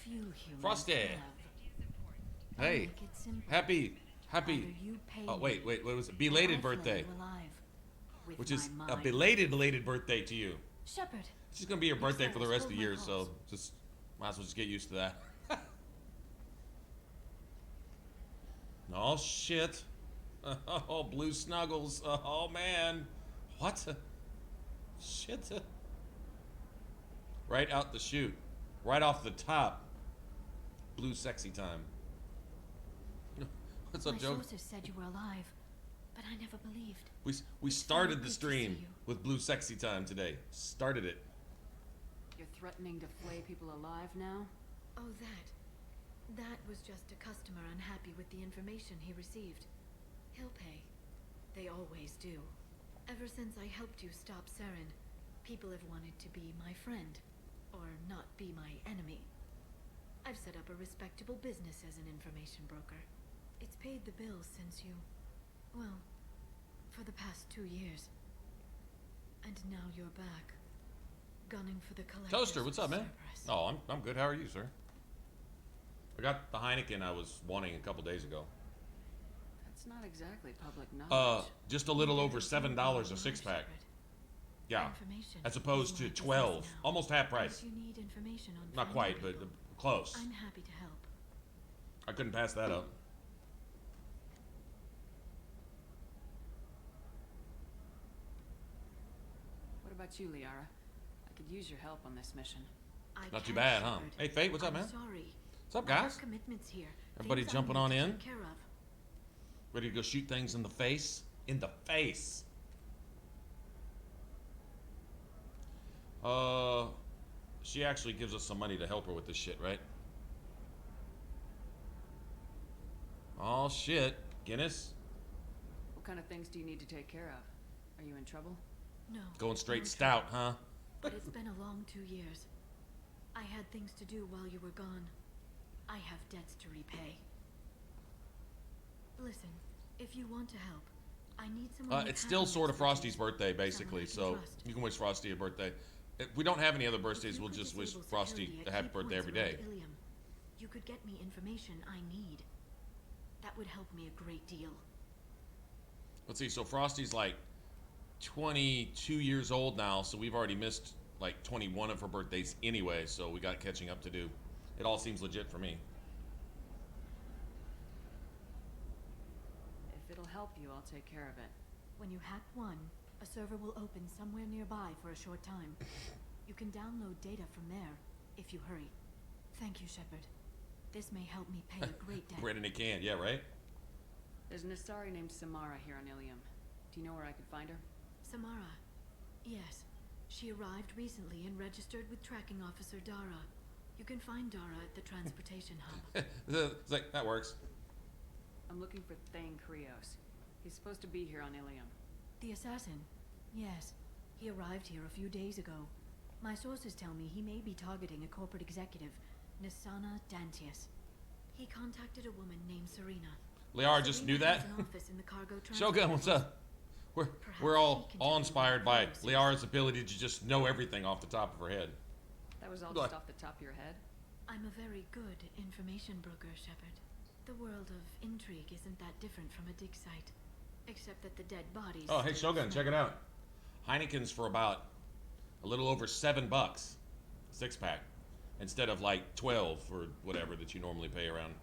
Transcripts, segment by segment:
few humans Frosty. have. Hey. Make it simple. Happy. Either you pay Oh, wait. me, What was it? or I Belated flay birthday. you alive. With Which is my a mind. belated birthday to you. Shepherd. It's just gonna be your These birthday for the fellas rest of hold the my year, so calls. just might as well just get used to that. Oh shit. Oh, blue snuggles. Oh man. What? Shit. Right out the chute. Right off the top. Blue sexy time. What's up, My Joe? sources said you were alive, but I never believed. We started the good to stream see you. with blue sexy time today. Started it. You're threatening to flay people alive now? Oh, that. That was just a customer unhappy with the information he received. He'll pay. They always do. Ever since I helped you stop Saren, people have wanted to be my friend, or not be my enemy. I've set up a respectable business as an information broker. It's paid the bills since you... well, for the past 2 years. And now you're back. Gunning for the collectors. Toaster, what's up, man? Cerberus. Oh, I'm good. How are you, sir? I got the Heineken I was wanting a couple days ago. That's not exactly public knowledge. Just a little over $7 a six pack. Yeah, Information as opposed is to my business 12, now. almost half And price. if you need information on Not finding quite, but people, close. I'm happy to help. I couldn't pass that up. What about you, Liara? I could use your help on this mission. I Not too can't, bad, huh? Shepard. Hey, Fate, what's up, I'm man? sorry. What's up, I have guys? commitments here. Everybody Things I jumping need on to in? take care of. Ready to go shoot things in the face? In the face. She actually gives us some money to help her with this shit, right? Oh shit, Guinness. What kind of things do you need to take care of? Are you in trouble? No. Going straight no stout, huh? But it's been a long 2 years. I had things to do while you were gone. I have debts to repay. Listen, if you want to help, I need someone. It's still sort of Frosty's birthday, basically, so you can wish Frosty a birthday. If we don't have any other birthdays, we'll just wish Frosty a happy birthday every day. You could get me information I need. That would help me a great deal. Let's see, so Frosty's like 22 years old now, so we've already missed like 21 of her birthdays anyway, so we got catching up to do. It all seems legit for me. If it'll help you, I'll take care of it. When you hack one, a server will open somewhere nearby for a short time. You can download data from there, if you hurry. Thank you, Shepard. This may help me pay a great debt. Brandon, it can, yeah, right? There's an Asari named Samara here on Ilium. Do you know where I could find her? Samara. Yes. She arrived recently and registered with tracking officer Dara. You can find Dara at the transportation hub. It's like, that works. I'm looking for Thane Krios. He's supposed to be here on Ilium. The assassin? Yes. He arrived here a few days ago. My sources tell me he may be targeting a corporate executive, Nisana Dantius. He contacted a woman named Serena. Liara just knew that? Has an office in the cargo Shogun, what's up? We're all inspired by Liara's ability to just know everything off the top of her head. That was all Go just on. off the top of your head? I'm a very good information broker, Shepard. The world of intrigue isn't that different from a dig site. Except that the dead bodies... Oh, hey, Shogun, check it out. Heineken's for about a little over $7, six pack, instead of like 12 or whatever that you normally pay around.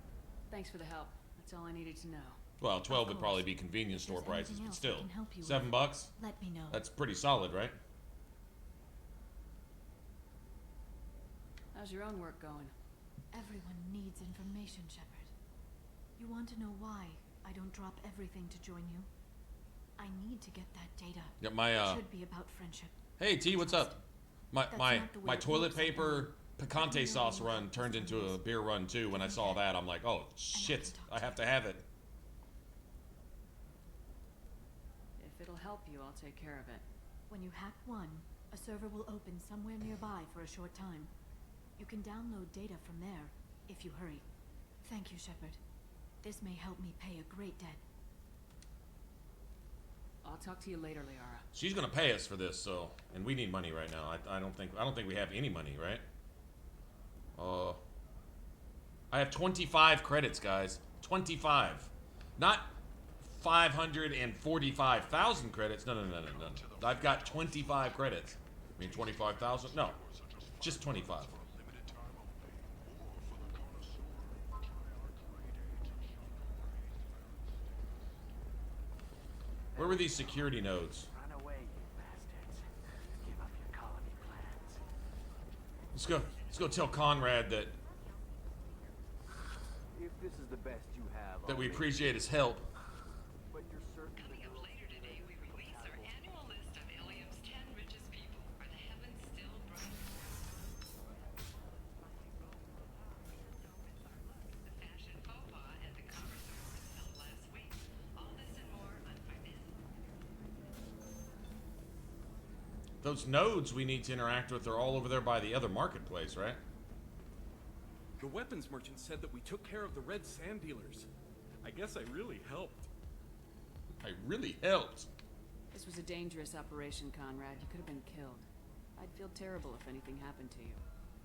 Thanks for the help. That's all I needed to know. Well, 12 would course. probably be convenience store If there's prices, anything but else I still, can help you $7. Let me know. That's pretty solid, right? How's your own work going? Everyone needs information, Shepard. You want to know why I don't drop everything to join you? I need to get that data. Yeah, my It should be about friendship. Hey T, what's up? My That's my not the way my it toilet works, paper picante You know sauce you run have turned this into a one. beer run too. When I saw that, I'm like, oh shit, talk I to have to have it. If it'll help you, I'll take care of it. When you hack one, a server will open somewhere nearby for a short time. You can download data from there, if you hurry. Thank you, Shepard. This may help me pay a great debt. I'll talk to you later, Liara. She's gonna pay us for this, so and we need money right now. I don't think we have any money, right? I have 25 credits, guys. 25. Not 545,000 credits. No. I've got 25 credits. I mean 25,000? No. Just 25. Where were these security nodes? Run away, you bastards. Give up your colony plans. Let's go tell Conrad that If this is the best you have, that I'll we make appreciate his help. it. But you're certain the Coming up girls later today, we release our annual list of Ilium's 10 richest people. Are the heavens still bright? The fashion faux pas at the cover store was held last week. All this and more on Finance. Those nodes we need to interact with are all over there by the other marketplace, right? The weapons merchant said that we took care of the red sand dealers. I guess I really helped. I really helped. This was a dangerous operation, Conrad. You could have been killed. I'd feel terrible if anything happened to you.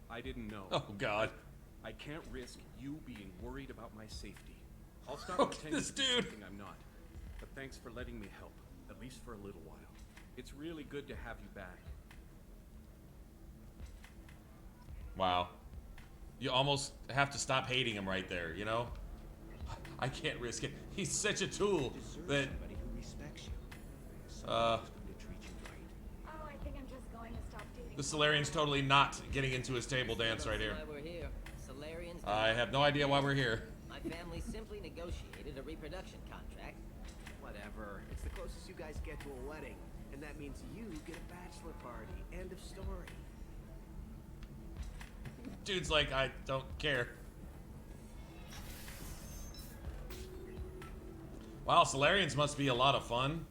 I didn't know. Oh, God. I can't risk you being worried about my safety. I'll stop Oh, pretending this to be dude. something I'm not. But thanks for letting me help, at least for a little while. It's really good to have you back. Wow. You almost have to stop hating him right there, you know? I can't risk it. He's such a tool that... Somebody who respects you. Uh... Somebody who's going to treat you right. Oh, I think I'm just going to stop dating. The Solarian's totally not getting into his table dance right here. That's why we're here. Solarians. I have no idea why we're here. My family simply negotiated a reproduction contract. Whatever. It's the closest you guys get to a wedding. And that means you get a bachelor party. End of story. Dude's like, I don't care. Wow, Solarians must be a lot of fun.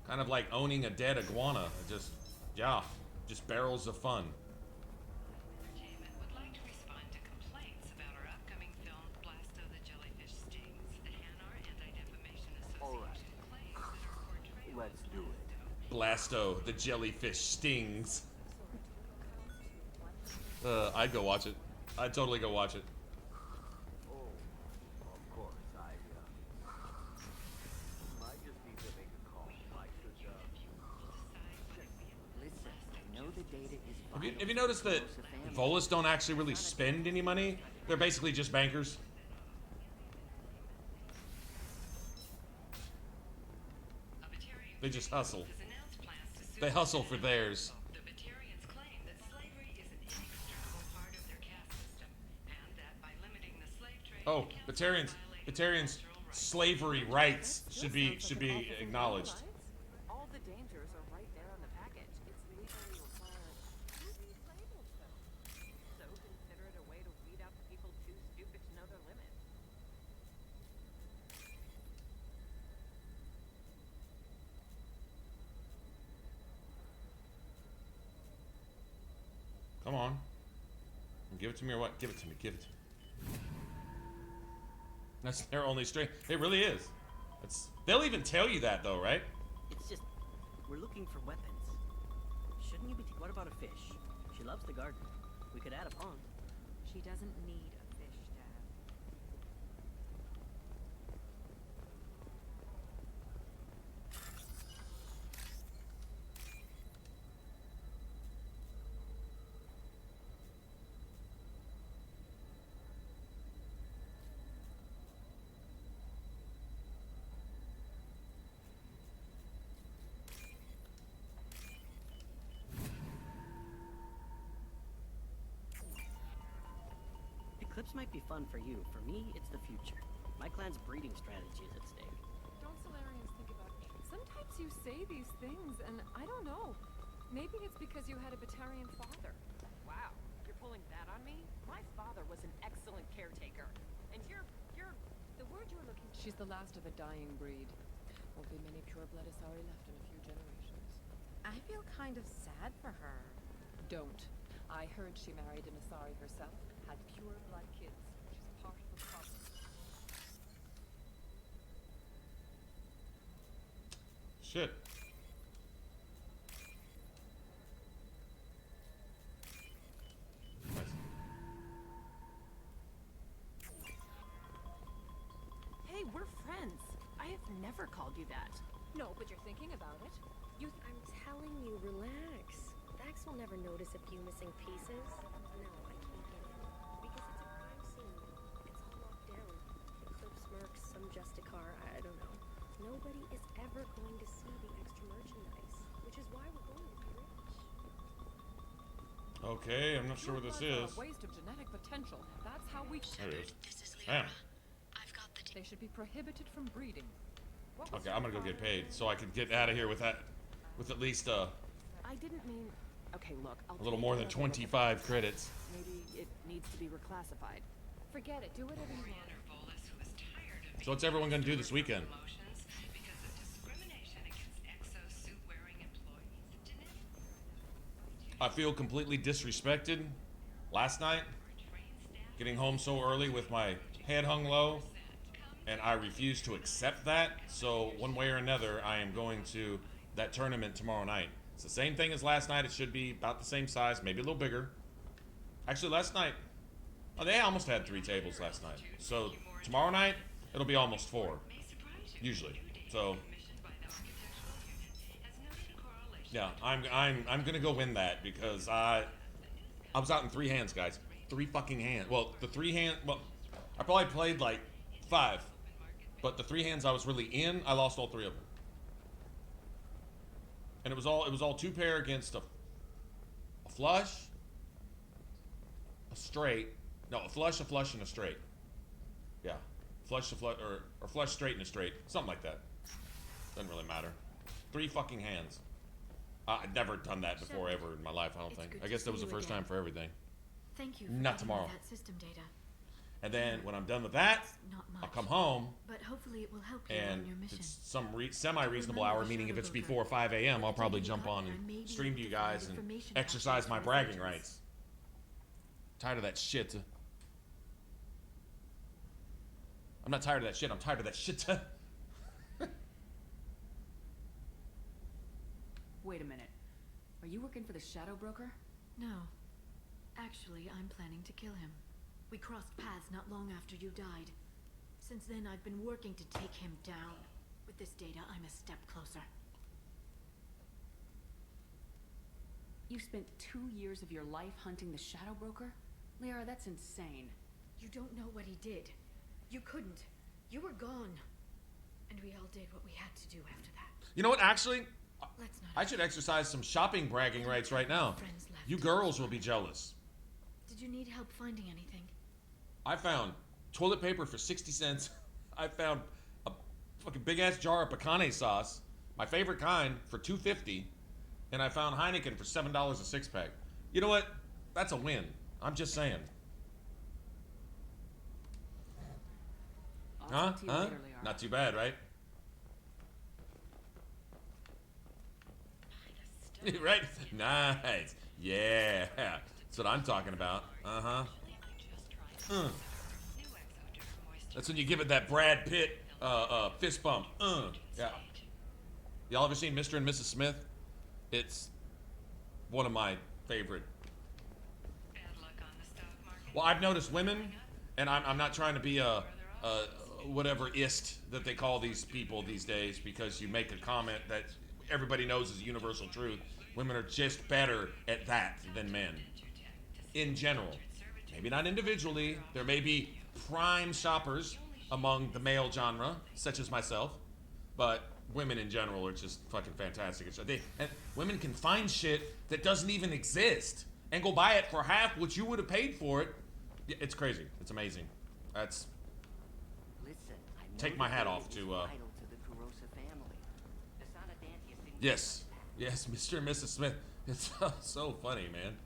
Kind of like owning a dead iguana. Just, yeah, just barrels of fun. Entertainment would like to respond to complaints about our upcoming film, Blasto the Jellyfish Stings. The Hanar Anti-Defamation Association claims that our portrayal Let's of do it. Blasto, the jellyfish stings. I'd go watch it. I'd totally go watch it. Oh, of course. I just need to make a call. I should, Listen, I know the data is Have you noticed that Volus don't actually really spend any money? They're basically just bankers. They just hustle. They hustle for theirs. The Batarians claim that slavery is an inextricable part of their caste system, and that by limiting the slave trade, Oh, the council Batarians, violated cultural rights. slavery rights should be acknowledged. All the dangers are right there on the package. It's legally required. Who needs labels, though? So consider it a way to weed out the people too stupid to know their limits. Come on. Give it to me or what? Give it to me. Give it to me. That's their only strength. It really is. They'll even tell you that though, right? It's just, we're looking for weapons. Shouldn't you be? What about a fish? She loves the garden. We could add a pond. She doesn't need a fish, Dad. Eclipse might be fun for you. For me, it's the future. My clan's breeding strategy is at stake. Don't Solarians think about me? Sometimes you say these things, and I don't know. Maybe it's because you had a Batarian father. Wow, you're pulling that on me? My father was an excellent caretaker. And you're... The word you're looking for... She's the last of a dying breed. Won't be many pure-blood Asari left in a few generations. I feel kind of sad for her. Don't. I heard she married an Asari herself, had pure-blood kids. She's part of the problem. Shit. we're friends. I have never called you that. No, but you're thinking about it. You I'm telling you, relax. Vax will never notice a few missing pieces. No, I can't get in. Because it's a crime scene. It's all locked down. Soap smirks, some Justicar, I don't know. Nobody is ever going to see the extra merchandise, which is why we're going to be rich. Okay, I'm not sure what this is. A waste of genetic potential. That's how we. There it is. This is Bam. Liara. I've got the They should be prohibited from breeding. What was Okay, your I'm gonna go get father- paid so I can get out of here with that, with at least I didn't mean. Okay, look. I'll a little take more than whatever 25 credits. Maybe it needs to be reclassified. Forget it. Do whatever you Quarian want. or Volus who is tired of So what's everyone gonna do this weekend? promotions because of discrimination against exosuit-wearing employees. I feel completely disrespected. Last night, getting home so early with my head hung low, and I refuse to accept that. So one way or another, I am going to that tournament tomorrow night. It's the same thing as last night. It should be about the same size, maybe a little bigger. Actually, last night, oh, they almost had 3 tables last night. So tomorrow night, it'll be almost 4, usually. So yeah, I'm gonna go win that because I was out in 3 hands, guys. 3 fucking hands. Well, the 3 hand. Well, I probably played like 5, but the 3 hands I was really in, I lost all 3 of them. And it was all 2 pair against a flush, a straight. No, a flush, and a straight. Yeah, flush, or flush, straight, and a straight, something like that. Doesn't really matter. 3 fucking hands. I'd never done that before ever in my life. I don't It's think. good I to guess that see was the you first again. time for everything. Thank you for Not giving me tomorrow. that system data. And then when I'm done with that, It's not much, I'll come home but hopefully it will help you and on your mission. it's some semi-reasonable Remember hour, the meaning if shadow it's broker. before 5 a.m., I'll With the probably data you jump got on there, and I may be stream to you able to find guys and information exercise packets my for bragging researchers. rights. Tired of that shit. I'm not tired of that shit. I'm tired of that shit. Wait a minute. Are you working for the Shadow Broker? No. Actually, I'm planning to kill him. We crossed paths not long after you died. Since then, I've been working to take him down. With this data, I'm a step closer. You spent 2 years of your life hunting the Shadow Broker? Liara, that's insane. You don't know what he did. You couldn't. You were gone. And we all did what we had to do after that. You know what? Actually, Let's not. I should exercise some shopping bragging rights right now. Friends left. You girls will be jealous. Did you need help finding anything? I found toilet paper for 60 cents. I found a fucking big ass jar of pecane sauce, my favorite kind, for $2.50, and I found Heineken for $7 a 6-pack. You know what? That's a win. I'm just saying. I'll Huh? talk to you Huh? later, Liara. Not too bad, right? Right? Nice. Yeah. That's what I'm talking about. Uh-huh. That's when you give it that Brad Pitt fist bump. Yeah. Y'all ever seen Mr. and Mrs. Smith? It's one of my favorite. Well, I've noticed women, and I'm not trying to be a whatever ist that they call these people these days, because you make a comment that everybody knows is universal truth. Women are just better at that than men. In general. Maybe not individually. There may be prime shoppers among the male genre, such as myself, but women in general are just fucking fantastic. And women can find shit that doesn't even exist and go buy it for half what you would have paid for it. Yeah, it's crazy. It's amazing. That's... Listen, I know Take my the hat data off is to, vital to the Kurosa family. The Sanadantius didn't Yes. Yes, Mr. and Mrs. Smith. It's so funny, man.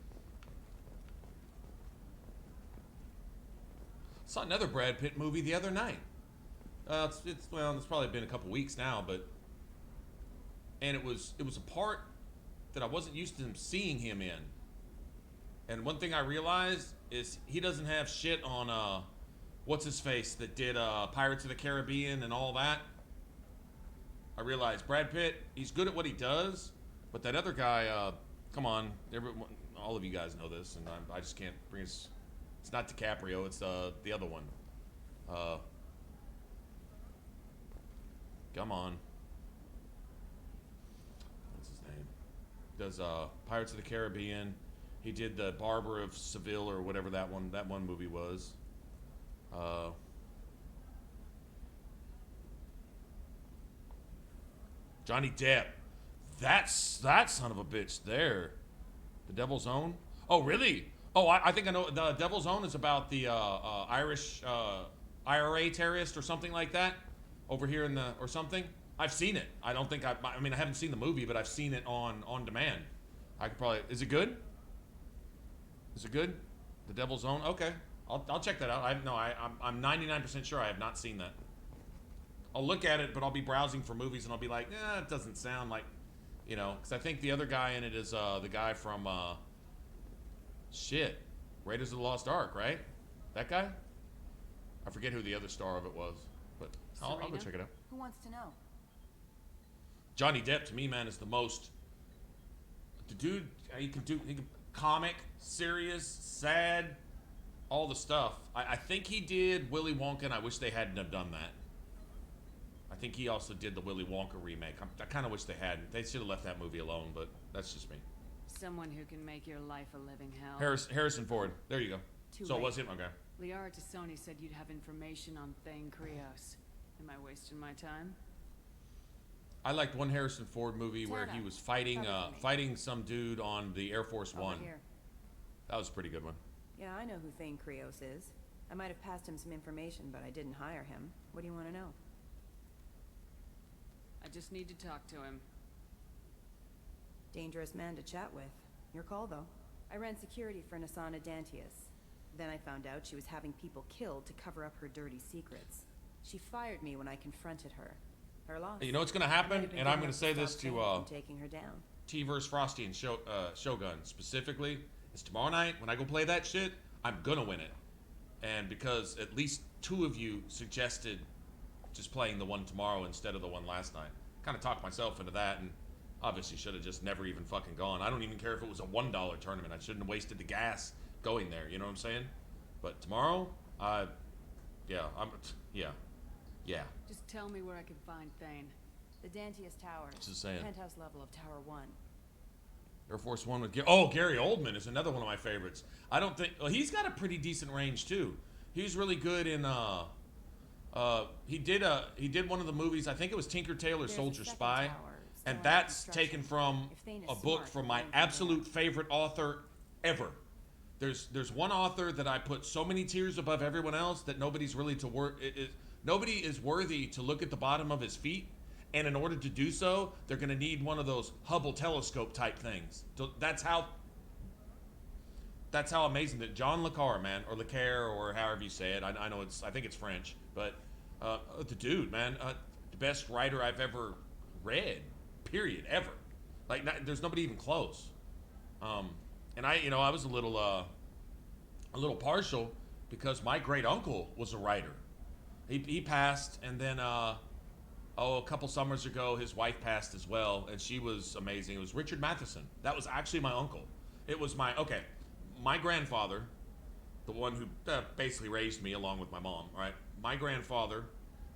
Saw another Brad Pitt movie the other night. It's probably been a couple weeks now, but and it was a part that I wasn't used to seeing him in. And one thing I realized is he doesn't have shit on what's his face that did Pirates of the Caribbean and all that. I realized Brad Pitt, he's good at what he does, but that other guy, come on, everyone, all of you guys know this, and I just can't bring his. It's not DiCaprio, it's the other one. Come on. What's his name? Does Pirates of the Caribbean. He did the Barber of Seville or whatever that one movie was. Johnny Depp. That's that son of a bitch there. The Devil's Own? Oh, really? Oh, I think I know. The Devil's Own is about the Irish IRA terrorist or something like that over here in the, or something. I've seen it. I don't think I mean, I haven't seen the movie, but I've seen it on demand. I could probably, is it good? Is it good? The Devil's Own? Okay. I'll check that out. I'm 99% sure I have not seen that. I'll look at it, but I'll be browsing for movies and I'll be like, it doesn't sound like, you know, because I think the other guy in it is the guy from Raiders of the Lost Ark, right? That guy? I forget who the other star of it was, but I'll go check it out. Who wants to know? Johnny Depp, to me, man, is the most. The dude, he can comic, serious, sad, all the stuff. I think he did Willy Wonka, and I wish they hadn't have done that. I think he also did the Willy Wonka remake. I kind of wish they hadn't. They should have left that movie alone, but that's just me. Someone who can make your life a living hell. Harrison Ford. There you go. So it was him? Okay. Liara to Sony said you'd have information on Thane Krios. Am I wasting my time? I liked one Harrison Ford movie where he was fighting some dude on the Air Force One. Here. That was a pretty good one. Yeah, I know who Thane Krios is. I might have passed him some information, but I didn't hire him. What do you want to know? I just need to talk to him. Dangerous man to chat with. Your call, though. I ran security for Nasana Dantius. Then I found out she was having people killed to cover up her dirty secrets. She fired me when I confronted her. Her loss. You know what's going to happen? And I'm going to say this to taking her down. T vs. Frosty and Shogun specifically. Is tomorrow night when I go play that shit, I'm going to win it. And because at least 2 of you suggested just playing the one tomorrow instead of the one last night. Kind of talked myself into that, and obviously should have just never even fucking gone. I don't even care if it was a $1 tournament. I shouldn't have wasted the gas going there. You know what I'm saying? But tomorrow, yeah. Just tell me where I can find Thane. The Dantius Towers. Just saying. Penthouse level of Tower 1. Air Force One with Gary Oldman is another one of my favorites. I don't think he's got a pretty decent range too. He's really good in he did one of the movies. I think it was Tinker Tailor Soldier Spy, and that's taken from a book from my absolute favorite author ever. There's one author that I put so many tiers above everyone else that nobody's really nobody is worthy to look at the bottom of his feet. And in order to do so, they're going to need one of those Hubble telescope type things. So that's how amazing that John Le Carre, man, or Le Carre, or however you say it. I know I think it's French, but the dude, man, the best writer I've ever read, period, ever. Like, there's nobody even close. And I was a little partial because my great uncle was a writer. He passed, and then a couple summers ago, his wife passed as well, and she was amazing. It was Richard Matheson. That was actually my uncle. It was my grandfather, the one who basically raised me along with my mom, right? My grandfather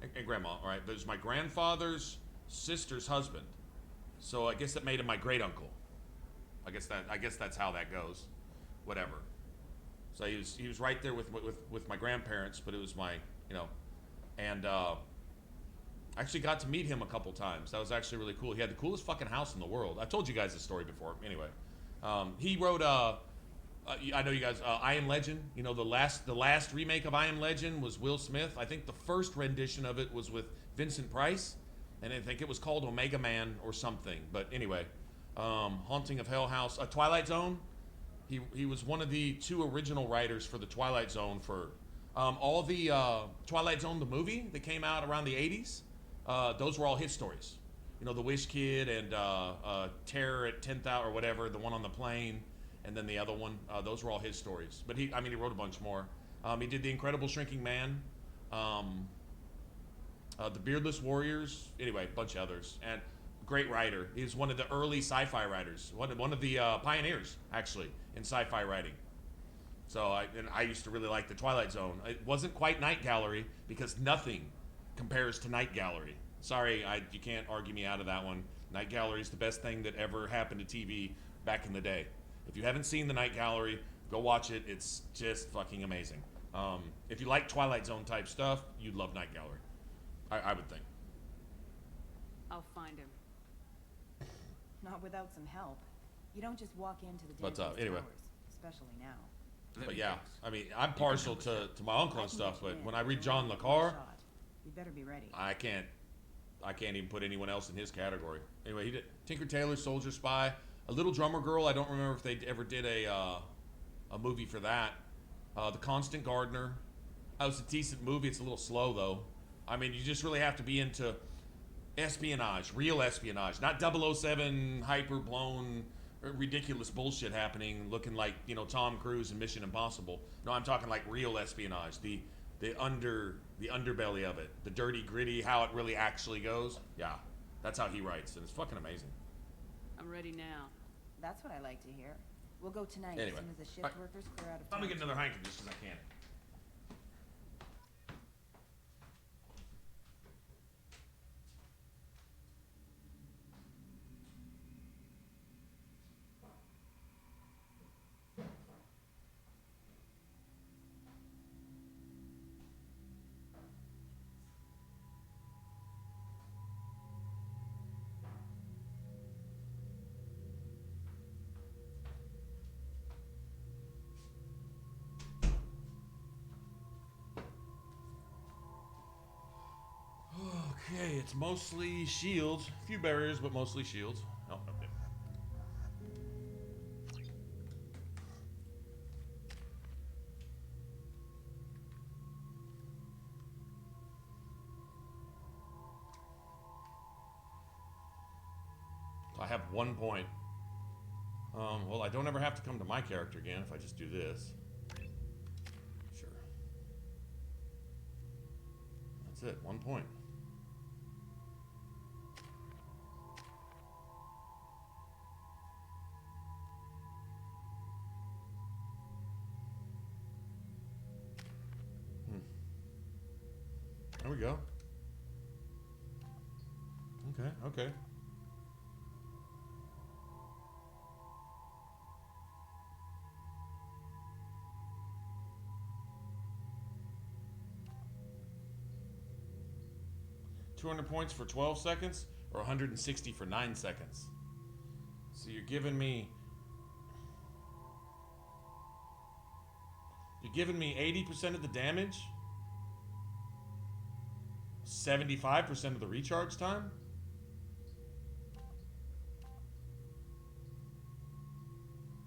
and grandma, all right? There's my grandfather's sister's husband. So I guess that made him my great uncle. I guess that's how that goes. Whatever. So he was right there with my grandparents, but it was my, and I actually got to meet him a couple times. That was actually really cool. He had the coolest fucking house in the world. I told you guys this story before. Anyway, he wrote I know you guys. I Am Legend. The last remake of I Am Legend was Will Smith. I think the first rendition of it was with Vincent Price, and I think it was called Omega Man or something. But anyway, Haunting of Hell House, Twilight Zone. He was one of the 2 original writers for the Twilight Zone for all the Twilight Zone, the movie that came out around the 80s. Those were all his stories. The Wish Kid and Terror at 10,000 or whatever, the one on the plane, and then the other one. Those were all his stories. But he wrote a bunch more. He did The Incredible Shrinking Man, The Beardless Warriors, anyway, a bunch of others. And great writer. He was one of the early sci-fi writers, one of the pioneers, actually, in sci-fi writing. So I used to really like the Twilight Zone. It wasn't quite Night Gallery because nothing compares to Night Gallery. Sorry, you can't argue me out of that one. Night Gallery is the best thing that ever happened to TV back in the day. If you haven't seen the Night Gallery, go watch it. It's just fucking amazing. If you like Twilight Zone type stuff, you'd love Night Gallery. I would think. I'll find him. Not without some help. You don't just walk into the But, Dante's anyway. towers, especially now. But yeah, I mean, I'm partial to my uncle and stuff, but when I read John Le Carre, You better be ready. I can't even put anyone else in his category. Anyway, he did Tinker Tailor Soldier Spy, A Little Drummer Girl. I don't remember if they ever did a movie for that. The Constant Gardener. That was a decent movie. It's a little slow though. I mean, you just really have to be into espionage, real espionage, not 007 hyper blown, ridiculous bullshit happening, looking like Tom Cruise in Mission Impossible. No, I'm talking like real espionage, the underbelly of it, the dirty gritty, how it really actually goes. Yeah, that's how he writes, and it's fucking amazing. I'm ready now. That's what I like to hear. We'll go tonight Anyway. as soon as the shift workers clear out of I'm town. gonna get another Heineken just because I can. Okay, it's mostly shields. A few barriers, but mostly shields. Oh, okay. I have 1 point. Well, I don't ever have to come to my character again if I just do this. Sure. That's it, 1 point. There we go. Okay. 200 points for 12 seconds or 160 for 9 seconds. So you're giving me 80% of the damage, 75% of the recharge time.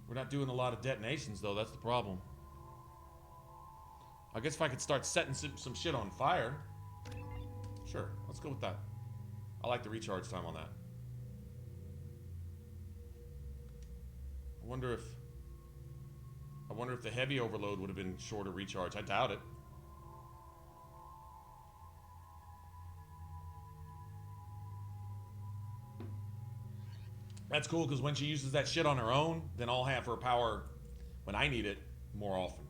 We're not doing a lot of detonations though, that's the problem. I guess if I could start setting some shit on fire. Sure, let's go with that. I like the recharge time on that. I wonder if the heavy overload would have been shorter recharge. I doubt it. That's cool because when she uses that shit on her own, then I'll have her power when I need it more often.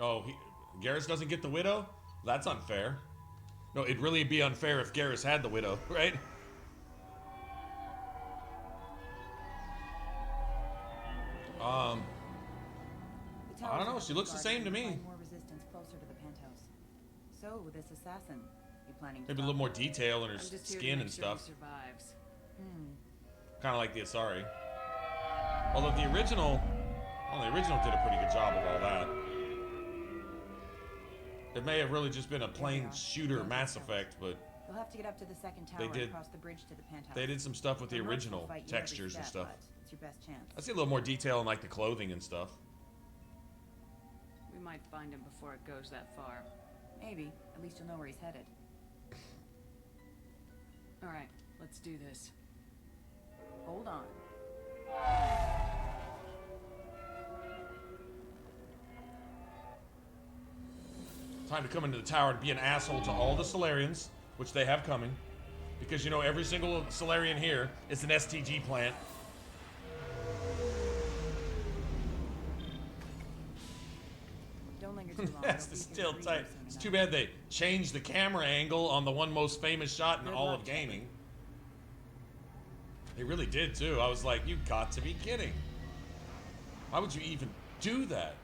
Oh, Garrus doesn't get the Widow? That's unfair. No, it'd really be unfair if Garrus had the Widow, right? I don't know. She looks the same to me. More resistance closer to the penthouse. So, with this assassin, you planning to Maybe a little more detail in her skin and stuff. Survives. Kind of like the Asari. Although the original did a pretty good job of all that. It may have really just been a plain shooter Mass Effect, but you'll have to get up to the second tower and cross the bridge to the penthouse. They did some stuff with the original textures and stuff. It's your best chance. I see a little more detail in like the clothing and stuff. We might find him before it goes that far. Maybe. At least you'll know where he's headed. All right, let's do this. Hold on. Time to come into the tower and be an asshole to all the Solarians, which they have coming. Because you know every single Solarian here is an STG plant. That's the still tight. It's too bad they changed the camera angle on the one most famous shot in all of gaming. They really did too. I was like, you got to be kidding. Why would you even do that?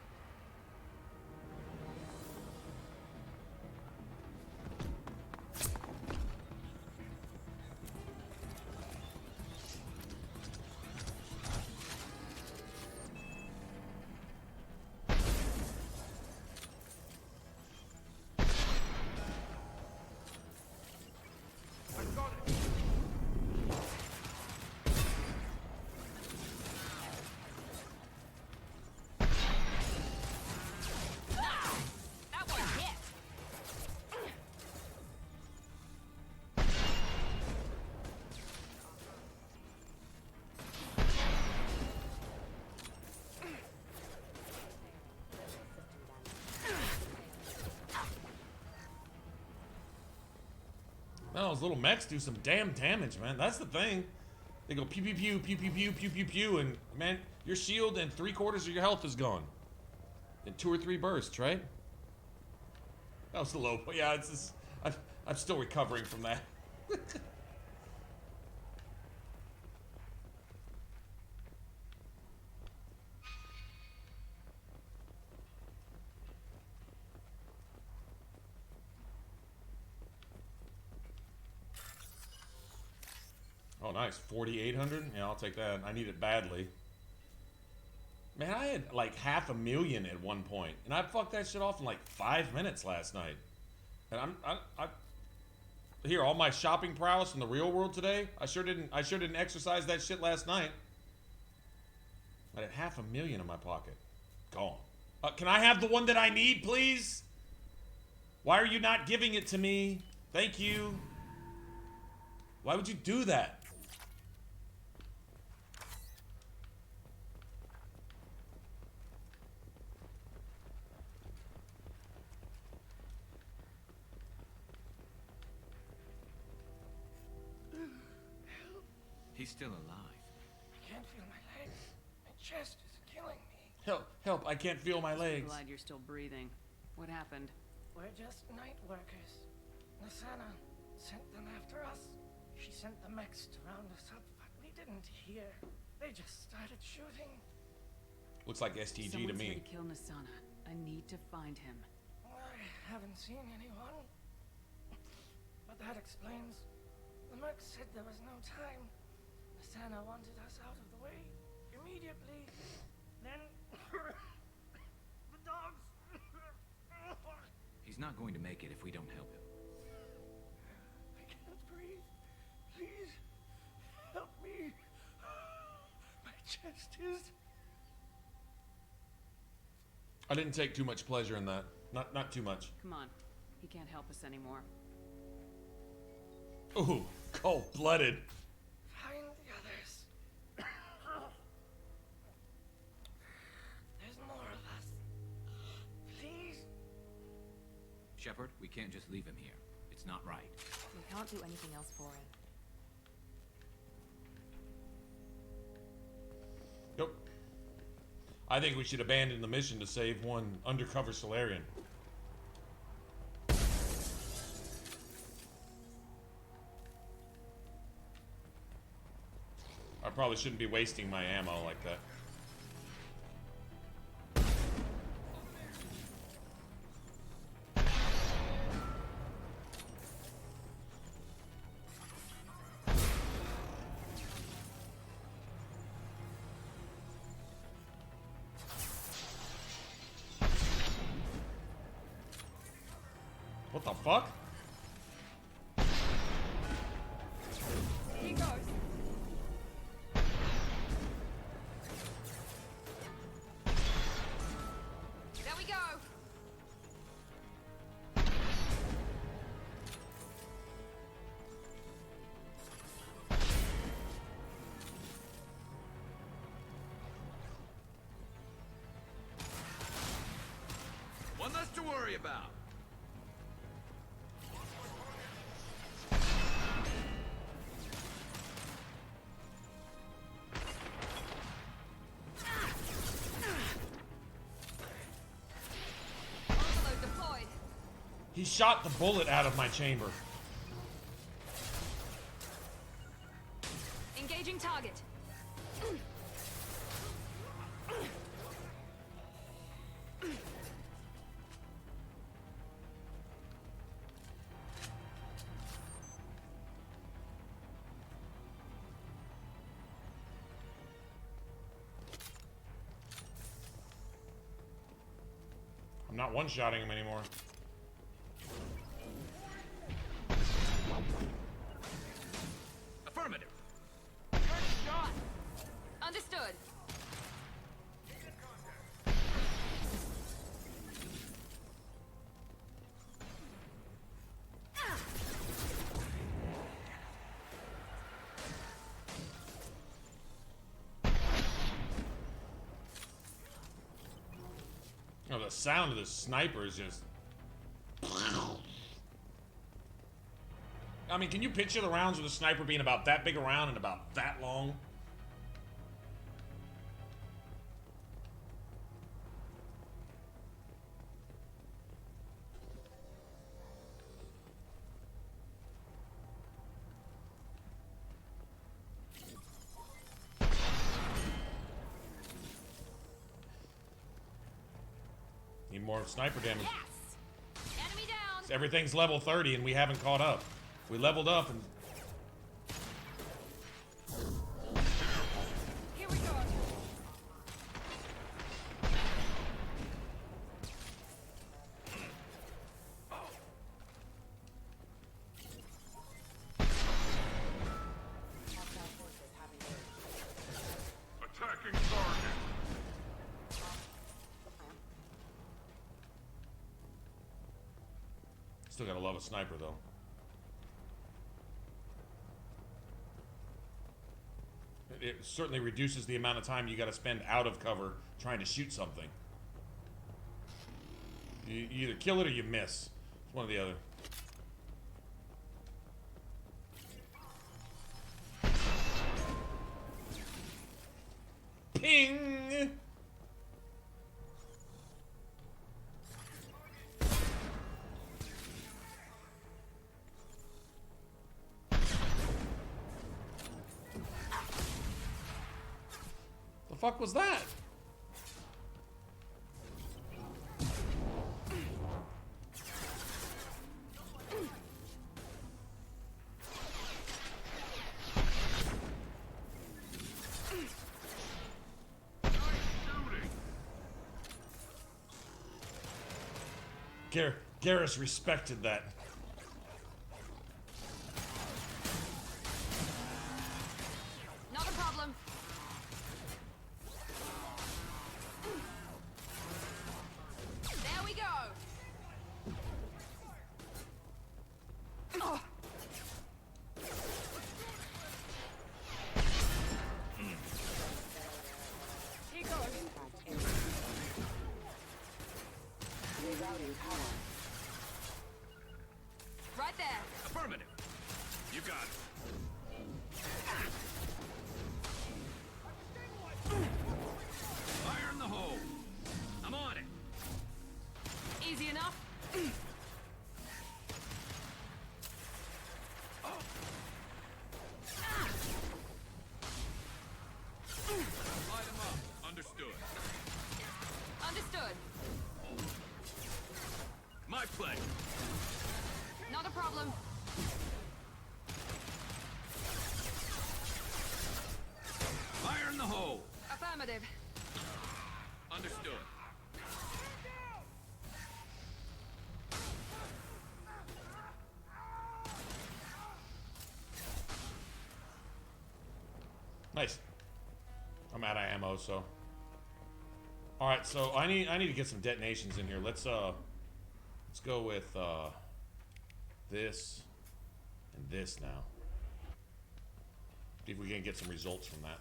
No, those little mechs do some damn damage, man. That's the thing. They go pew pew pew pew pew pew pew pew pew, and man, your shield and 3/4 of your health is gone in 2 or 3 bursts, right? That was the low. Yeah, it's just, I'm still recovering from that. Oh, nice. 4,800? Yeah, I'll take that. I need it badly. Man, I had like 500,000 at one point, and I fucked that shit off in like 5 minutes last night. And I here, all my shopping prowess in the real world today, I sure didn't exercise that shit last night. I had 500,000 in my pocket. Gone. Can I have the one that I need, please? Why are you not giving it to me? Thank you. Why would you do that? He's still alive. I can't feel my legs. My chest is killing me. Help, help, I can't feel my legs. Glad you're still breathing. What happened? We're just night workers. Nasana sent them after us. She sent the mechs to round us up, but we didn't hear. They just started shooting. Looks like STG to Someone's me. here to kill Nasana. I need to find him. I haven't seen anyone. But that explains. The merc said there was no time. Nasana wanted us out of the way immediately. Then the dogs. He's not going to make it if we don't help him. I can't breathe. Please help me. My chest is. I didn't take too much pleasure in that. Not too much. Come on. He can't help us anymore. Ooh, cold-blooded. Find the others. There's more of us. Please. Shepard, we can't just leave him here. It's not right. We can't do anything else for him. Nope. I think we should abandon the mission to save one undercover Solarian. I probably shouldn't be wasting my ammo like that. What the fuck? Here he goes. There we go. One less to worry about. He shot the bullet out of my chamber. Engaging target. I'm not one-shotting him anymore. Affirmative. Shot. Understood. Oh, the sound of the sniper is just... I mean, can you picture the rounds of the sniper being about that big a round and about that long? Need more sniper damage. Yes. Enemy down. Everything's level 30 and we haven't caught up. We leveled up and... Here we go. Attacking target. Still gotta love a sniper though. It certainly reduces the amount of time you gotta spend out of cover trying to shoot something. You either kill it or you miss. It's one or the other. Ping! The fuck was that? Garrus respected that. Not a problem. There we go. Oh. Here goes. Right there. Affirmative. You got it. Fire in the hole. I'm on it. Easy enough. Light him up. Understood. Understood. My pleasure. Not a problem. Fire in the hole. Affirmative. Understood. Nice. I'm out of ammo, so. All right, so I need to get some detonations in here. Let's go with this and this now. See if we can get some results from that.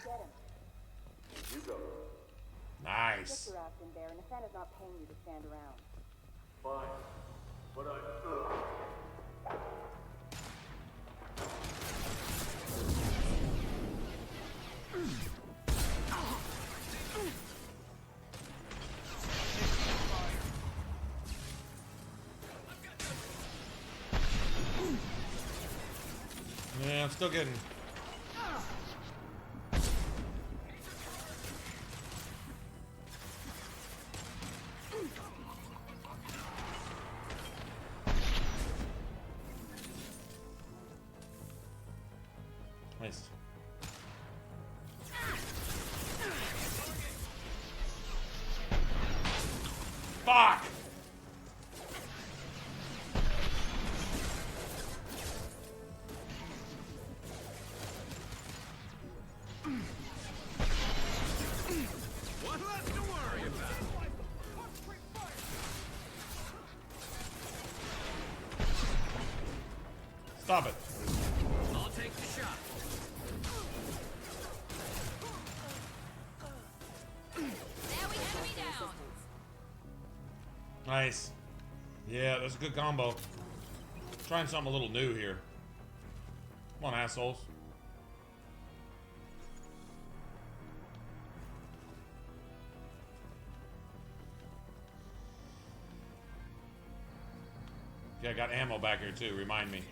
get him. You go. Nice. Get your ass in there, and Nathana's not paying you to stand around. Fine. But Yeah, I'm still getting. Nice. Fuck! One less to worry about. Stop it. I'll take the shot. Nice. Yeah, that's a good combo. Trying something a little new here. Come on, assholes. Yeah, I got ammo back here too, remind me.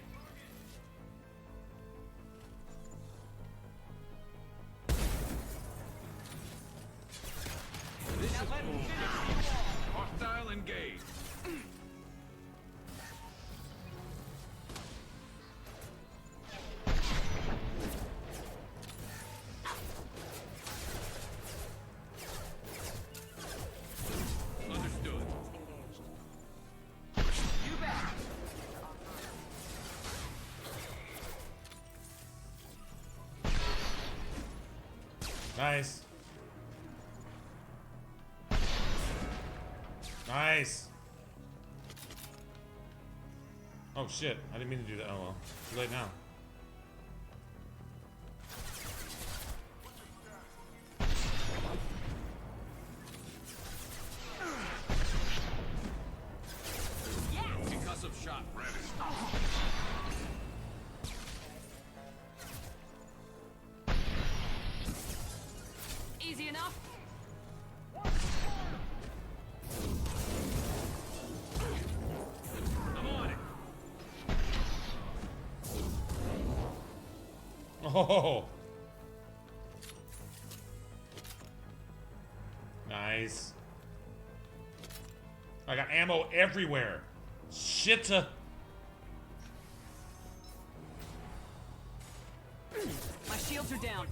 This is hostile engaged. Understood. You bet. Nice. Nice. Oh shit, I didn't mean to do that. Oh well. Too late now. Concussive shot ready. Easy enough. I'm on it. Oh. Nice. I got ammo everywhere. Shit. My shields are down.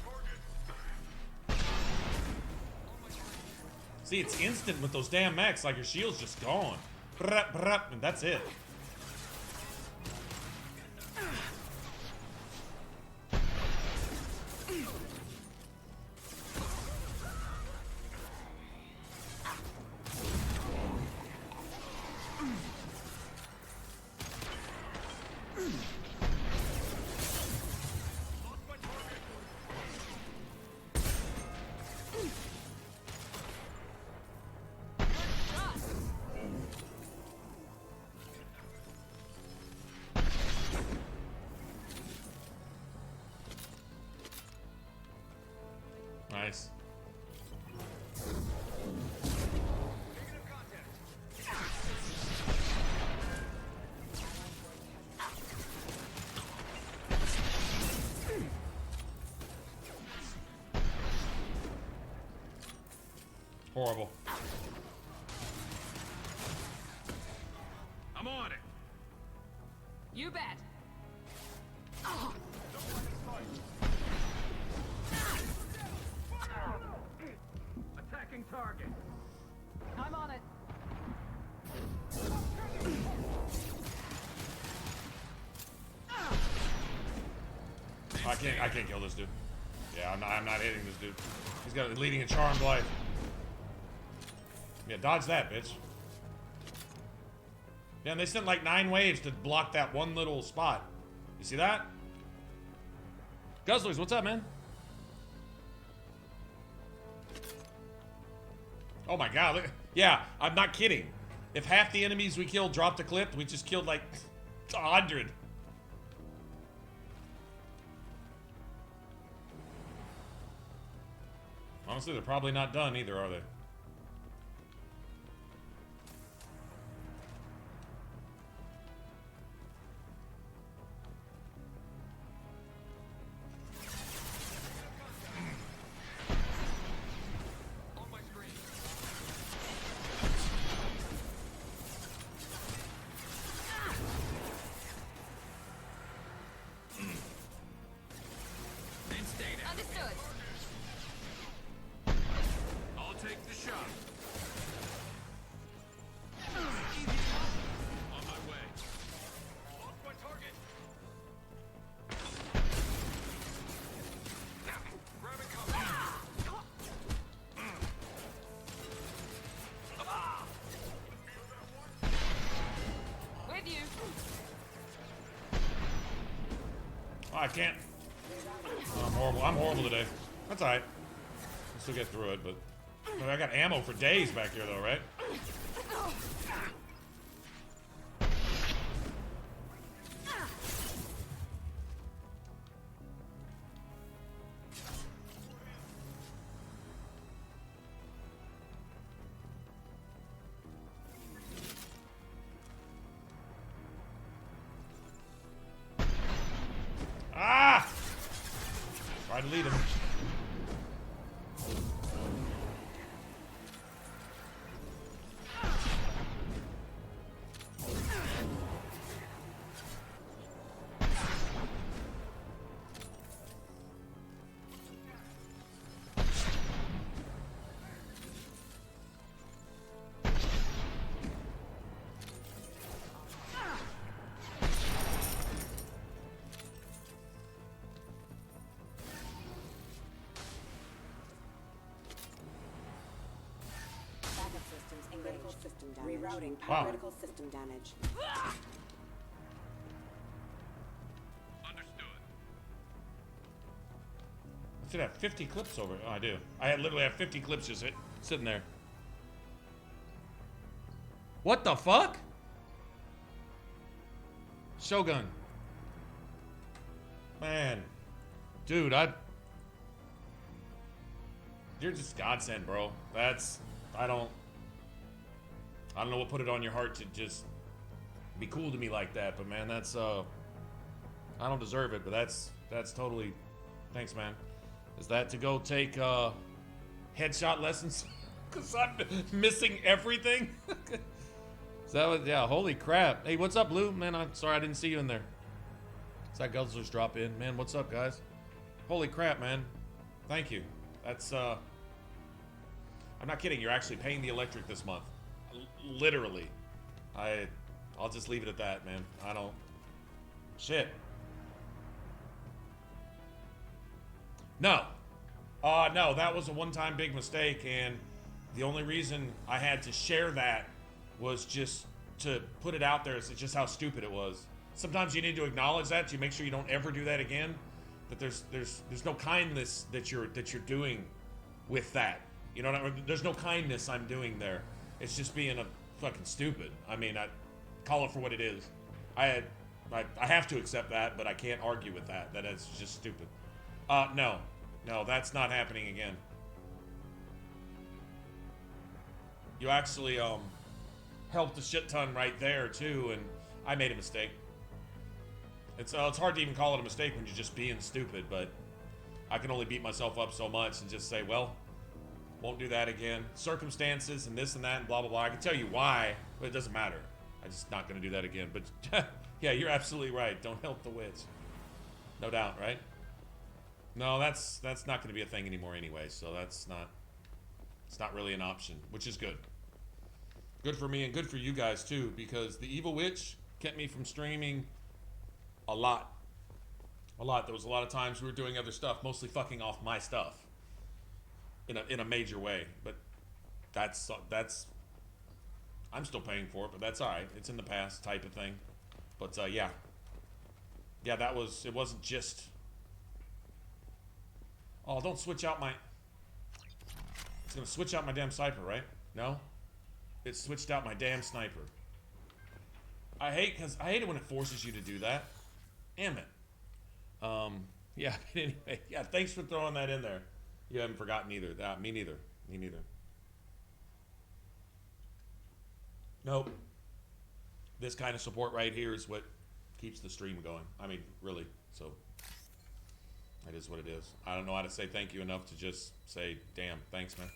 See, it's instant with those damn mechs. Like your shield's just gone. Brup, brup, and that's it. Nice. Horrible. I'm on it. You bet. Attacking target. I'm on it. I can't kill this dude. Yeah, I'm not hitting this dude. He's got a leading a charmed life. Yeah, dodge that, bitch. Yeah, and they sent like 9 waves to block that one little spot. You see that? Guzzlers, what's up, man? Oh my god, look. Yeah, I'm not kidding. If half the enemies we killed dropped a clip, we just killed like 100. Honestly, they're probably not done either, are they? Understood. I'll take the shot. On my way. Lost my target. Grabbing cover. With you. Oh, I can't. Oh, I'm horrible today. That's alright. I'll still get through it, but I got ammo for days back here though, right? Ah! Try to lead him. Critical system damage. Rerouting. Wow. Critical system damage. Understood. I should have 50 clips over. Oh, I do. Literally have 50 clips just sitting there. What the fuck? Shogun. Man. Dude, you're just godsend, bro. I don't know what put it on your heart to just be cool to me like that, but man, that's I don't deserve it, but that's totally, thanks, man. Is that to go take headshot lessons? Because I'm missing everything? Is that what, yeah, holy crap. Hey, what's up, Blue? Man, I'm sorry I didn't see you in there. Is that Guzzlers drop in? Man, what's up, guys? Holy crap, man. Thank you. That's I'm not kidding, you're actually paying the electric this month. Literally. I'll just leave it at that, man. I don't... Shit. No. No, that was a one-time big mistake, and the only reason I had to share that was just to put it out there. It's just how stupid it was. Sometimes you need to acknowledge that to make sure you don't ever do that again. That there's no kindness that you're doing with that. You know what I mean? There's no kindness I'm doing there. It's just being a fucking stupid. I mean, I call it for what it is. I have to accept that, but I can't argue with that. That is just stupid. No, that's not happening again. You actually helped a shit ton right there too, and I made a mistake. It's hard to even call it a mistake when you're just being stupid, but I can only beat myself up so much and just say, well, won't do that again. Circumstances and this and that and blah, blah, blah. I can tell you why, but it doesn't matter. I'm just not going to do that again. But yeah, you're absolutely right. Don't help the witch. No doubt, right? No, that's not going to be a thing anymore anyway, so it's not really an option, which is good. Good for me and good for you guys too, because the Evil Witch kept me from streaming a lot. There was a lot of times we were doing other stuff, mostly fucking off my stuff in a major way, but that's I'm still paying for it, but that's all right. It's in the past type of thing. But yeah, it wasn't just, oh, don't switch out my, It's gonna switch out my damn sniper, right? No? It switched out my damn sniper. I hate it when it forces you to do that. Damn it. Yeah, but anyway, yeah, thanks for throwing that in there. You haven't forgotten either. Me neither. Me neither. Nope. This kind of support right here is what keeps the stream going. I mean, really. So, that is what it is. I don't know how to say thank you enough to just say, damn, thanks, man.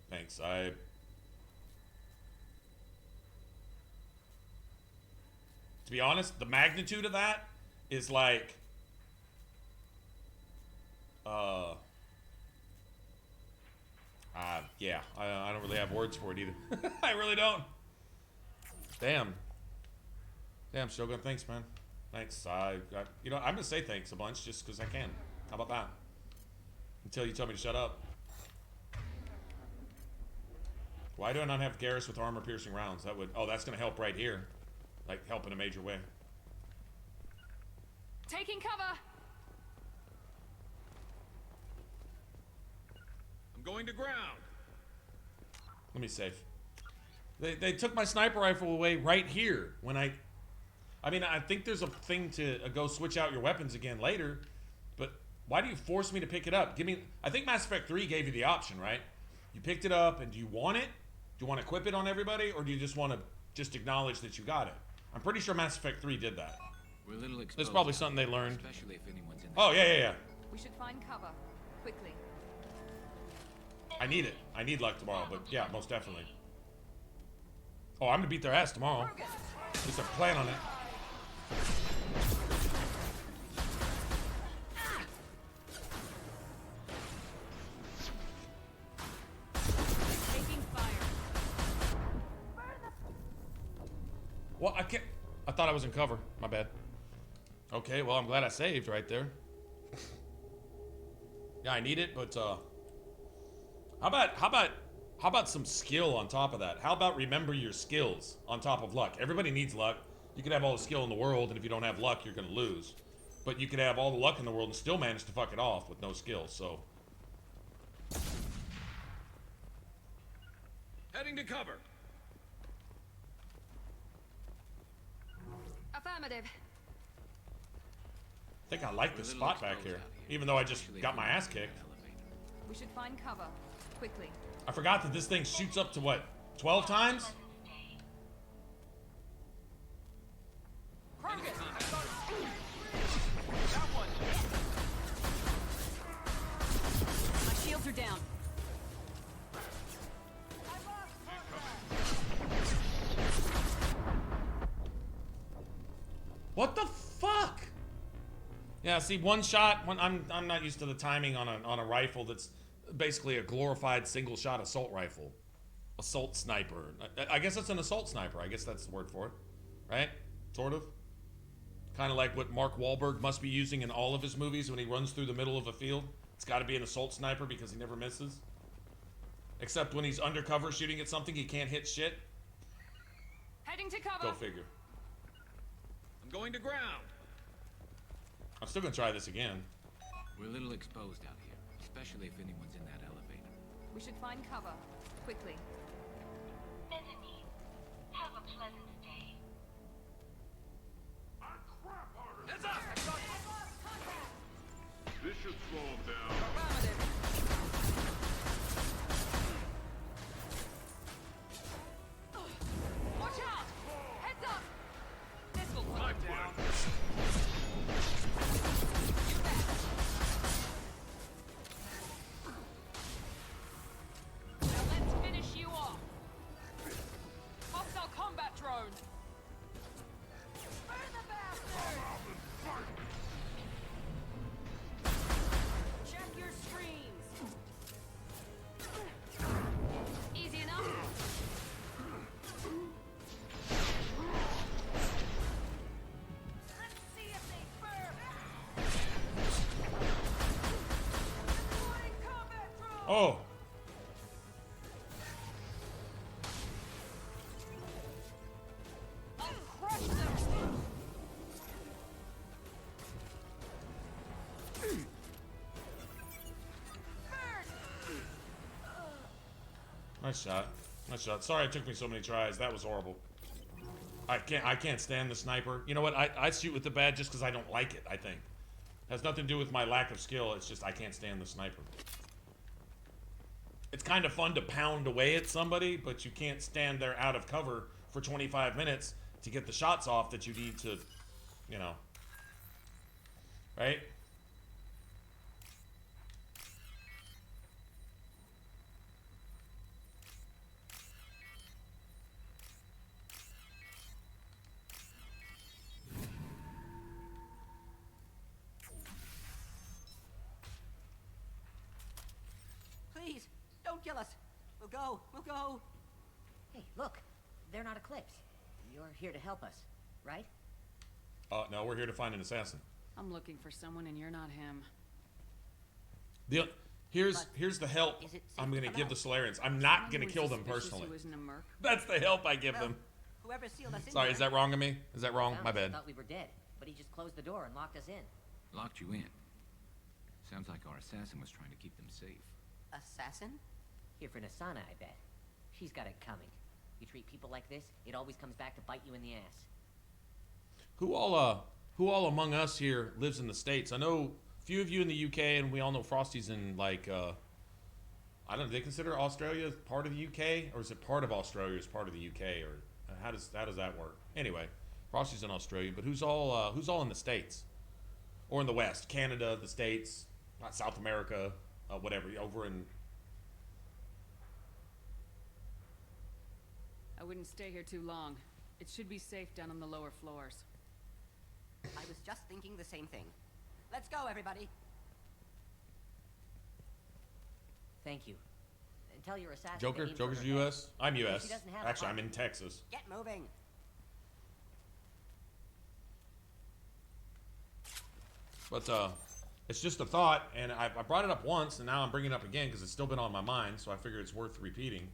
Thanks. To be honest, the magnitude of that is like, yeah, I don't really have words for it either. I really don't. Damn. Damn, Shogun, thanks, man. Thanks. You know, I'm gonna say thanks a bunch just because I can. How about that? Until you tell me to shut up. Why do I not have Garrus with armor-piercing rounds? That would... Oh, that's gonna help right here. Like, help in a major way. Taking cover. I'm going to ground. Let me save. They took my sniper rifle away right here when I mean, I think there's a thing to go switch out your weapons again later, but why do you force me to pick it up? I think Mass Effect 3 gave you the option, right? You picked it up, and do you want it? Do you want to equip it on everybody, or do you just want to just acknowledge that you got it? I'm pretty sure Mass Effect 3 did that. We're a little exposed. There's probably something they learned. Especially if anyone's in Oh, yeah. We should find cover quickly. I need it. I need luck tomorrow, but yeah, most definitely. Oh, I'm gonna beat their ass tomorrow. At least I plan on it. Taking fire. Well, I can't. I thought I was in cover. My bad. Okay, well, I'm glad I saved right there. Yeah, I need it, but how about some skill on top of that? How about remember your skills on top of luck? Everybody needs luck. You could have all the skill in the world, and if you don't have luck, you're gonna lose. But you could have all the luck in the world and still manage to fuck it off with no skill. So. Heading to cover. Affirmative. I think I like this spot back here, even though I just got my ass kicked. We should find cover quickly. I forgot that this thing shoots up to what, 12 times? My shields are down. What the fuck? Yeah, see, one shot. I'm not used to the timing on a rifle that's basically a glorified single shot assault rifle, assault sniper. I guess it's an assault sniper. I guess that's the word for it, right? Sort of. Kind of like what Mark Wahlberg must be using in all of his movies when he runs through the middle of a field. It's got to be an assault sniper because he never misses. Except when he's undercover shooting at something, he can't hit shit. Heading to cover. Go figure. I'm going to ground. I'm still gonna try this again. We're a little exposed out here, especially if anyone's in that elevator. We should find cover quickly. Mezzanine, have a pleasant stay. Heads up! This should slow him down. Watch out! Heads up! This will put him down. Now let's finish you off. Hostile combat drone. Burn the bastard! Check your screens. Easy enough. Let's see if they burn. Deploying combat drone. Oh. I'll crush them. Burn. Nice shot. Nice shot. Sorry it took me so many tries. That was horrible. I can't stand the sniper. You know what? I shoot with the bad just because I don't like it, I think. Has nothing to do with my lack of skill. It's just I can't stand the sniper. It's kind of fun to pound away at somebody, but you can't stand there out of cover for 25 minutes to get the shots off that you need to, you know. Right? Please, don't kill us. We'll go. We'll go. Hey, look. They're not Eclipse. You're here to help us, right? No, we're here to find an assassin. I'm looking for someone and you're not him. Here's the help I'm going to give the Solarians. I'm not going to kill them personally. That's the help I give them. Whoever sealed us in Sorry, here- is that wrong of me? Is that wrong? My bad. Thought we were dead, but he just closed the door and locked us in. Locked you in. Sounds like our assassin was trying to keep them safe. Assassin? Here for Nasana, I bet. She's got it coming. You treat people like this, it always comes back to bite you in the ass. Who all among us here lives in the States? I know a few of you in the UK, and we all know Frosty's in, like, I don't know, do they consider Australia as part of the UK? Or is it part of Australia as part of the UK? Or how does that work? Anyway, Frosty's in Australia, but who's all in the States? Or in the West? Canada, the States, South America, whatever, over in... I wouldn't stay here too long. It should be safe down on the lower floors. I was just thinking the same thing. Let's go, everybody. Thank you. And tell your assassin. Joker's US? I'm US. She doesn't have a Actually, I'm heart. in Texas. Get moving. But it's just a thought, and I brought it up once, and now I'm bringing it up again because it's still been on my mind, so I figure it's worth repeating.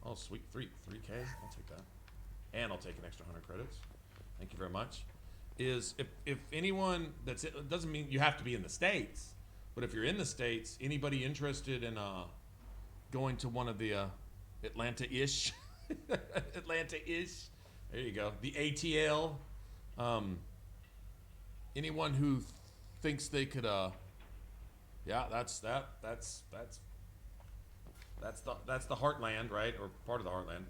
Oh sweet, 3K, I'll take that, and I'll take an extra 100 credits. Thank you very much. Is if anyone it doesn't mean you have to be in the States, but if you're in the States, anybody interested in going to one of the Atlanta-ish, Atlanta-ish, there you go, the ATL. Anyone who thinks they could, yeah, that's the heartland, right, or part of the heartland.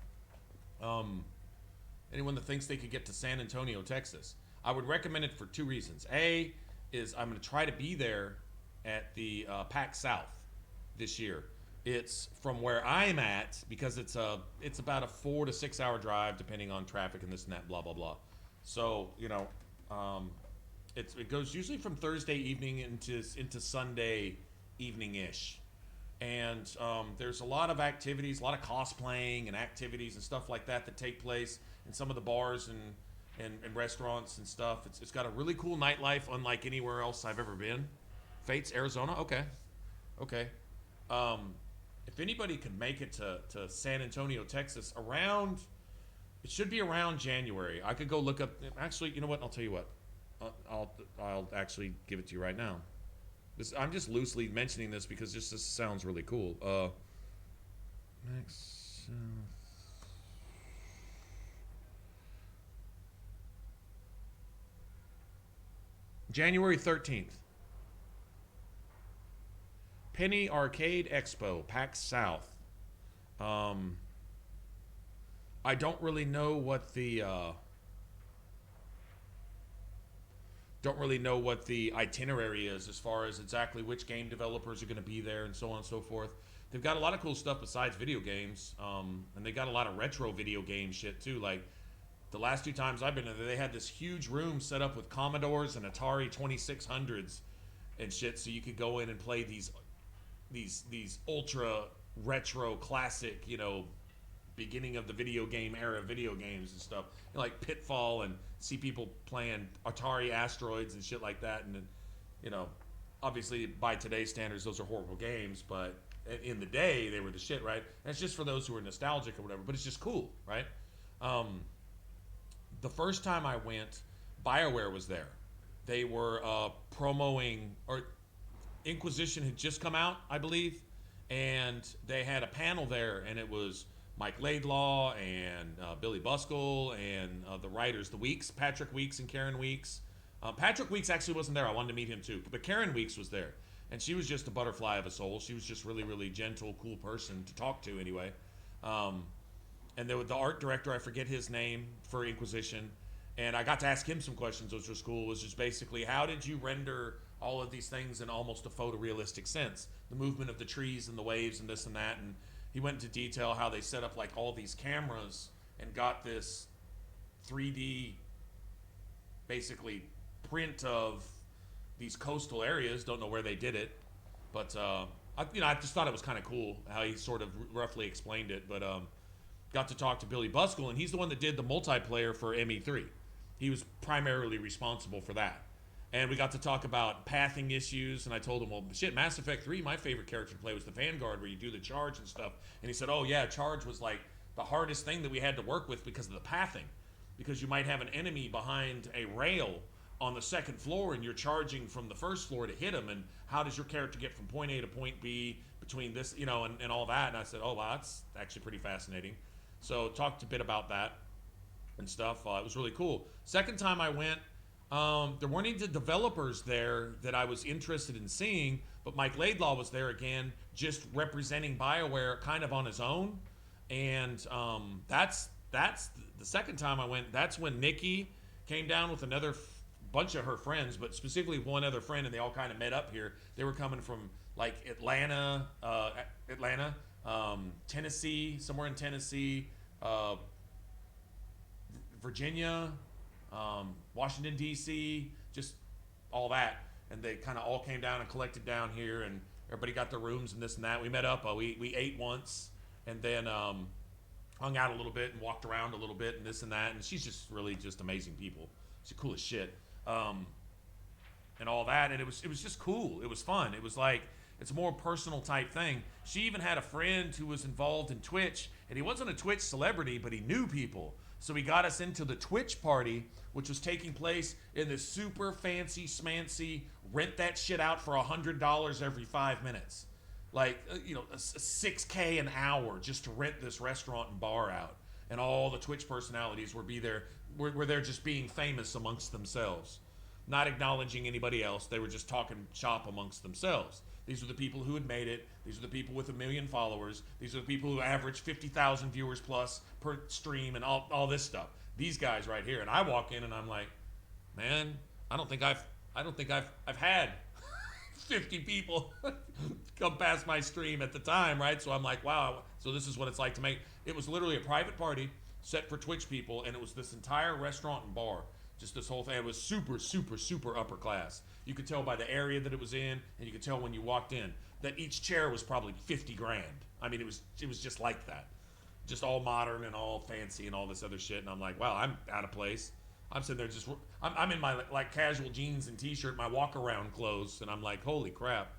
Anyone that thinks they could get to San Antonio, Texas, I would recommend it for two reasons. A is I'm going to try to be there at the PAX South this year. It's from where I'm at because it's about a 4 to 6 hour drive depending on traffic and this and that, blah blah blah. So you know. It goes usually from Thursday evening into Sunday evening-ish. And there's a lot of activities, a lot of cosplaying and activities and stuff like that that take place in some of the bars and restaurants and stuff. It's got a really cool nightlife unlike anywhere else I've ever been. Fates, Arizona? Okay. If anybody could make it to San Antonio, Texas, it should be around January. I could go look up, actually, you know what, I'll tell you what. I'll actually give it to you right now. I'm just loosely mentioning this because this sounds really cool. Next, January 13th. Penny Arcade Expo, PAX South. I don't really know what the itinerary is as far as exactly which game developers are going to be there and so on and so forth. They've got a lot of cool stuff besides video games, and they got a lot of retro video game shit too. Like the last two times I've been there, they had this huge room set up with Commodores and Atari 2600s and shit, so you could go in and play these ultra retro classic, you know, beginning of the video game era video games and stuff, you know, like Pitfall, and see people playing Atari Asteroids and shit like that. And you know, obviously by today's standards those are horrible games, but in the day they were the shit, right? And it's just for those who are nostalgic or whatever, but it's just cool, right? The first time I went, BioWare was there. They were promoting, or Inquisition had just come out, I believe, and they had a panel there, and it was Mike Laidlaw and Billy Buskell and the writers, the Weeks, Patrick Weeks and Karen Weeks. Patrick Weeks actually wasn't there. I wanted to meet him too, but Karen Weeks was there, and she was just a butterfly of a soul. She was just really, really gentle, cool person to talk to anyway. And there was the art director, I forget his name, for Inquisition, and I got to ask him some questions, which was cool. It was just basically, how did you render all of these things in almost a photorealistic sense? The movement of the trees and the waves and this and that, and he went into detail how they set up like all these cameras and got this 3D basically print of these coastal areas. Don't know where they did it, but I just thought it was kind of cool how he sort of roughly explained it. But got to talk to Billy Buskell, and he's the one that did the multiplayer for ME3. He was primarily responsible for that. And we got to talk about pathing issues, and I told him, well, shit, Mass Effect 3, my favorite character to play was the Vanguard, where you do the charge and stuff. And he said, oh yeah, charge was like the hardest thing that we had to work with because of the pathing. Because you might have an enemy behind a rail on the second floor, and you're charging from the first floor to hit him, and how does your character get from point A to point B between this, and all that. And I said, oh, wow, that's actually pretty fascinating. So talked a bit about that and stuff. It was really cool. Second time I went, there weren't any developers there that I was interested in seeing, but Mike Laidlaw was there again, just representing BioWare kind of on his own. And that's the second time I went. That's when Nikki came down with another bunch of her friends, but specifically one other friend, and they all kind of met up here. They were coming from like Atlanta, Tennessee, somewhere in Tennessee, Virginia, Washington, D.C., just all that. And they kind of all came down and collected down here, and everybody got their rooms and this and that. We met up. We ate once, and then hung out a little bit and walked around a little bit and this and that. And she's just really just amazing people. She's cool as shit. And all that. And it was just cool. It was fun. It was like, it's a more personal type thing. She even had a friend who was involved in Twitch, and he wasn't a Twitch celebrity, but he knew people. So he got us into the Twitch party, which was taking place in this super fancy schmancy, rent that shit out for $100 every 5 minutes. Like, a $6K an hour just to rent this restaurant and bar out. And all the Twitch personalities were there just being famous amongst themselves. Not acknowledging anybody else. They were just talking shop amongst themselves. These were the people who had made it. These are the people with 1 million followers. These are the people who average 50,000 viewers plus per stream and all this stuff. These guys right here. And I walk in and I'm like, man, I don't think I've had 50 people come past my stream at the time, right? So I'm like, wow. So this is what it's like to make. It was literally a private party set for Twitch people, and it was this entire restaurant and bar. Just this whole thing. It was super, super, super upper class. You could tell by the area that it was in, and you could tell when you walked in that each chair was probably 50 grand. I mean, it was just like that. Just all modern and all fancy and all this other shit. And I'm like, wow, I'm out of place. I'm sitting there I'm in my like casual jeans and t-shirt, my walk around clothes, and I'm like, holy crap.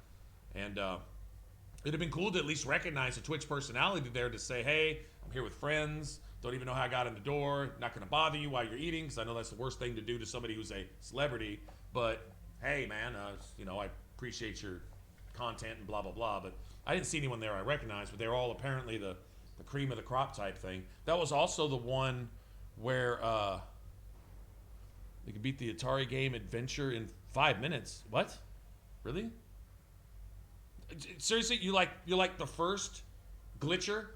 And it'd have been cool to at least recognize a Twitch personality there to say, hey, I'm here with friends. Don't even know how I got in the door. Not going to bother you while you're eating, because I know that's the worst thing to do to somebody who's a celebrity. But hey, man, I appreciate your content and blah blah blah. But I didn't see anyone there I recognized. But they were all apparently the cream of the crop type thing. That was also the one where they could beat the Atari game Adventure in 5 minutes. What? Really? Seriously, you're like the first glitcher?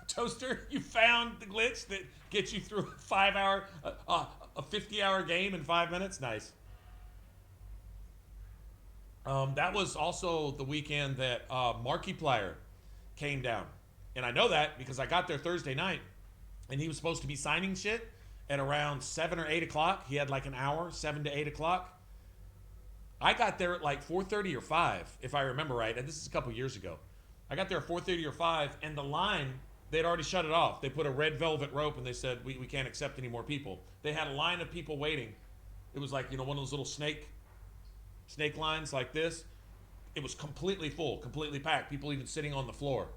Toaster, you found the glitch that gets you through a 50-hour game in 5 minutes. Nice. That was also the weekend that Markiplier came down, and I know that because I got there Thursday night, and he was supposed to be signing shit at around 7 or 8 o'clock. He had like an hour, 7 to 8 o'clock. I got there at like 4:30 or 5, if I remember right, and this is a couple years ago. I got there at 4:30 or 5, and the line, they'd already shut it off. They put a red velvet rope, and they said, we can't accept any more people. They had a line of people waiting. It was like, one of those little snake lines like this. It was completely full, completely packed. People even sitting on the floor.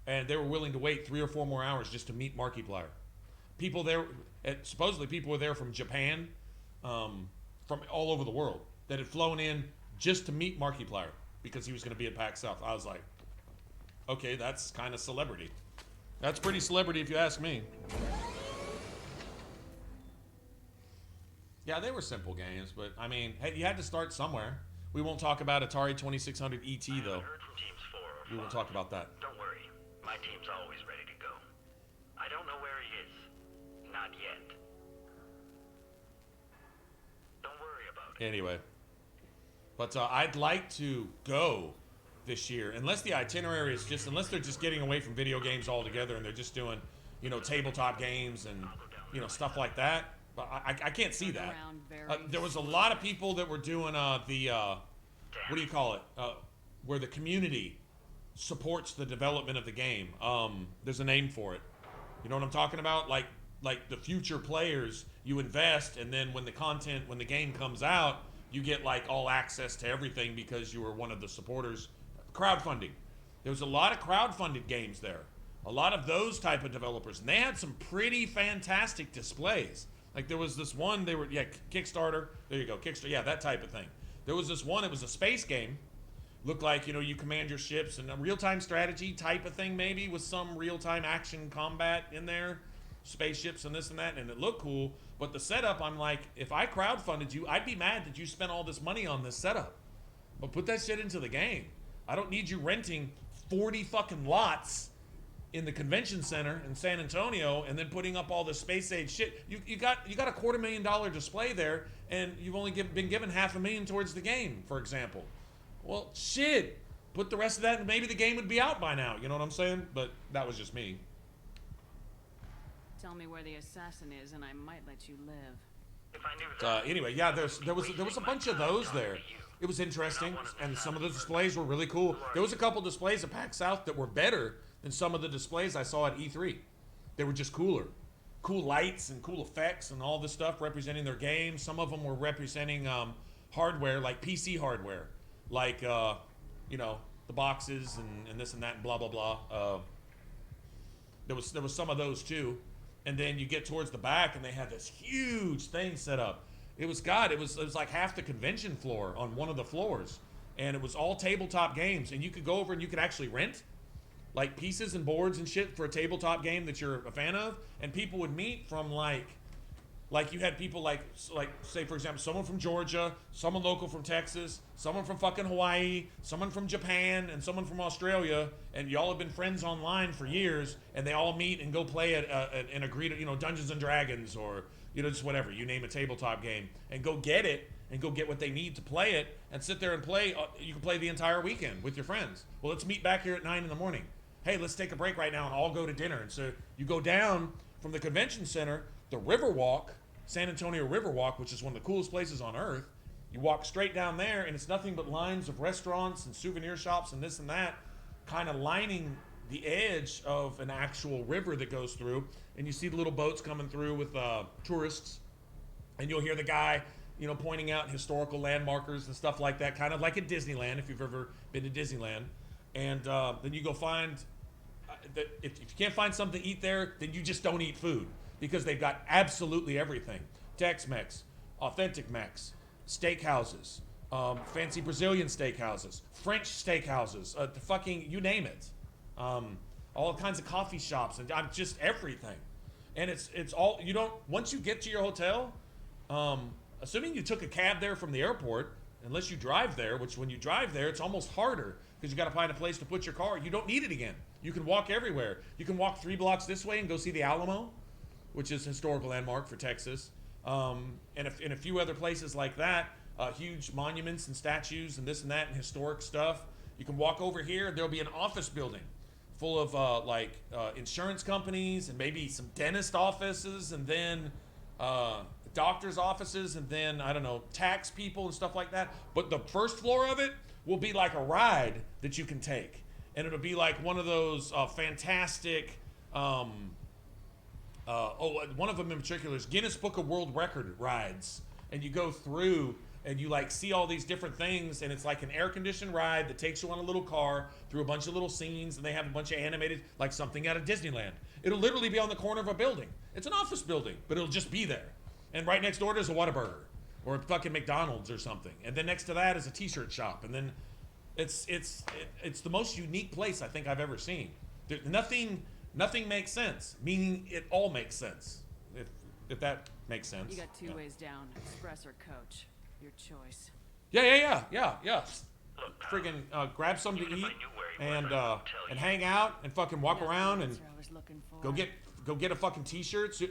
And they were willing to wait 3 or 4 more hours just to meet Markiplier. People there, supposedly people were there from Japan, from all over the world, that had flown in just to meet Markiplier because he was going to be at PAX South. I was like, okay, that's kind of celebrity. That's pretty celebrity if you ask me. Yeah, they were simple games, but I mean, hey, you had to start somewhere. We won't talk about Atari 2600 ET though. We won't talk about that. Don't worry. My team's always ready to go. I don't know where he is. Not yet. Don't worry about it. Anyway. But I'd like to go this year, unless the itinerary is just, unless they're just getting away from video games altogether and they're just doing, you know, tabletop games and, you know, stuff like that. But I can't see that. There was a lot of people that were doing what do you call it? Where the community supports the development of the game. There's a name for it. You know what I'm talking about? Like the future players, you invest, and then when the game comes out, you get like all access to everything because you were one of the supporters. Crowdfunding. There was a lot of crowdfunded games there. A lot of those type of developers. And they had some pretty fantastic displays. Like there was this one, Kickstarter. There you go, Kickstarter. Yeah, that type of thing. There was this one, it was a space game. Looked like, you know, you command your ships and a real-time strategy type of thing maybe with some real-time action combat in there. Spaceships and this and that, and it looked cool. But the setup, I'm like, if I crowdfunded you, I'd be mad that you spent all this money on this setup. But put that shit into the game. I don't need you renting 40 fucking lots in the convention center in San Antonio and then putting up all the space age shit. You got a $250,000 display there, and you've only been given $500,000 towards the game, for example. Well, shit. Put the rest of that, and maybe the game would be out by now. You know what I'm saying? But that was just me. Tell me where the assassin is, and I might let you live. If I knew that, Anyway, yeah, there was a bunch of those there. It was interesting, and some of the displays were really cool. There was a couple displays at PAX South that were better than some of the displays I saw at E3. They were just cooler. Cool lights and cool effects and all this stuff representing their games. Some of them were representing hardware, like PC hardware. Like, you know, the boxes and this and that and blah, blah, blah. There was some of those too. And then you get towards the back and they had this huge thing set up. It was like half the convention floor on one of the floors. And it was all tabletop games. And you could go over and you could actually rent like pieces and boards and shit for a tabletop game that you're a fan of. And people would meet from like you had people like say, for example, someone from Georgia, someone local from Texas, someone from fucking Hawaii, someone from Japan, and someone from Australia, and y'all have been friends online for years, and they all meet and go play at and agree to, you know, Dungeons and Dragons or, you know, just whatever, you name a tabletop game, and go get it, and go get what they need to play it, and sit there and play. You can play the entire weekend with your friends. Well, let's meet back here at 9 in the morning. Hey, let's take a break right now and all go to dinner. And so you go down from the convention center, the Riverwalk, San Antonio Riverwalk, which is one of the coolest places on earth. You walk straight down there, and it's nothing but lines of restaurants and souvenir shops and this and that, kind of lining the edge of an actual river that goes through. And you see the little boats coming through with tourists, and you'll hear the guy, you know, pointing out historical landmarkers and stuff like that, kind of like at Disneyland, if you've ever been to Disneyland. And then you go find that if you can't find something to eat there, then you just don't eat food. Because they've got absolutely everything. Tex-Mex, authentic Mex, steakhouses, fancy Brazilian steakhouses, French steakhouses, fucking, you name it. All kinds of coffee shops, and just everything. And it's all, you don't, once you get to your hotel, assuming you took a cab there from the airport, unless you drive there, which when you drive there, it's almost harder because you got to find a place to put your car. You don't need it again. You can walk everywhere. You can walk 3 blocks this way and go see the Alamo, which is a historical landmark for Texas, and a few other places like that, huge monuments and statues and this and that and historic stuff. You can walk over here, there'll be an office building full of insurance companies and maybe some dentist offices and then doctor's offices and then, I don't know, tax people and stuff like that. But the first floor of it will be like a ride that you can take. And it'll be like one of those fantastic... one of them in particular is Guinness Book of World Record rides, and you go through and you like see all these different things, and it's like an air-conditioned ride that takes you on a little car through a bunch of little scenes, and they have a bunch of animated, like something out of Disneyland. It'll literally be on the corner of a building. It's an office building, but it'll just be there. And right next door there's a Whataburger or a fucking McDonald's or something, and then next to that is a t-shirt shop, and then It's the most unique place I think I've ever seen. Nothing makes sense. Meaning it all makes sense. If that makes sense. You got two ways down: express or coach. Your choice. Yeah. Friggin' grab something to eat and hang out and fucking walk around and go get a fucking t-shirt. So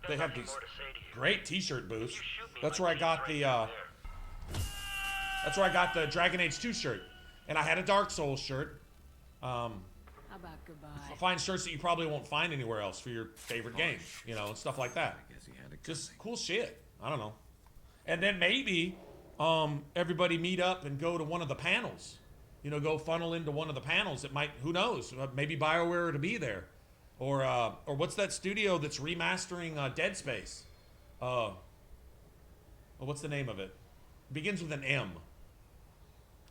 they have these great t-shirt booths. That's where I got the Dragon Age 2 shirt, and I had a Dark Souls shirt. How about goodbye? Find shirts that you probably won't find anywhere else for your favorite game, you know, and stuff like that. Just cool shit. I don't know. And then maybe everybody meet up and go to one of the panels. You know, go funnel into one of the panels. It might, who knows? Maybe BioWare to be there, or what's that studio that's remastering Dead Space? What's the name of it? Begins with an M.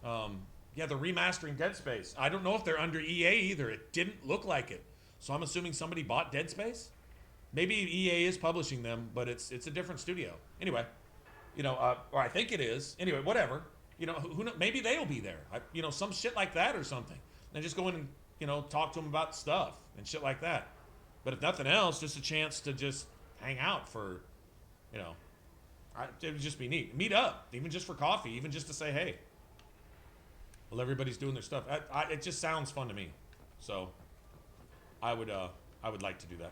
Yeah, they're remastering Dead Space. I don't know if they're under EA either. It didn't look like it. So I'm assuming somebody bought Dead Space. Maybe EA is publishing them, but it's a different studio. Anyway, you know, or I think it is. Anyway, whatever. You know, who knows? Maybe they'll be there. You know, some shit like that or something. And just go in and, you know, talk to them about stuff and shit like that. But if nothing else, just a chance to just hang out for, you know, it would just be neat. Meet up, even just for coffee, even just to say hey. Well, everybody's doing their stuff. It just sounds fun to me, so I would like to do that.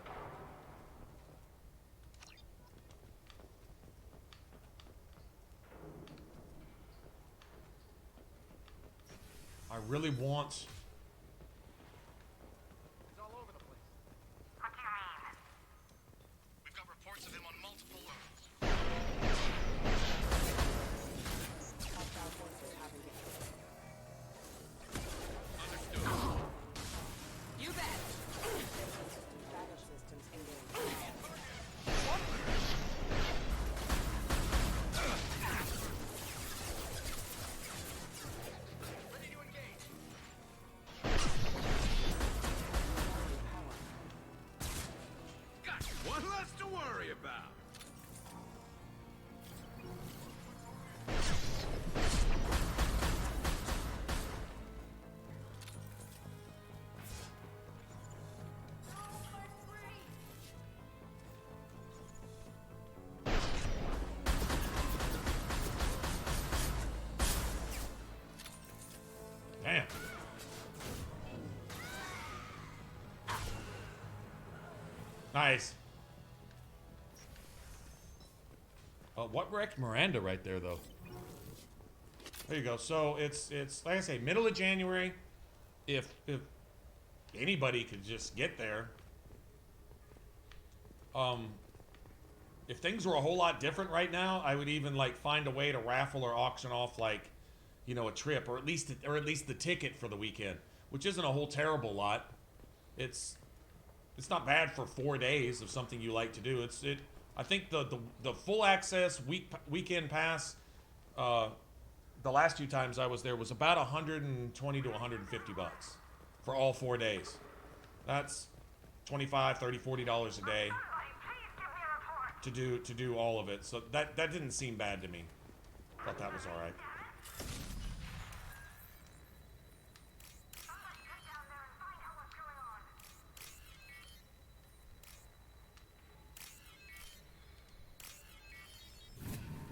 I really want. He's all over the place. What do you mean? We've got reports of him on multiple levels. Hostile forces have engaged. Understood. You bet. Backup systems engaged. Ready to engage. Gotcha. One less to worry about. Damn. Nice. What wrecked Miranda right there, though? There you go. So it's like I say, middle of January. If anybody could just get there. If things were a whole lot different right now, I would even like find a way to raffle or auction off like, you know, a trip or at least the ticket for the weekend, which isn't a whole terrible lot. It's not bad for 4 days of something you like to do. I think the full access weekend pass, the last few times I was there was about 120 to 150 bucks for all 4 days. That's $25, $30, $40 a day to do all of it. So that didn't seem bad to me. Thought that was all right.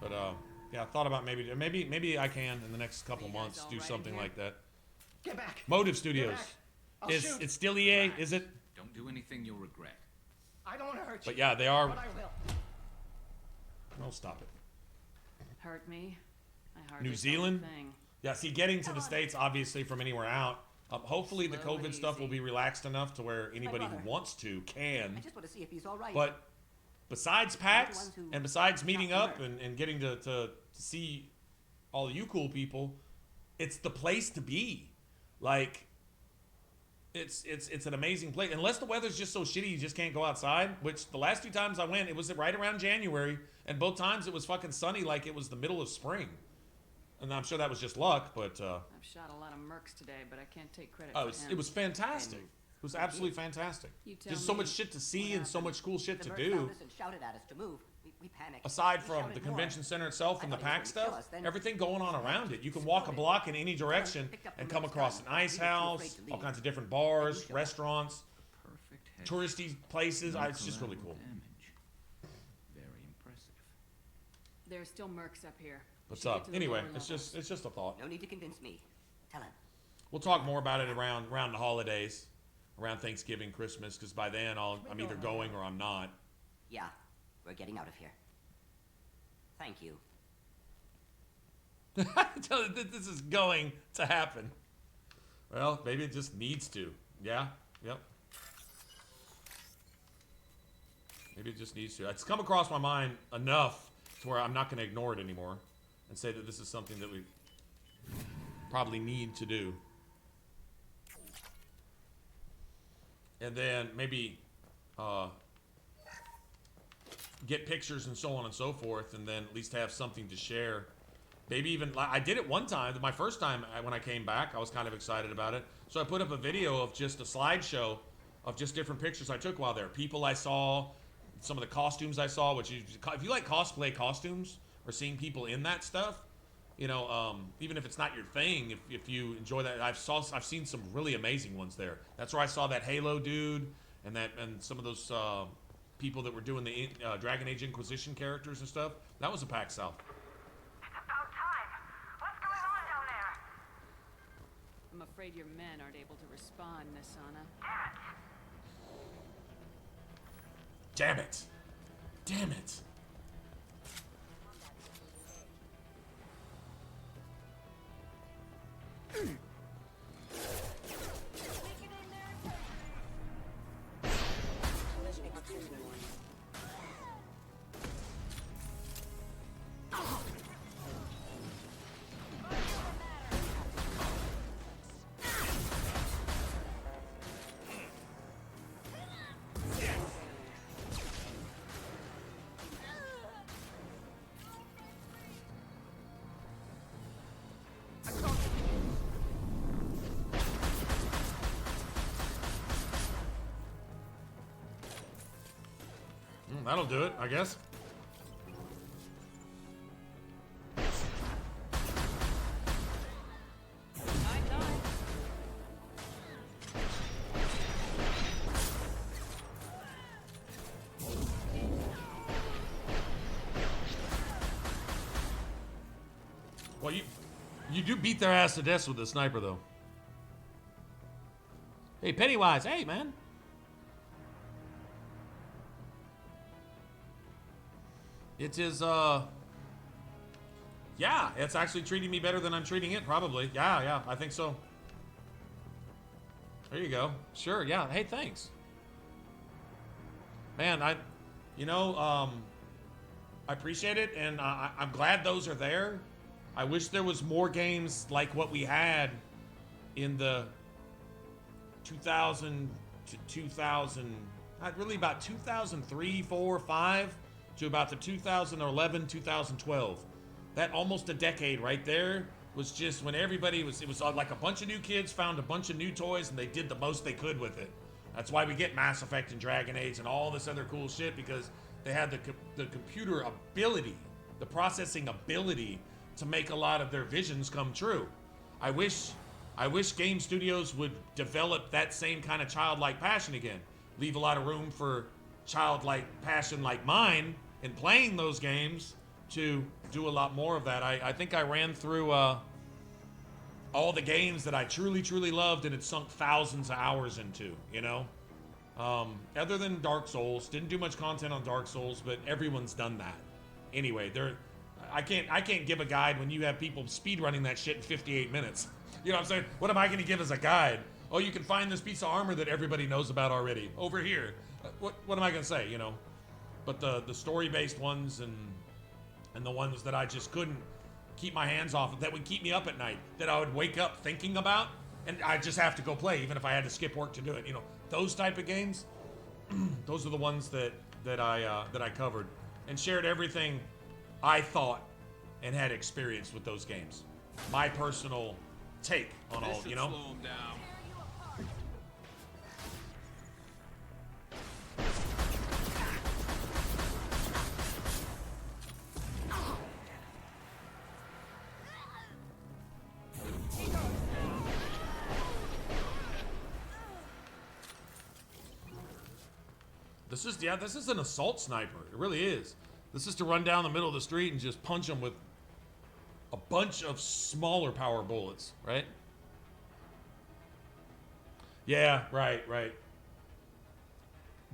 But yeah, I thought about maybe I can in the next couple months do something like that. Get back. Motive Studios. Get back. I'll shoot. It's still EA, is it? Don't do anything you'll regret. I don't want to hurt you. But yeah, they are. But I will. No, stop it. Hurt me? I hardly New felt a Zealand? thing. Yeah, see, getting to the States, obviously, from anywhere out. Hopefully the COVID stuff will be relaxed enough to where anybody who wants to can. I just want to see if he's all right. But besides PAX, and besides meeting up and getting to see all of you cool people, it's the place to be. Like, it's an amazing place. Unless the weather's just so shitty you just can't go outside, which the last 2 times I went, it was right around January, and both times it was fucking sunny like it was the middle of spring. And I'm sure that was just luck, but... I've shot a lot of mercs today, but I can't take credit Oh, for him. it was fantastic. It was absolutely fantastic. You tell There's so me much shit to see and so much cool shit The to merc do. found us and shouted at us to move. We We panicked. aside We from shouted the more. convention center itself and the I thought he pack was gonna kill stuff, us, then everything going on around it. You can walk a block in any direction and come across an ice house, all kinds of different bars, restaurants, touristy places. It's just really cool. Very impressive. There's still mercs up here. What's Should get up? to the Anyway, lower it's levels. just a thought. No need to convince me. Tell him. We'll talk more about it around the holidays, around Thanksgiving, Christmas, because by then I'm either going or I'm not. Yeah, we're getting out of here. Thank you. Tell you that this is going to happen. Well, maybe it just needs to. Yeah. Yep. Maybe it just needs to. It's come across my mind enough to where I'm not going to ignore it anymore and say that this is something that we probably need to do. And then maybe get pictures and so on and so forth, and then at least have something to share. Maybe even, I did it one time, my first time when I came back, I was kind of excited about it. So I put up a video of just a slideshow of just different pictures I took while there. People I saw, some of the costumes I saw, which if you like cosplay costumes or seeing people in that stuff, you know, even if it's not your thing, if you enjoy that, I've seen some really amazing ones there. That's where I saw that Halo dude and some of those people that were doing the Dragon Age Inquisition characters and stuff. That was a PAX South. About time. What's going on down there? I'm afraid your men aren't able to respond, Nisana. Damn it! Damn it! That'll do it, I guess. Well, you do beat their ass to death with the sniper, though. Hey, Pennywise, hey, man. It is, yeah, it's actually treating me better than I'm treating it, probably. Yeah, I think so. There you go. Sure, yeah. Hey, thanks. Man, I appreciate it, and I'm glad those are there. I wish there was more games like what we had in the 2000 to 2000, not really about 2003, 4, 5, to about the 2011, 2012. That almost a decade right there was just when everybody it was like a bunch of new kids found a bunch of new toys and they did the most they could with it. That's why we get Mass Effect and Dragon Age and all this other cool shit, because they had the computer ability, the processing ability to make a lot of their visions come true. I wish game studios would develop that same kind of childlike passion again. Leave a lot of room for childlike passion like mine in playing those games to do a lot more of that. I think I ran through all the games that I truly, truly loved and had sunk thousands of hours into, you know? Other than Dark Souls. Didn't do much content on Dark Souls, but everyone's done that. Anyway, I can't give a guide when you have people speedrunning that shit in 58 minutes. You know what I'm saying? What am I going to give as a guide? Oh, you can find this piece of armor that everybody knows about already over here. What am I going to say, you know? But the story-based ones and the ones that I just couldn't keep my hands off of, that would keep me up at night, that I would wake up thinking about, and I just have to go play, even if I had to skip work to do it. You know, those type of games, those are the ones that I covered and shared everything I thought and had experience with those games. My personal take on all, you know? Slow 'em down. This is an assault sniper. It really is. This is to run down the middle of the street and just punch them with a bunch of smaller power bullets, right? Yeah, right.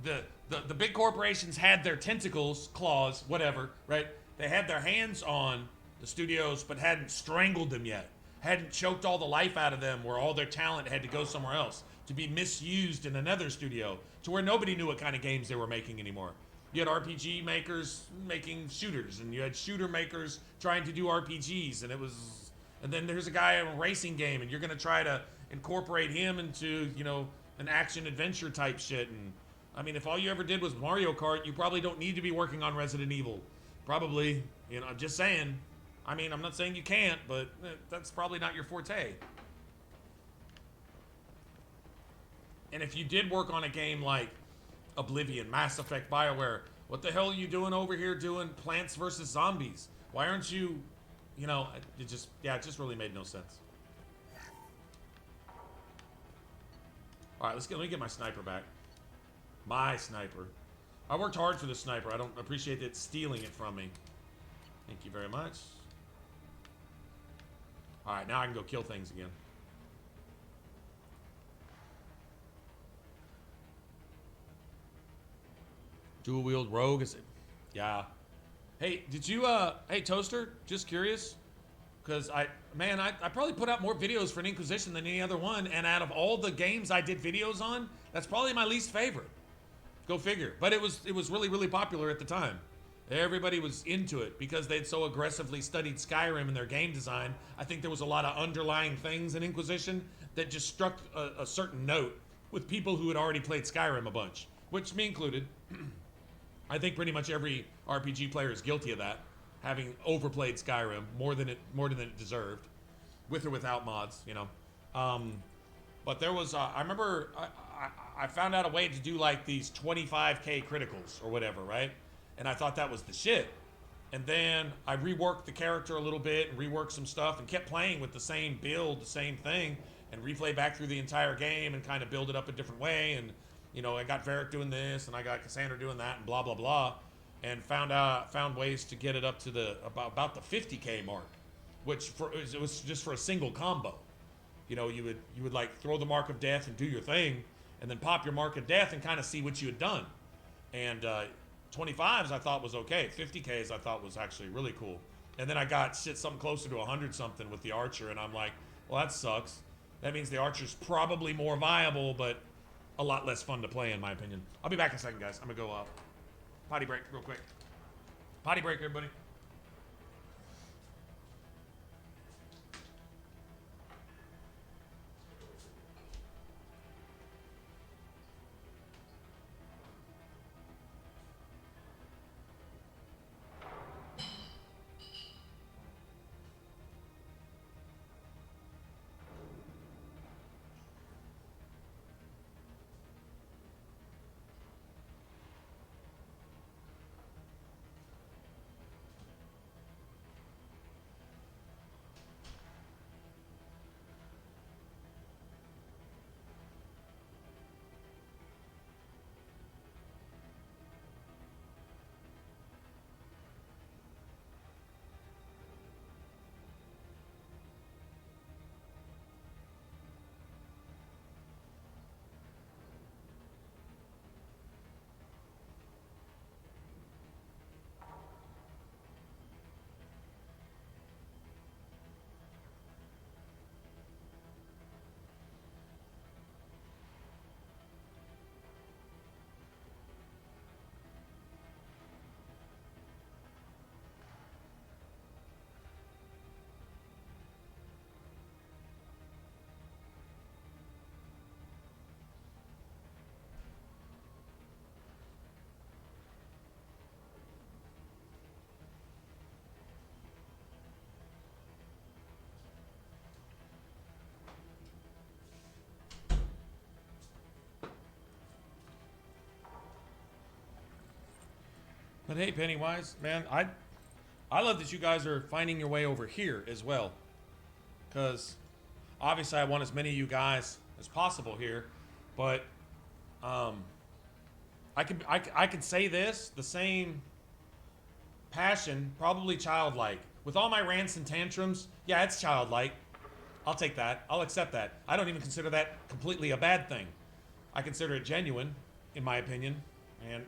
The big corporations had their tentacles, claws, whatever, right? They had their hands on the studios, but hadn't strangled them yet. Hadn't choked all the life out of them where all their talent had to go somewhere else to be misused in another studio to where nobody knew what kind of games they were making anymore. You had RPG makers making shooters, and you had shooter makers trying to do RPGs, and then there's a guy in a racing game, and you're gonna try to incorporate him into, you know, an action adventure type shit. And I mean, if all you ever did was Mario Kart, you probably don't need to be working on Resident Evil. Probably, you know, I'm just saying. I mean, I'm not saying you can't, but that's probably not your forte. And if you did work on a game like Oblivion, Mass Effect, BioWare, what the hell are you doing over here doing Plants vs. Zombies? Why aren't you, you know, it just really made no sense. All right, let me get my sniper back. My sniper. I worked hard for this sniper. I don't appreciate it stealing it from me. Thank you very much. All right, now I can go kill things again. Dual wield rogue, is it? Yeah. Hey, did you, hey Toaster, just curious? Because I probably put out more videos for an Inquisition than any other one, and out of all the games I did videos on, that's probably my least favorite. Go figure. But it was really, really popular at the time. Everybody was into it because they'd so aggressively studied Skyrim in their game design. I think there was a lot of underlying things in Inquisition that just struck a certain note with people who had already played Skyrim a bunch, which me included. I think pretty much every RPG player is guilty of that, having overplayed Skyrim more than it deserved, with or without mods, you know. But there was, I remember, I found out a way to do like these 25k criticals or whatever, right? And I thought that was the shit. And then I reworked the character a little bit and reworked some stuff and kept playing with the same build, the same thing, and replay back through the entire game and kind of build it up a different way. And, you know, I got Varric doing this and I got Cassandra doing that and blah, blah, blah. And found ways to get it up to the about the 50k mark, which it was just for a single combo. You know, you would like throw the mark of death and do your thing, and then pop your mark of death and kind of see what you had done. And 25s I thought was okay. 50ks I thought was actually really cool. And then I got something closer to 100 something with the archer, and I'm like, well, that sucks. That means the archer's probably more viable, but a lot less fun to play in my opinion. I'll be back in a second, guys. I'm gonna go potty break real quick. Potty break, everybody. But hey, Pennywise, man, I love that you guys are finding your way over here as well. Because obviously I want as many of you guys as possible here. But I could say this, the same passion, probably childlike. With all my rants and tantrums, yeah, it's childlike. I'll take that. I'll accept that. I don't even consider that completely a bad thing. I consider it genuine, in my opinion, and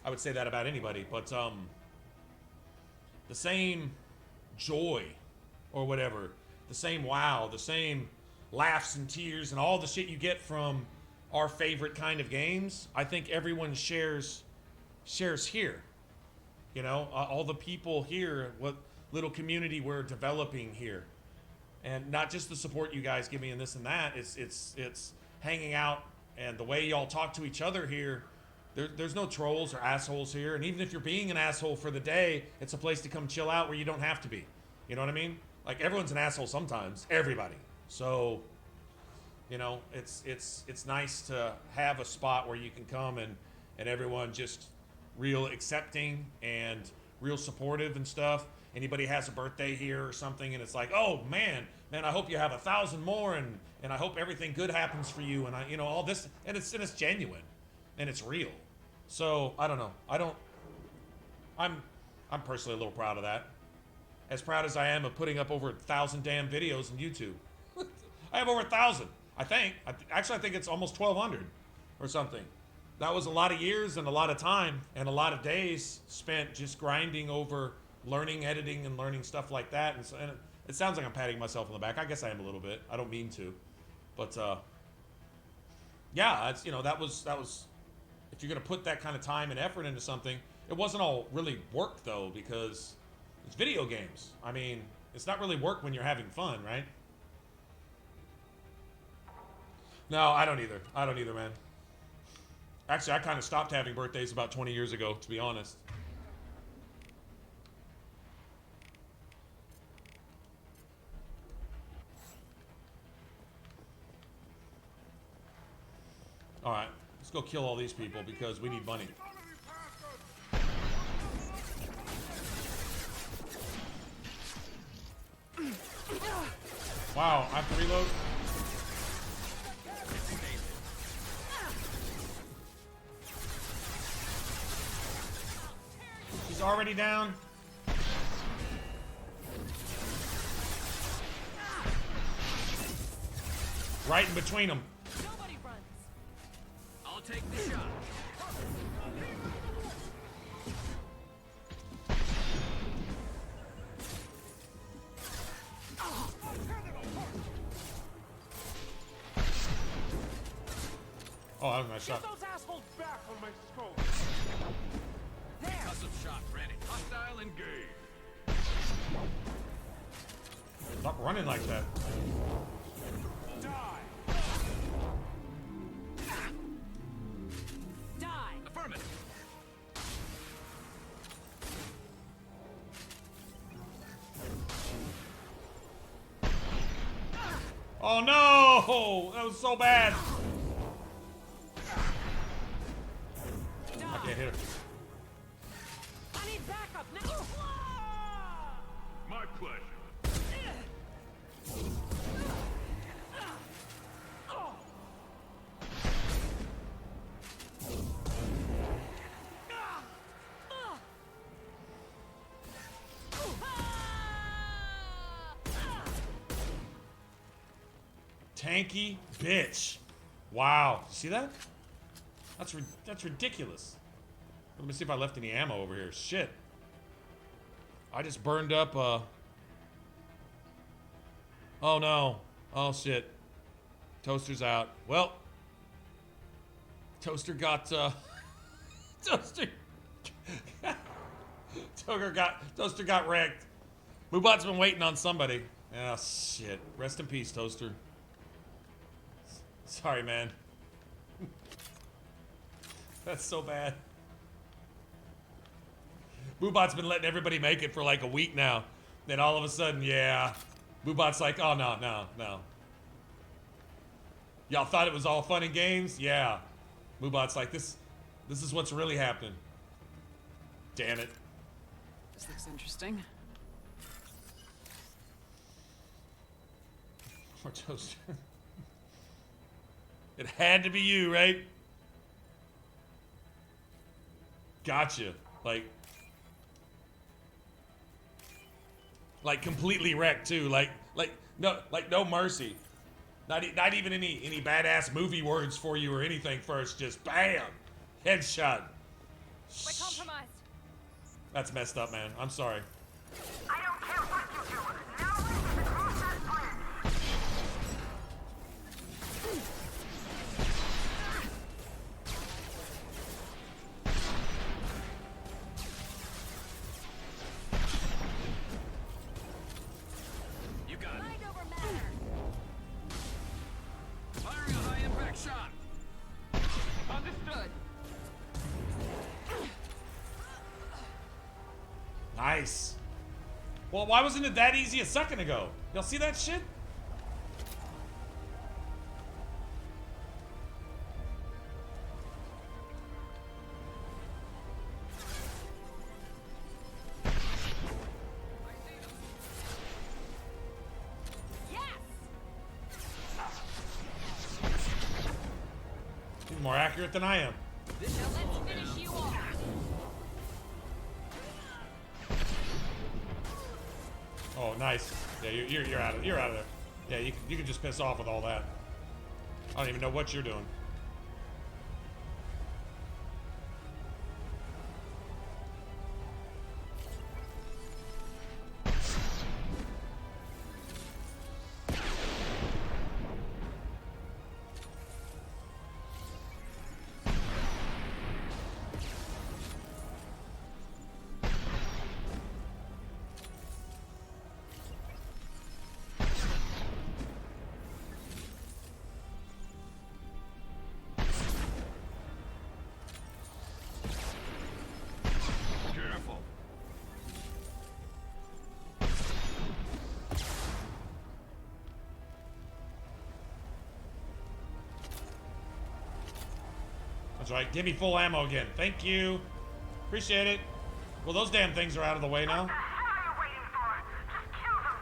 I would say that about anybody. But the same joy, or whatever, the same wow, the same laughs and tears, and all the shit you get from our favorite kind of games, I think everyone shares here. You know, all the people here, what little community we're developing here, and not just the support you guys give me in this and that. It's hanging out and the way y'all talk to each other here. There's no trolls or assholes here, and even if you're being an asshole for the day, it's a place to come chill out where you don't have to be. You know what I mean? Like, everyone's an asshole sometimes. Everybody. So, you know, it's nice to have a spot where you can come and everyone just real accepting and real supportive and stuff. Anybody has a birthday here or something, and it's like, oh man, I hope you have 1,000 more, and I hope everything good happens for you, and you know, all this, and it's genuine, and it's real. So I don't know. I'm personally a little proud of that. As proud as I am of putting up over 1,000 damn videos on YouTube. I have over 1,000, I think. Actually, I think it's almost 1,200 or something. That was a lot of years and a lot of time and a lot of days spent just grinding over learning editing and learning stuff like that. And, and it sounds like I'm patting myself on the back. I guess I am a little bit. I don't mean to. But, yeah, it's, you know, that was, if you're going to put that kind of time and effort into something, it wasn't all really work, though, because it's video games. I mean, it's not really work when you're having fun, right? No, I don't either. I don't either, man. Actually, I kind of stopped having birthdays about 20 years ago, to be honest. All right, let's go kill all these people because we need money. Wow, I have to reload. She's already down. Right in between them. Nobody runs. I'll take the shot. Oh, that was a nice shot. Get those assholes back on my scope. Custom shot ready. Hostile engaged. Stop running like that. Die. Die. Affirmative. Oh no! That was so bad. I can't hit her. I need backup now. My pleasure. Tanky bitch. Wow. See that? That's ridiculous. Let me see if I left any ammo over here. Shit. I just burned up, oh no. Oh shit. Toaster's out. Well. Toaster got, Toaster. Toaster got wrecked. Moobot's been waiting on somebody. Oh shit. Rest in peace, Toaster. Sorry, man. That's so bad. Boobot's been letting everybody make it for like a week now. Then all of a sudden, yeah. Boobot's like, oh, no. Y'all thought it was all fun and games? Yeah. Boobot's like, this is what's really happening. Damn it. This looks interesting. Poor Toaster. It had to be you, right? Gotcha. Like completely wrecked too. Like no mercy. Not even any badass movie words for you or anything first. Just bam, headshot. We're compromised. That's messed up, man. I'm sorry. I don't care what you do. No reason to cross that bridge. You got it. Mind over matter. Firing a high impact shot. Understood. Nice. Well, why wasn't it that easy a second ago? Y'all see that shit? He's more accurate than I am. Let's finish you off. Oh, nice. Yeah, you're out of there. Yeah, you can just piss off with all that. I don't even know what you're doing. Careful. That's right. Give me full ammo again. Thank you. Appreciate it. Well, those damn things are out of the way now. What the hell are you waiting for? Just kill them.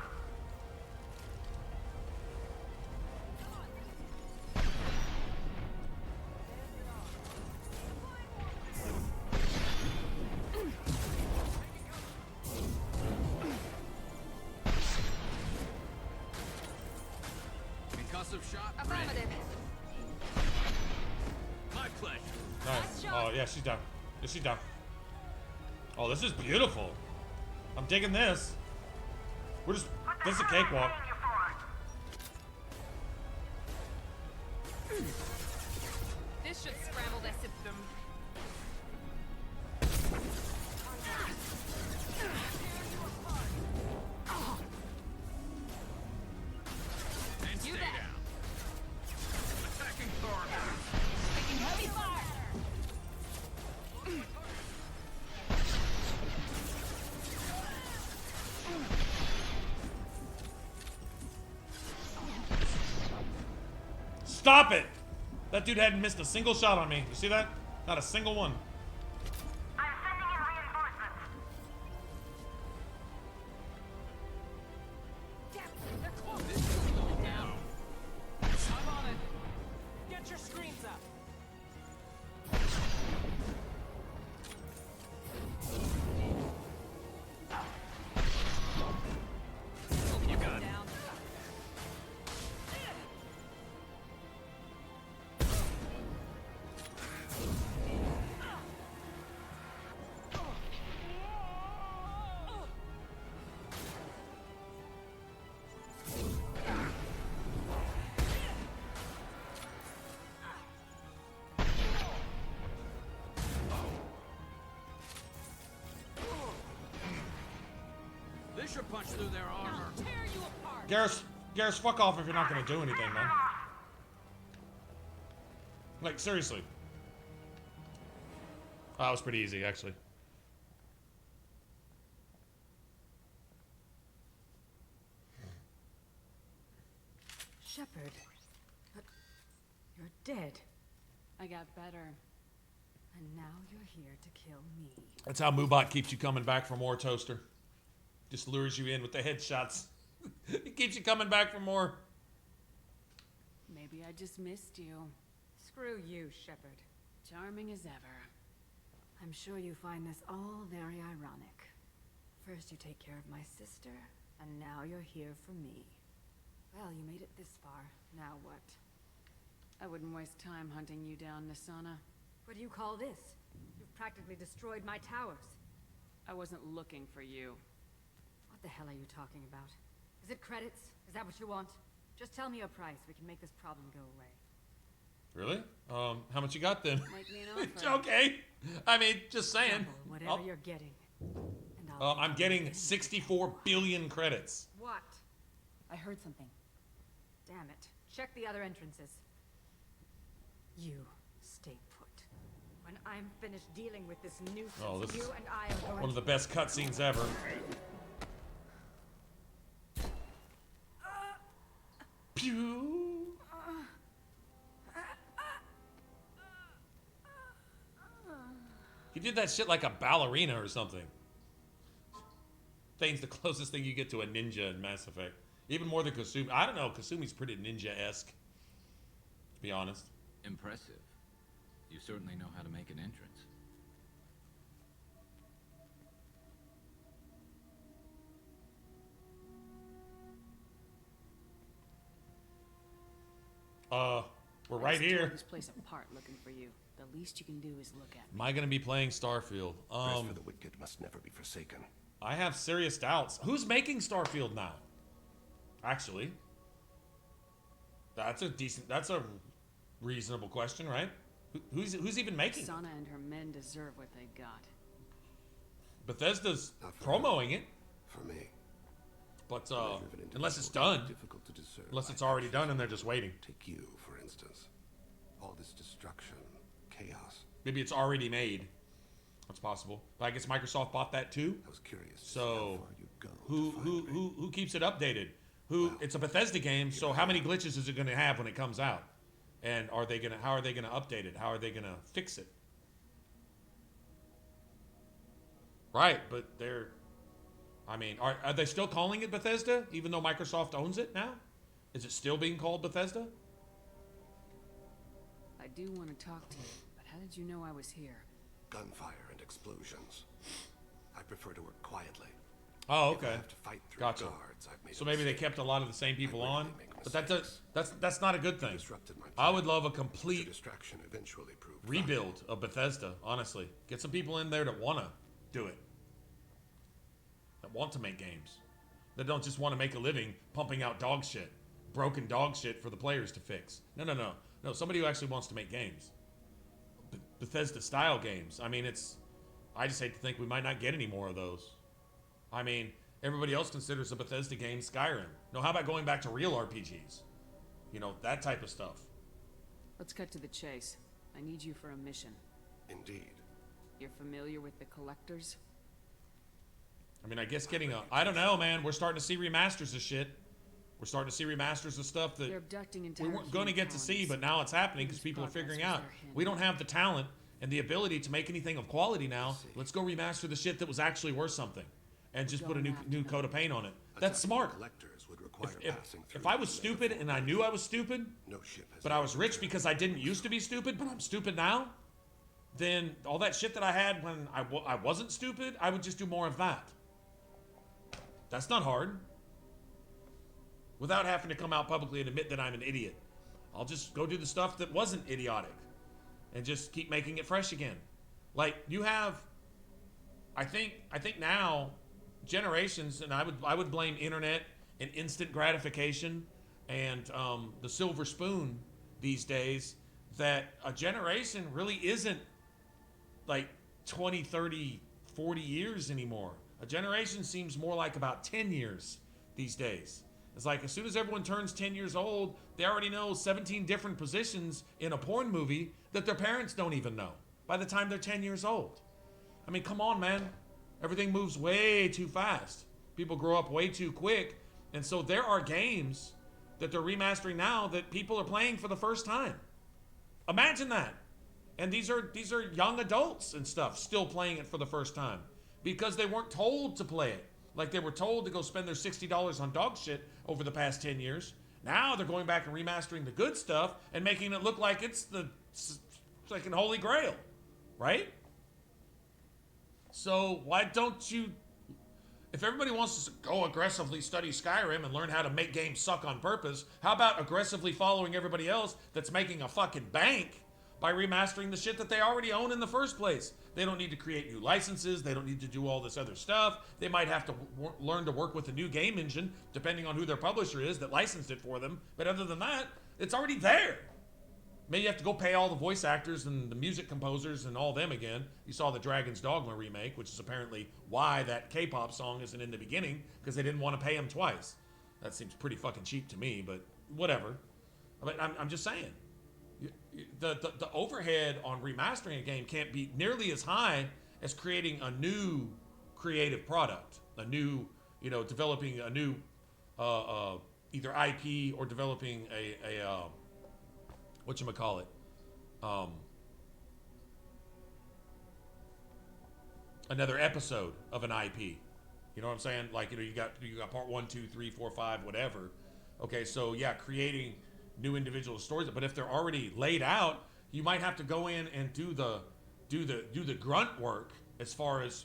Concussive shot. Affirmative. My pleasure. Nice. Oh, yeah, she's down. Yeah, she's down. Oh, this is beautiful. I'm digging this. We're just... This is a cakewalk. This should scramble their system. And stay down. Attacking Thor. Taking heavy fire. Stop it! That dude hadn't missed a single shot on me. You see that? Not a single one. I'm sending in reinforcements. They're close. This is going down. I'm on it. Get your screens up. You got it. Down. This should punch through their armor. Tear you apart. Garrus, fuck off if you're not gonna do anything, man. Like, seriously. Oh, that was pretty easy, actually. Shepard. But you're dead. I got better. And now you're here to kill me. That's how Moobot keeps you coming back for more, Toaster. Just lures you in with the headshots. He keeps you coming back for more. Maybe I just missed you. Screw you, Shepard. Charming as ever. I'm sure you find this all very ironic. First you take care of my sister, and now you're here for me. Well, you made it this far. Now what? I wouldn't waste time hunting you down, Nisana. What do you call this? You've practically destroyed my towers. I wasn't looking for you. What the hell are you talking about? Is it credits? Is that what you want? Just tell me a price. We can make this problem go away. Really? How much you got then? Make me an offer. Okay. I mean, just saying. Double whatever you're getting. And I'm getting 64 billion credits. What? I heard something. Damn it. Check the other entrances. You stay put. When I'm finished dealing with this nuisance, Oh, this you is and I are going one of the best cutscenes ever. Pew. He did that shit like a ballerina or something. Thane's the closest thing you get to a ninja in Mass Effect. Even more than Kasumi. I don't know, Kasumi's pretty ninja-esque, to be honest. Impressive. You certainly know how to make an entrance. We're right I just tore here. this place apart looking for you. The least you can do is look at me. Am I going to be playing Starfield? Rest for the wicked must never be forsaken. I have serious doubts. Who's making Starfield now? Actually, that's a reasonable question, right? Who's even making it? Sana and her men deserve what they got. Bethesda's promoting it. For me. But unless it's done. Difficult to discern. Unless it's already done and they're just waiting. Take you, for instance. All this destruction, chaos. Maybe it's already made. That's possible. But I guess Microsoft bought that too. I was curious. So who keeps it updated? It's a Bethesda game, so how many glitches is it going to have when it comes out? And how are they going to update it? How are they going to fix it? Right, but are they still calling it Bethesda even though Microsoft owns it now? Is it still being called Bethesda? I do want to talk to you, but how did you know I was here? Gunfire and explosions. I prefer to work quietly. Oh, If I okay. have to fight through Gotcha. guards, I've made So a maybe they mistake. kept a lot of the same people on, but that's not a good thing. Disrupted my I would love a complete distraction eventually proved rebuild of Bethesda, honestly. Get some people in there that want to do it. That want to make games. That don't just want to make a living pumping out dog shit. Broken dog shit for the players to fix. No, somebody who actually wants to make games. Bethesda-style games. I mean, I just hate to think we might not get any more of those. I mean, everybody else considers a Bethesda game Skyrim. No, how about going back to real RPGs? You know, that type of stuff. Let's cut to the chase. I need you for a mission. Indeed. You're familiar with the Collectors? I mean, I guess I don't know, man. We're starting to see remasters of shit. We're starting to see remasters of stuff that They're abducting we entire weren't going to human get to see, colonies. but now it's happening because Whose people are progress figuring was out their hint? we don't have the talent and the ability to make anything of quality now. Let's go remaster the shit that was actually worth something and just put a new coat of paint on it. That's smart. Collectors would require passing If through I was stupid and I knew I was stupid, no ship has but I was rich because I didn't used to be stupid, but I'm stupid now, then all that shit that I had when I wasn't stupid, I would just do more of that. That's not hard. Without having to come out publicly and admit that I'm an idiot. I'll just go do the stuff that wasn't idiotic and just keep making it fresh again. Like you have, I think now generations, and I would blame internet and instant gratification and the silver spoon these days, that a generation really isn't like 20, 30, 40 years anymore. A generation seems more like about 10 years these days. It's like as soon as everyone turns 10 years old, they already know 17 different positions in a porn movie that their parents don't even know by the time they're 10 years old. I mean, come on, man. Everything moves way too fast. People grow up way too quick. And so there are games that they're remastering now that people are playing for the first time. Imagine that. And these are young adults and stuff still playing it for the first time because they weren't told to play it. Like they were told to go spend their $60 on dog shit over the past 10 years. Now they're going back and remastering the good stuff and making it look like it's the freaking holy grail, right? So why don't you, if everybody wants to go aggressively study Skyrim and learn how to make games suck on purpose, how about aggressively following everybody else that's making a fucking bank by remastering the shit that they already own in the first place? They don't need to create new licenses. They don't need to do all this other stuff. They might have to learn to work with a new game engine, depending on who their publisher is that licensed it for them. But other than that, it's already there. Maybe you have to go pay all the voice actors and the music composers and all them again. You saw the Dragon's Dogma remake, which is apparently why that K-pop song isn't in the beginning, because they didn't want to pay them twice. That seems pretty fucking cheap to me, but whatever. But I'm just saying. The overhead on remastering a game can't be nearly as high as creating a new creative product, a new, developing a new either IP or developing a whatchamacallit, another episode of an IP. You know what I'm saying? Like, you got part 1, 2, 3, 4, 5, whatever. Okay, so yeah, creating new individual stories, but if they're already laid out, you might have to go in and do the grunt work as far as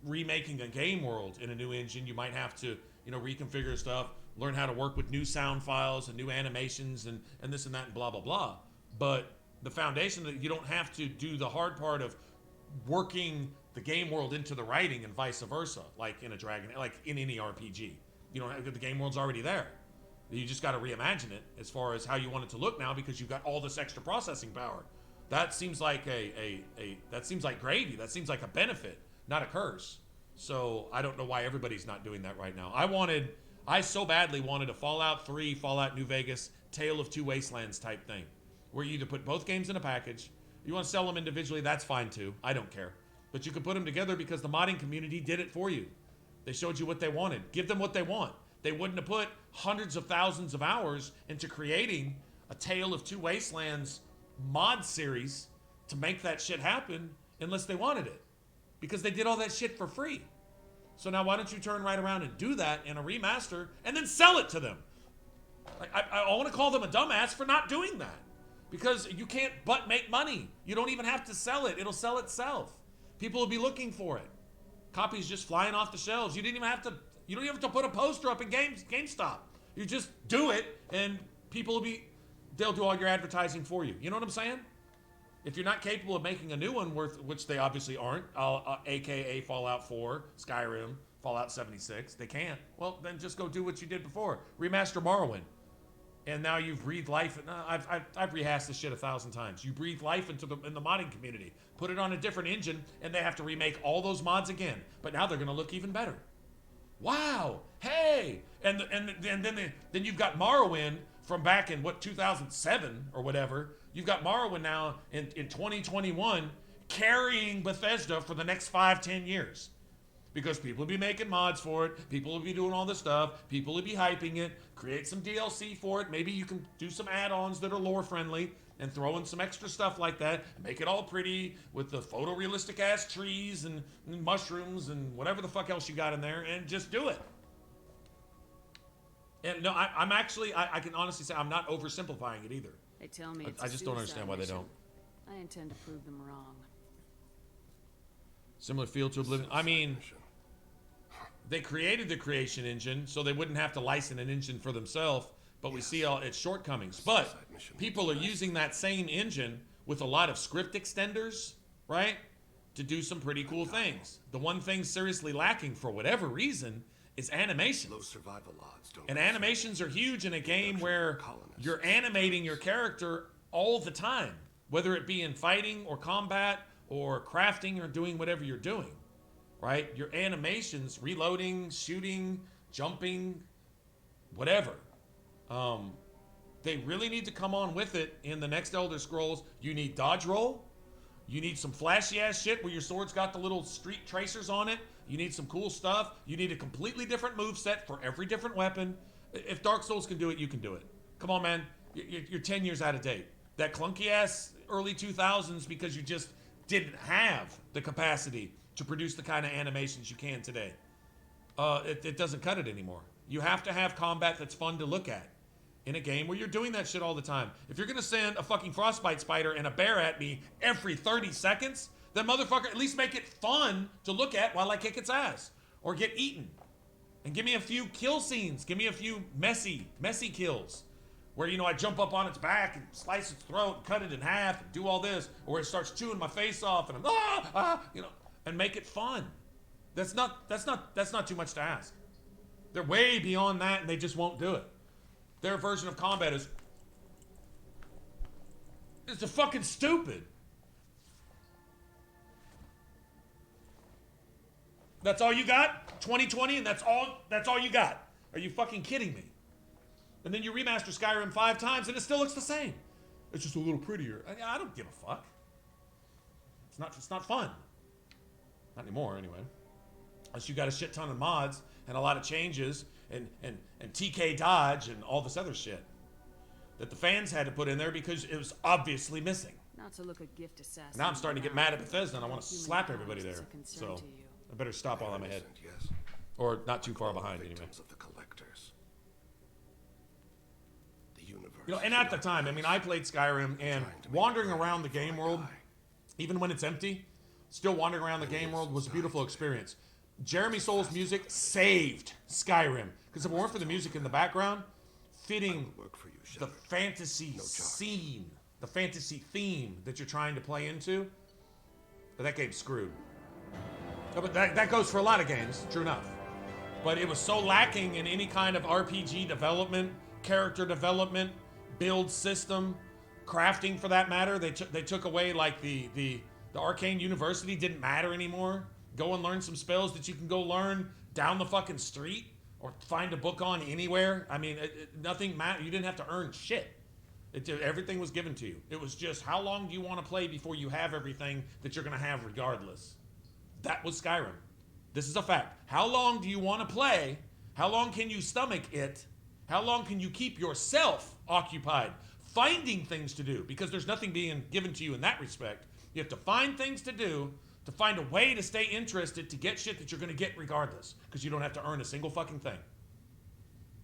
remaking a game world in a new engine. You might have to, reconfigure stuff, learn how to work with new sound files and new animations and this and that and blah blah blah. But the foundation, that you don't have to do the hard part of working the game world into the writing and vice versa, like in any RPG. You don't have, the game world's already there. You just got to reimagine it as far as how you want it to look now, because you've got all this extra processing power. That seems like that seems like gravy. That seems like a benefit, not a curse. So I don't know why everybody's not doing that right now. I so badly wanted a Fallout 3, Fallout New Vegas, Tale of Two Wastelands type thing, where you either put both games in a package. You want to sell them individually, that's fine too. I don't care. But you can put them together because the modding community did it for you. They showed you what they wanted. Give them what they want. They wouldn't have put hundreds of thousands of hours into creating a Tale of Two Wastelands mod series to make that shit happen unless they wanted it, because they did all that shit for free. So now why don't you turn right around and do that in a remaster and then sell it to them? I want to call them a dumbass for not doing that, because you can't but make money. You don't even have to sell it. It'll sell itself. People will be looking for it. Copies just flying off the shelves. You don't even have to put a poster up in GameStop. You just do it, and they'll do all your advertising for you. You know what I'm saying? If you're not capable of making a new one, which they obviously aren't, aka Fallout 4, Skyrim, Fallout 76, they can't. Well, then just go do what you did before. Remaster Morrowind. And now you've breathed life. I've rehashed this shit 1,000 times. You breathe life in the modding community. Put it on a different engine, and they have to remake all those mods again. But now they're going to look even better. Wow, hey, and then you've got Morrowind from back in 2007 or whatever. You've got Morrowind now in 2021 carrying Bethesda for the next 5-10 years, because people will be making mods for it. People will be doing all this stuff. People will be hyping it. Create some DLC for it. Maybe you can do some add-ons that are lore friendly and throw in some extra stuff like that. Make it all pretty with the photorealistic ass trees and mushrooms and whatever the fuck else you got in there, and just do it. And no, I can honestly say I'm not oversimplifying it either. They tell me I just don't understand why they don't. I intend to prove them wrong. Similar feel to Oblivion. I mean, they created the creation engine so they wouldn't have to license an engine for themselves, but we see all its shortcomings. But people are using that same engine with a lot of script extenders, right, to do some pretty cool things. The one thing seriously lacking for whatever reason is animations. Low survival odds, and animations are huge in a game where you're animating your character all the time, whether it be in fighting or combat or crafting or doing whatever you're doing, right? Your animations, reloading, shooting, jumping, whatever. They really need to come on with it in the next Elder Scrolls. You need dodge roll. You need some flashy ass shit where your sword's got the little street tracers on it. You need some cool stuff. You need a completely different moveset for every different weapon. If Dark Souls can do it, you can do it. Come on, man. You're 10 years out of date. That clunky ass early 2000s, because you just didn't have the capacity to produce the kind of animations you can today. It doesn't cut it anymore. You have to have combat that's fun to look at in a game where you're doing that shit all the time. If you're going to send a fucking frostbite spider and a bear at me every 30 seconds, That motherfucker, at least make it fun to look at while I kick its ass. Or get eaten. And give me a few kill scenes. Give me a few messy kills. Where, you know, I jump up on its back and slice its throat and cut it in half and do all this. Or it starts chewing my face off and I'm, you know, and make it fun. That's not too much to ask. They're way beyond that and they just won't do it. Their version of combat is, it's fucking stupid. That's all you got? 2020 and that's all you got? Are you fucking kidding me? And then you remaster Skyrim 5 times and it still looks the same. It's just a little prettier. I don't give a fuck. It's not fun. Not anymore anyway. Unless you got a shit ton of mods and a lot of changes and TK dodge and all this other shit that the fans had to put in there because it was obviously missing. Not to look a gift assassin. Now I'm starting to get mad at Bethesda and I want to slap everybody there. So I better stop while I'm ahead. Yes. Or not too far behind anyway. Of the collectors. The universe. You know, and at the time, I mean, I played Skyrim and wandering around the game world, even when it's empty, still wandering around the game world was a beautiful experience. Jeremy Soul's music saved Skyrim. Because if it weren't for the music in the background, fitting the fantasy scene, the fantasy theme that you're trying to play into, that game's screwed. But that goes for a lot of games, true enough. But it was so lacking in any kind of RPG development, character development, build system, crafting for that matter. They took away like the Arcane University didn't matter anymore. Go and learn some spells that you can go learn down the fucking street or find a book on anywhere. I mean, nothing mattered. You didn't have to earn shit. Everything was given to you. It was just how long do you want to play before you have everything that you're going to have regardless. That was Skyrim. This is a fact. How long do you want to play? How long can you stomach it? How long can you keep yourself occupied? Finding things to do, because there's nothing being given to you in that respect. You have to find things to do, to find a way to stay interested, to get shit that you're going to get regardless, because you don't have to earn a single fucking thing.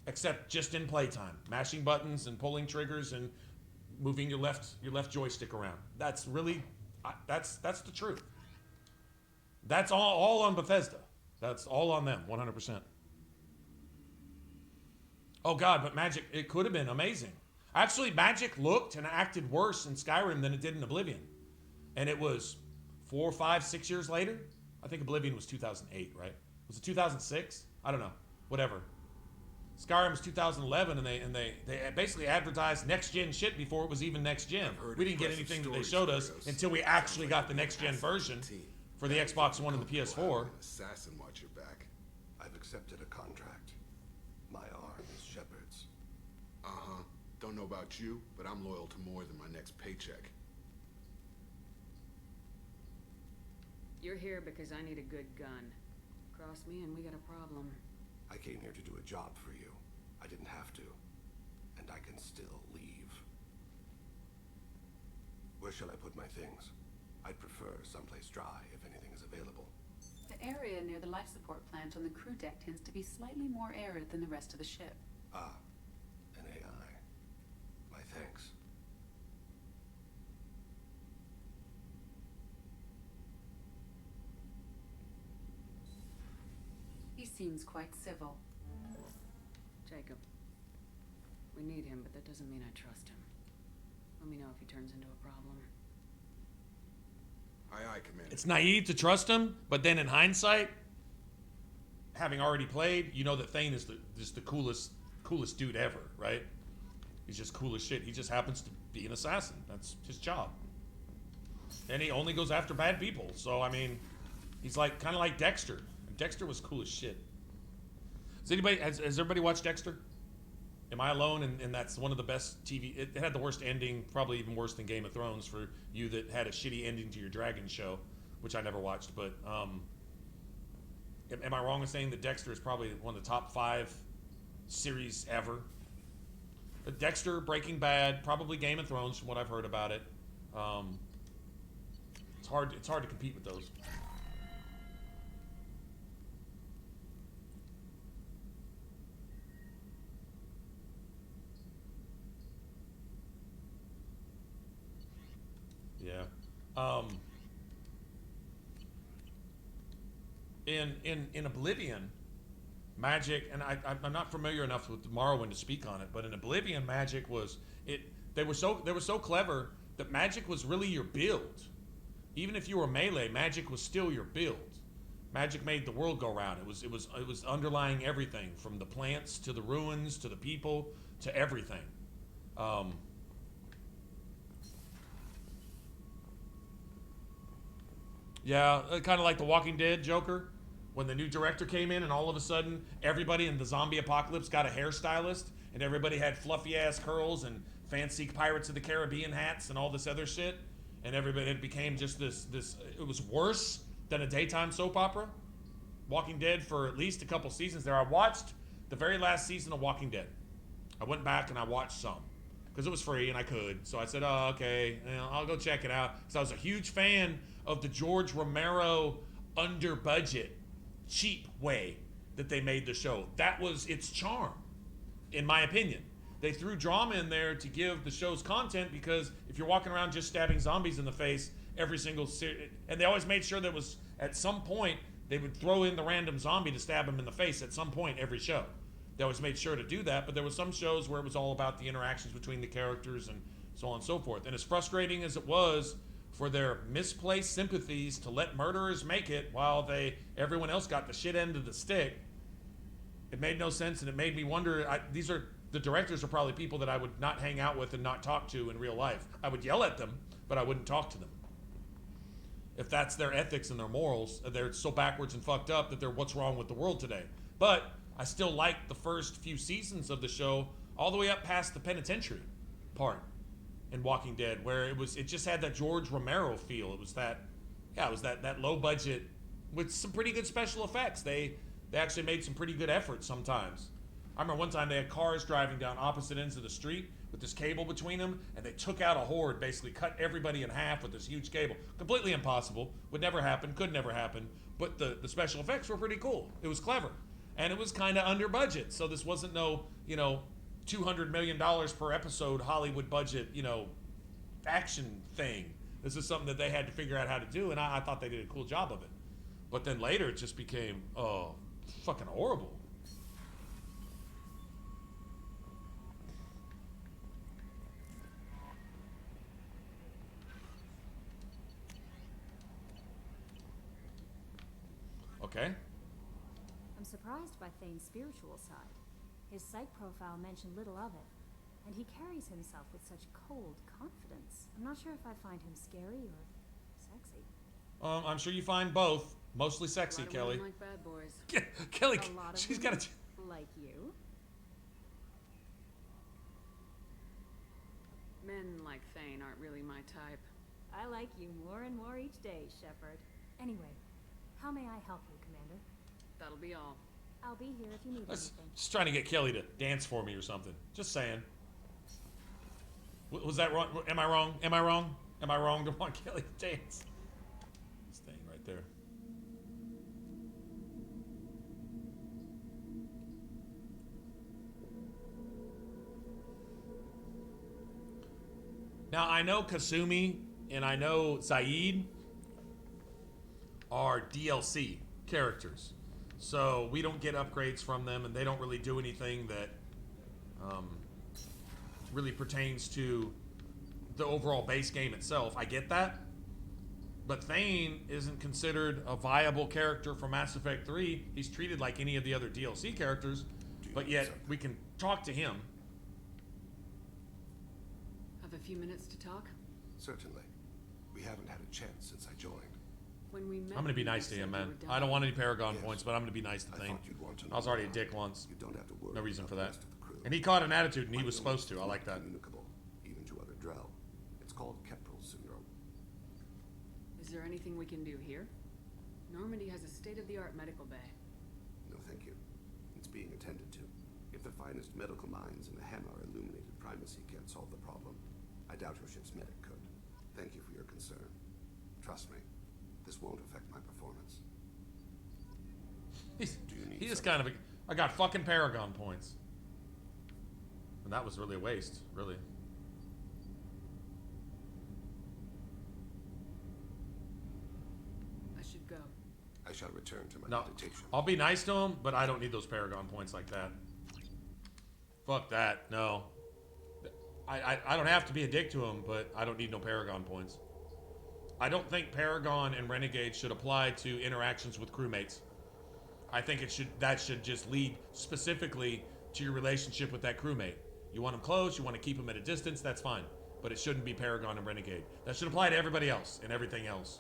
Except just in playtime. Mashing buttons and pulling triggers and moving your left joystick around. That's really, that's the truth. That's all on Bethesda. That's all on them, 100%. Oh God, but Magic, it could have been amazing. Actually, Magic looked and acted worse in Skyrim than it did in Oblivion. And it was 4, 5, 6 years later. I think Oblivion was 2008, right? Was it 2006? I don't know. Whatever. Skyrim was 2011, and they basically advertised next-gen shit before it was even next-gen. We didn't get anything that they showed us until we actually got the next-gen version for the Xbox One and the PS4. Assassin watch your back. I've accepted a contract. My arm is Shepard's. Uh-huh. Don't know about you, but I'm loyal to more than my next paycheck. You're here because I need a good gun. Cross me and we got a problem. I came here to do a job for you. I didn't have to. And I can still leave. Where shall I put my things? I'd prefer someplace dry if anything is available. The area near the life support plant on the crew deck tends to be slightly more arid than the rest of the ship. Ah, an AI. My thanks. He seems quite civil. Jacob. We need him, but that doesn't mean I trust him. Let me know if he turns into a problem. Aye, aye, Commander. It's naive to trust him, but then in hindsight, having already played, you know that Thane is just the coolest dude ever, right? He's just cool as shit. He just happens to be an assassin. That's his job. And he only goes after bad people. So, I mean, he's like kind of like Dexter. Dexter was cool as shit. Has everybody watched Dexter? Am I alone? And that's one of the best TV. It had the worst ending, probably even worse than Game of Thrones for you that had a shitty ending to your Dragon show, which I never watched. But am I wrong in saying that Dexter is probably one of the top 5 series ever? But Dexter, Breaking Bad, probably Game of Thrones from what I've heard about it. It's hard to compete with those. Yeah. in Oblivion, magic, and I'm not familiar enough with Morrowind to speak on it, but in Oblivion, magic was they were so clever that magic was really your build. Even if you were melee, magic was still your build. Magic made the world go round. It was underlying everything, from the plants to the ruins to the people to everything. Yeah, kind of like the Walking Dead Joker, when the new director came in and all of a sudden everybody in the zombie apocalypse got a hairstylist and everybody had fluffy ass curls and fancy Pirates of the Caribbean hats and all this other shit, and everybody, it became just this it was worse than a daytime soap opera. Walking Dead for at least a couple seasons there. I watched the very last season of Walking Dead. I went back and I watched some because it was free and I could. So I said, oh, okay, I'll go check it out. Because I was a huge fan of the George Romero under budget, cheap way that they made the show. That was its charm, in my opinion. They threw drama in there to give the show's content, because if you're walking around just stabbing zombies in the face every single series, and they always made sure there was, at some point, they would throw in the random zombie to stab him in the face at some point every show. They always made sure to do that, but there were some shows where it was all about the interactions between the characters and so on and so forth. And as frustrating as it was for their misplaced sympathies to let murderers make it while everyone else got the shit end of the stick, it made no sense, and it made me wonder, the directors are probably people that I would not hang out with and not talk to in real life. I would yell at them, but I wouldn't talk to them. If that's their ethics and their morals, they're so backwards and fucked up that they're what's wrong with the world today. But I still liked the first few seasons of the show, all the way up past the penitentiary part in Walking Dead, where it just had that George Romero feel. It was that low budget with some pretty good special effects. They actually made some pretty good efforts sometimes. I remember one time they had cars driving down opposite ends of the street with this cable between them, and they took out a horde, basically cut everybody in half with this huge cable. Completely impossible. Would never happen. Could never happen. But the special effects were pretty cool. It was clever. And it was kind of under budget. So this wasn't no, $200 million per episode Hollywood budget, action thing. This is something that they had to figure out how to do, and I thought they did a cool job of it. But then later it just became, fucking horrible. Okay. I'm surprised by Thane's spiritual side. His psych profile mentioned little of it, and he carries himself with such cold confidence. I'm not sure if I find him scary or sexy. I'm sure you find both. Mostly sexy, Kelly. Like bad boys. Kelly, A lot of she's women got a... like you. Men like Thane aren't really my type. I like you more and more each day, Shepard. Anyway, how may I help you, Commander? That'll be all. I'll be here if you need anything. Just trying to get Kelly to dance for me or something. Just saying. Was that wrong? Am I wrong? Am I wrong? Am I wrong to want Kelly to dance? Staying right there. Now, I know Kasumi and I know Zaid are DLC characters. So we don't get upgrades from them, and they don't really do anything that really pertains to the overall base game itself. I get that. But Thane isn't considered a viable character for Mass Effect 3. He's treated like any of the other DLC characters, but yet we can talk to him. Have a few minutes to talk? Certainly. We haven't had a chance since I joined. When we met, I'm going to be nice to him, man. I don't want any Paragon points, but I'm going to be nice to Thane. I was already a dick once. You don't have to worry. No reason for that. And he caught an attitude, and he was supposed to. I like that. Communicable, even to other Drell. It's called Keprel syndrome. Is there anything we can do here? Normandy has a state-of-the-art medical bay. No, thank you. It's being attended to. If the finest medical minds in the Hammer illuminated primacy can't solve the problem, I doubt your ship's medic could. Thank you for your concern. Trust me, this won't affect my performance. He is kind of a... I got fucking Paragon points. And that was really a waste, really. I should go. I shall return to my No, meditation. I'll be nice to him, but I don't need those Paragon points like that. Fuck that. No. I don't have to be a dick to him, but I don't need no Paragon points. I don't think Paragon and Renegade should apply to interactions with crewmates. I think that should just lead specifically to your relationship with that crewmate. You want them close, you want to keep them at a distance, that's fine. But it shouldn't be Paragon and Renegade. That should apply to everybody else and everything else.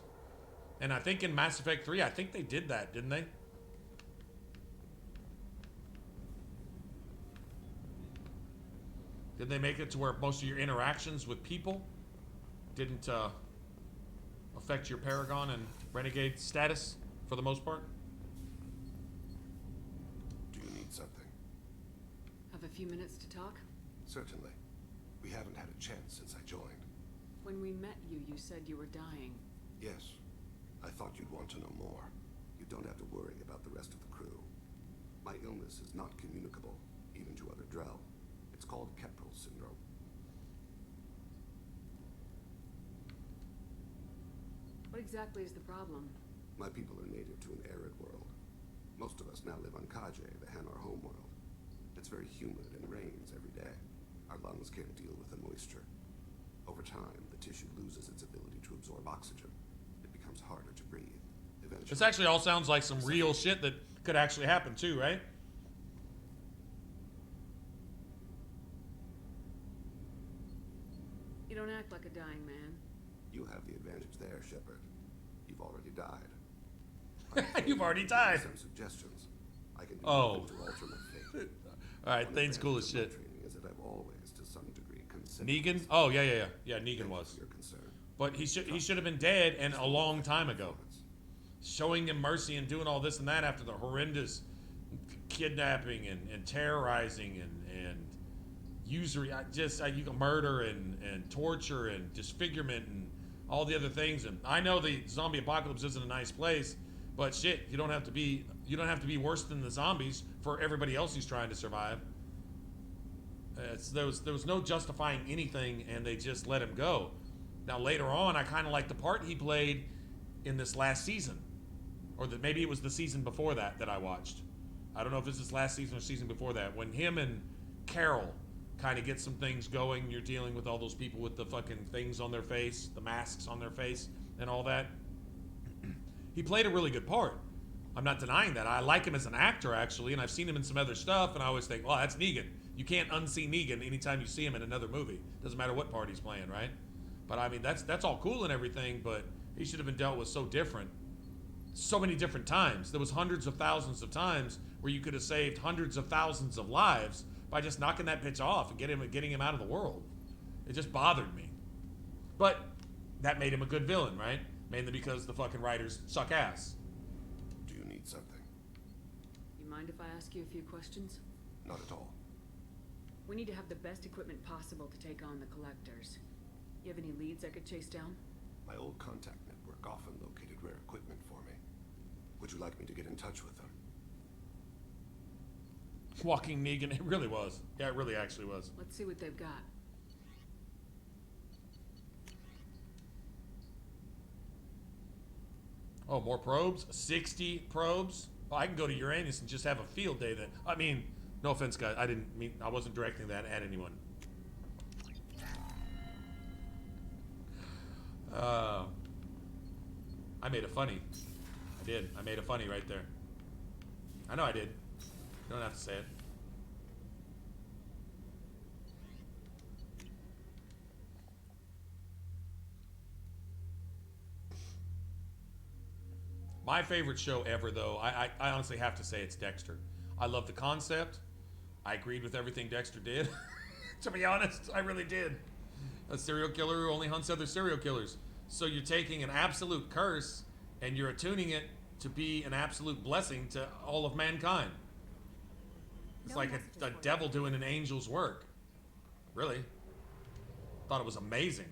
And I think in Mass Effect 3, I think they did that, didn't they? Did they make it to where most of your interactions with people didn't affect your Paragon and Renegade status for the most part? Do you need something? Have a few minutes to talk? Certainly. We haven't had a chance since I joined. When we met you, you said you were dying. Yes. I thought you'd want to know more. You don't have to worry about the rest of the crew. My illness is not communicable, even to other Drell. It's called Keppel syndrome. What exactly is the problem? My people are native to an arid world. Most of us now live on Kaje, the Hanar homeworld. It's very humid and rains every day. Our lungs can't deal with the moisture. Over time, the tissue loses its ability to absorb oxygen. It becomes harder to breathe. Eventually, This actually all sounds like some real shit that could actually happen too, right? You don't act like a dying man. You have the advantage there, Shepard. You've already died. You've already died. Some suggestions. I can do Oh. nothing to alter my fate. All right, One Thane's cool as advantage of shit. my training is that I've always, to some degree, considered Negan? Oh, yeah. Yeah, Negan was. your concern. But he should have been dead and a long time ago. Showing him mercy and doing all this and that after the horrendous kidnapping and terrorizing and usury, you can murder and torture and disfigurement and all the other things. And I know the zombie apocalypse isn't a nice place, but shit, you don't have to be worse than the zombies for everybody else who's trying to survive. There was no justifying anything, and they just let him go. Now later on, I kind of like the part he played in this last season, or maybe it was the season before that I watched. I don't know if this is last season or season before that, when him and Carol kind of get some things going. You're dealing with all those people with the fucking things on their face, the masks on their face, and all that. He played a really good part. I'm not denying that. I like him as an actor, actually, and I've seen him in some other stuff, and I always think, well, that's Negan. You can't unsee Negan anytime you see him in another movie. Doesn't matter what part he's playing, right? But I mean, that's all cool and everything, but he should have been dealt with so different. So many different times. There was hundreds of thousands of times where you could have saved hundreds of thousands of lives by just knocking that bitch off and getting him out of the world. It just bothered me. But that made him a good villain, right? Mainly because the fucking writers suck ass. Do you need something? You mind if I ask you a few questions? Not at all. We need to have the best equipment possible to take on the collectors. You have any leads I could chase down? My old contact network often located rare equipment for me. Would you like me to get in touch with them? Walking Negan, it really was. Yeah, it really actually was. Let's see what they've got. Oh, more probes? 60 probes? Oh, I can go to Uranus and just have a field day then. I mean, no offense, guys. I wasn't directing that at anyone. I made a funny. I did. I made a funny right there. I know I did. You don't have to say it. My favorite show ever, though, I honestly have to say it's Dexter. I love the concept. I agreed with everything Dexter did. To be honest, I really did. A serial killer who only hunts other serial killers. So you're taking an absolute curse and you're attuning it to be an absolute blessing to all of mankind. It's like a devil doing an angel's work. Really. Thought it was amazing.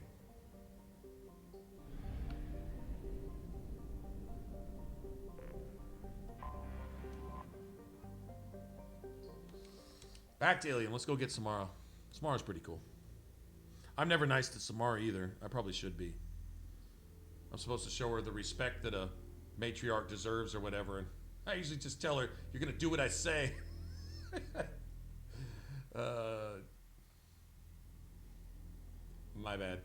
Back to Alien. Let's go get Samara. Samara's pretty cool. I'm never nice to Samara either. I probably should be. I'm supposed to show her the respect that a matriarch deserves or whatever. And I usually just tell her, you're going to do what I say. My bad.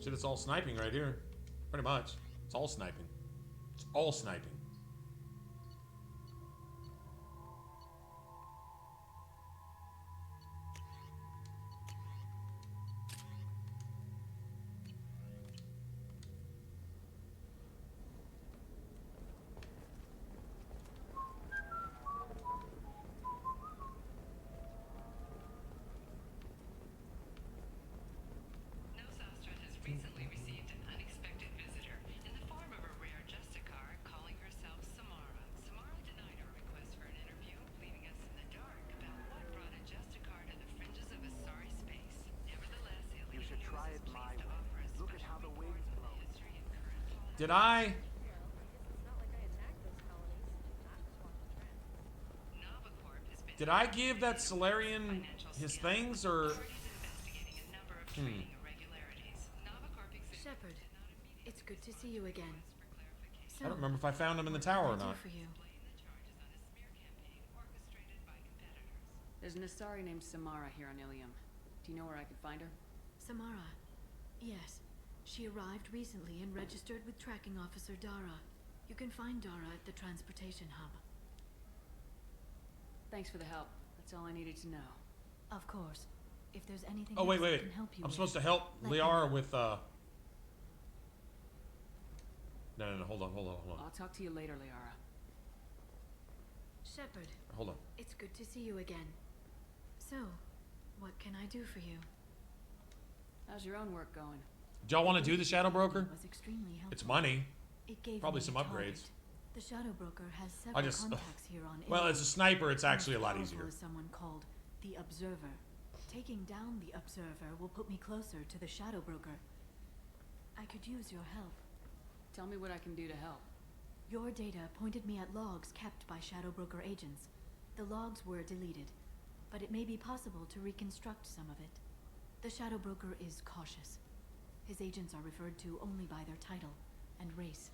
Shit, it's all sniping right here. Pretty much. It's all sniping. It's all sniping. Recently received an unexpected visitor in the form of a rare Justicar calling herself Samara. Samara denied our request for an interview, leaving us in the dark about what brought a Justicar to the fringes of a sorry space. Nevertheless, you should try it my way. Look at how the winds blow. Did I? Did I give that Solarian his things, or? Shepard, it's good to see you again. So, I don't remember if I found him in the tower or not. for you? There's an Asari named Samara here on Ilium. Do you know where I could find her? Samara. Yes. She arrived recently and registered with Tracking Officer Dara. You can find Dara at the transportation hub. Thanks for the help. That's all I needed to know. Of course. If there's anything Oh, wait, else I wait. can help you I'm with, supposed to help let me Liara know. with, No, hold on. I'll talk to you later, Liara. Shepard. Hold on. It's good to see you again. So, what can I do for you? How's your own work going? Do y'all want to do the Shadow Broker? Was extremely helpful. It's money. It gave Probably me some a upgrades. target. The Shadow Broker has several contacts here on Well, Ilium. as a sniper, it's actually a lot Most easier. powerful is someone called the Observer. Taking down the Observer will put me closer to the Shadow Broker. I could use your help. Tell me what I can do to help. Your data pointed me at logs kept by Shadow Broker agents. The logs were deleted, but it may be possible to reconstruct some of it. The Shadow Broker is cautious. His agents are referred to only by their title and race.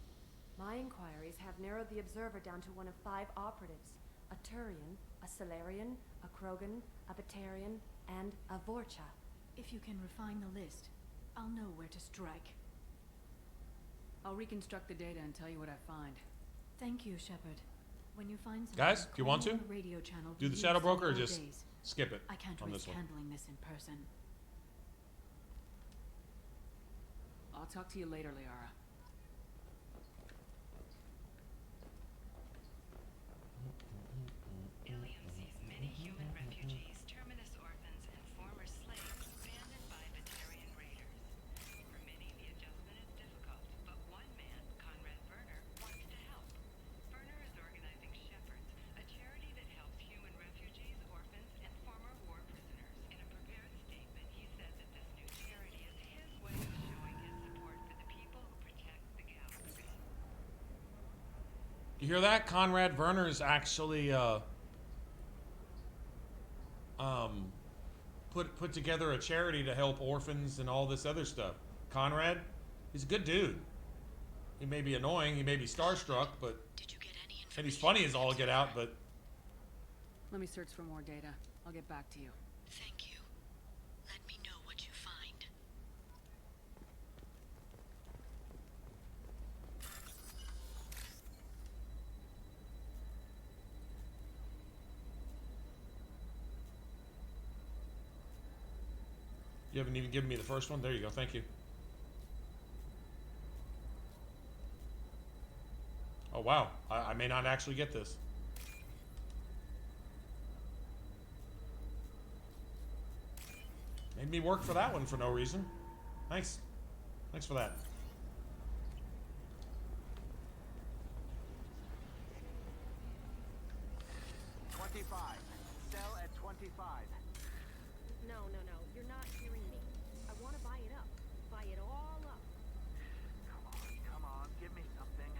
My inquiries have narrowed the Observer down to one of 5 operatives. A Turian, a Solarian, a Krogan, a Batarian, and a Vorcha. If you can refine the list, I'll know where to strike. I'll reconstruct the data and tell you what I find. Thank you, Shepard. When you find something, Guys, do you want call to me on the radio channel do the we Shadow use Broker or several just days. skip it I can't on risk this one? handling this in person. I'll talk to you later, Liara. Ilium sees many human refugees, terminus orphans, and former slaves abandoned by Batarian raiders. For many, the adjustment is difficult, but one man, Conrad Werner, wants to help. Werner is organizing Shepherds, a charity that helps human refugees, orphans, and former war prisoners. In a prepared statement, he said that this new charity is his way of showing his support for the people who protect the galaxy. You hear that? Conrad Werner's actually put together a charity to help orphans and all this other stuff. Conrad, he's a good dude. He may be annoying, he may be starstruck, but and he's funny as all get out. But Let me search for more data. I'll get back to you. Thank you. Let me know what you find. you haven't even given me the first one. There you go. Thank you. Oh wow, I may not actually get this. Made me work for that one for no reason. Thanks. Thanks for that. Sell at 25. No. You're not hearing me. I want to buy it up. Buy it all up. Come on, give me something.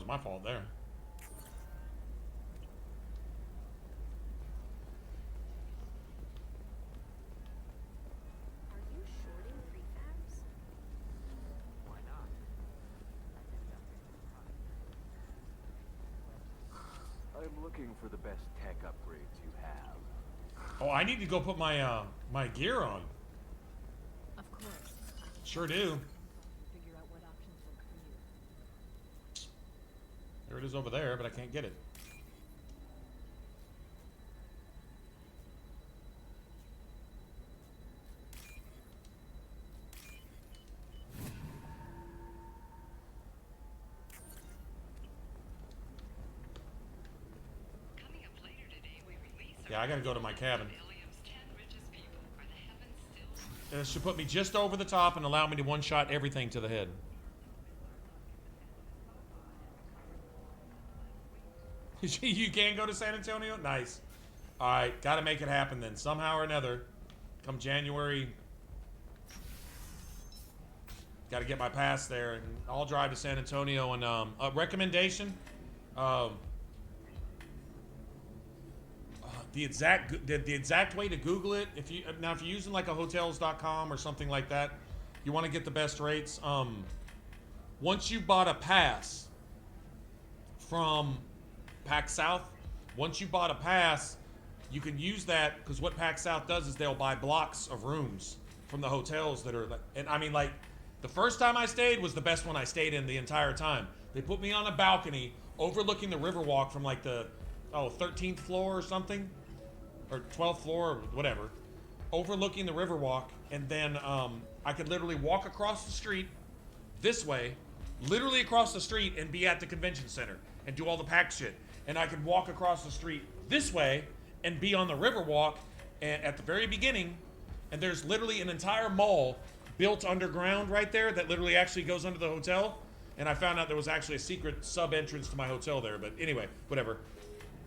was my fault there. Are you shorting prefabs? Why not? I'm looking for the best tech upgrades you have. Oh, I need to go put my my gear on. Of course. Sure do. Figure out what options work for you. There it is over there, but I can't get it. Yeah, I gotta go to my cabin. This should put me just over the top and allow me to one-shot everything to the head. You can go to San Antonio? Nice. Alright, gotta make it happen then. Somehow or another. Come January. Gotta get my pass there. And I'll drive to San Antonio. And a recommendation. The exact way to Google it, if you're using like a hotels.com or something like that, you want to get the best rates. Once you bought a pass from Pack South, once you bought a pass, you can use that, because what Pack South does is they'll buy blocks of rooms from the hotels that are, and I mean, like, the first time I stayed was the best one I stayed in the entire time. They put me on a balcony overlooking the Riverwalk from like the 13th floor or something, or 12th floor or whatever, overlooking the Riverwalk, and then I could literally walk across the street this way, literally across the street, and be at the convention center and do all the pack shit. And I could walk across the street this way and be on the Riverwalk at the very beginning, and there's literally an entire mall built underground right there that literally actually goes under the hotel. And I found out there was actually a secret sub-entrance to my hotel there, but anyway, whatever.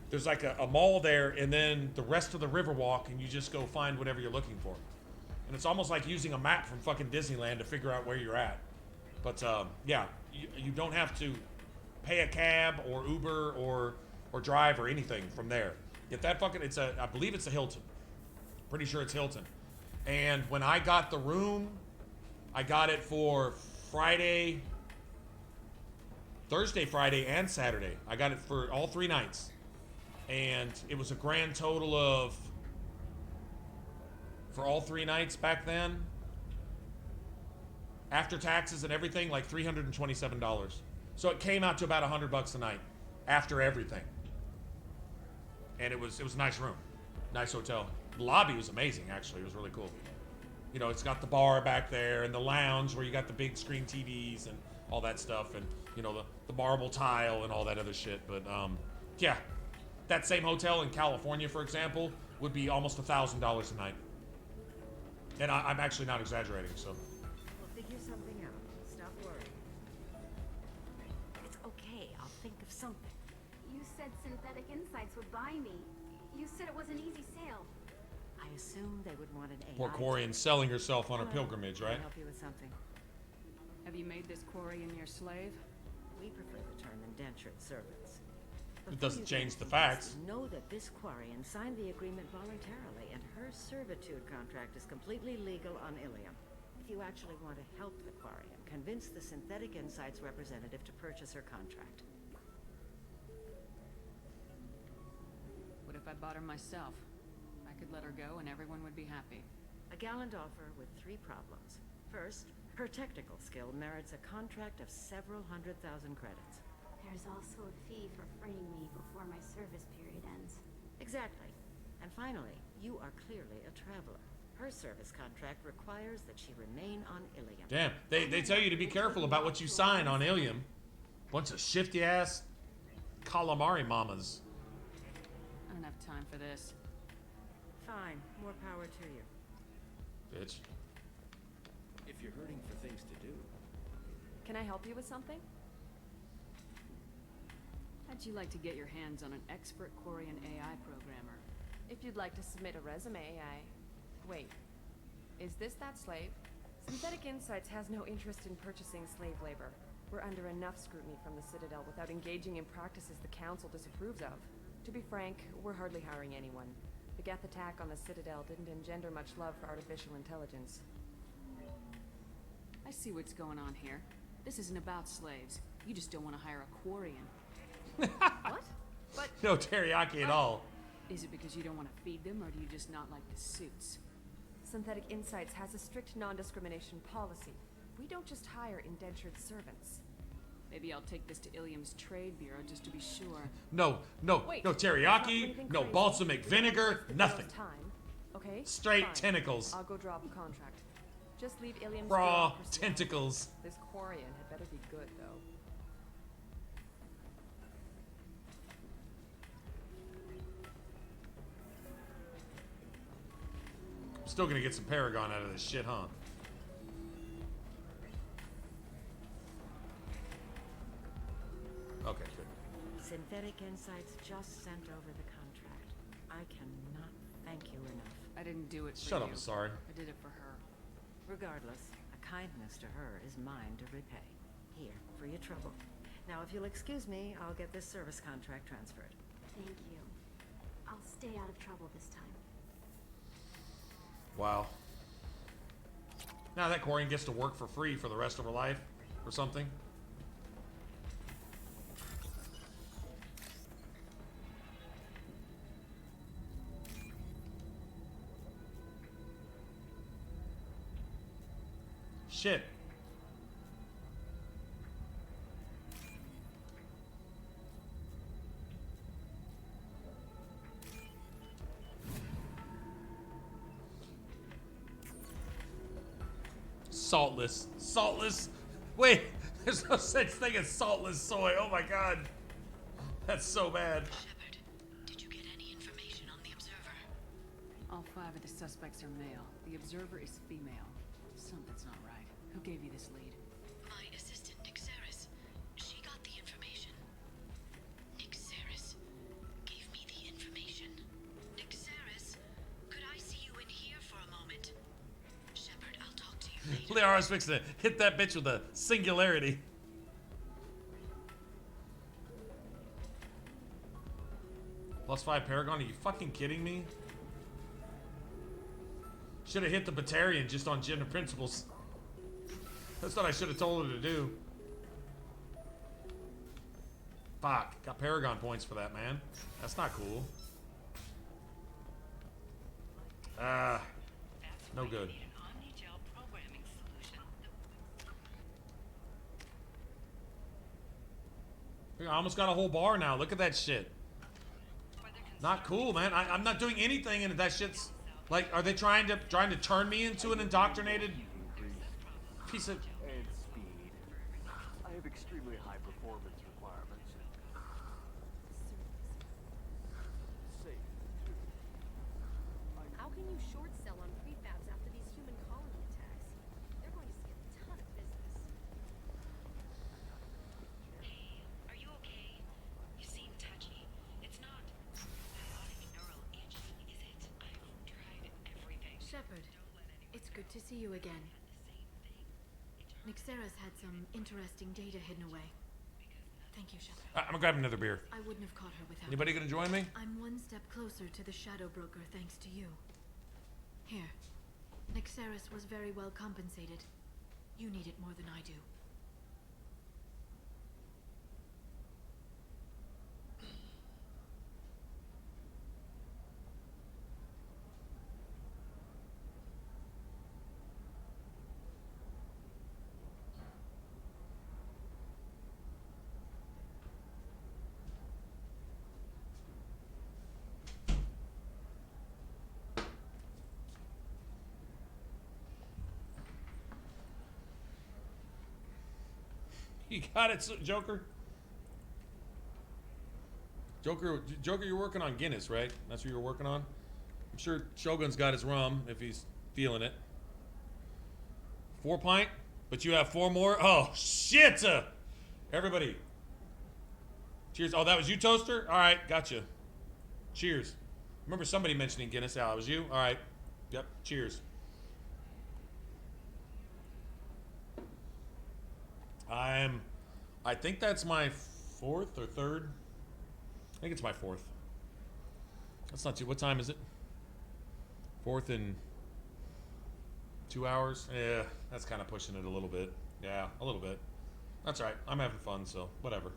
There's like a mall there, and then the rest of the Riverwalk, and you just go find whatever you're looking for. And it's almost like using a map from fucking Disneyland to figure out where you're at. But yeah, you don't have to pay a cab or Uber or drive or anything from there. Get that fucking, I believe it's a Hilton. Pretty sure it's Hilton. And when I got the room, I got it for Thursday, Friday, and Saturday. I got it for all 3 nights. And it was a grand total of, for all 3 nights back then, after taxes and everything, like $327. So it came out to about $100 a night after everything. And it was a nice room, nice hotel. The lobby was amazing, actually. It was really cool. You know, it's got the bar back there and the lounge where you got the big screen TVs and all that stuff, and you know, the marble tile and all that other shit. But yeah, that same hotel in California, for example, would be almost $1,000 a night. And I'm actually not exaggerating, so. We'll figure something out. Stop worrying. It's okay. I'll think of something. You said Synthetic Insights would buy me. You said it was an easy sale. I assumed they would want an AI. Poor Quarian selling herself on a pilgrimage, right? Can I help you with something? Have you made this Quarian your slave? We prefer the term indentured servants. It doesn't change the facts. Know that this Quarian signed the agreement voluntarily, and her servitude contract is completely legal on Ilium. If you actually want to help the Quarian, convince the Synthetic Insights representative to purchase her contract. What if I bought her myself? I could let her go and everyone would be happy. A gallant offer with 3 problems. First, her technical skill merits a contract of several 100,000 credits. There's also a fee for freeing me before my service period ends. Exactly. And finally, you are clearly a traveler. Her service contract requires that she remain on Ilium. Damn, they tell you to be careful about what you sign on Ilium. Bunch of shifty ass calamari mamas. I don't have time for this. Fine, more power to you. Bitch. If you're hurting for things to do. Can I help you with something? How'd you like to get your hands on an expert Quarian AI programmer? If you'd like to submit a resume, Wait. Is this that slave? Synthetic Insights has no interest in purchasing slave labor. We're under enough scrutiny from the Citadel without engaging in practices the Council disapproves of. To be frank, we're hardly hiring anyone. The Geth attack on the Citadel didn't engender much love for artificial intelligence. I see what's going on here. This isn't about slaves. You just don't want to hire a Quarian. What? But No teriyaki at all. Is it because you don't want to feed them, or do you just not like the suits? Synthetic Insights has a strict non-discrimination policy. We don't just hire indentured servants. Maybe I'll take this to Ilium's trade bureau just to be sure. No teriyaki, no balsamic vinegar, nothing. Time, okay? Straight Fine. tentacles. I'll go draw up a contract. Just leave Ilium's Raw bureaucracy. tentacles. This Quarian had better be good, though. Still gonna get some Paragon out of this shit, huh? Okay, good. Synthetic Insights just sent over the contract. I cannot thank you enough. I didn't do it for Shut you. up, I'm sorry. I did it for her. Regardless, a kindness to her is mine to repay. Here, for your trouble. Now, if you'll excuse me, I'll get this service contract transferred. Thank you. I'll stay out of trouble this time. Wow. Now that Quarian gets to work for free for the rest of her life, or something. Shit. Saltless. Saltless. Wait, there's no such thing as saltless soy. Oh my god. That's so bad. Shepard, did you get any information on the Observer? All 5 of the suspects are male. The Observer is female. Something's not right. Who gave you this lead? My assistant, Nixeris. She got the information. Nixeris gave me the information. Nixeris, could I see you in here for a moment? Shepard, I'll talk to you later. Liara's fixing to hit that bitch with a singularity. +5 Paragon? Are you fucking kidding me? Should have hit the Batarian just on gender principles. That's what I should have told her to do. Fuck. Got Paragon points for that, man. That's not cool. No good. I almost got a whole bar now. Look at that shit. Not cool, man. I'm not doing anything, and that shit's like. Are they trying to turn me into an indoctrinated piece of? And speed. I have extremely high performance requirements. Safe, too. How can you short sell on prefabs after these human colony attacks? They're going to see a ton of business. Hey, are you okay? You seem touchy. It's not biotic neural itching, is it? I've tried everything. Shepard, it's good to see you again. Nixeris had some interesting data hidden away. Thank you, Shepard. I'm gonna grab another beer. I wouldn't have caught her without. Anybody gonna join me? I'm one step closer to the Shadow Broker thanks to you. Here. Nixeris was very well compensated. You need it more than I do. You got it, Joker? Joker, you're working on Guinness, right? That's what you're working on? I'm sure Shogun's got his rum, if he's feeling it. 4 pint? But you have 4 more? Oh, shit! Everybody. Cheers. Oh, that was you, Toaster? All right, gotcha. Cheers. Remember somebody mentioning Guinness. Al, it was you? All right. Yep, cheers. I think that's my fourth or third. I think it's my fourth. That's not too. What time is it? Fourth in 2 hours. Yeah, that's kind of pushing it a little bit. Yeah, a little bit. That's right. I'm having fun, so whatever.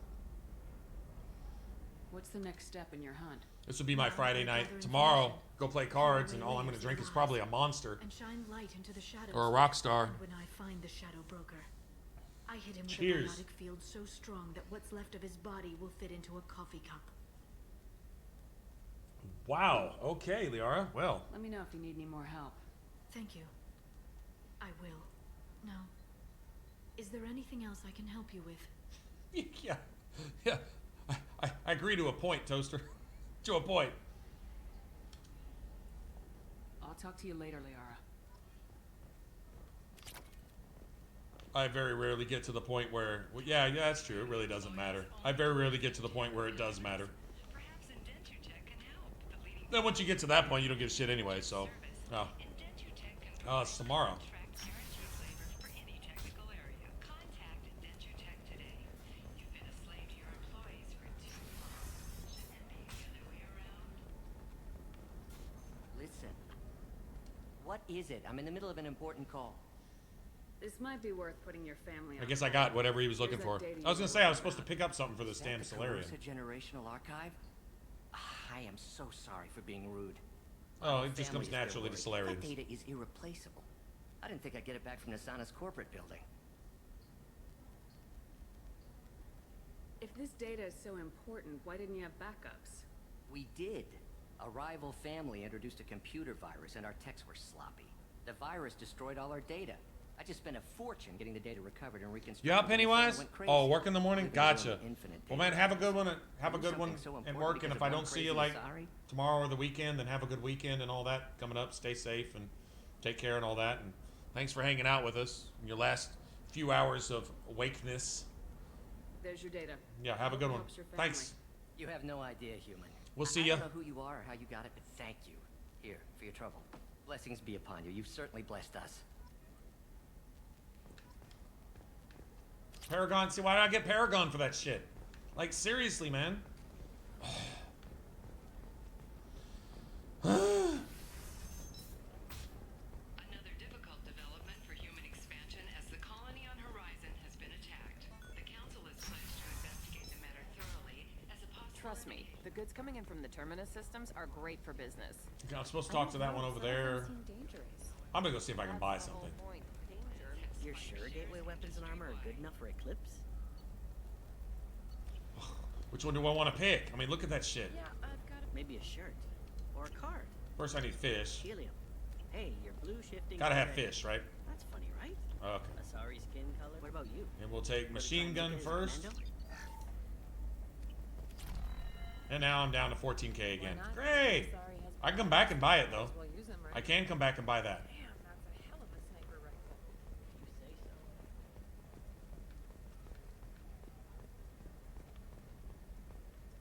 What's the next step in your hunt? This would be my Friday night. Tomorrow, go play cards, and all I'm going to drink is probably a Monster. And shine light into the shadows. Or a rock star. And when I find the Shadow Broker, I hit him with Cheers. a biotic field so strong that what's left of his body will fit into a coffee cup. Wow. Okay, Liara. Well. Let me know if you need any more help. Thank you. I will. Now, is there anything else I can help you with? Yeah. Yeah. I agree to a point, Toaster. To a point. I'll talk to you later, Liara. I very rarely get to the point where... Well, yeah, that's true. It really doesn't matter. I very rarely get to the point where it does matter. Then once you get to that point, you don't give a shit anyway, so... Oh. Samara. Listen. What is it? I'm in the middle of an important call. This might be worth putting your family on. I guess I got whatever he was looking for. I was going to say I was supposed to pick up something for this damn Solarian. Is that the generational archive? I am so sorry for being rude. Oh, it just comes naturally to Solarians. That data is irreplaceable. I didn't think I'd get it back from Nasana's corporate building. If this data is so important, why didn't you have backups? We did. A rival family introduced a computer virus and our techs were sloppy. The virus destroyed all our data. I just spent a fortune getting the data recovered and reconstructed. You up, Pennywise? Oh, work in the morning? Gotcha. Well, man, have a good one. Have a good one at work. And if I don't see you like tomorrow or the weekend, then have a good weekend and all that coming up. Stay safe and take care and all that. And thanks for hanging out with us in your last few hours of awakeness. There's your data. Yeah, have a good one. Thanks. You have no idea, human. We'll see ya. ya. I don't know who you are or how you got it, but thank you. Here, for your trouble. Blessings be upon you. You've certainly blessed us. Paragon, see, why did I get Paragon for that shit? Like, seriously, man. Another difficult development for human expansion as the colony on Horizon has been attacked. The Council is pledged to investigate the matter thoroughly as a possibility. Trust me, the goods coming in from the Terminus systems are great for business. Okay, I'm supposed to talk to that one over there. I'm gonna go see if I can buy something. You're sure gateway weapons and armor are good enough for Eclipse? Which one do I want to pick? I mean, look at that shit. Yeah, I've got maybe a shirt. Or a card. First, I need fish. Helium. Hey, your blue shifting... Gotta have fish, right? That's funny, right? Okay. Asari skin color. What about you? And we'll take machine gun first. And now I'm down to 14k again. Great! I can come back and buy it, though. I can come back and buy that.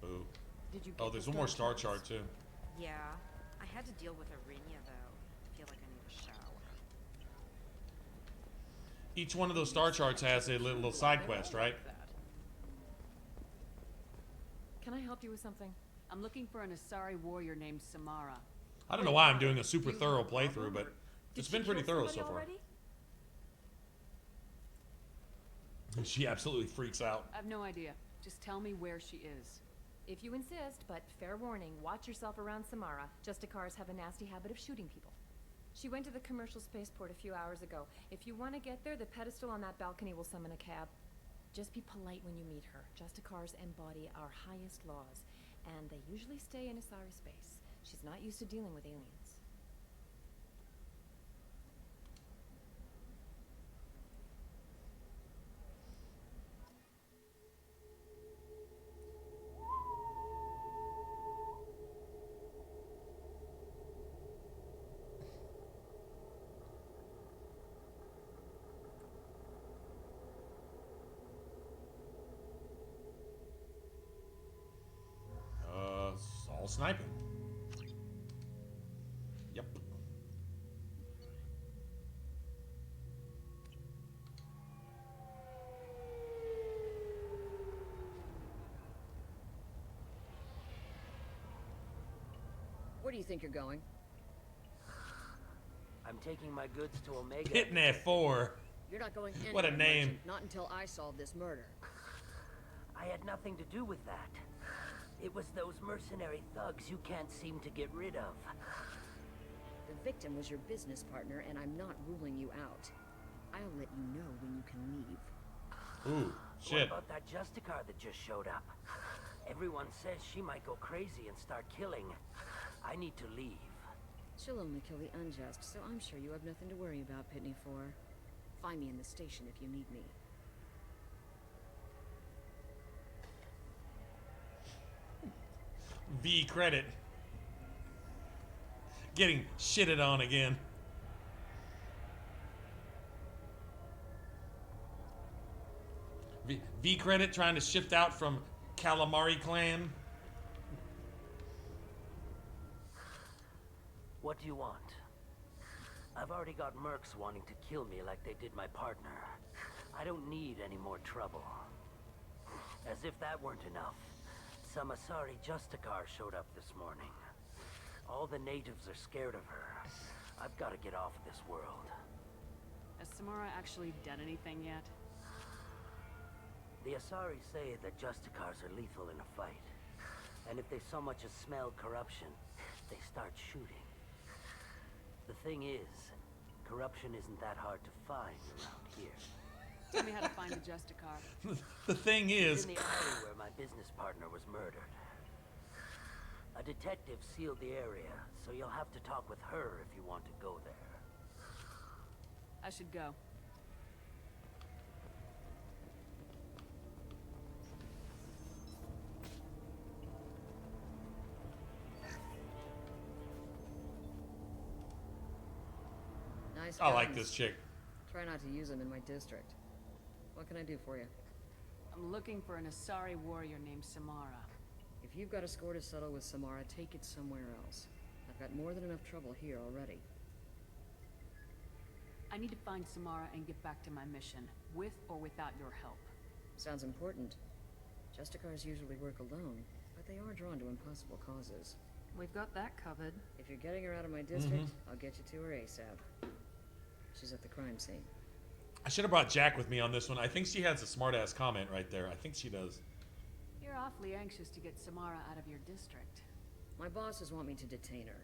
Ooh. Oh, there's one more star chart, too. Yeah. I had to deal with Arinia, though. I feel like I need a shower. Each one of those star charts has a little side quest, right? Can I help you with something? I'm looking for an Asari warrior named Samara. I don't know why I'm doing a super thorough playthrough, but it's been pretty thorough so far. She absolutely freaks out. I have no idea. Just tell me where she is. If you insist, but fair warning, watch yourself around Samara. Justicars have a nasty habit of shooting people. She went to the commercial spaceport a few hours ago. If you want to get there, the pedestal on that balcony will summon a cab. Just be polite when you meet her. Justicars embody our highest laws, and they usually stay in Asari space. She's not used to dealing with aliens. All sniping. Yep. Where do you think you're going? I'm taking my goods to Omega. Hitting that 4. You're not going anywhere, What a name. Merchant, not until I solve this murder. I had nothing to do with that. It was those mercenary thugs you can't seem to get rid of. The victim was your business partner, and I'm not ruling you out. I'll let you know when you can leave. Ooh, shit. What about that Justicar that just showed up? Everyone says she might go crazy and start killing. I need to leave. She'll only kill the unjust, so I'm sure you have nothing to worry about, Pitney 4. Find me in the station if you need me. V credit. Getting shitted on again. V credit trying to shift out from Calamari Clan. What do you want? I've already got mercs wanting to kill me like they did my partner. I don't need any more trouble. As if that weren't enough, some Asari Justicar showed up this morning. All the natives are scared of her. I've got to get off of this world. Has Samara actually done anything yet? The Asari say that Justicars are lethal in a fight. And if they so much as smell corruption, they start shooting. The thing is, corruption isn't that hard to find around here. Tell me how to find the Justicar. The thing is... It's in the alley where my business partner was murdered. A detective sealed the area, so you'll have to talk with her if you want to go there. I should go. Nice I like guns. this chick. Try not to use them in my district. What can I do for you? I'm looking for an Asari warrior named Samara. If you've got a score to settle with Samara, take it somewhere else. I've got more than enough trouble here already. I need to find Samara and get back to my mission, with or without your help. Sounds important. Justicars usually work alone, but they are drawn to impossible causes. We've got that covered. If you're getting her out of my district, I'll get you to her ASAP. She's at the crime scene. I should have brought Jack with me on this one. I think she has a smart-ass comment right there. I think she does. You're awfully anxious to get Samara out of your district. My bosses want me to detain her.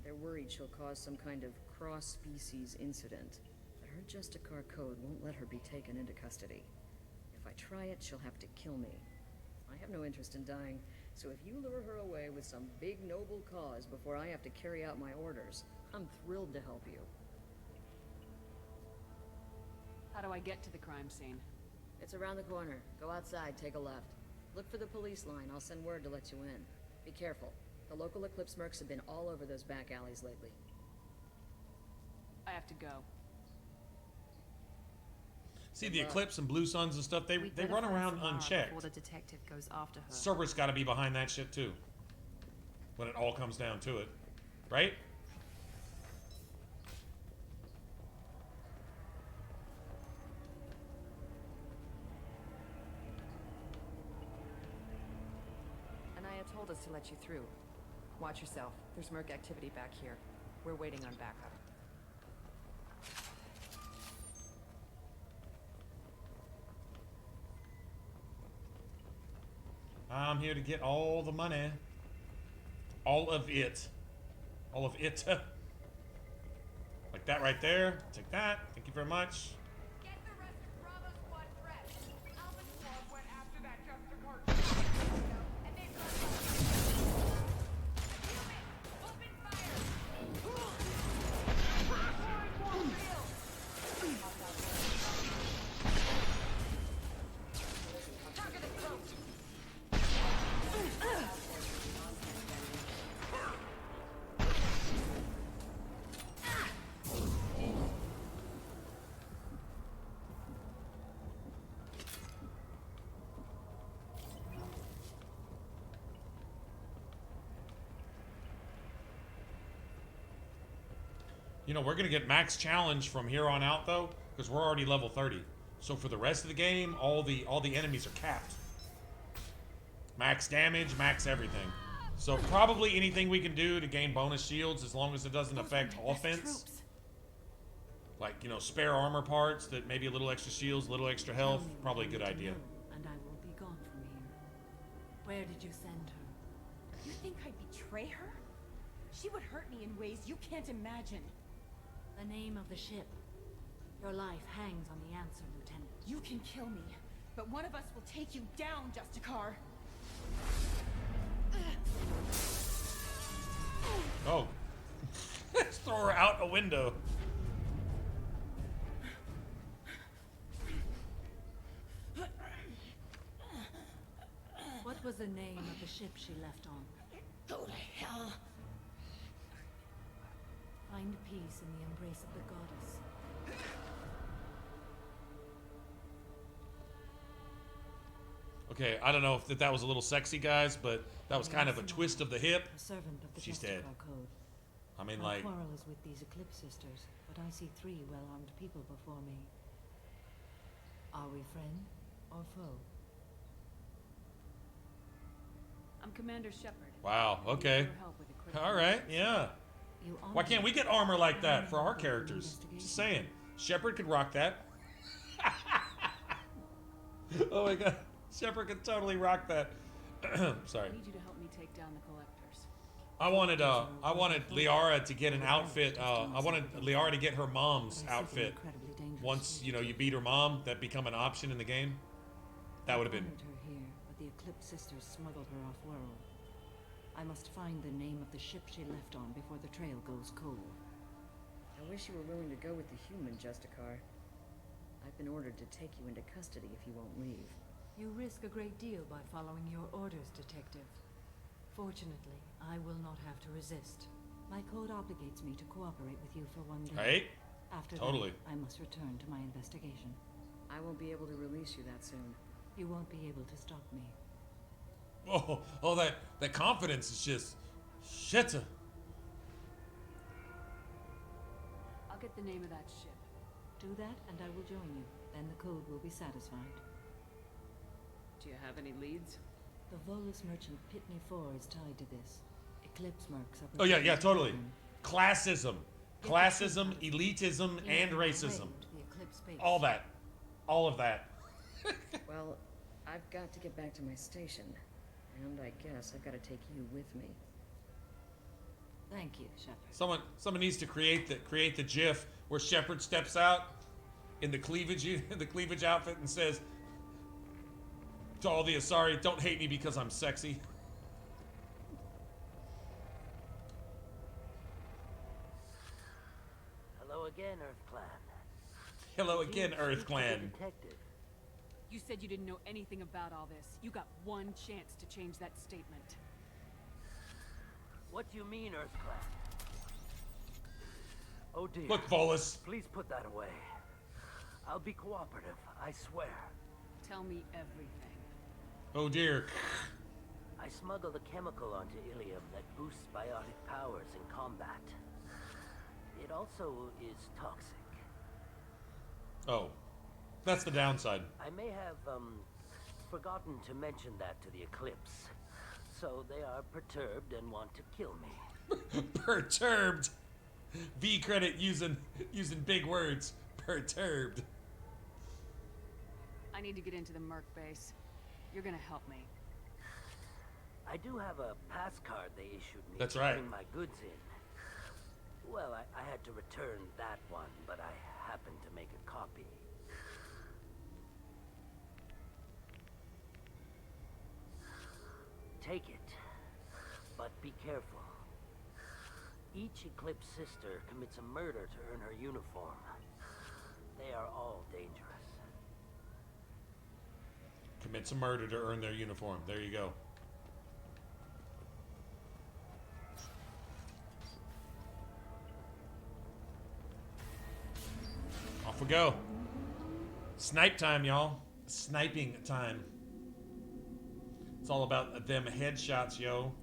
They're worried she'll cause some kind of cross-species incident. But her Justicar code won't let her be taken into custody. If I try it, she'll have to kill me. I have no interest in dying, so if you lure her away with some big noble cause before I have to carry out my orders, I'm thrilled to help you. How do I get to the crime scene? It's around the corner. Go outside, take a left. Look for the police line. I'll send word to let you in. Be careful. The local Eclipse mercs have been all over those back alleys lately. I have to go. See, the Eclipse and Blue Suns and stuff, they run around unchecked. Before the detective goes after her. Cerberus got to be behind that shit too. When it all comes down to it. Right? Anaya told us to let you through. Watch yourself. There's merc activity back here. We're waiting on backup. I'm here to get all the money. All of it. All of it. Like that right there. Take that. Thank you very much. Get the rest of Bravo Squad fresh. Alpha Squad went after that Justicar and they've got open fire. Target the throat. You know, we're going to get max challenge from here on out, though, because we're already level 30. So for the rest of the game, all the enemies are capped. Max damage, max everything. So probably anything we can do to gain bonus shields as long as it doesn't affect offense. Like, you know, spare armor parts that maybe a little extra shields, a little extra health. Probably a good idea. And I will be gone from here. Where did you send her? You think I'd betray her? She would hurt me in ways you can't imagine. The name of the ship. Your life hangs on the answer, Lieutenant. You can kill me, but one of us will take you down, Justicar. Oh. Let's throw her out a window. What was the name of the ship she left on? Go to hell. Find peace in the embrace of the goddess. Okay, I don't know if that was a little sexy, guys, but that was kind of a twist of the hip. A servant of the She's Justicar dead. Code. I mean, My like, quarrel is with these Eclipse sisters, but I see 3 well-armed people before me. Are we friend or foe? I'm Commander Shepard. wow, okay. All right, yeah. Why can't we get armor like that for our characters? Just saying. Shepard could rock that. Oh my god. Shepard could totally rock that. Sorry. I need you to help me take down the collectors. I wanted Liara to get an outfit. I wanted Liara to get her mom's outfit. Once, you know, you beat her mom, that become an option in the game. That would have been. I wanted her here, but the Eclipse sisters smuggled her off-world. I must find the name of the ship she left on before the trail goes cold. I wish you were willing to go with the human, Justicar. I've been ordered to take you into custody if you won't leave. You risk a great deal by following your orders, Detective. Fortunately, I will not have to resist. My code obligates me to cooperate with you for 1 day. Right? After Totally. that, I must return to my investigation. I won't be able to release you that soon. You won't be able to stop me. Oh, that confidence is just shit. I'll get the name of that ship. Do that, and I will join you. Then the code will be satisfied. Do you have any leads? The Volus merchant Pitney 4 is tied to this. Eclipse mercs are... Oh yeah, totally. Classism, elitism, and racism. All that, all of that. Well, I've got to get back to my station, and I guess I've got to take you with me. Thank you, Shepard. Someone needs to create the GIF where Shepard steps out in the cleavage outfit and says to all the Asari, "Don't hate me because I'm sexy." Hello again, Earth Clan. Hello again, Earth Clan. Detective. You said you didn't know anything about all this. You got one chance to change that statement. What do you mean, Earth Clan? Oh dear. Look, Volus. Please put that away. I'll be cooperative, I swear. Tell me everything. Oh dear. I smuggled a chemical onto Ilium that boosts biotic powers in combat. It also is toxic. Oh, that's the downside. I may have, forgotten to mention that to the Eclipse. So they are perturbed and want to kill me. Perturbed. V credit using big words. Perturbed. I need to get into the merc base. You're gonna help me. I do have a pass card they issued me That's to right. bring my goods in. Well, I had to return that one, but I happened to make a copy. Take it, but be careful. Each Eclipse sister commits a murder to earn her uniform. They are all dangerous. Commits a murder to earn their uniform. There you go. Off we go. Snipe time, y'all. Sniping time. It's all about them headshots, yo.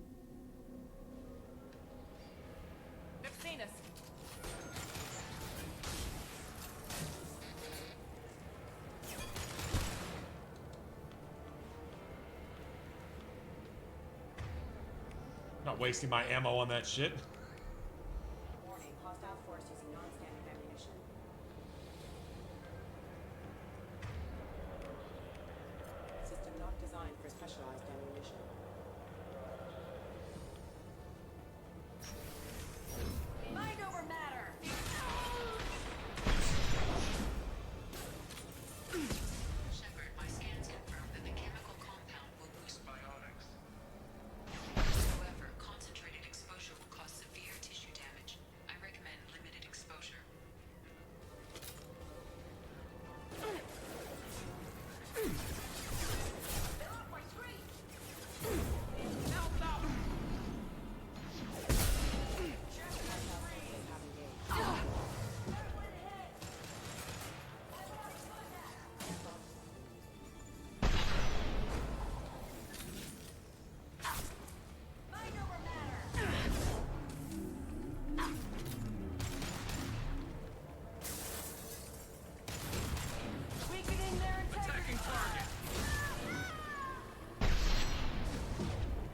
They've seen us. Not wasting my ammo on that shit. Warning, hostile force using non-standard ammunition. System not designed for specialized ammunition. Mind over matter! Shepard, my scans confirm that the chemical compound will boost biotics. However, concentrated exposure will cause severe tissue damage. I recommend limited exposure.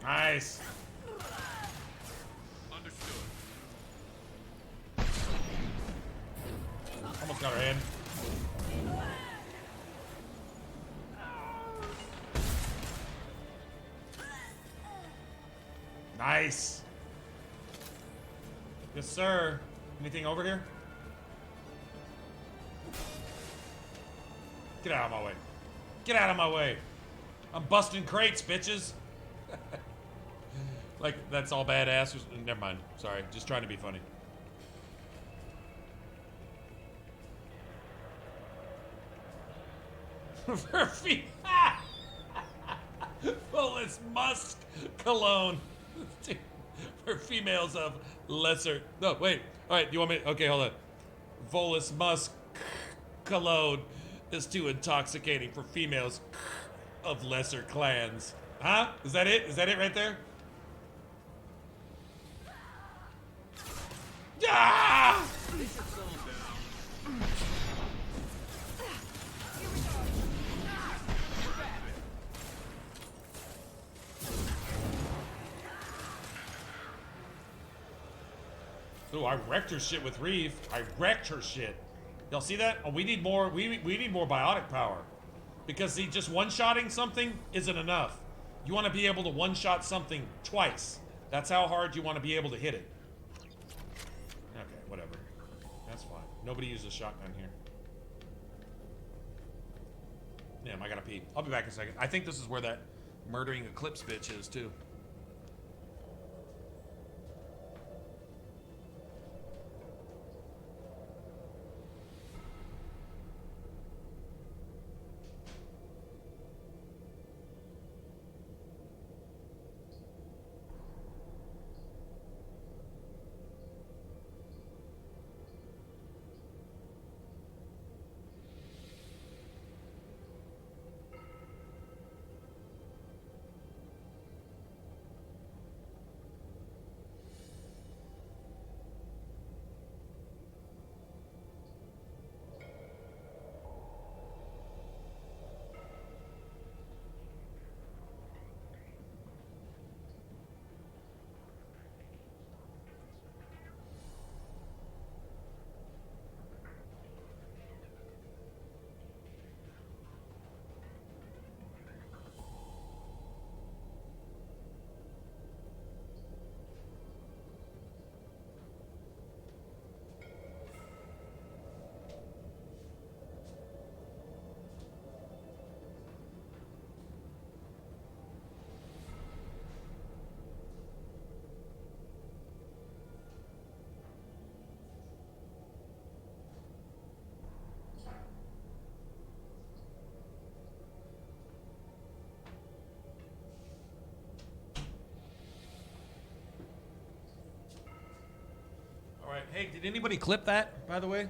Nice. Understood. Almost got her head. Nice. Yes, sir. Anything over here? Get out of my way. Get out of my way. I'm busting crates, bitches. Like, that's all badass. Never mind. Sorry. Just trying to be funny. For Volus musk cologne. For females of lesser. No, wait. All right. You want me? Okay, hold on. Volus musk cologne is too intoxicating for females of lesser clans. Huh? Is that it? Is that it right there? Ah! They should calm down. Ooh, I wrecked her shit with Reeve. I wrecked her shit. Y'all see that? Oh, we need more. We need more biotic power, because see, just one-shotting something isn't enough. You want to be able to one-shot something twice. That's how hard you want to be able to hit it. Okay, whatever. That's fine. Nobody uses shotgun here. Damn, I gotta pee. I'll be back in a second. I think this is where that murdering Eclipse bitch is too. Alright, hey, did anybody clip that, by the way?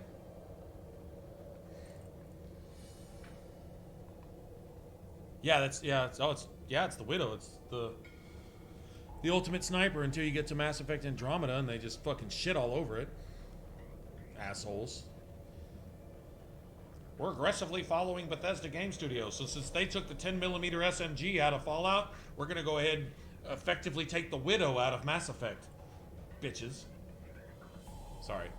Yeah, it's the Widow. It's the ultimate sniper until you get to Mass Effect Andromeda and they just fucking shit all over it. Assholes. We're aggressively following Bethesda Game Studios, so since they took the 10mm SMG out of Fallout, we're gonna go ahead effectively take the widow out of Mass Effect. Bitches. Sorry.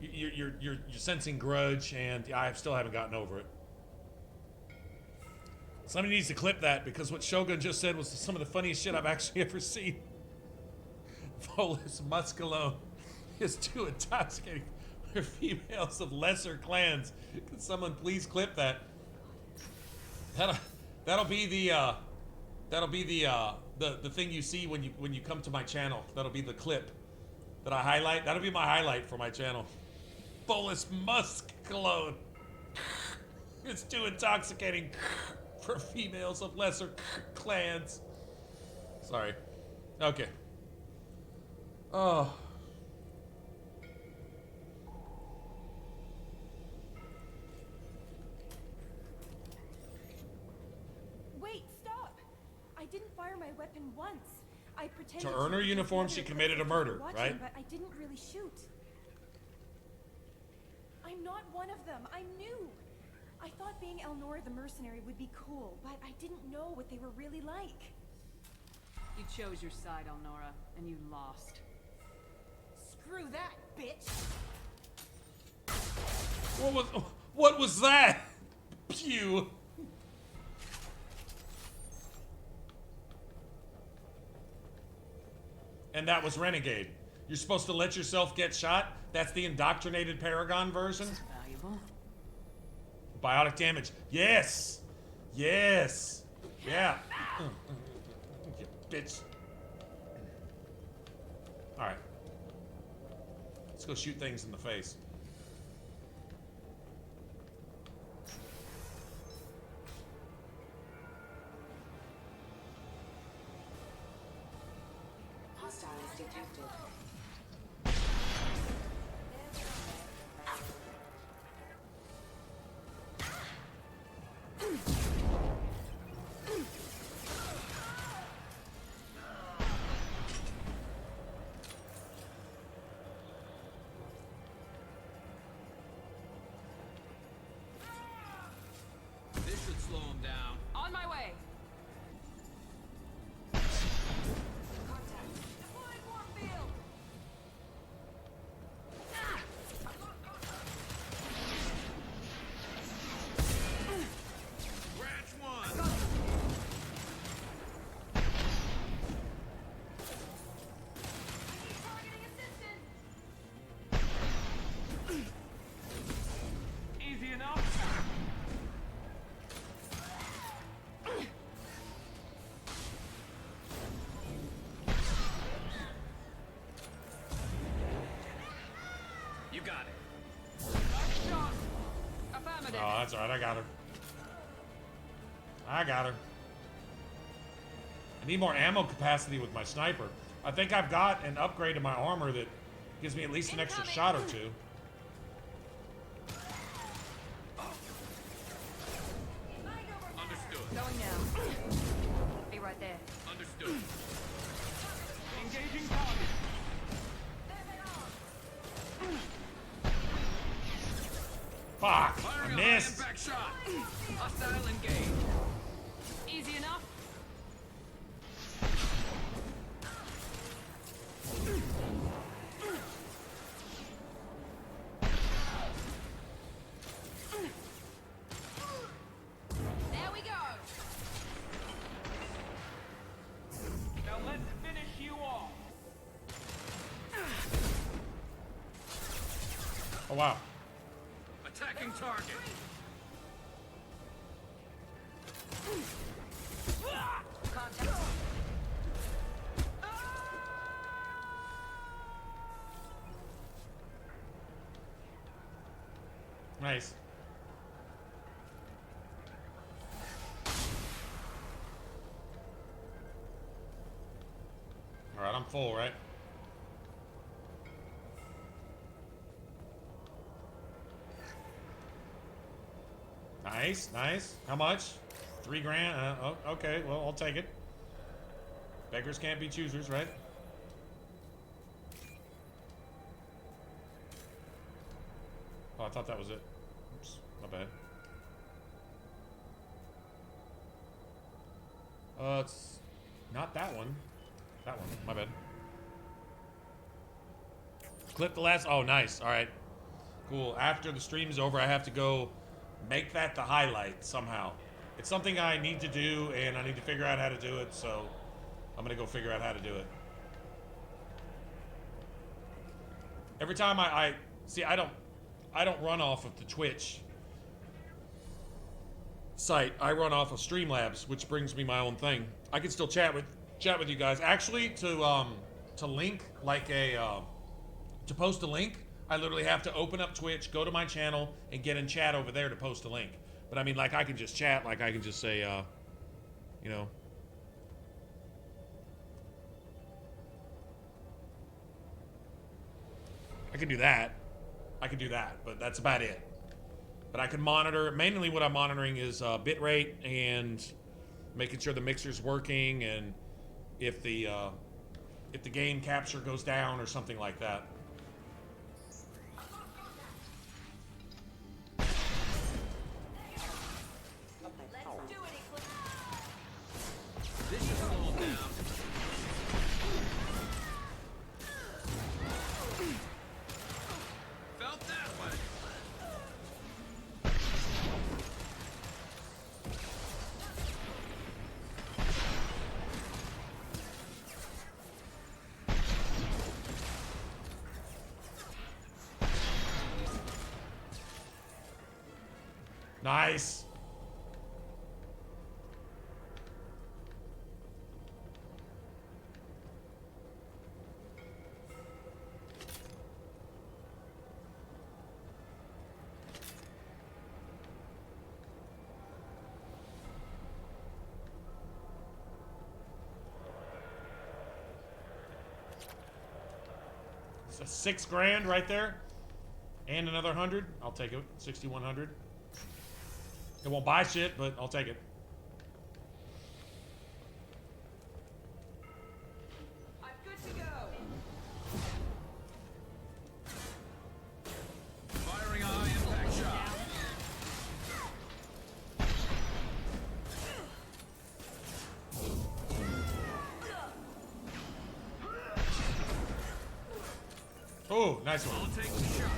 You're sensing grudge, and I still haven't gotten over it. Somebody needs to clip that, because what Shogun just said was some of the funniest shit I've actually ever seen. Volus Muscalone is too intoxicating for females of lesser clans. Can someone please clip that? That'll be the thing you see when you come to my channel. That'll be the clip that I highlight. That'll be my highlight for my channel. Volus Muscalone. It's too intoxicating for females of lesser clans. Sorry. Okay. Oh. Wait, stop! I didn't fire my weapon once. I pretended To earn her because uniform, the she other committed a players were murder, watching, right? But I didn't really shoot. I'm not one of them. I'm new. I thought being Elnora the mercenary would be cool, but I didn't know what they were really like. You chose your side, Elnora, and you lost. Screw that, bitch! What was that? Pew. And that was Renegade. You're supposed to let yourself get shot? That's the indoctrinated Paragon version? This is valuable. Biotic damage. Yes! Yes! Yeah. You bitch. Alright. Let's go shoot things in the face. Hostiles detected. This should slow him down. On my way! Branch one. Easy enough. You got it. Affirmative. Oh, that's alright. I got her. I got her. I need more ammo capacity with my sniper. I think I've got an upgrade to my armor that gives me at least an extra shot or two. Understood. Going now. Be right there. Understood. Engaging target. Fuck! Firing I a missed! high impact shot. Hostile engaged. Easy enough. There we go. Now let's finish you off. Oh wow. Attacking target. Contact. Nice. Alright, I'm full, right? Nice, nice. How much? 3 grand? Oh, okay, well, I'll take it. Beggars can't be choosers, right? Oh, I thought that was it. Oops, my bad. It's not that one. That one. My bad. Clip the last. Oh, nice. All right. Cool. After the stream's over, I have to go make that the highlight somehow. It's something I need to do, and I need to figure out how to do it, so I'm gonna go figure out how to do it. Every time I see, I don't run off of the Twitch site. I run off of Streamlabs, which brings me my own thing. I can still chat with you guys. Actually, to link like a to post a link, I literally have to open up Twitch, go to my channel, and get in chat over there to post a link. But I mean, like, I can just chat, like, I can just say, you know. I can do that. But that's about it. But I can monitor, mainly what I'm monitoring is bitrate and making sure the mixer's working, and if the gain capture goes down or something like that. This should slow him down. Felt that way. Nice. It's a $6 grand right there, and another 100. I'll take it. 6,100. It won't buy shit, but I'll take it. I'm good to go. Firing a high impact shot. Oh, nice one. I'll take the shot.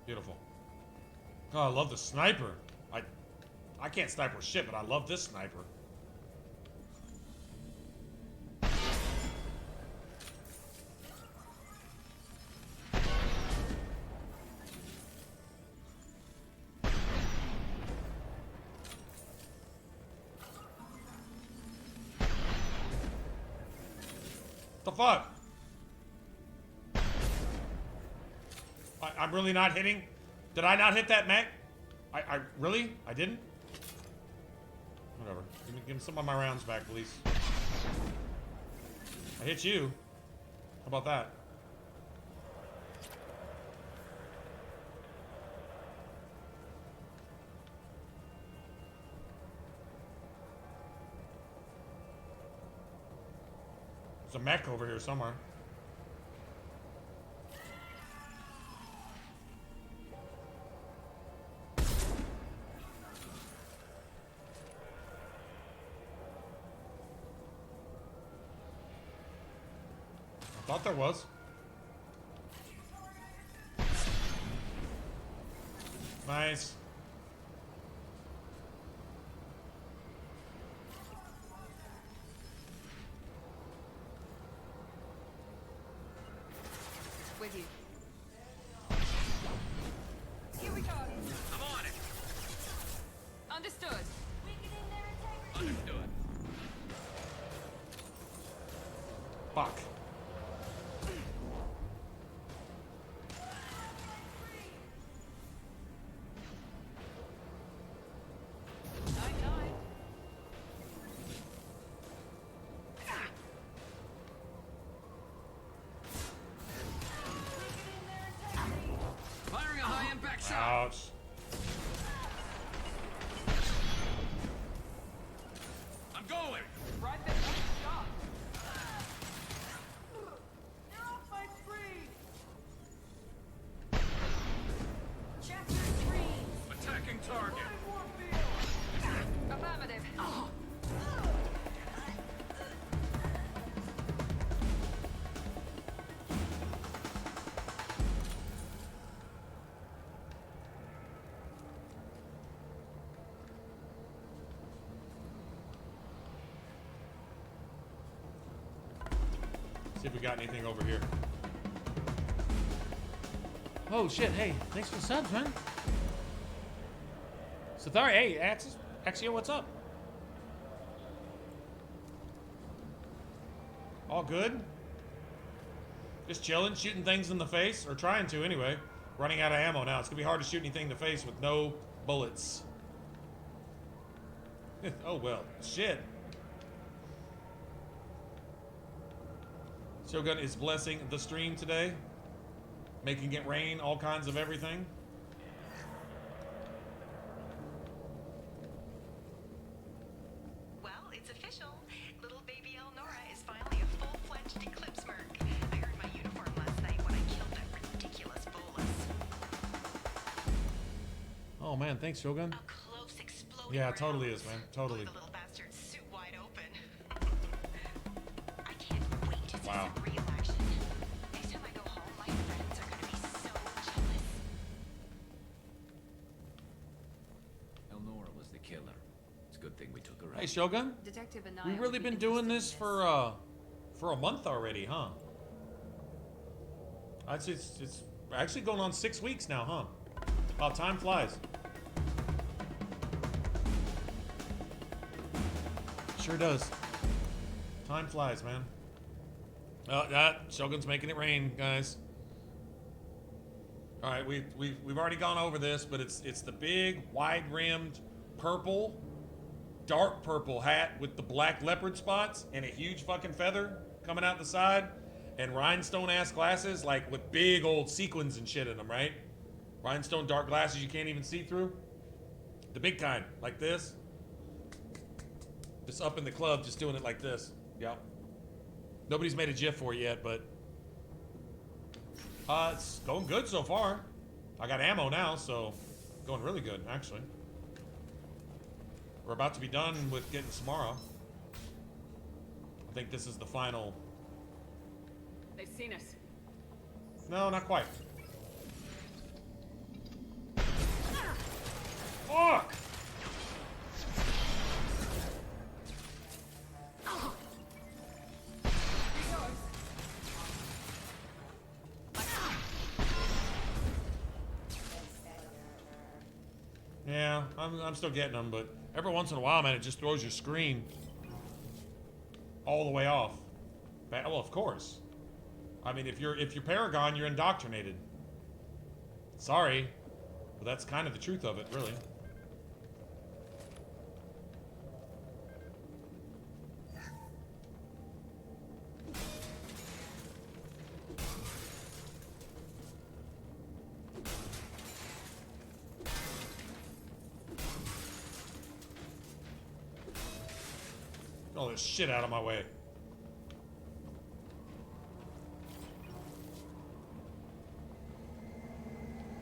Beautiful. Oh, I love the sniper. I can't sniper shit, but I love this sniper. The fuck? I'm really not hitting. Did I not hit that mech? I really? I didn't? Whatever. Give me some of my rounds back, please. I hit you. How about that? There's a mech over here somewhere. Thought there was. Nice. With you. Here we go. I'm on it. Understood. Understood. Fuck. Firing a high impact shot. Ouch. I'm going. Right there. Stop. You're off my screen. See if we got anything over here. Oh shit, hey, thanks for the subs, man. Sathari, hey, Axio, what's up? All good? Just chilling, shooting things in the face, or trying to anyway. Running out of ammo now. It's gonna be hard to shoot anything in the face with no bullets. Oh well, shit. Shogun is blessing the stream today. Making it rain, all kinds of everything. Well, it's official. Little baby Elnora is finally a full-fledged Eclipse merc. I earned my uniform last night when I killed that ridiculous Volus. Oh man, thanks, Shogun. A close exploding Yeah, it totally is, man. Totally. The little bastard's suit wide open. I can't wait to see Wow. some real action. Next time I go home, my friends are gonna be so jealous. Elnora was the killer. It's a good thing we took her out. Hey, Shogun. Detective Anaya We've really would be been doing this interested for a month already, huh? I'd say it's actually going on 6 weeks now, huh? Oh, time flies. Sure does. Time flies, man. Shogun's making it rain, guys. All right, we've already gone over this, but it's the big wide-rimmed purple, dark purple hat with the black leopard spots and a huge fucking feather coming out the side, and rhinestone-ass glasses, like with big old sequins and shit in them, right? Rhinestone dark glasses you can't even see through. The big kind, like this. Just up in the club, just doing it like this. Yep. Nobody's made a GIF for it yet, but it's going good so far. I got ammo now, so going really good, actually. We're about to be done with getting Samara. I think this is the final. They've seen us. No, not quite. Fuck! Yeah, I'm still getting them, but every once in a while, man, it just throws your screen all the way off. Well, of course. I mean, if you're Paragon, you're indoctrinated. Sorry, but that's kind of the truth of it, really. All this shit out of my way.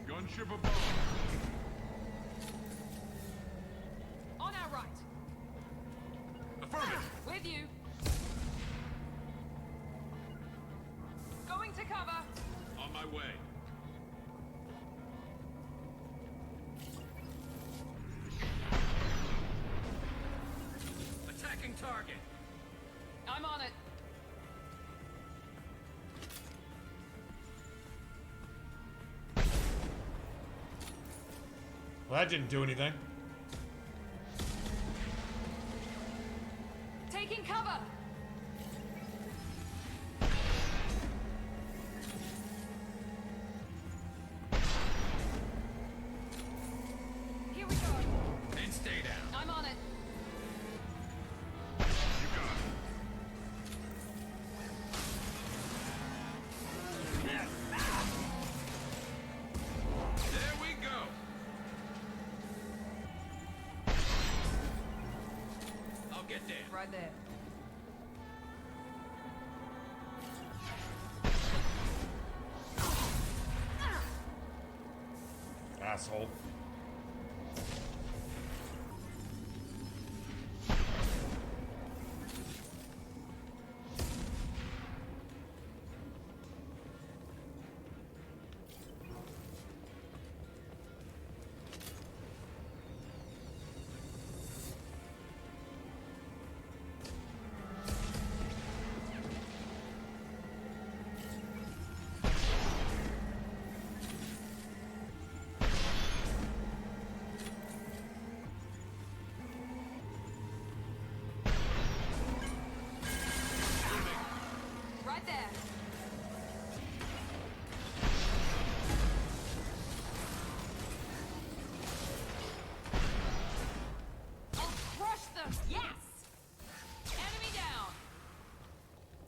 Gunship above. On our right. Affirmative. With you. Going to cover. On my way. Attacking target. I'm on it. Well, that didn't do anything. Taking cover. Here we go. And stay down. I'm on it. You got it. There we go. I'll get there. Right there. Asshole. Get there! I'll crush them! Yes! Enemy down!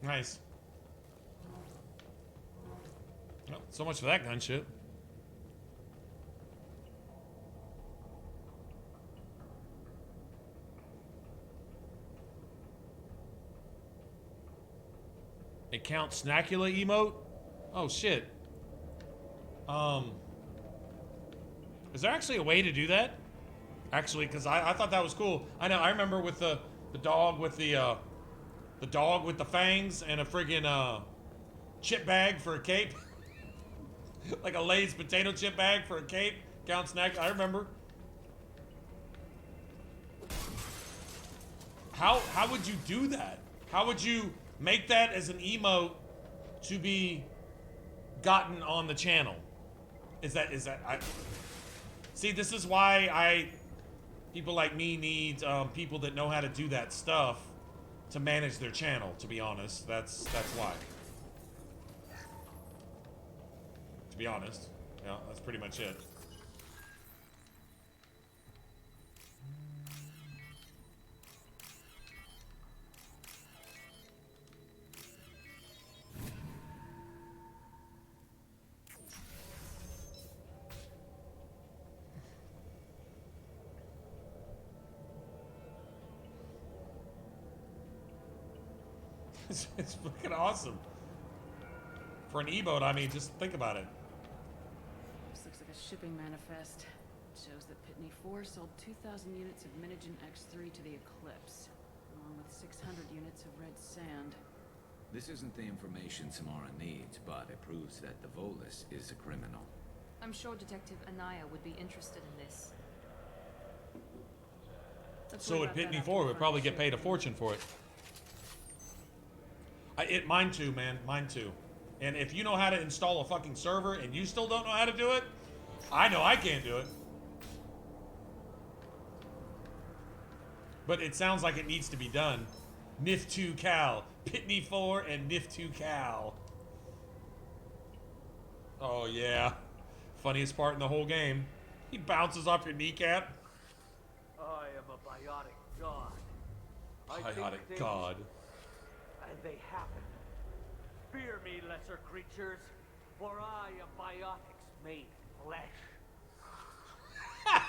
Nice. Well, so much for that gun shit. It counts Snackula emote? Oh shit. Is there actually a way to do that? Actually, because I thought that was cool. I know, I remember with the dog with the dog with the fangs and a friggin' chip bag for a cape. Like a Lay's potato chip bag for a cape. Count snack. I remember. How would you do that? How would you make that as an emote to be gotten on the channel? Is that see, this is why people like me need people that know how to do that stuff to manage their channel, to be honest. That's why. To be honest. Yeah, that's pretty much it. It's fucking awesome. For an emote, I mean, just think about it. This looks like a shipping manifest. It shows that Pitney 4 sold 2,000 units of Minigen X3 to the Eclipse, along with 600 units of red sand. This isn't the information Samara needs, but it proves that the Volus is a criminal. I'm sure Detective Anaya would be interested in this. So would Pitney 4. Would probably get paid a fortune for it. Mine too, man. Mine too. And if you know how to install a fucking server and you still don't know how to do it, I know I can't do it. But it sounds like it needs to be done. NIF 2 Cal. Pitney 4 and NIF 2 Cal. Oh, yeah. Funniest part in the whole game. He bounces off your kneecap. I am a biotic god. Biotic god. And they happen. Fear me, lesser creatures, for I am biotics made flesh. I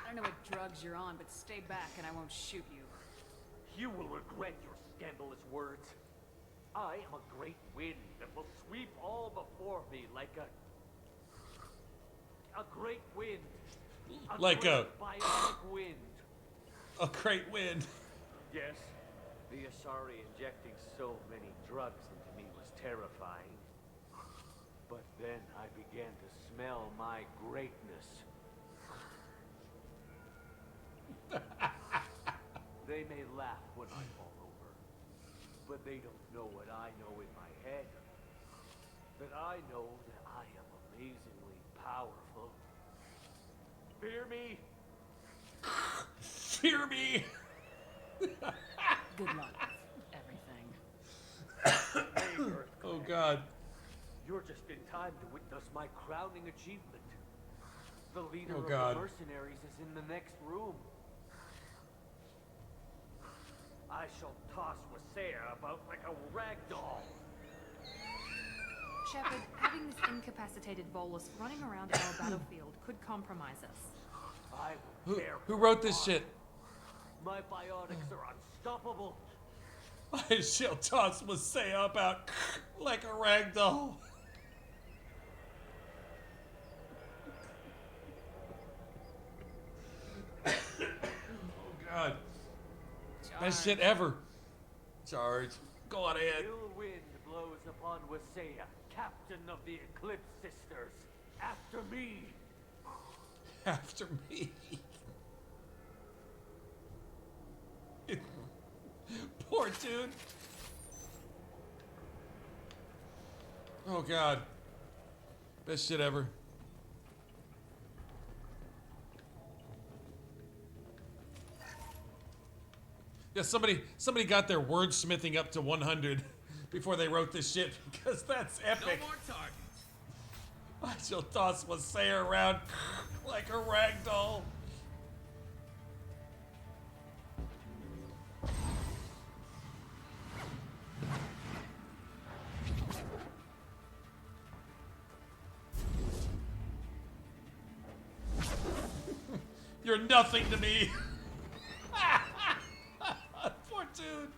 don't know what drugs you're on, but stay back and I won't shoot you. You will regret your scandalous words. I am a great wind that will sweep all before me like a great wind. Like a biotic wind. A great wind. Yes, the Asari injecting so many drugs into me was terrifying. But then I began to smell my greatness. They may laugh when I fall over, but they don't know what I know in my head. That I know that I am amazingly powerful. Fear me? Fear me! Good luck with everything. Oh god. You're just in time to witness my crowning achievement. The leader of God. the mercenaries is in the next room. I shall toss Wasea about like a rag doll. Shepard, having this incapacitated Volus running around our battlefield could compromise us. I will bear Who wrote this shit? My biotics are unstoppable. I shall toss Wasea about like a rag doll. Oh god. Best shit ever. Charge. Go on ahead. Ill wind blows upon Wasea, captain of the Eclipse Sisters. After me. After me. Poor dude. Oh god. Best shit ever. Yeah, somebody got their wordsmithing up to 100 before they wrote this shit because that's epic. No more targets. I shall toss Wasaya around like a rag doll. You're nothing to me. Poor dude.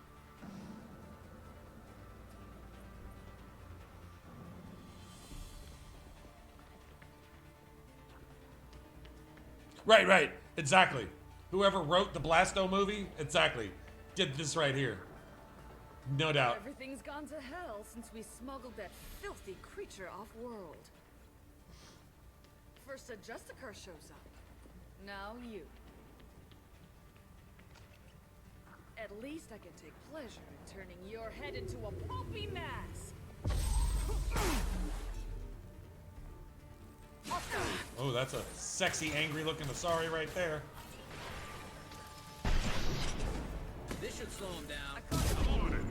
Right, exactly. Whoever wrote the Blasto movie, exactly, did this right here. No doubt. Everything's gone to hell since we smuggled that filthy creature off-world. First a Justicar shows up. Now you. At least I can take pleasure in turning your head into a pulpy mass. Oh, that's a sexy, angry-looking Asari right there. This should slow him down. I'm on it.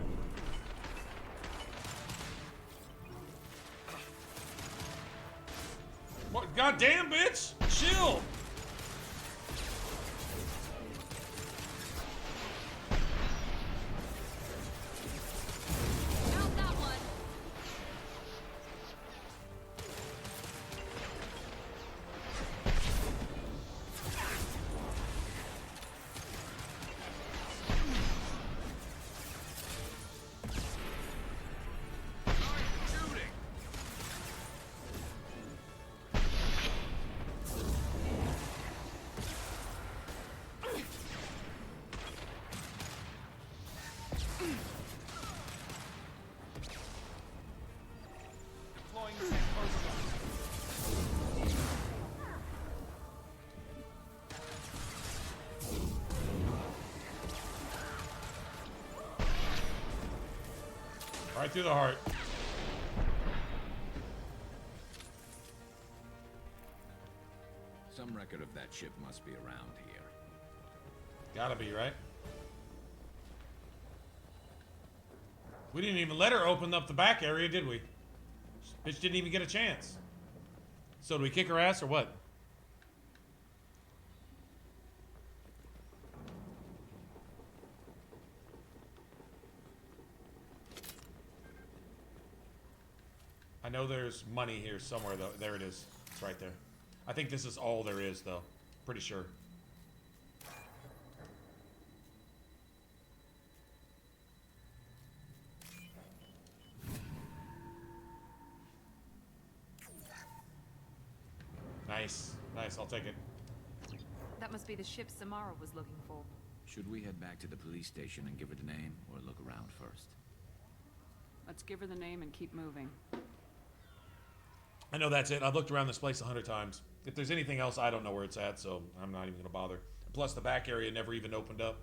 What? Goddamn, bitch! Chill. Right through the heart. Some record of that ship must be around here. Gotta be, right? We didn't even let her open up the back area, did we? Bitch didn't even get a chance. So do we kick her ass or what? I know there's money here somewhere, though. There it is. It's right there. I think this is all there is, though. Pretty sure. Nice. Nice, I'll take it. That must be the ship Samara was looking for. Should we head back to the police station and give her the name, or look around first? Let's give her the name and keep moving. I know that's it. I've looked around this place 100 times. If there's anything else, I don't know where it's at, so I'm not even going to bother. Plus, the back area never even opened up.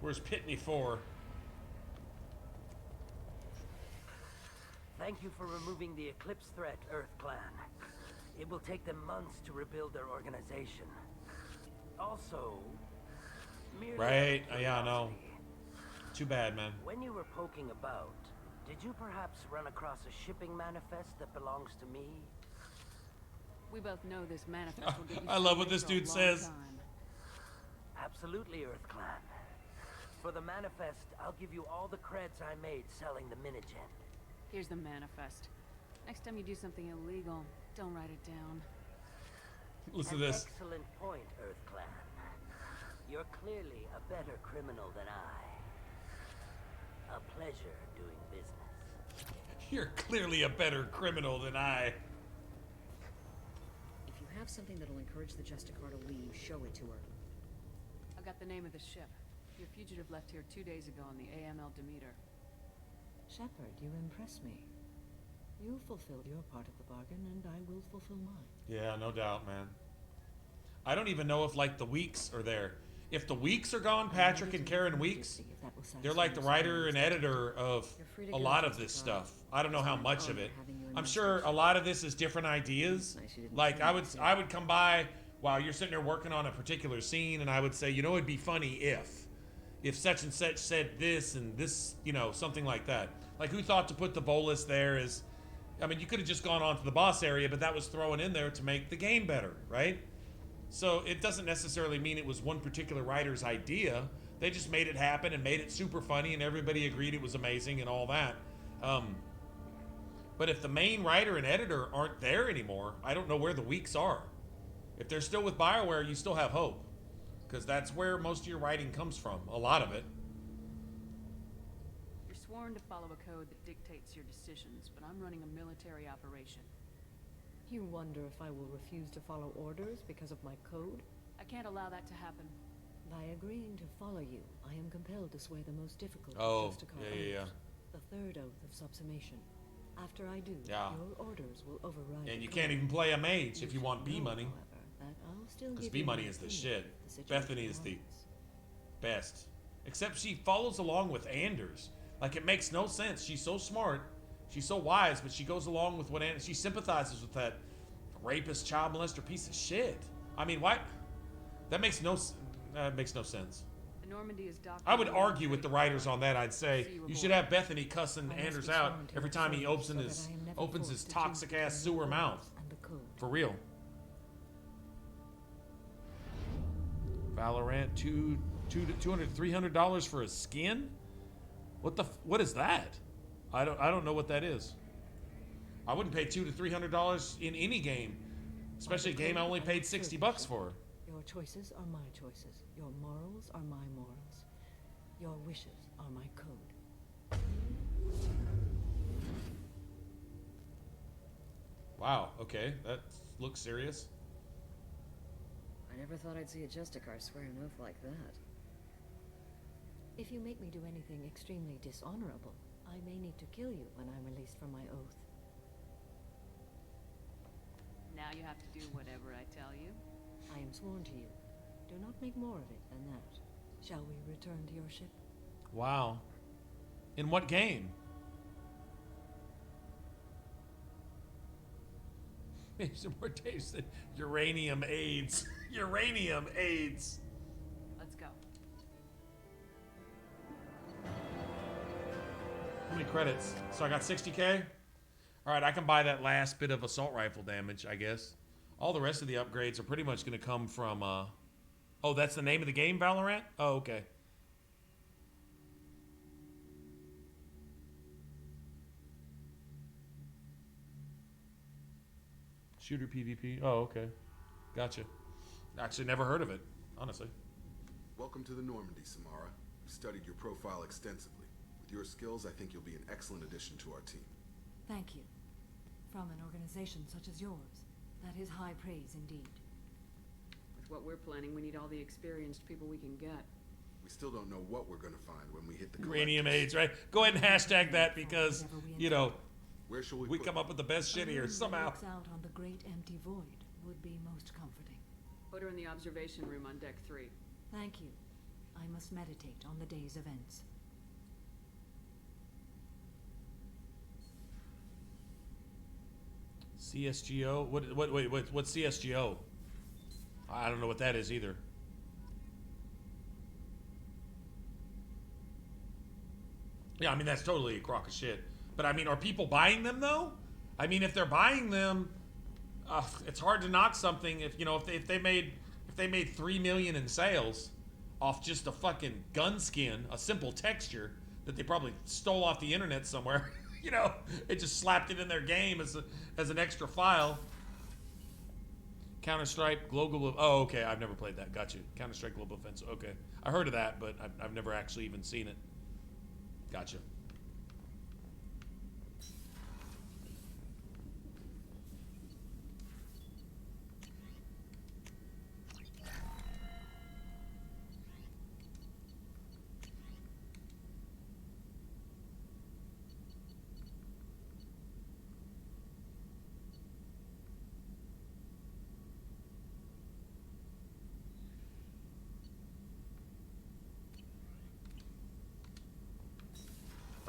Where's Pitney 4? Thank you for removing the Eclipse threat, Earth Clan. It will take them months to rebuild their organization. Also, right? Yeah, I know. Too bad, man. When you were poking about, did you perhaps run across a shipping manifest that belongs to me? We both know this manifest will give you I love what this dude says. Time. Absolutely, Earth Clan. For the manifest, I'll give you all the creds I made selling the Minigen. Here's the manifest. Next time you do something illegal, don't write it down. Listen to this. Excellent point, Earth Clan. You're clearly a better criminal than I. A pleasure doing business. You're clearly a better criminal than I. If you have something that'll encourage the Justicar to leave, show it to her. I got the name of the ship. Your fugitive left here 2 days ago on the AML Demeter. Shepard, you impress me. You fulfilled your part of the bargain, and I will fulfill mine. Yeah, no doubt, man. I don't even know if, like, the weeks are there. If the Weeks are gone, Patrick and Karen Weeks, they're like the writer and editor of a lot of this stuff. I don't know how much of it. I'm sure a lot of this is different ideas. Like I would come by while you're sitting there working on a particular scene, and I would say, you know, it'd be funny if such and such said this and this, you know, something like that. Like, who thought to put the Volus there is, I mean, you could have just gone on to the boss area, but that was thrown in there to make the game better, right? So it doesn't necessarily mean it was one particular writer's idea. They just made it happen and made it super funny, and everybody agreed it was amazing and all that. But if the main writer and editor aren't there anymore, I don't know where the Weeks are. If they're still with BioWare, you still have hope, because that's where most of your writing comes from, a lot of it. You're sworn to follow a code that dictates your decisions, but I'm running a military operation. You wonder if I will refuse to follow orders because of my code? I can't allow that to happen. By agreeing to follow you, I am compelled to sway the most difficult Oh, of Justicar yeah. oaths, the third oath of subsummation. After I do, Yeah. your orders will override. And you the can't code. even play a mage if you want B should know, money. however, that I'll still Because give B you money my is the opinion shit. if the situation Bethany is the warrants. best. Except she follows along with Anders. Like, it makes no sense. She's so smart. She's so wise, but she goes along with what Anders... She sympathizes with that rapist, child molester piece of shit. I mean, why... That makes no sense. The Normandy is docked. I would argue with the writers on that. I'd say you should have Bethany cussing Anders out every time he opens his toxic ass sewer mouth. For real. Valorant, $200-$300 for a skin? What is that? I don't know what that is. I wouldn't pay $200 to $300 in any game, especially a game I only paid $60 for. Your choices are my choices. Your morals are my morals. Your wishes are my code. Wow, okay, that looks serious. I never thought I'd see a Justicar swear an oath like that. If you make me do anything extremely dishonorable, I may need to kill you when I'm released from my oath. Now you have to do whatever I tell you. I am sworn to you. Do not make more of it than that. Shall we return to your ship? Wow. In what game? Maybe some more days than uranium AIDS. Uranium AIDS. Let's go. How many credits? So I got 60K? Alright, I can buy that last bit of assault rifle damage, I guess. All the rest of the upgrades are pretty much going to come from, Oh, that's the name of the game, Valorant? Oh, okay. Shooter PvP? Oh, okay. Gotcha. Actually never heard of it, honestly. Welcome to the Normandy, Samara. We studied your profile extensively. With your skills, I think you'll be an excellent addition to our team. Thank you. From an organization such as yours, that is high praise indeed. With what we're planning, we need all the experienced people we can get. We still don't know what we're going to find when we hit the Uranium AIDS, right? Go ahead and hashtag that because, you know, where shall we come up with the best shit here somehow. Looks out on the great empty void would be most comforting. Put her in the observation room on deck 3. Thank you. I must meditate on the day's events. CSGO? What's CSGO? I don't know what that is either. Yeah, I mean, that's totally a crock of shit. But I mean, are people buying them though? I mean, if they're buying them, it's hard to knock something if, you know, if they made 3 million in sales off just a fucking gun skin, a simple texture that they probably stole off the internet somewhere. You know, it just slapped it in their game as an extra file. Counter-Strike Global... Oh, okay, I've never played that. Got you. Counter-Strike Global Offensive. Okay. I heard of that, but I've never actually even seen it. Gotcha.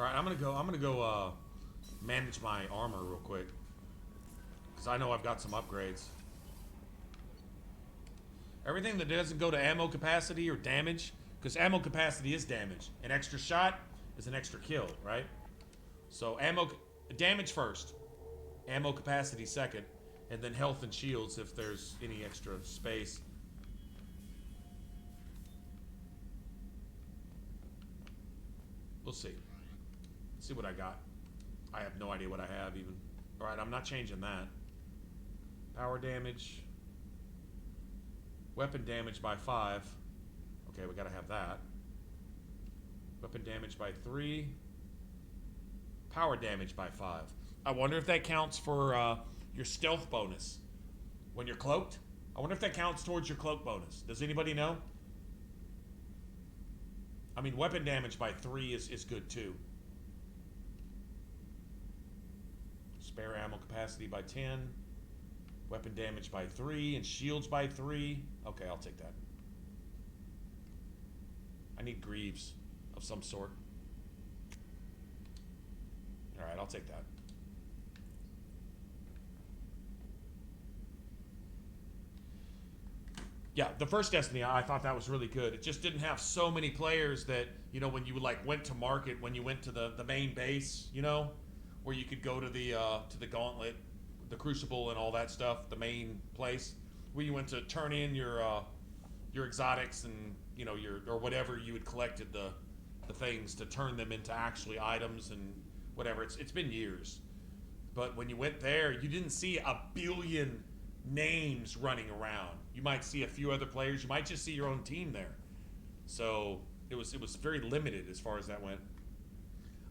All right, I'm gonna go manage my armor real quick, because I know I've got some upgrades. Everything that doesn't go to ammo capacity or damage, because ammo capacity is damage. An extra shot is an extra kill, right? So damage first, ammo capacity second, and then health and shields if there's any extra space. We'll see. See what I got. I have no idea what I have even. All right, I'm not changing that. Power damage. Weapon damage by 5. Okay, we gotta have that. Weapon damage by 3. Power damage by 5. I wonder if that counts for your stealth bonus. When you're cloaked? I wonder if that counts towards your cloak bonus. Does anybody know? I mean, weapon damage by 3 is good too. Spare ammo capacity by 10. Weapon damage by 3 and shields by 3. Okay, I'll take that. I need greaves of some sort. Alright, I'll take that. Yeah, the first Destiny, I thought that was really good. It just didn't have so many players that, you know, when you like went to market, when you went to the main base, you know, where you could go to the Gauntlet, the Crucible and all that stuff, the main place, where you went to turn in your exotics and, you know, or whatever you had collected the things to turn them into actually items and whatever. It's been years. But when you went there, you didn't see a billion names running around. You might see a few other players. You might just see your own team there. So it was very limited as far as that went.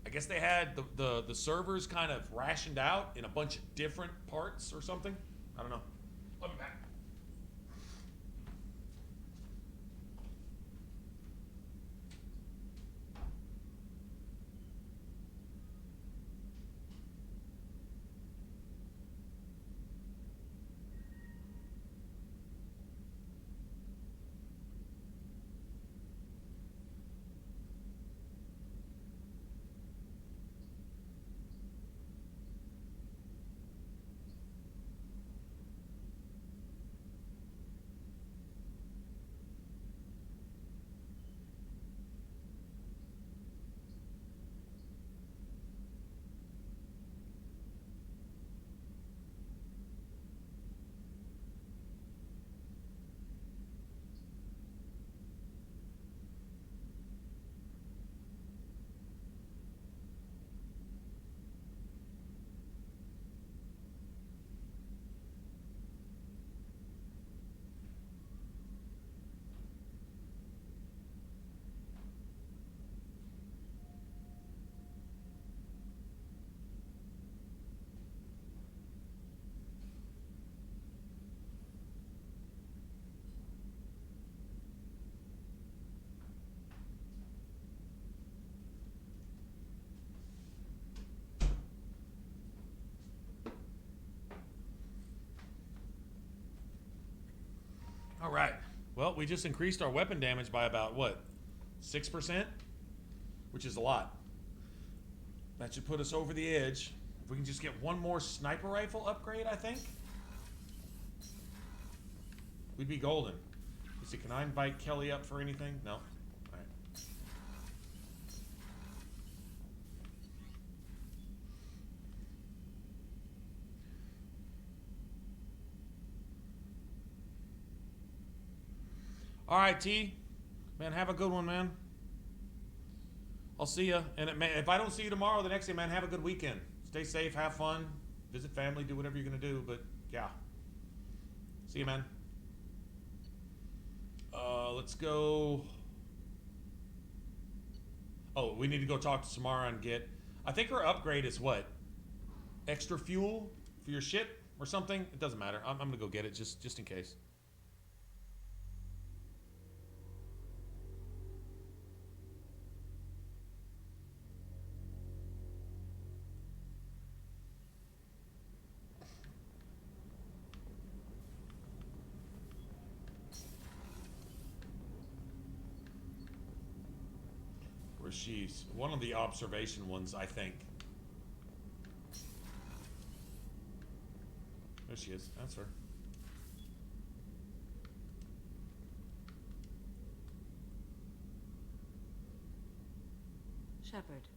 I guess they had the servers kind of rationed out in a bunch of different parts or something. I don't know. Let me back. All right. Well, we just increased our weapon damage by about, what, 6%? Which is a lot. That should put us over the edge. If we can just get one more sniper rifle upgrade, I think, we'd be golden. Let's see, can I invite Kelly up for anything? No? All right. All right, T. Man, have a good one, man. I'll see you. And if I don't see you tomorrow, the next day, man, have a good weekend. Stay safe, have fun, visit family, do whatever you're going to do. But, yeah. See you, man. Let's go. Oh, we need to go talk to Samara and get... I think her upgrade is what? Extra fuel for your ship or something? It doesn't matter. I'm going to go get it just in case. Or she's one of the observation ones, I think. There she is. That's her. Shepard,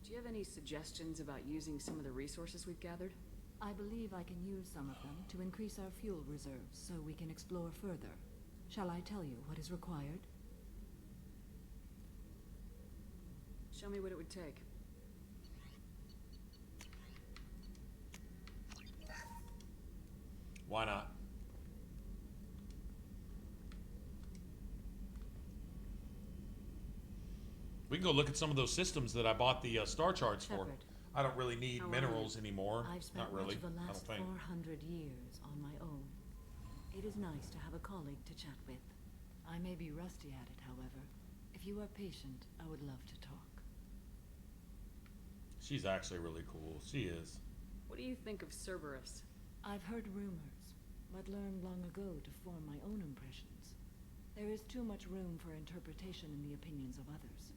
do you have any suggestions about using some of the resources we've gathered? I believe I can use some of them to increase our fuel reserves so we can explore further. Shall I tell you what is required? Show me what it would take. Why not? We can go look at some of those systems that I bought the star charts for. Shepard. I don't really need minerals anymore. I've spent Not really. much of the I don't last think. 400 years on my own. It is nice to have a colleague to chat with. I may be rusty at it, however. If you are patient, I would love to talk. She's actually really cool. She is. What do you think of Cerberus? I've heard rumors, but learned long ago to form my own impressions. There is too much room for interpretation in the opinions of others.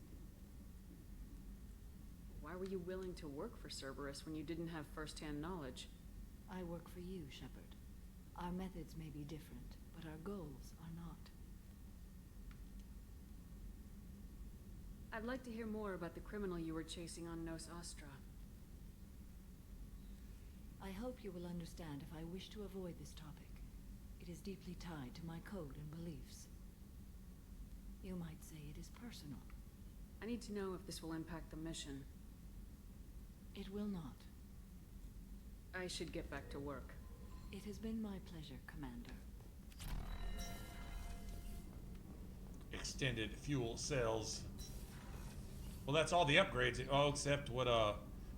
Why were you willing to work for Cerberus when you didn't have first-hand knowledge? I work for you, Shepard. Our methods may be different, but our goals are not. I'd like to hear more about the criminal you were chasing on Nos Astra. I hope you will understand if I wish to avoid this topic. It is deeply tied to my code and beliefs. You might say it is personal. I need to know if this will impact the mission. It will not. I should get back to work. It has been my pleasure, Commander. Extended fuel cells. Well, that's all the upgrades. Oh, except what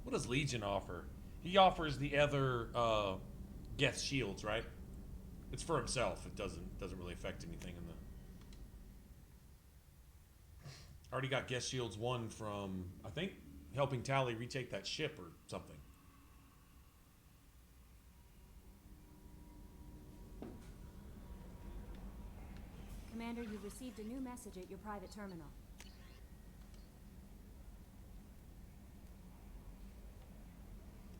does Legion offer? He offers the other Geth shields, right? It's for himself. It doesn't really affect anything in the. I already got Geth shields 1 from, I think, helping Tally retake that ship or something. Commander, you've received a new message at your private terminal.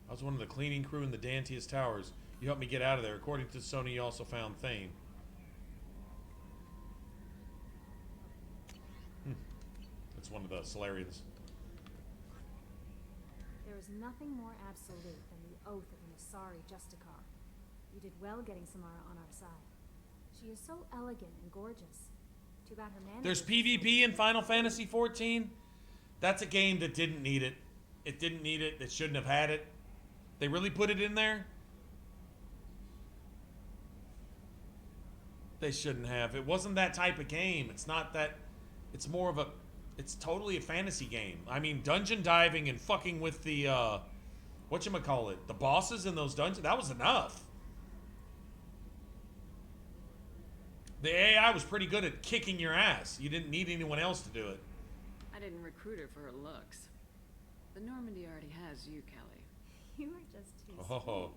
I was one of the cleaning crew in the Dantius Towers. You helped me get out of there. According to Sony, you also found Thane. That's one of the Solarians. There is nothing more absolute than the oath of an Asari Justicar. You did well getting Samara on our side. She is so elegant and gorgeous. Too bad her man. There's PvP in Final Fantasy XIV. That's a game that didn't need it. It didn't need it. It shouldn't have had it. They really put it in there? They shouldn't have. It wasn't that type of game. It's not that. It's more of a. It's totally a fantasy game. I mean, dungeon diving and fucking with the, whatchamacallit, the bosses in those dungeons, that was enough. The AI was pretty good at kicking your ass. You didn't need anyone else to do it. I didn't recruit her for her looks. The Normandy already has you, Kelly. You are just too Oh.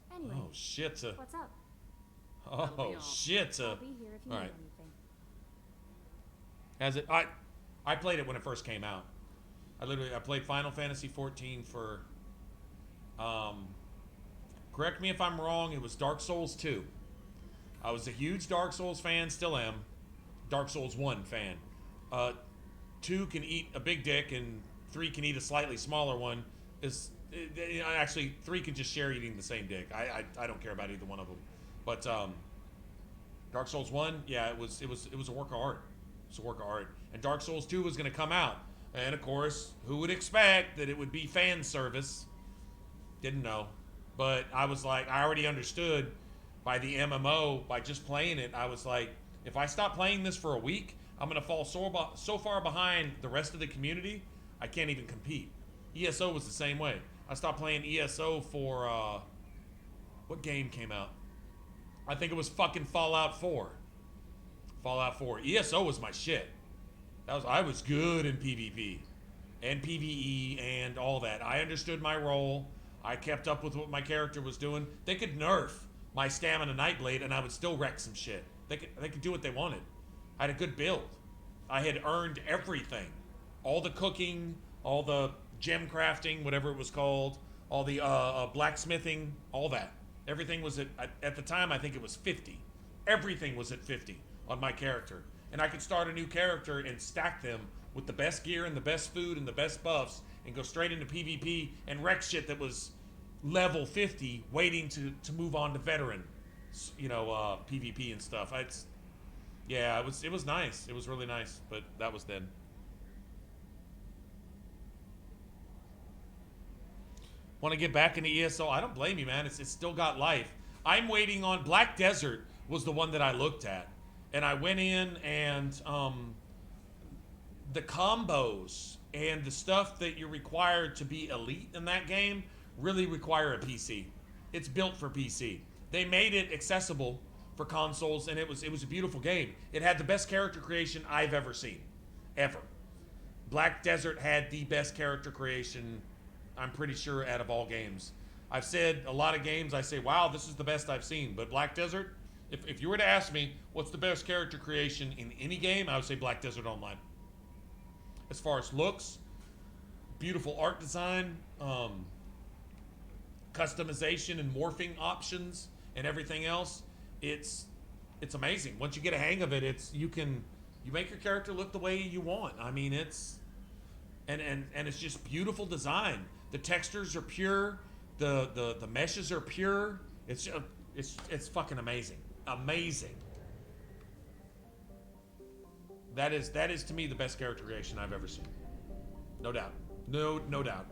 sweet. Anyway, Oh, shit. what's up? Oh, shit. I'll be here if you All need right. anything. Has it? I played it when it first came out. I played Final Fantasy XIV for, correct me if I'm wrong, it was Dark Souls 2. I was a huge Dark Souls fan, still am. Dark Souls 1 fan. 2 can eat a big dick and 3 can eat a slightly smaller one. Actually, 3 can just share eating the same dick. I don't care about either one of them. But Dark Souls 1, yeah, it was a work of art. It's a work of art. And Dark Souls 2 was going to come out. And of course, who would expect that it would be fan service? Didn't know. But I was like, I already understood by the MMO, by just playing it, I was like, if I stop playing this for a week, I'm going to fall so far behind the rest of the community, I can't even compete. ESO was the same way. I stopped playing ESO for, what game came out? I think it was fucking Fallout 4. Fallout 4. ESO was my shit. I was good in PvP and PvE and all that. I understood my role. I kept up with what my character was doing. They could nerf my stamina Nightblade and I would still wreck some shit. They could do what they wanted. I had a good build. I had earned everything. all the cooking, all the gem crafting, whatever it was called, all the blacksmithing, all that. Everything was at the time, I think it was 50. Everything was at 50 on my character. And I could start a new character and stack them with the best gear and the best food and the best buffs and go straight into PvP and wreck shit that was level 50 waiting to move on to veteran, PvP and stuff. It was nice. It was really nice, but that was then. Want to get back into ESO? I don't blame you, man. It's still got life. I'm waiting on Black Desert was the one that I looked at. And I went in and the combos and the stuff that you're required to be elite in that game really require a PC. It's built for PC. They made it accessible for consoles, and it was a beautiful game. It had the best character creation I've ever seen. Ever. Black Desert had the best character creation, I'm pretty sure, out of all games. I've said a lot of games, I say, wow, this is the best I've seen. But Black Desert, if you were to ask me what's the best character creation in any game, I would say Black Desert Online. As far as looks, beautiful art design, customization and morphing options and everything else, it's amazing. Once you get a hang of it, you make your character look the way you want. I mean, it's just beautiful design. The textures are pure, the meshes are pure. It's fucking amazing. Amazing. That is to me the best character creation I've ever seen. No doubt. No doubt.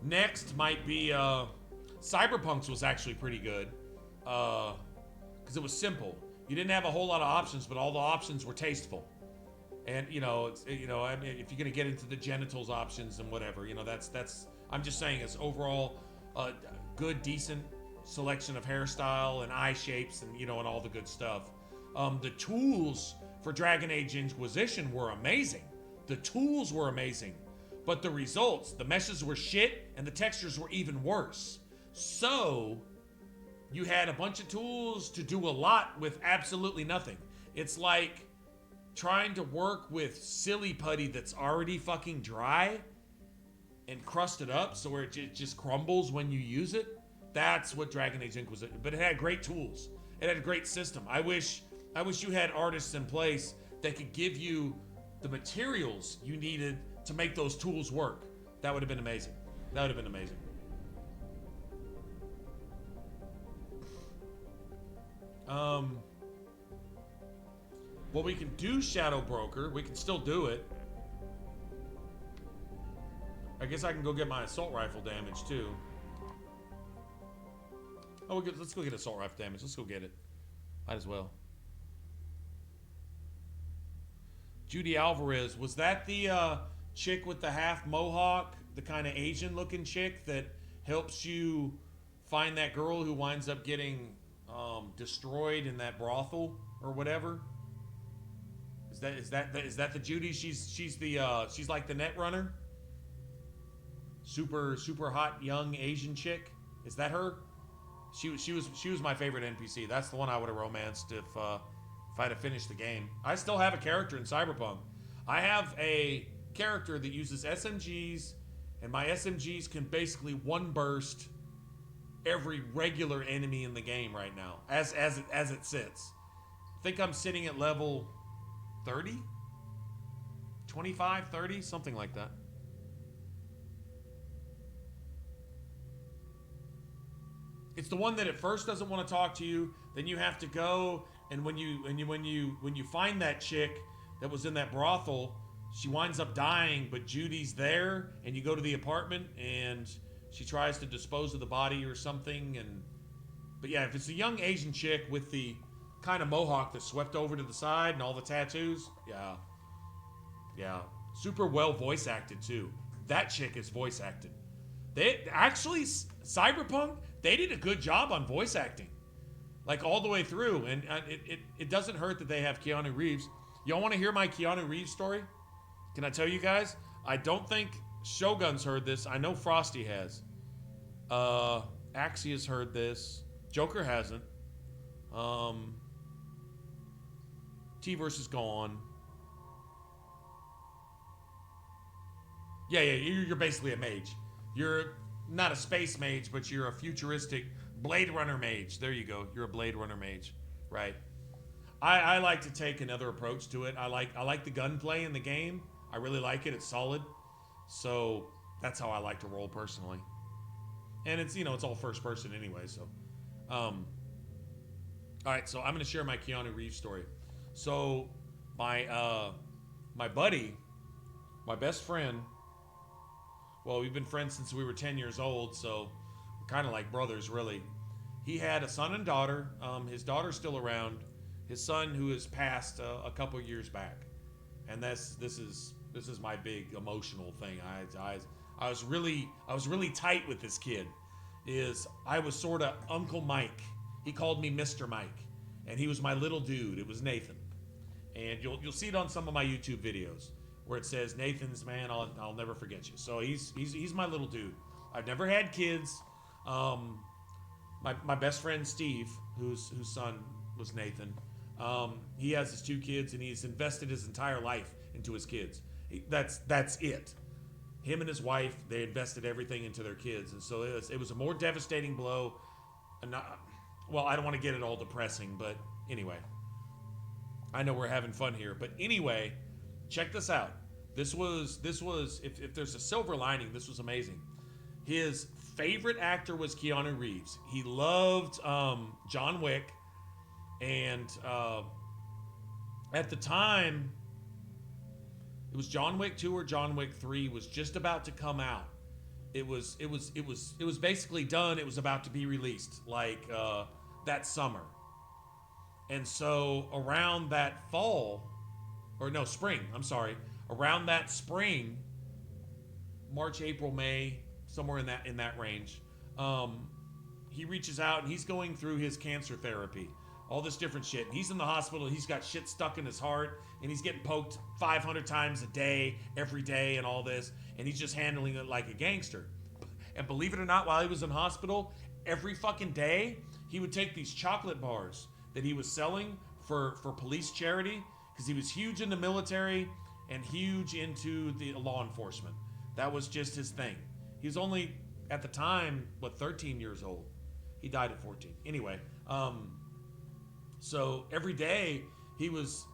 Next might be Cyberpunk's was actually pretty good. Because it was simple. You didn't have a whole lot of options, but all the options were tasteful. And I mean, if you're gonna get into the genitals options and whatever, that's I'm just saying it's overall good, decent selection of hairstyle and eye shapes and and all the good stuff. The tools for Dragon Age Inquisition were amazing. The tools were amazing, but the results, the meshes were shit and the textures were even worse. So you had a bunch of tools to do a lot with absolutely nothing. It's like trying to work with silly putty that's already fucking dry and crusted up so where it just crumbles when you use it. That's what Dragon Age Inquisition, but it had great tools. It had a great system. I wish you had artists in place that could give you the materials you needed to make those tools work. That would have been amazing. That would have been amazing. Well, we can do Shadow Broker. We can still do it. I guess I can go get my assault rifle damage too. Oh, let's go get assault rifle damage. Let's go get it. Might as well. Judy Alvarez, was that the chick with the half mohawk, the kind of Asian looking chick that helps you find that girl who winds up getting destroyed in that brothel or whatever? Is that the Judy? She's like the net runner. Super hot young Asian chick. Is that her? She was my favorite NPC. That's the one I would have romanced if I'd have finished the game. I still have a character in Cyberpunk. I have a character that uses SMGs, and my SMGs can basically one burst every regular enemy in the game right now, as it sits. I think I'm sitting at level 30? 25, 30, something like that. It's the one that at first doesn't want to talk to you, then you have to go, and when you find that chick that was in that brothel, she winds up dying, but Judy's there, and you go to the apartment and she tries to dispose of the body or something. But yeah, if it's a young Asian chick with the kind of mohawk that swept over to the side and all the tattoos, yeah, super well voice acted too. That chick is voice acted. They actually, Cyberpunk, they did a good job on voice acting, like all the way through, and it doesn't hurt that they have Keanu Reeves. Y'all want to hear my Keanu Reeves story? Can I tell you guys? I don't think Shogun's heard this. I know Frosty has. Axia's heard this. Joker hasn't. T-Verse is gone. Yeah, you're basically a mage. You're not a space mage, but you're a futuristic Blade Runner mage. There you go. You're a Blade Runner mage, right? I like to take another approach to it. I like the gunplay in the game. I really like it. It's solid. So that's how I like to roll personally. And it's, it's all first person anyway. So, all right. So I'm going to share my Keanu Reeves story. So my buddy, my best friend. Well, we've been friends since we were 10 years old. So we're kind of like brothers, really. He had a son and daughter. His daughter's still around. His son, who has passed a couple years back, and this is my big emotional thing. I was really tight with this kid. I was sort of Uncle Mike. He called me Mr. Mike, and he was my little dude. It was Nathan, and you'll see it on some of my YouTube videos where it says Nathan's man. I'll never forget you. So he's my little dude. I've never had kids. My best friend Steve, whose son was Nathan. He has his 2 kids, and he's invested his entire life into his kids. That's it. Him and his wife, they invested everything into their kids, and so it was a more devastating blow. And well, I don't want to get it all depressing, but anyway, I know we're having fun here. But anyway, check this out. This was if there's a silver lining, this was amazing. His favorite actor was Keanu Reeves. He loved John Wick. And at the time, it was John Wick 2 or John Wick 3 was just about to come out. It was basically done. It was about to be released like that summer. And so around that spring. I'm sorry. Around that spring, March, April, May, somewhere in that range, he reaches out and he's going through his cancer therapy. All this different shit. And he's in the hospital. He's got shit stuck in his heart. And he's getting poked 500 times a day, every day, and all this. And he's just handling it like a gangster. And believe it or not, while he was in hospital, every fucking day, he would take these chocolate bars that he was selling for police charity. Because he was huge in the military and huge into the law enforcement. That was just his thing. He was only, at the time, 13 years old. He died at 14. Anyway, so every day he was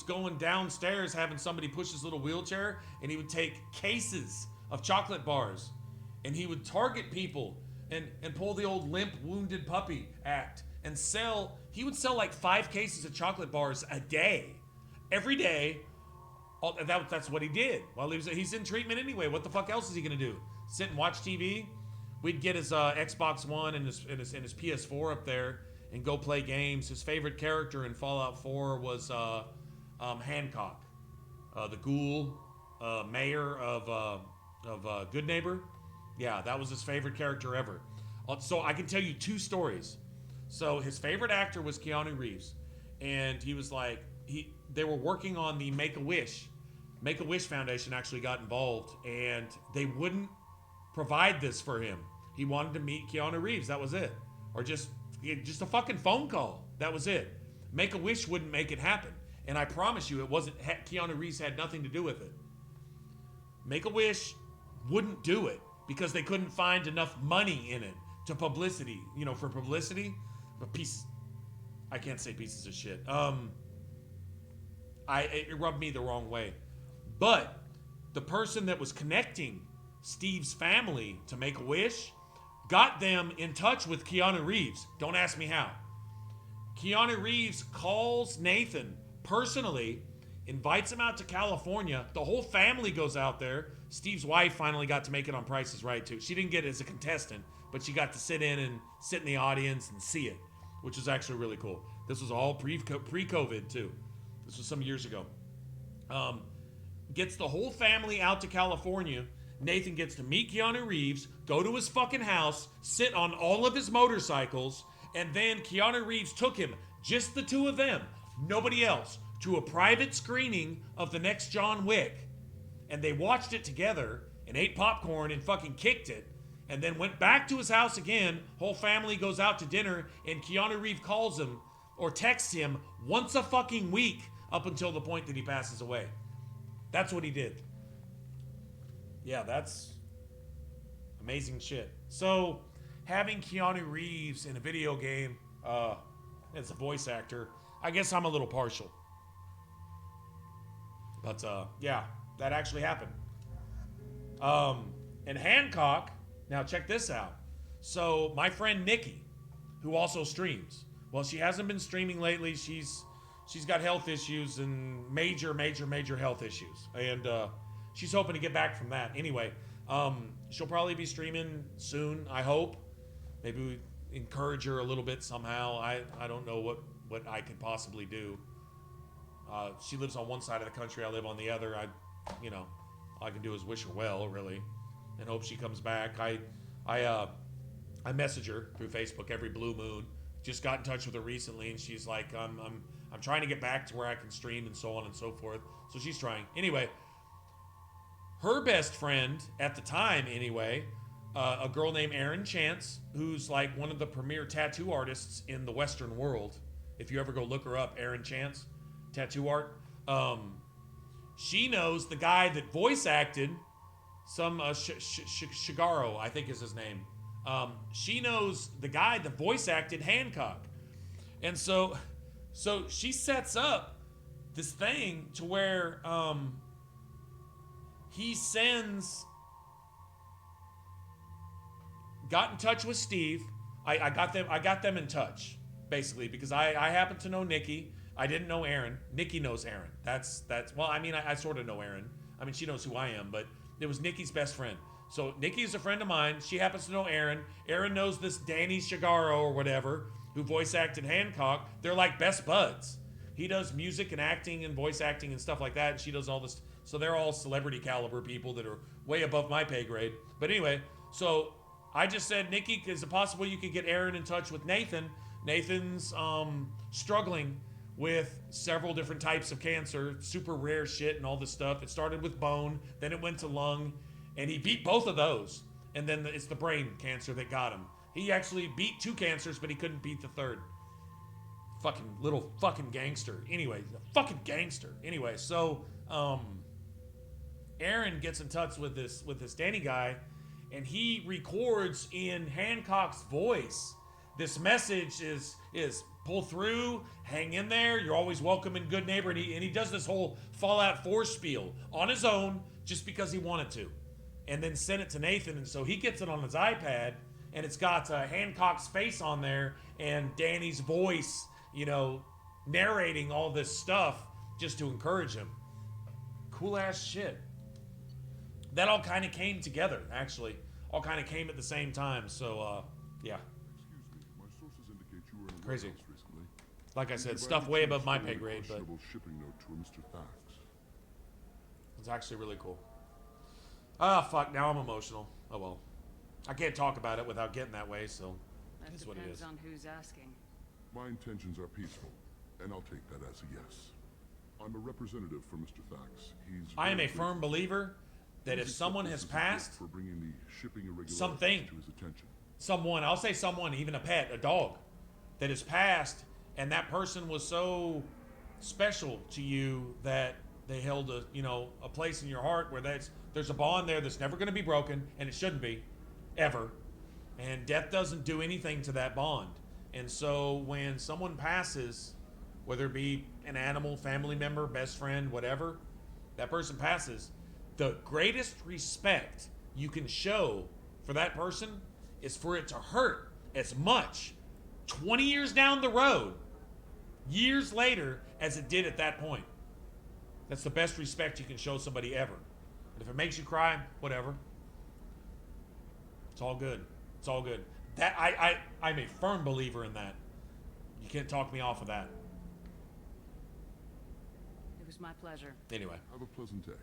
going downstairs having somebody push his little wheelchair, and he would take cases of chocolate bars and he would target people and pull the old limp wounded puppy act and he would sell like 5 cases of chocolate bars a day. Every day. That's what he did. While he's in treatment anyway. What the fuck else is he gonna do? Sit and watch TV? We'd get his Xbox One and his PS4 up there and go play games. His favorite character in Fallout 4 was Hancock, the ghoul mayor of Good Neighbor. Yeah, that was his favorite character ever. So I can tell you 2 stories. So his favorite actor was Keanu Reeves, and he was like, they were working on the Make-A-Wish. Make-A-Wish Foundation actually got involved, and they wouldn't provide this for him. He wanted to meet Keanu Reeves. That was it. Or just a fucking phone call. That was it. Make-A-Wish wouldn't make it happen. And I promise you, it wasn't, Keanu Reeves had nothing to do with it. Make-A-Wish wouldn't do it because they couldn't find enough money in it to publicity. For publicity. But I can't say pieces of shit. It rubbed me the wrong way. But the person that was connecting Steve's family to Make-A-Wish got them in touch with Keanu Reeves. Don't ask me how. Keanu Reeves calls Nathan personally, invites him out to California. The whole family goes out there. Steve's wife finally got to make it on Price is Right too. She didn't get it as a contestant, but she got to sit in the audience and see it, which was actually really cool. This was all pre-COVID too. This was some years ago. Gets the whole family out to California. Nathan gets to meet Keanu Reeves, go to his fucking house, sit on all of his motorcycles, and then Keanu Reeves took him, just the 2 of them, nobody else, to a private screening of the next John Wick. And they watched it together and ate popcorn and fucking kicked it, and then went back to his house again. Whole family goes out to dinner, and Keanu Reeves calls him or texts him once a fucking week up until the point that he passes away. That's what he did. yeah, that's amazing shit. So, having Keanu Reeves in a video game as a voice actor, I guess I'm a little partial. But yeah, that actually happened. And Hancock, now check this out. So my friend Nikki, who also streams, well, she hasn't been streaming lately. She's got health issues and major health issues, and she's hoping to get back from that. Anyway, she'll probably be streaming soon, I hope. Maybe we encourage her a little bit somehow. I don't know what I could possibly do. She lives on one side of the country. I live on the other. All I can do is wish her well, really, and hope she comes back. I message her through Facebook every blue moon. Just got in touch with her recently, and she's like, I'm trying to get back to where I can stream and so on and so forth. So she's trying. Anyway, her best friend at the time, anyway, a girl named Erin Chance, who's like one of the premier tattoo artists in the Western world. If you ever go look her up, Erin Chance, tattoo art. She knows the guy that voice acted some Shigaro, I think is his name. She knows the guy that voice acted Hancock. And so she sets up this thing to where he got in touch with Steve. I got them in touch, basically, because I happen to know Nikki. I didn't know Aaron. Nikki knows Aaron. That's well, I mean, I sort of know Aaron. I mean, she knows who I am, but it was Nikki's best friend. So Nikki is a friend of mine. She happens to know Aaron. Aaron knows this Danny Shigaro or whatever, who voice acted Hancock. They're like best buds. He does music and acting and voice acting and stuff like that, and she does all this. So they're all celebrity caliber people that are way above my pay grade. But anyway, so I just said, Nikki, is it possible you could get Aaron in touch with Nathan? Nathan's struggling with several different types of cancer, super rare shit and all this stuff. It started with bone, then it went to lung, and he beat both of those. And then it's the brain cancer that got him. He actually beat 2 cancers, but he couldn't beat the third. Fucking little fucking gangster. Anyway, fucking gangster. Anyway, so Aaron gets in touch with this Danny guy, and he records in Hancock's voice. This message is pull through, hang in there, you're always welcome and good neighbor. And he does this whole Fallout 4 spiel on his own just because he wanted to. And then sent it to Nathan, and so he gets it on his iPad, and it's got Hancock's face on there and Danny's voice, narrating all this stuff just to encourage him. Cool ass shit. That all kind of came together, actually. All kind of came at the same time, so yeah. Excuse me, my sources indicate you were in a Crazy. warehouse recently. Like I said, stuff way above my pay grade, but Shipping note to a Mr. Thax. it's actually really cool. Ah, fuck, now I'm emotional. Oh well. I can't talk about it without getting that way, so that's what it is. Depends on who's asking. My intentions are peaceful, and I'll take that as a yes. I'm a representative for Mr. Thax. I am a firm believer that if someone has passed for bringing the shipping irregularities something to his attention. Someone, I'll say someone, even a pet, a dog, that has passed, and that person was so special to you that they held a place in your heart where there's a bond there that's never going to be broken, and it shouldn't be, ever. And death doesn't do anything to that bond. And so when someone passes, whether it be an animal, family member, best friend, whatever, that person passes, the greatest respect you can show for that person is for it to hurt as much 20 years down the road, years later, as it did at that point. That's the best respect you can show somebody ever. And if it makes you cry, whatever. It's all good. It's all good. That I'm a firm believer in that. You can't talk me off of that. It was my pleasure. Anyway. Have a pleasant day.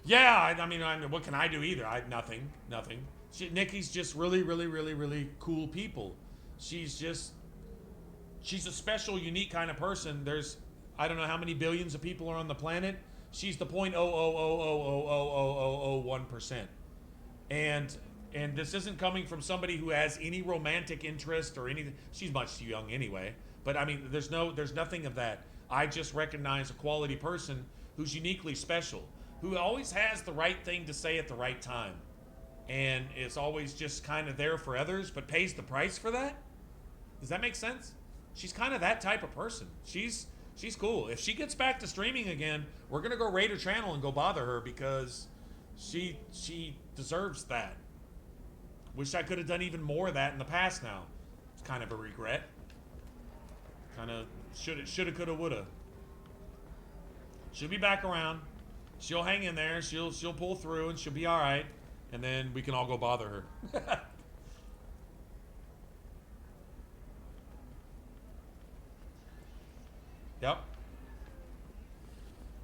Yeah, I mean, what can I do either? Nothing. Nikki's just really cool people. She's a special, unique kind of person. There's, I don't know how many billions of people are on the planet. She's the 0.000000001%. And this isn't coming from somebody who has any romantic interest or anything. She's much too young anyway. But I mean, there's nothing of that. I just recognize a quality person who's uniquely special, who always has the right thing to say at the right time, and is always just kind of there for others, but pays the price for that. Does that make sense? She's kind of that type of person. She's cool. If she gets back to streaming again, we're gonna go raid her channel and go bother her because she deserves that. Wish I could have done even more of that in the past now. It's kind of a regret. Kind of shoulda, coulda, woulda. She'll be back around. She'll hang in there. She'll pull through and she'll be all right. And then we can all go bother her. Yep.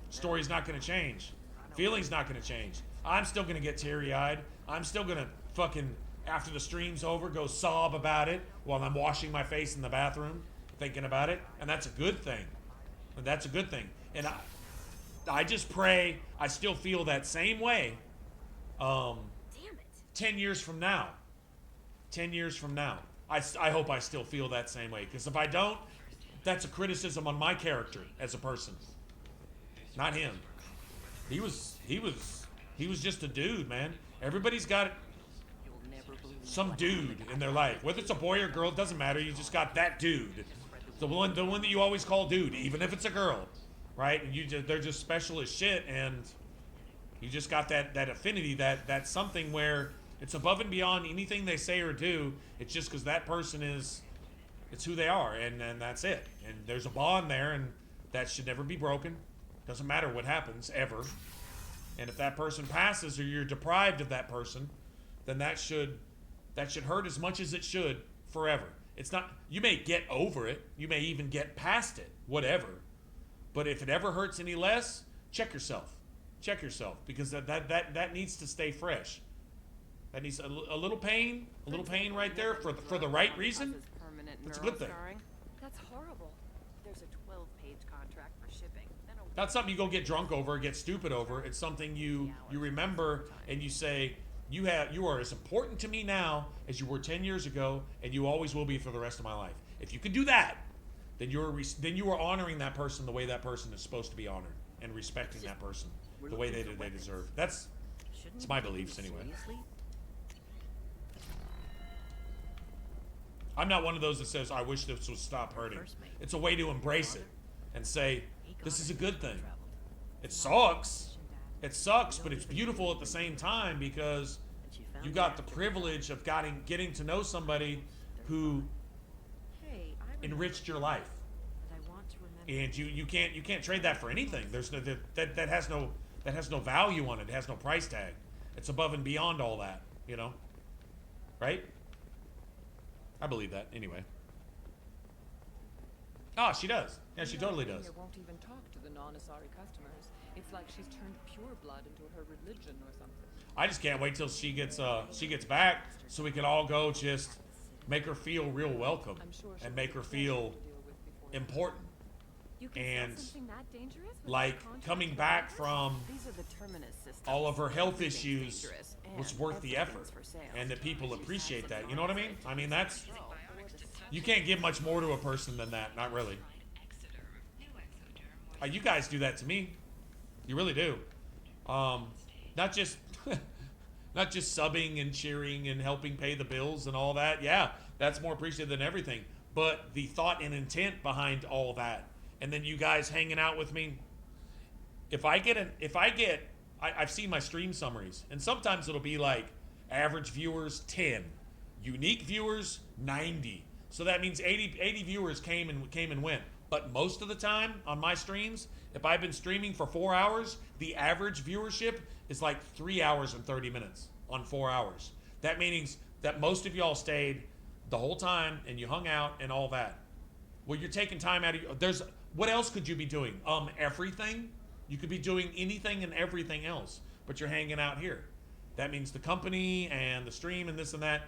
Story's not going to change. Feeling's not going to change. I'm still going to get teary-eyed. I'm still going to fucking, after the stream's over, go sob about it while I'm washing my face in the bathroom, thinking about it. And that's a good thing. And that's a good thing. And I just pray I still feel that same way. 10 years from now. 10 years from now. I hope I still feel that same way. Because if I don't, that's a criticism on my character as a person. Not him. He was just a dude, man. Everybody's got some dude in their life. Whether it's a boy or girl, it doesn't matter. You just got that dude. The one that you always call dude, even if it's a girl. Right? And they're just special as shit, and you just got that affinity, that something where it's above and beyond anything they say or do. It's just because that person it's who they are, and that's it. And there's a bond there, and that should never be broken. Doesn't matter what happens, ever. And if that person passes or you're deprived of that person, then that should hurt as much as it should forever. It's not, you may get over it, you may even get past it, whatever. But if it ever hurts any less, check yourself. Check yourself, because that needs to stay fresh. That needs a little pain right there for the right reason. That's a good thing. That's horrible. There's a 12-page contract for shipping. Not something you go get drunk over, get stupid over. It's something you remember and you say, you are as important to me now as you were 10 years ago, and you always will be for the rest of my life. If you can do that, then you are honoring that person the way that person is supposed to be honored, and respecting that person the way they deserve. That's my beliefs anyway. I'm not one of those that says, I wish this would stop hurting. It's a way to embrace it and say, this is a good thing. It sucks. It sucks, but it's beautiful at the same time, because you got the privilege of getting to know somebody who enriched your life. And you can't trade that for anything. There's no, that has no value on it. It has no price tag. It's above and beyond all that, you know? Right? I believe that, anyway. Oh, she does. Yeah, she totally does. Won't even talk to the non-Asari customers. It's like she's turned pure blood into her religion or something. I just can't wait till she gets back, so we can all go just make her feel real welcome, and make her feel important. And like coming back from all of her health issues was worth the effort, and that people appreciate that. You know what I mean? I mean, that's, you can't give much more to a person than that. Not really. You guys do that to me. You really do. Not just not just subbing and cheering and helping pay the bills and all that. Yeah, that's more appreciated than everything. But the thought and intent behind all that, and then you guys hanging out with me. I've seen my stream summaries, and sometimes it'll be like average viewers 10, unique viewers 90. So that means 80 viewers came and went. But most of the time on my streams, if I've been streaming for 4 hours, the average viewership is like 3 hours and 30 minutes on 4 hours. That means that most of y'all stayed the whole time and you hung out and all that. Well, you're taking time out of what else could you be doing? Everything. You could be doing anything and everything else, but you're hanging out here. That means the company and the stream and this and that.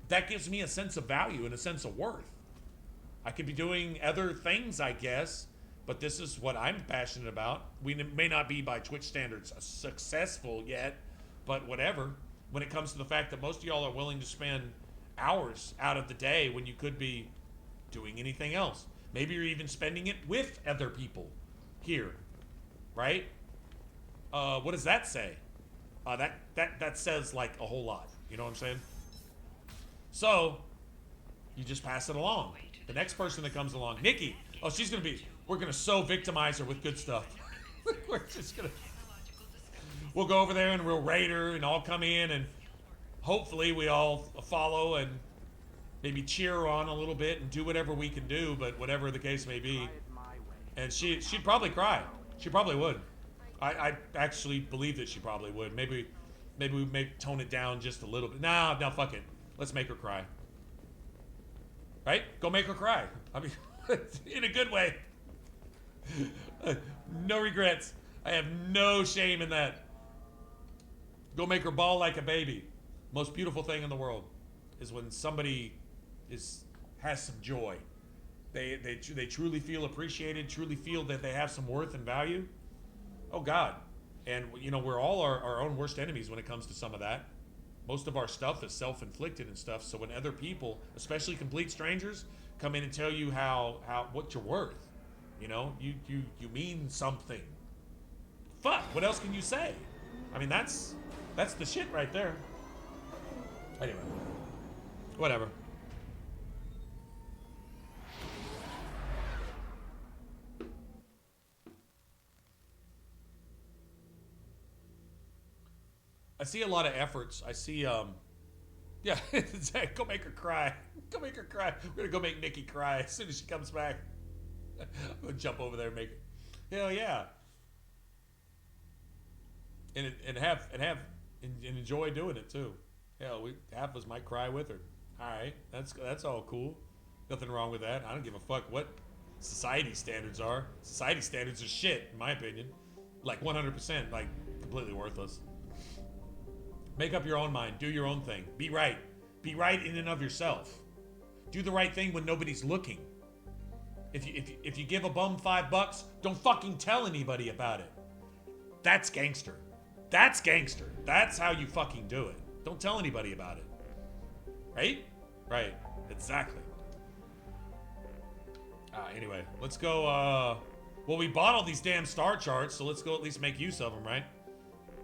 That gives me a sense of value and a sense of worth. I could be doing other things, I guess, but this is what I'm passionate about. We may not be by Twitch standards successful yet, but whatever. When it comes to the fact that most of y'all are willing to spend hours out of the day when you could be doing anything else. Maybe you're even spending it with other people here, right? What does that say? That says like a whole lot. You know what I'm saying? So you just pass it along. The next person that comes along, Nikki. Oh, she's gonna be. We're gonna so victimize her with good stuff. We're just gonna. We'll go over there and we'll raid her and all come in and hopefully we all follow and maybe cheer her on a little bit and do whatever we can do, but whatever the case may be. And she'd probably cry. She probably would. I actually believe that she probably would. Maybe we may tone it down just a little bit. No, fuck it. Let's make her cry. Right? Go make her cry. I mean, in a good way. No regrets. I have no shame in that. Go make her bawl like a baby. Most beautiful thing in the world is when somebody has some joy. They truly feel appreciated, truly feel that they have some worth and value. Oh God. And you know, we're all our own worst enemies when it comes to some of that. Most of our stuff is self-inflicted and stuff. So when other people, especially complete strangers, come in and tell you what you're worth, you know, you mean something. Fuck, what else can you say? I mean, that's the shit right there. Anyway, whatever. I see a lot of efforts. I see, yeah, go make her cry. Go make her cry. We're gonna go make Nikki cry as soon as she comes back. I'm gonna jump over there and make it. Hell yeah. And enjoy doing it too. Hell, half of us might cry with her. All right, that's all cool. Nothing wrong with that. I don't give a fuck what society standards are. Society standards are shit, in my opinion. Like 100%, like completely worthless. Make up your own mind. Do your own thing. Be right. Be right in and of yourself. Do the right thing when nobody's looking. If you give a bum $5, don't fucking tell anybody about it. That's gangster. That's gangster. That's how you fucking do it. Don't tell anybody about it. Right? Right. Exactly. Anyway, let's go, well, we bought all these damn star charts, so let's go at least make use of them, right?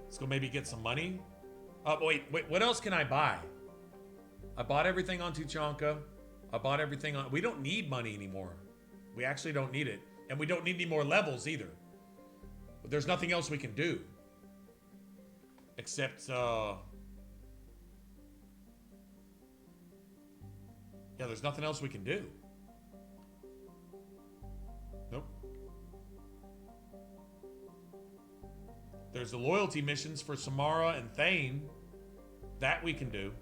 Let's go maybe get some money. Wait, what else can I buy? I bought everything on Tuchanka. I bought everything on... We don't need money anymore. We actually don't need it. And we don't need any more levels either. But there's nothing else we can do. Except, yeah, there's nothing else we can do. Nope. There's the loyalty missions for Samara and Thane. That we can do.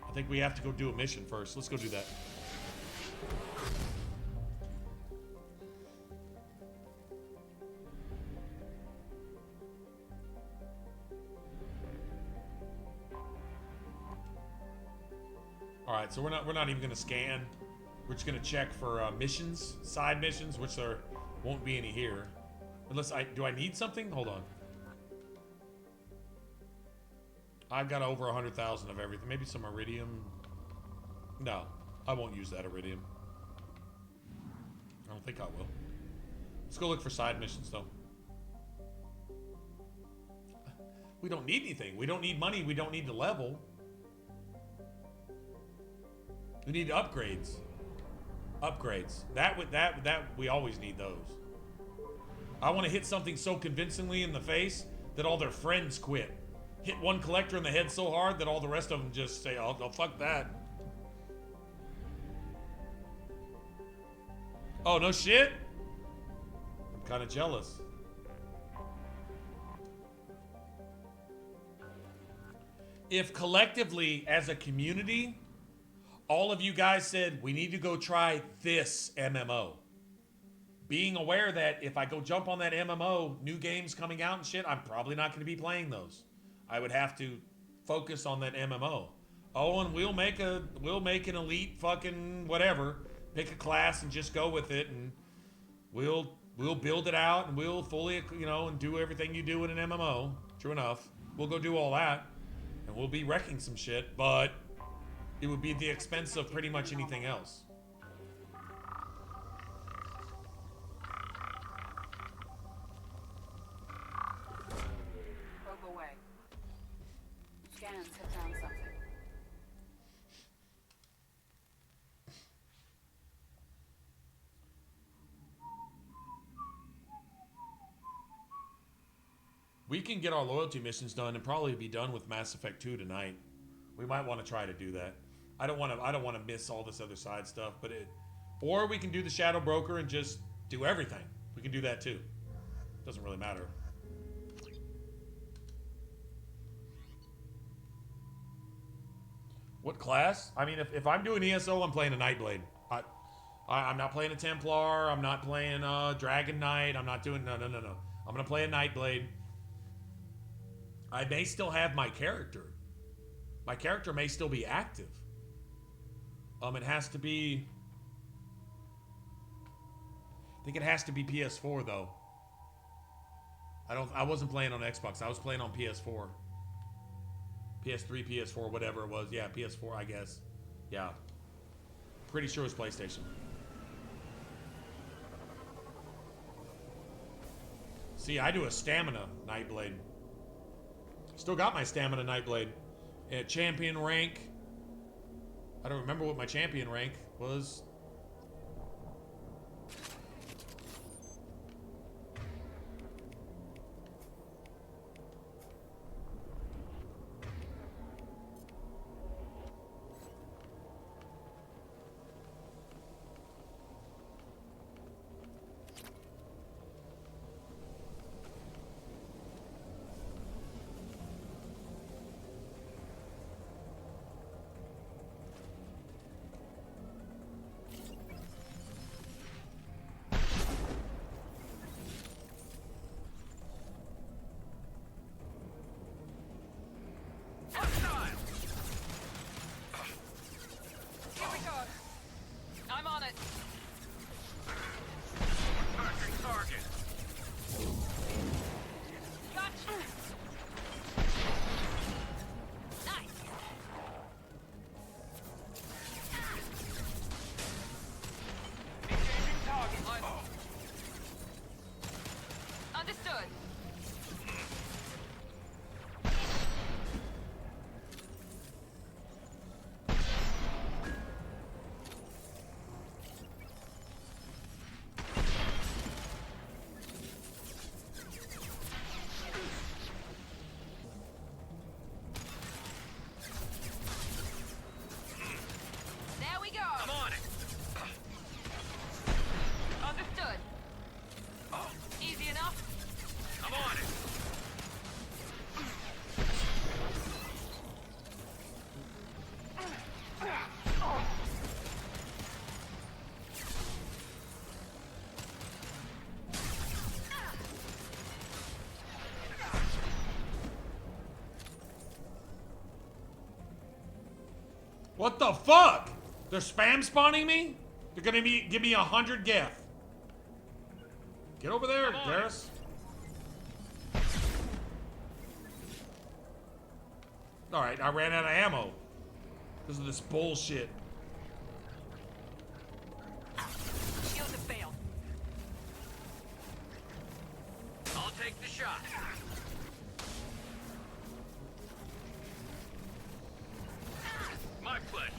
I think we have to go do a mission first. Let's go do that. Alright, so we're not even gonna scan. We're just gonna check for missions, side missions, which there won't be any here. Unless do I need something? Hold on. I've got over 100,000 of everything. Maybe some iridium. No, I won't use that iridium. I don't think I will. Let's go look for side missions though. We don't need anything. We don't need money. We don't need to level. We need upgrades. Upgrades. That we always need those. I want to hit something so convincingly in the face that all their friends quit. Hit one collector in the head so hard that all the rest of them just say, oh fuck that. Oh, no shit? I'm kind of jealous. If collectively, as a community, all of you guys said, we need to go try this MMO. Being aware that if I go jump on that MMO, new games coming out and shit, I'm probably not going to be playing those. I would have to focus on that MMO. Oh, and we'll make an elite fucking whatever. Pick a class and just go with it, and we'll build it out, and we'll fully, you know, and do everything you do in an MMO. True enough. We'll go do all that, and we'll be wrecking some shit, but it would be at the expense of pretty much anything else. away. Scans have found something. We can get our loyalty missions done and probably be done with Mass Effect 2 tonight. We might want to try to do that. I don't want to miss all this other side stuff, but or we can do the Shadow Broker and just do everything. We can do that too. Doesn't really matter. What class? I mean, if I'm doing ESO, I'm playing a Nightblade. I'm not playing a Templar. I'm not playing Dragon Knight. I'm not doing no. I'm gonna play a Nightblade. I may still have my character. My character may still be active. It has to be. I think it has to be PS4 though. I wasn't playing on Xbox. I was playing on PS4. PS3, PS4, whatever it was. Yeah, PS4, I guess. Yeah. Pretty sure it was PlayStation. See, I do a stamina Nightblade. Still got my stamina Nightblade. At champion rank. I don't remember what my champion rank was. What the fuck? They're spam spawning me? They're gonna give me 100 geth. Get over there, Garrus. Alright, I ran out of ammo. Because of this bullshit. Shields have failed. I'll take the shot. My pleasure.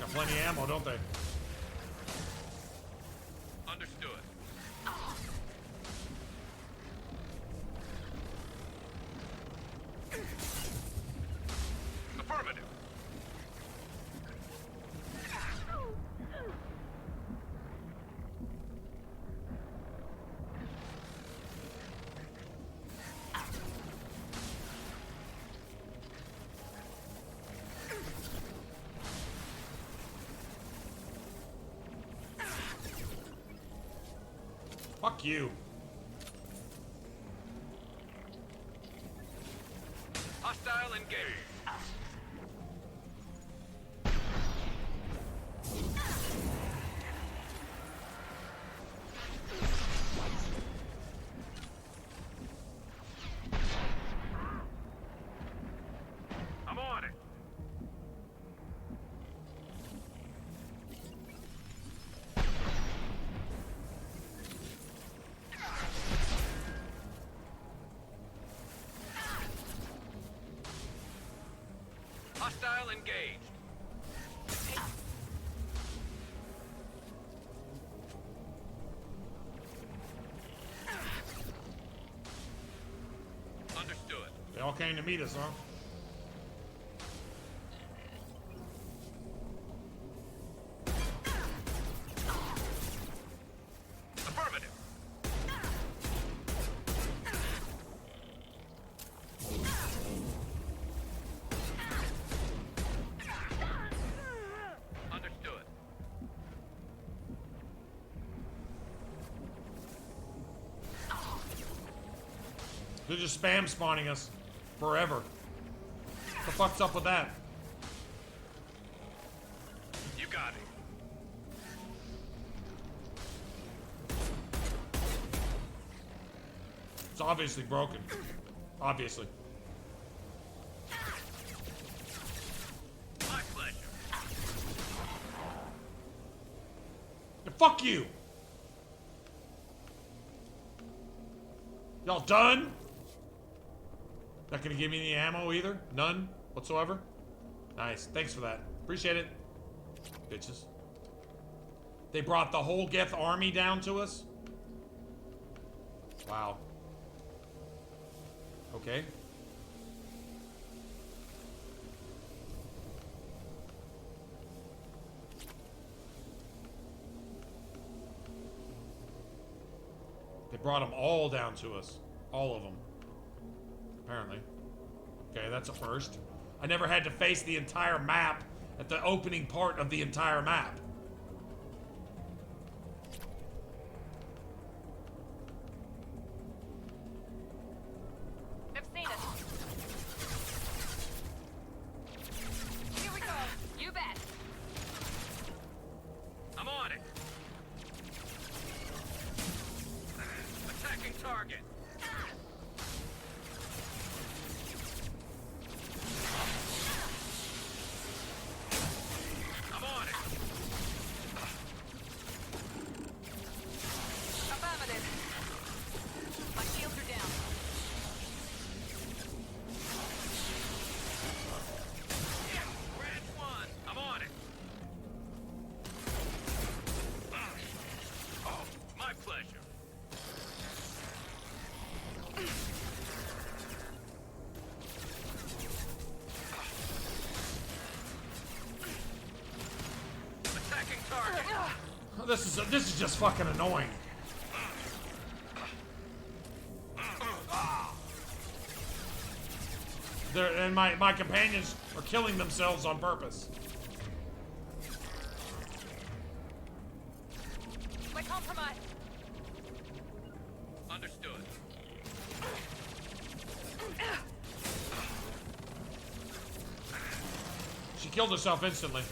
Got plenty of ammo, don't they? Understood. Affirmative. Fuck you. Hostile engaged. I'm on it. Hostile engaged. Understood. They all came to meet us, huh? Affirmative. Understood. They're just spam spawning us forever. What the fuck's up with that? You got it. It's obviously broken. Obviously. My pleasure. Yeah, fuck you! Y'all done? Not gonna give me any ammo either? None whatsoever? Nice. Thanks for that. Appreciate it. Bitches. They brought the whole Geth army down to us? Wow. Okay. They brought them all down to us. All of them. Apparently. Okay, that's a first. I never had to face the entire map at the opening part of the entire map. I've seen it. Here we go. You bet. I'm on it. Attacking target. I'm on it. Affirmative. My shields are down. Branch one. I'm on it. Oh, my pleasure. Attacking target. This is just fucking annoying. And my companions are killing themselves on purpose. My compromise. Understood. She killed herself instantly.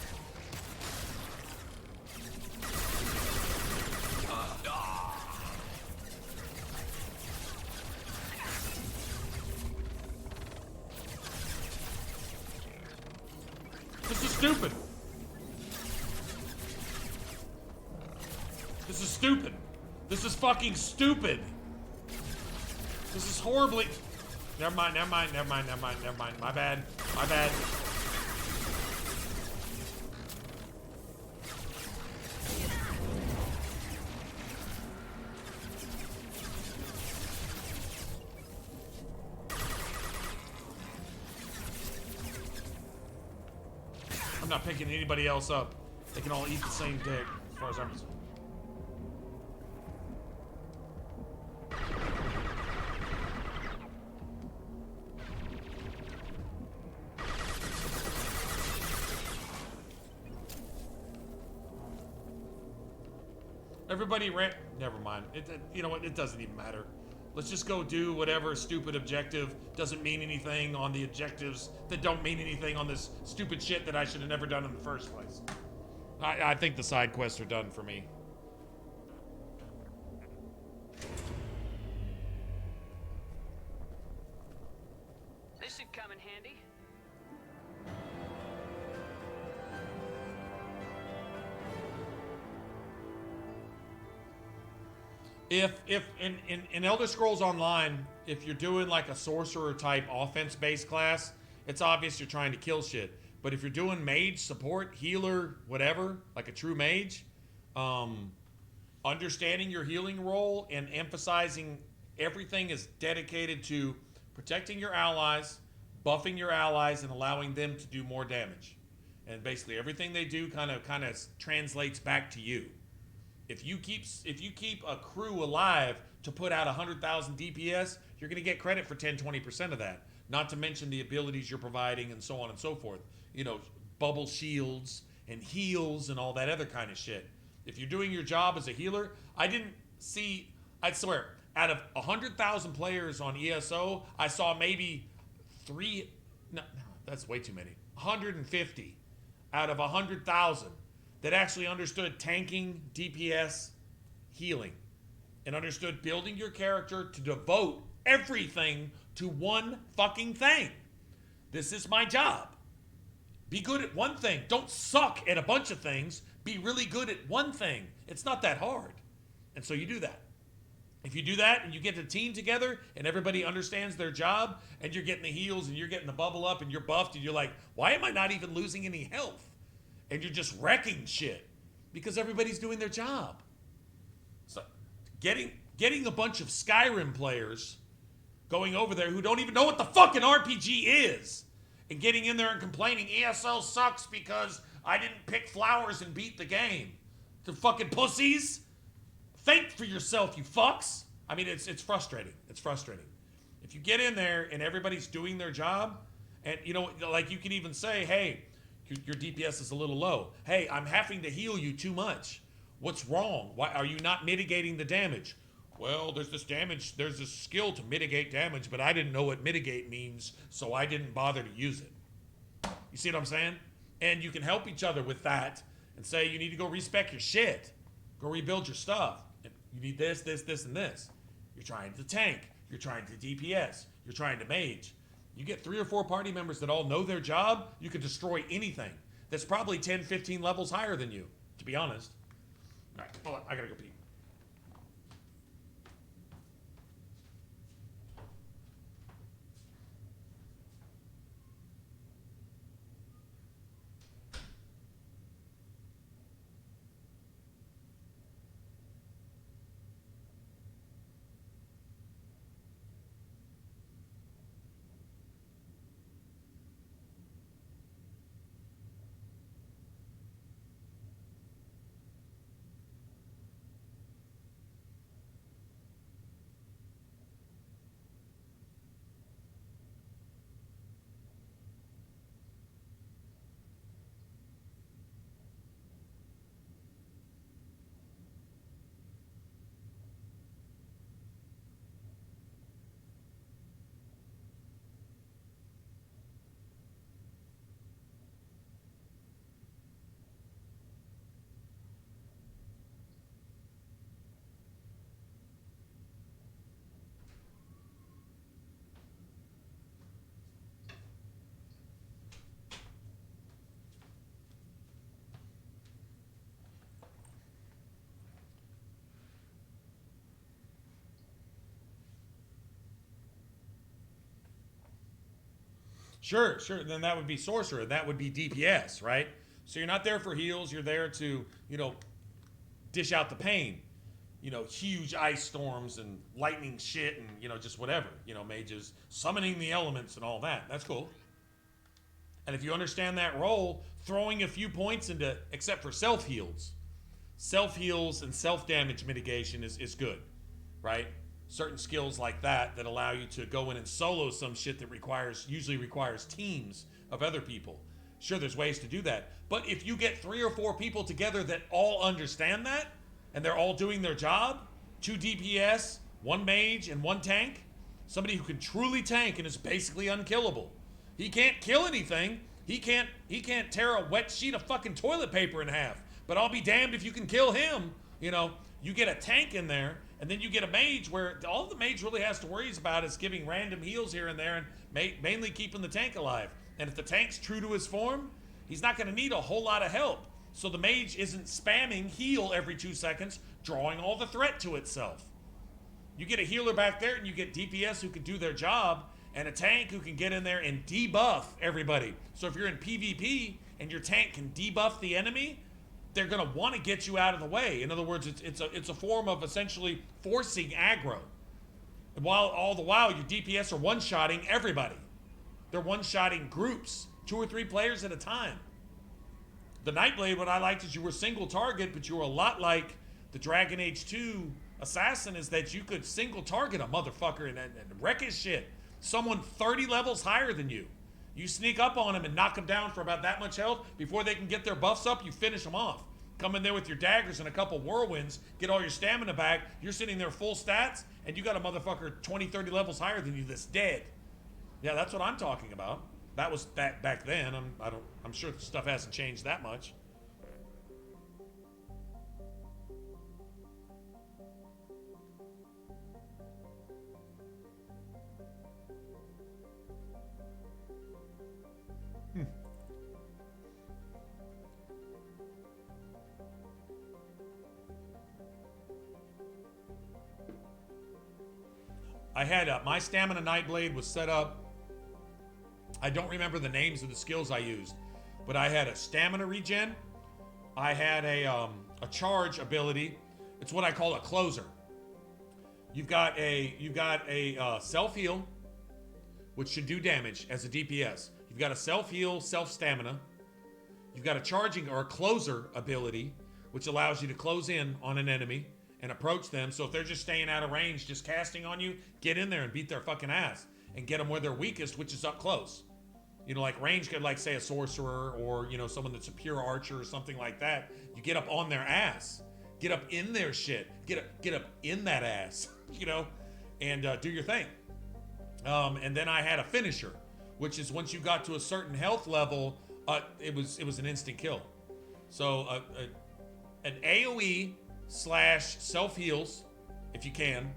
This is stupid. This is stupid. This is fucking stupid. This is horribly... Never mind. My bad. I'm not picking anybody else up. They can all eat the same dick, as far as I'm concerned. Everybody ran. Never mind. You know what? It doesn't even matter. Let's just go do whatever stupid objective doesn't mean anything on the objectives that don't mean anything on this stupid shit that I should have never done in the first place. I think the side quests are done for me. This should come in handy. If in Elder Scrolls Online, if you're doing like a sorcerer type offense based class, it's obvious you're trying to kill shit. But if you're doing mage, support, healer, whatever, like a true mage, understanding your healing role and emphasizing everything is dedicated to protecting your allies, buffing your allies, and allowing them to do more damage. And basically everything they do kind of translates back to you. If you keep a crew alive to put out 100,000 DPS, you're going to get credit for 10-20% of that. Not to mention the abilities you're providing and so on and so forth. You know, bubble shields and heals and all that other kind of shit. If you're doing your job as a healer, I swear, out of 100,000 players on ESO, I saw maybe that's way too many. 150 out of 100,000 that actually understood tanking, DPS, healing, and understood building your character to devote everything to one fucking thing. This is my job. Be good at one thing. Don't suck at a bunch of things. Be really good at one thing. It's not that hard. And so you do that. If you do that and you get the team together and everybody understands their job and you're getting the heals and you're getting the bubble up and you're buffed and you're like, why am I not even losing any health? And you're just wrecking shit because everybody's doing their job. So getting a bunch of Skyrim players going over there who don't even know what the fucking RPG is and getting in there and complaining ESO sucks because I didn't pick flowers and beat the game. The fucking pussies. Think for yourself, you fucks. I mean, it's frustrating. It's frustrating. If you get in there and everybody's doing their job, and you know, like you can even say, hey, your DPS is a little low. Hey, I'm having to heal you too much. What's wrong? Why are you not mitigating the damage? Well, there's this skill to mitigate damage, but I didn't know what mitigate means, so I didn't bother to use it. You see what I'm saying? And you can help each other with that and say, you need to go respec your shit. Go rebuild your stuff. You need this, this, this, and this. You're trying to tank. You're trying to DPS. You're trying to mage. You get 3 or 4 party members that all know their job, you can destroy anything. That's probably 10, 15 levels higher than you, to be honest. All right, hold on, I gotta go pee. Sure. Then that would be sorcerer. That would be DPS, right? So you're not there for heals. You're there to, dish out the pain. Huge ice storms and lightning shit and, just whatever. Mages summoning the elements and all that. That's cool. And if you understand that role, throwing a few points into, except for self-heals. Self-heals and self-damage mitigation is good, right? Certain skills like that allow you to go in and solo some shit that usually requires teams of other people. Sure, there's ways to do that. But if you get 3 or 4 people together that all understand that, and they're all doing their job, 2 DPS, 1 mage, and 1 tank, somebody who can truly tank and is basically unkillable. He can't kill anything. He can't tear a wet sheet of fucking toilet paper in half. But I'll be damned if you can kill him. You get a tank in there, and then you get a mage where all the mage really has to worry about is giving random heals here and there and mainly keeping the tank alive. And if the tank's true to his form, he's not going to need a whole lot of help. So the mage isn't spamming heal every 2 seconds, drawing all the threat to itself. You get a healer back there and you get DPS who can do their job, and a tank who can get in there and debuff everybody. So if you're in PvP and your tank can debuff the enemy, they're gonna want to get you out of the way. In other words, it's a form of essentially forcing aggro. And all the while your DPS are one-shotting everybody. They're one-shotting groups, 2 or 3 players at a time. The Nightblade, what I liked is you were single target, but you were a lot like the Dragon Age 2 assassin, is that you could single target a motherfucker and wreck his shit. Someone 30 levels higher than you. You sneak up on him and knock him down for about that much health. Before they can get their buffs up, you finish them off. Come in there with your daggers and a couple whirlwinds, get all your stamina back. You're sitting there full stats, and you got a motherfucker 20, 30 levels higher than you that's dead. Yeah, that's what I'm talking about. That was back then. I'm sure the stuff hasn't changed that much. I had my stamina Nightblade was set up. I don't remember the names of the skills I used, but I had a stamina regen. I had a charge ability. It's what I call a closer. You've got a self heal, which should do damage as a DPS. You've got a self heal, self stamina. You've got a charging or a closer ability, which allows you to close in on an enemy and approach them. So if they're just staying out of range, just casting on you, get in there and beat their fucking ass and get them where they're weakest, which is up close. You know, like range could, like, say a sorcerer or, you know, someone that's a pure archer or something like that. You get up on their ass, get up in their shit, get up in that ass, you know, and do your thing. And then I had a finisher, which is once you got to a certain health level, it was an instant kill. So an AOE / self-heals, if you can,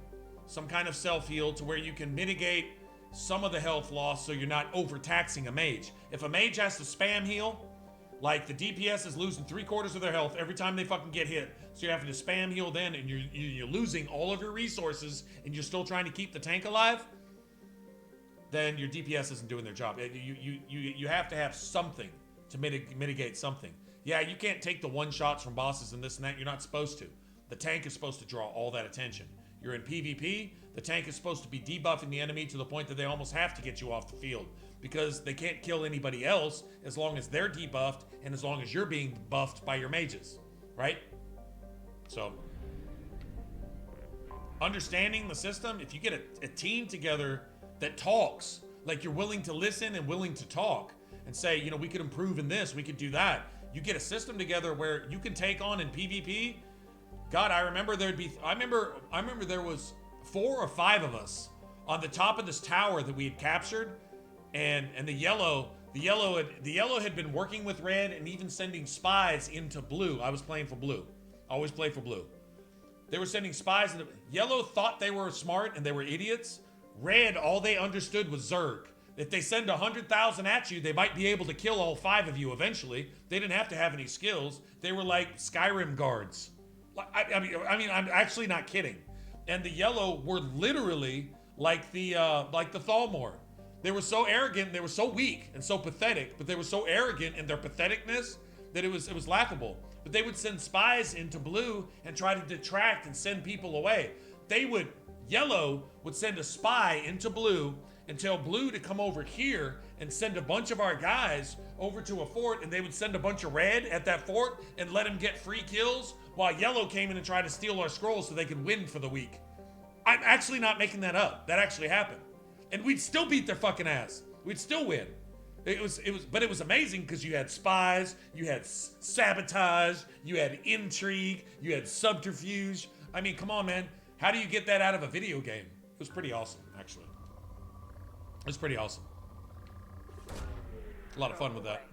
some kind of self-heal to where you can mitigate some of the health loss so you're not overtaxing a mage. If a mage has to spam heal, like the DPS is losing 3/4 of their health every time they fucking get hit, so you're having to spam heal then, and you're losing all of your resources, and you're still trying to keep the tank alive, then your DPS isn't doing their job. You have to have something to mitigate something. Yeah, you can't take the one-shots from bosses and this and that. You're not supposed to. The tank is supposed to draw all that attention. You're in PvP, the tank is supposed to be debuffing the enemy to the point that they almost have to get you off the field because they can't kill anybody else as long as they're debuffed and as long as you're being buffed by your mages, right? So, understanding the system, if you get a team together that talks, like you're willing to listen and willing to talk and say, you know, we could improve in this, we could do that. You get a system together where you can take on in PvP. God, I remember there was 4 or 5 of us on the top of this tower that we had captured, and the yellow had been working with red and even sending spies into blue. I was playing for blue. I always play for blue. They were sending spies into yellow, thought they were smart and they were idiots. Red, all they understood was Zerg. If they send 100,000 at you, they might be able to kill all 5 of you eventually. They didn't have to have any skills. They were like Skyrim guards. I mean, I'm actually not kidding. And the yellow were literally like the Thalmor. They were so arrogant, they were so weak and so pathetic, but they were so arrogant in their patheticness that it was laughable. But they would send spies into blue and try to detract and send people away. Yellow would send a spy into blue and tell blue to come over here and send a bunch of our guys over to a fort, and they would send a bunch of red at that fort and let them get free kills while yellow came in and tried to steal our scrolls so they could win for the week. I'm actually not making that up. That actually happened. And we'd still beat their fucking ass. We'd still win. But it was amazing because you had spies, you had sabotage, you had intrigue, you had subterfuge. I mean, come on, man. How do you get that out of a video game? It was pretty awesome, actually. It was pretty awesome. A lot of fun with that.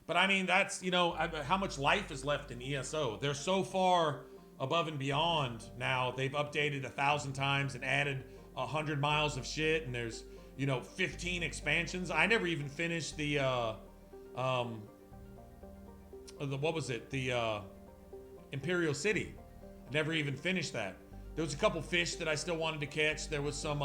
But I mean, that's, you know, how much life is left in ESO. They're so far above and beyond now. They've updated 1,000 times and added 100 miles of shit, and there's, you know, 15 expansions. I never even finished the what was it? The Imperial City. Never even finished that. There was a couple fish that I still wanted to catch. There was some,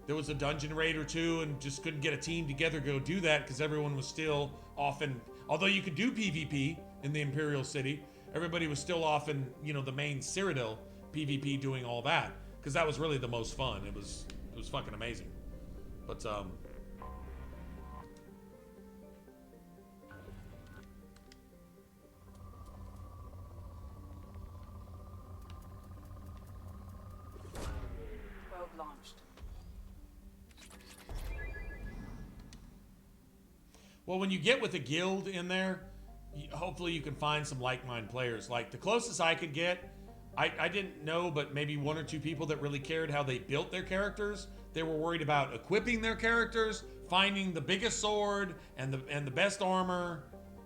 there was a dungeon raid or two, and just couldn't get a team together to go do that because everyone was still often, although you could do PvP in the Imperial City, everybody was still off in, you know, the main Cyrodiil PvP doing all that, because that was really the most fun. It was fucking amazing. But Probe launched. well, when you get with a guild in there, hopefully you can find some like-minded players. Like, the closest I could get, I didn't know, but maybe one or two people that really cared how they built their characters. They were worried about equipping their characters, finding the biggest sword and the best armor,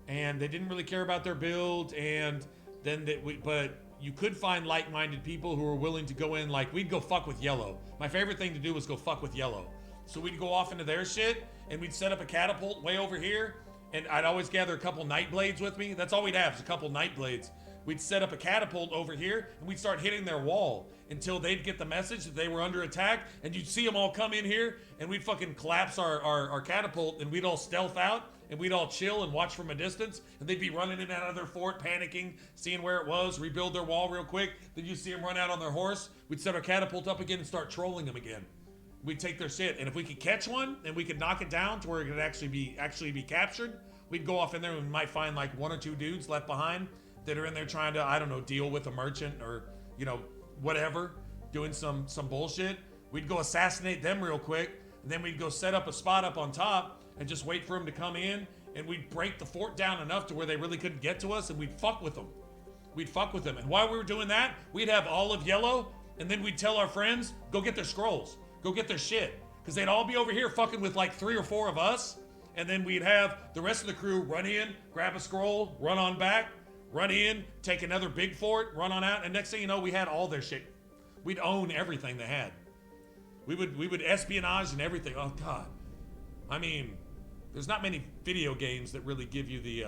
and they didn't really care about their build. And then but you could find like-minded people who were willing to go in. Like, we'd go fuck with yellow. My favorite thing to do was go fuck with yellow. So we'd go off into their shit, and we'd set up a catapult way over here, and I'd always gather a couple night blades with me. That's all we'd have, is a couple night blades. We'd set up a catapult over here, and we'd start hitting their wall until they'd get the message that they were under attack, and you'd see them all come in here, and we'd fucking collapse our catapult, and we'd all stealth out, and we'd all chill and watch from a distance, and they'd be running in and out of their fort, panicking, seeing where it was, rebuild their wall real quick. Then you'd see them run out on their horse. We'd set our catapult up again and start trolling them again. We'd take their shit, and if we could catch one, and we could knock it down to where it could actually be captured, we'd go off in there, and we might find like one or two dudes left behind that are in there trying to, I don't know, deal with a merchant or, you know, whatever, doing some bullshit. We'd go assassinate them real quick, and then we'd go set up a spot up on top and just wait for them to come in, and we'd break the fort down enough to where they really couldn't get to us, and we'd fuck with them. We'd fuck with them. And while we were doing that, we'd have olive yellow, and then we'd tell our friends, go get their scrolls, go get their shit. Because they'd all be over here fucking with like 3 or 4 of us, and then we'd have the rest of the crew run in, grab a scroll, run on back, run in, take another big fort, run on out, and next thing you know, we had all their shit. We'd own everything they had. We would espionage and everything. Oh God. I mean, there's not many video games that really give you the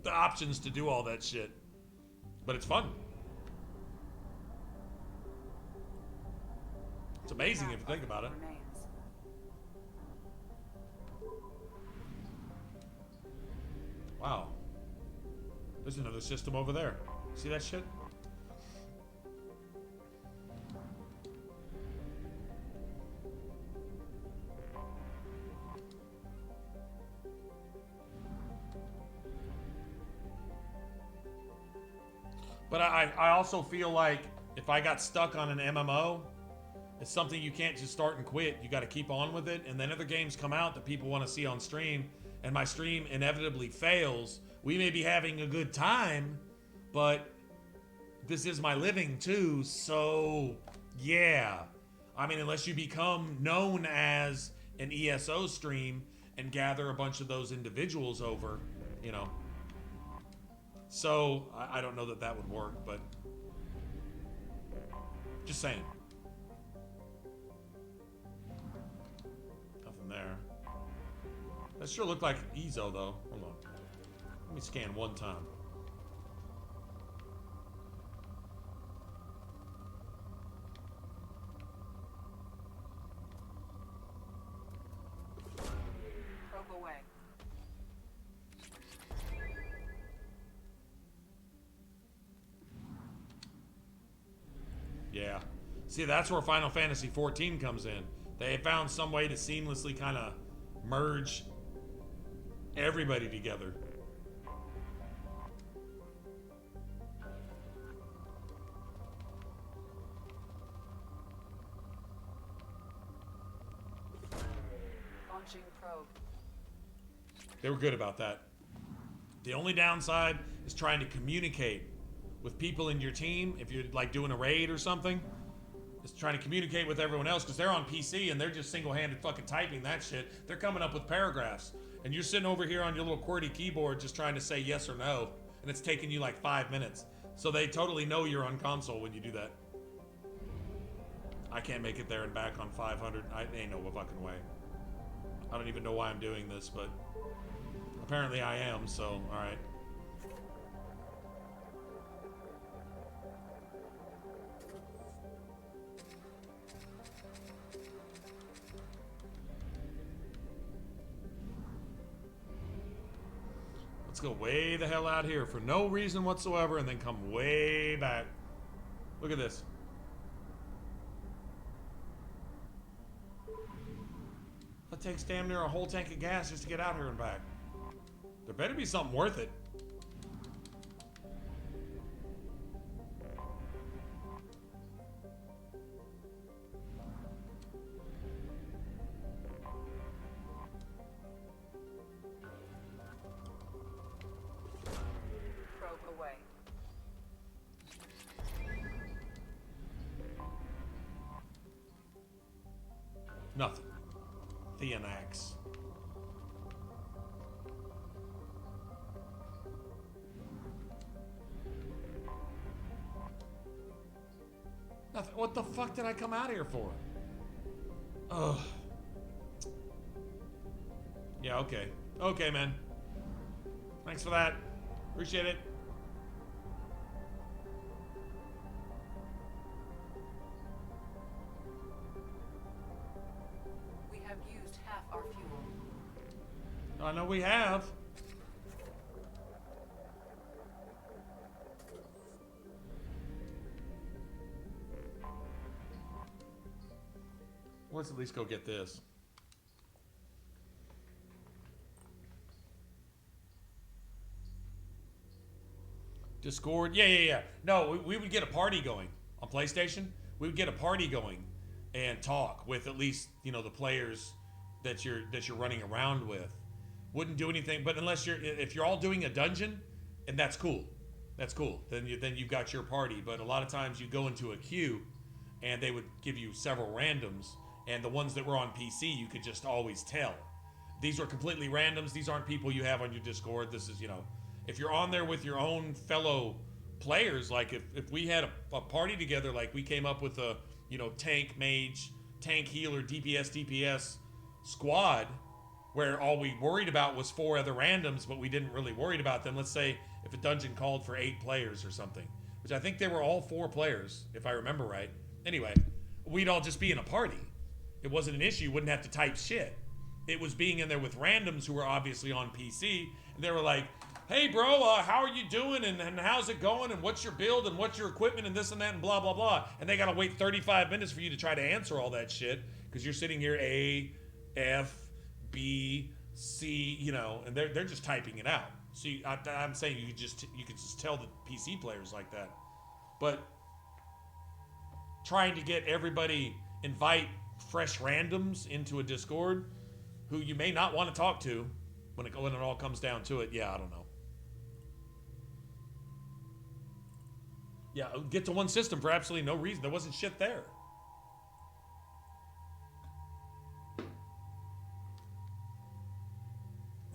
options to do all that shit. But it's fun. It's amazing if you think about it. Wow. There's another system over there. See that shit? But I also feel like if I got stuck on an MMO, it's something you can't just start and quit. You got to keep on with it. And then other games come out that people want to see on stream, and my stream inevitably fails. We may be having a good time, but this is my living too, so yeah. I mean, unless you become known as an ESO stream and gather a bunch of those individuals over, you know. So, I don't know that that would work, but just saying. Nothing there. That sure looked like Ezo, though. Hold on. Let me scan one time. Probe away. Yeah. See, that's where Final Fantasy XIV comes in. They found some way to seamlessly kind of merge everybody together. Launching probe. They were good about that. The only downside is trying to communicate with people in your team. If you're like doing a raid or something, is trying to communicate with everyone else, because they're on PC and they're just single-handed fucking typing that shit. They're coming up with paragraphs, and you're sitting over here on your little QWERTY keyboard just trying to say yes or no, and it's taking you like 5 minutes. So they totally know you're on console when you do that. I can't make it there and back on 500. Ain't no fucking way. I don't even know why I'm doing this, but apparently I am, so alright. Let's go way the hell out here for no reason whatsoever and then come way back. Look at this. That takes damn near a whole tank of gas just to get out here and back. There better be something worth it. Probe away. Nothing. Theanax. Nothing. What the fuck did I come out here for? Ugh. Yeah, okay. Okay, man. Thanks for that. Appreciate it. We have used half our fuel. I know we have. Let's at least go get this. Discord, yeah. No, we would get a party going on PlayStation. We would get a party going and talk with at least, you know, the players that you're running around with. Wouldn't do anything, but if you're all doing a dungeon, and that's cool. That's cool. Then you've got your party. But a lot of times you go into a queue, and they would give you several randoms, and the ones that were on PC you could just always tell. These were completely randoms. These aren't people you have on your Discord. This is, you know, if you're on there with your own fellow players, like if we had a party together, like we came up with a, you know, tank, mage, tank, healer, DPS squad, where all we worried about was 4 other randoms, but we didn't really worry about them. Let's say if a dungeon called for 8 players or something, which I think they were all 4 players, if I remember right. Anyway, we'd all just be in a party. It wasn't an issue. You wouldn't have to type shit. It was being in there with randoms who were obviously on PC, and they were like, hey bro, how are you doing, and how's it going, and what's your build, and what's your equipment, and this and that, and blah, blah, blah. And they gotta wait 35 minutes for you to try to answer all that shit, because you're sitting here A, F, B, C, you know, and they're just typing it out. So I'm saying you could just tell the PC players like that. But trying to get everybody, invite fresh randoms into a Discord who you may not want to talk to when it all comes down to it, yeah, I don't know. Yeah, get to one system for absolutely no reason. There wasn't shit there.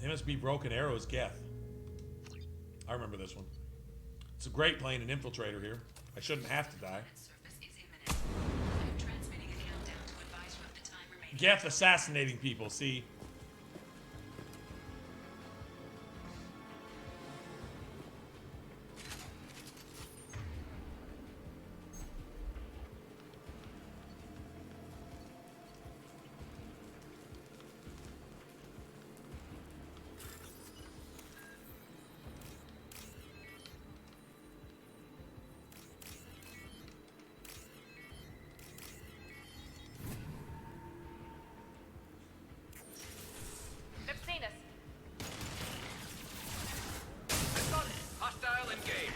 MSB Broken Arrows Geth. I remember this one. It's a great playing an Infiltrator here. I shouldn't have to die. Geth assassinating people, see? Hostile engaged.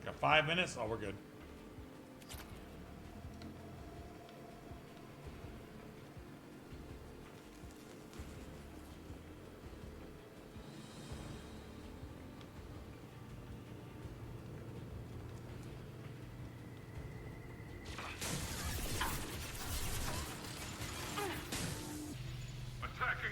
Got 5 minutes? Oh, we're good. Attacking.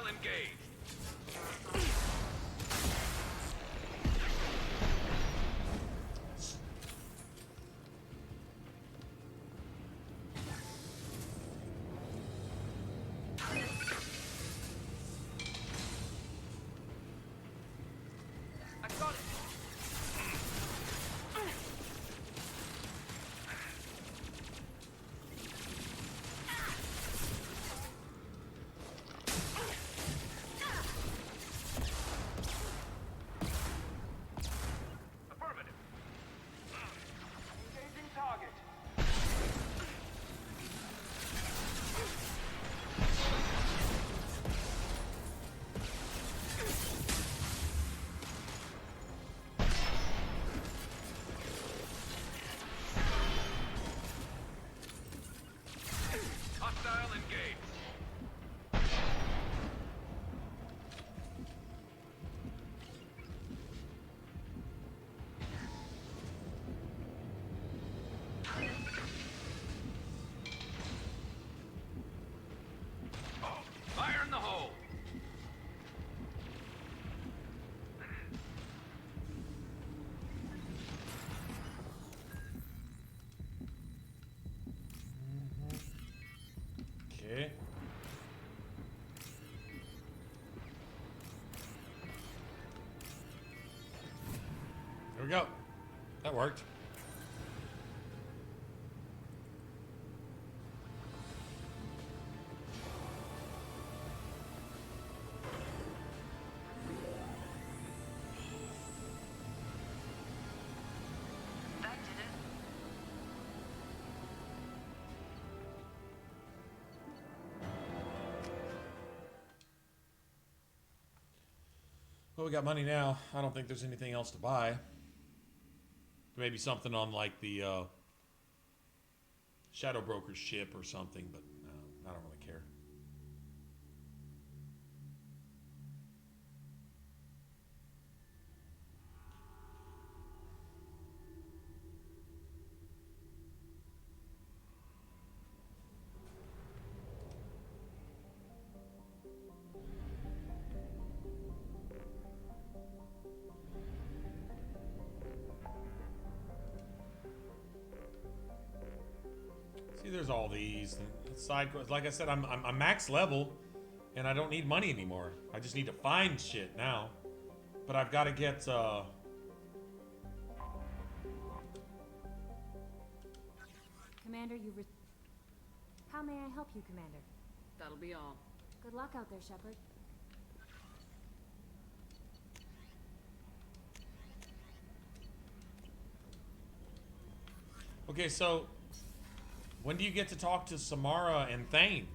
engaged. I got it. Affirmative. Engaging target. Hostile engaged. Fire in the hole. Okay. There we go. That worked. That did it. Well, we got money now. I don't think there's anything else to buy. Maybe something on like the Shadow Broker's ship or something, but no, I don't really care. See, there's all these side quests. Like I said, I'm max level, and I don't need money anymore. I just need to find shit now. But I've got to get. Commander, how may I help you, Commander? That'll be all. Good luck out there, Shepard. Okay, so when do you get to talk to Samara and Thane?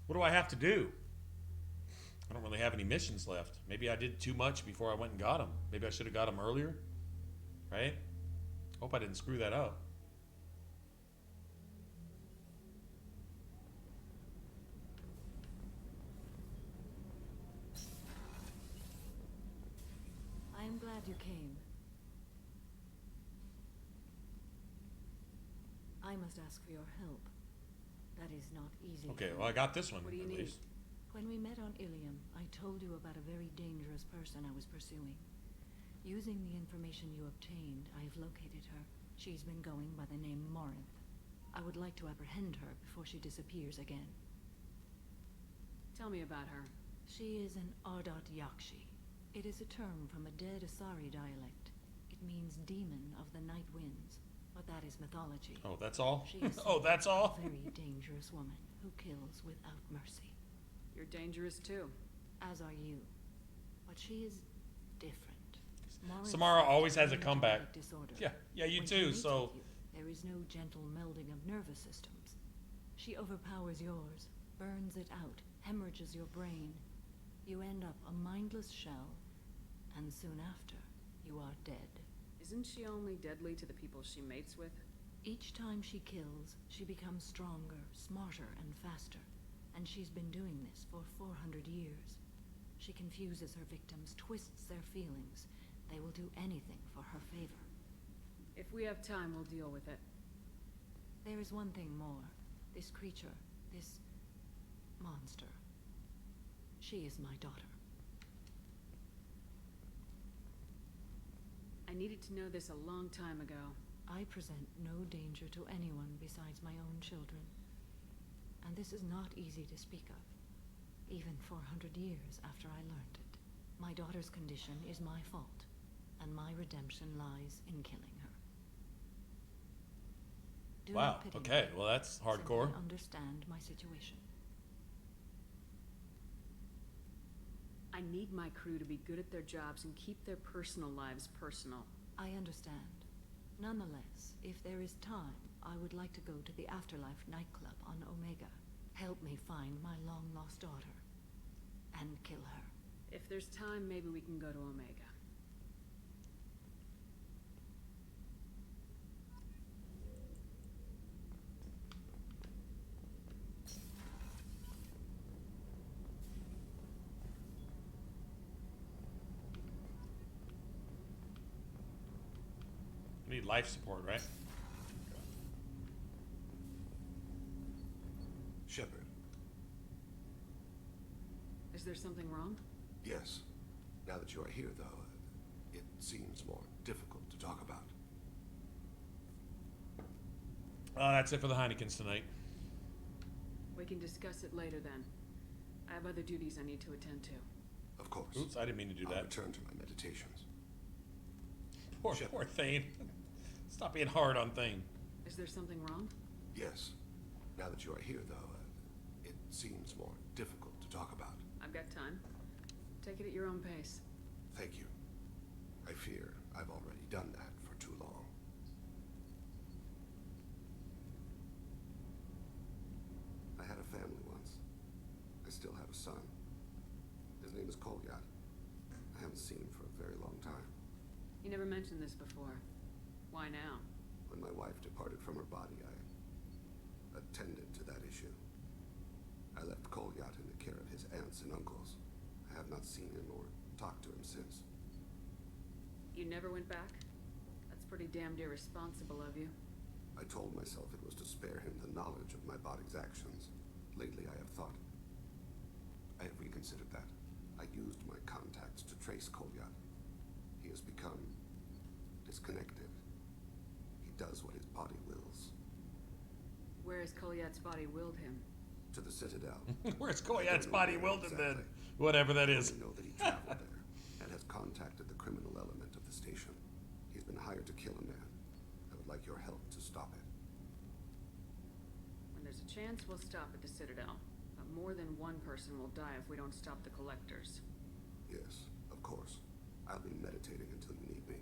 What do I have to do? I don't really have any missions left. Maybe I did too much before I went and got them. Maybe I should have got them earlier. Right? Hope I didn't screw that up. I am glad you came. I must ask for your help. That is not easy. Okay, well, I got this one. What do you at need? least. When we met on Ilium, I told you about a very dangerous person I was pursuing. Using the information you obtained, I have located her. She's been going by the name Morinth. I would like to apprehend her before she disappears again. Tell me about her. She is an Ardot Yakshi. It is a term from a dead Asari dialect. It means demon of the night winds, but that is mythology. Oh, that's all? She is Oh, that's all? a very dangerous woman who kills without mercy. You're dangerous too. As are you. But she is different. Morinth Samara always has a genetic comeback. disorder. Yeah, you When she too, mates so... with you, there is no gentle melding of nervous systems. She overpowers yours, burns it out, hemorrhages your brain. You end up a mindless shell, and soon after, you are dead. Isn't she only deadly to the people she mates with? Each time she kills, she becomes stronger, smarter, and faster. And she's been doing this for 400 years. She confuses her victims, twists their feelings. They will do anything for her favor. If we have time, we'll deal with it. There is one thing more. This creature, this monster. She is my daughter. I needed to know this a long time ago. I present no danger to anyone besides my own children. And this is not easy to speak of, even 400 years after I learned it. My daughter's condition is my fault, and my redemption lies in killing her. Do Wow, not pity okay, me. well that's hardcore. Simply understand my situation. I need my crew to be good at their jobs and keep their personal lives personal. I understand. Nonetheless, if there is time, I would like to go to the Afterlife nightclub on Omega. Help me find my long-lost daughter. And kill her. If there's time, maybe we can go to Omega. We need life support, right? Shepard. Is there something wrong? Yes. Now that you are here, though, it seems more difficult to talk about. That's it for the Heinekens tonight. We can discuss it later then. I have other duties I need to attend to. Of course. Oops, I didn't mean to do I'll that. return to my meditations. Poor Thane. Stop being hard on Thane. Is there something wrong? Yes. Now that you are here, though, it seems more difficult to talk about. I've got time. Take it at your own pace. Thank you. I fear I've already done that for too long. I had a family once. I still have a son. His name is Kolyat. I haven't seen him for a very long time. You never mentioned this before. Why now? When my wife departed from her body, I attended to that issue. I left Kolyat in the care of his aunts and uncles. I have not seen him or talked to him since. You never went back? That's pretty damned irresponsible of you. I told myself it was to spare him the knowledge of my body's actions. Lately, I have thought. I have reconsidered that. I used my contacts to trace Kolyat. He has become disconnected. He does what his body wills. Where has Kolyat's body willed him? To the Citadel. Where's Kolyat's body willed him then? Whatever that is. I know that he traveled there and has contacted the criminal element of the station. He's been hired to kill a man. I would like your help to stop it. When there's a chance, we'll stop at the Citadel. But more than one person will die if we don't stop the collectors. Yes, of course. I'll be meditating until you need me.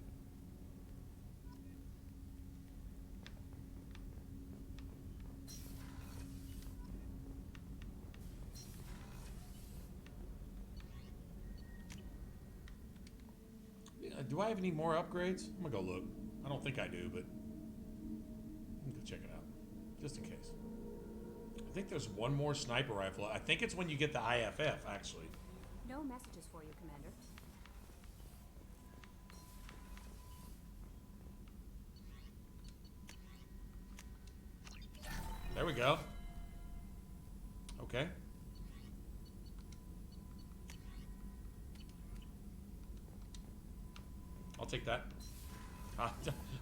Do I have any more upgrades? I'm gonna go look. I don't think I do, but I'm gonna check it out, just in case. I think there's one more sniper rifle. I think it's when you get the IFF, actually. No messages for you, Commander. There we go. Okay. I'll take that.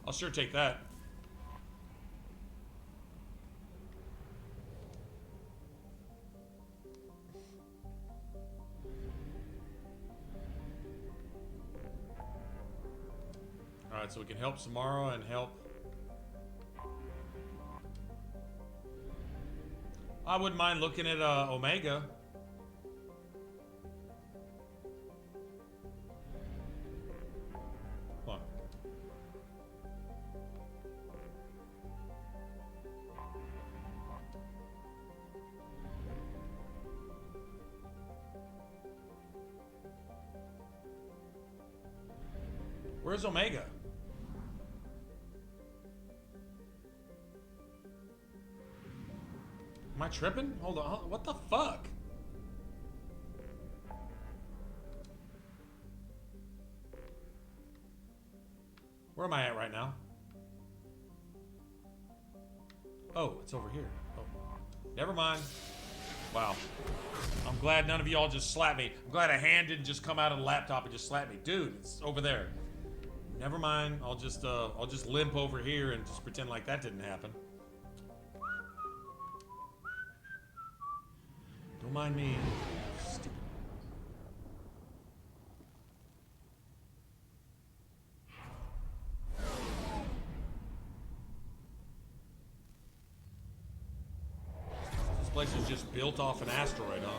I'll sure take that. Alright, so we can help Samara and help... I wouldn't mind looking at Omega. Hold on. Where's Omega? Am I tripping? Hold on. What the fuck? Where am I at right now? Oh, it's over here. Oh, never mind. Wow. I'm glad none of y'all just slapped me. I'm glad a hand didn't just come out of the laptop and just slap me. Dude, it's over there. Never mind. I'll just limp over here and just pretend like that didn't happen. Don't mind me. Stupid. This place is just built off an asteroid, huh?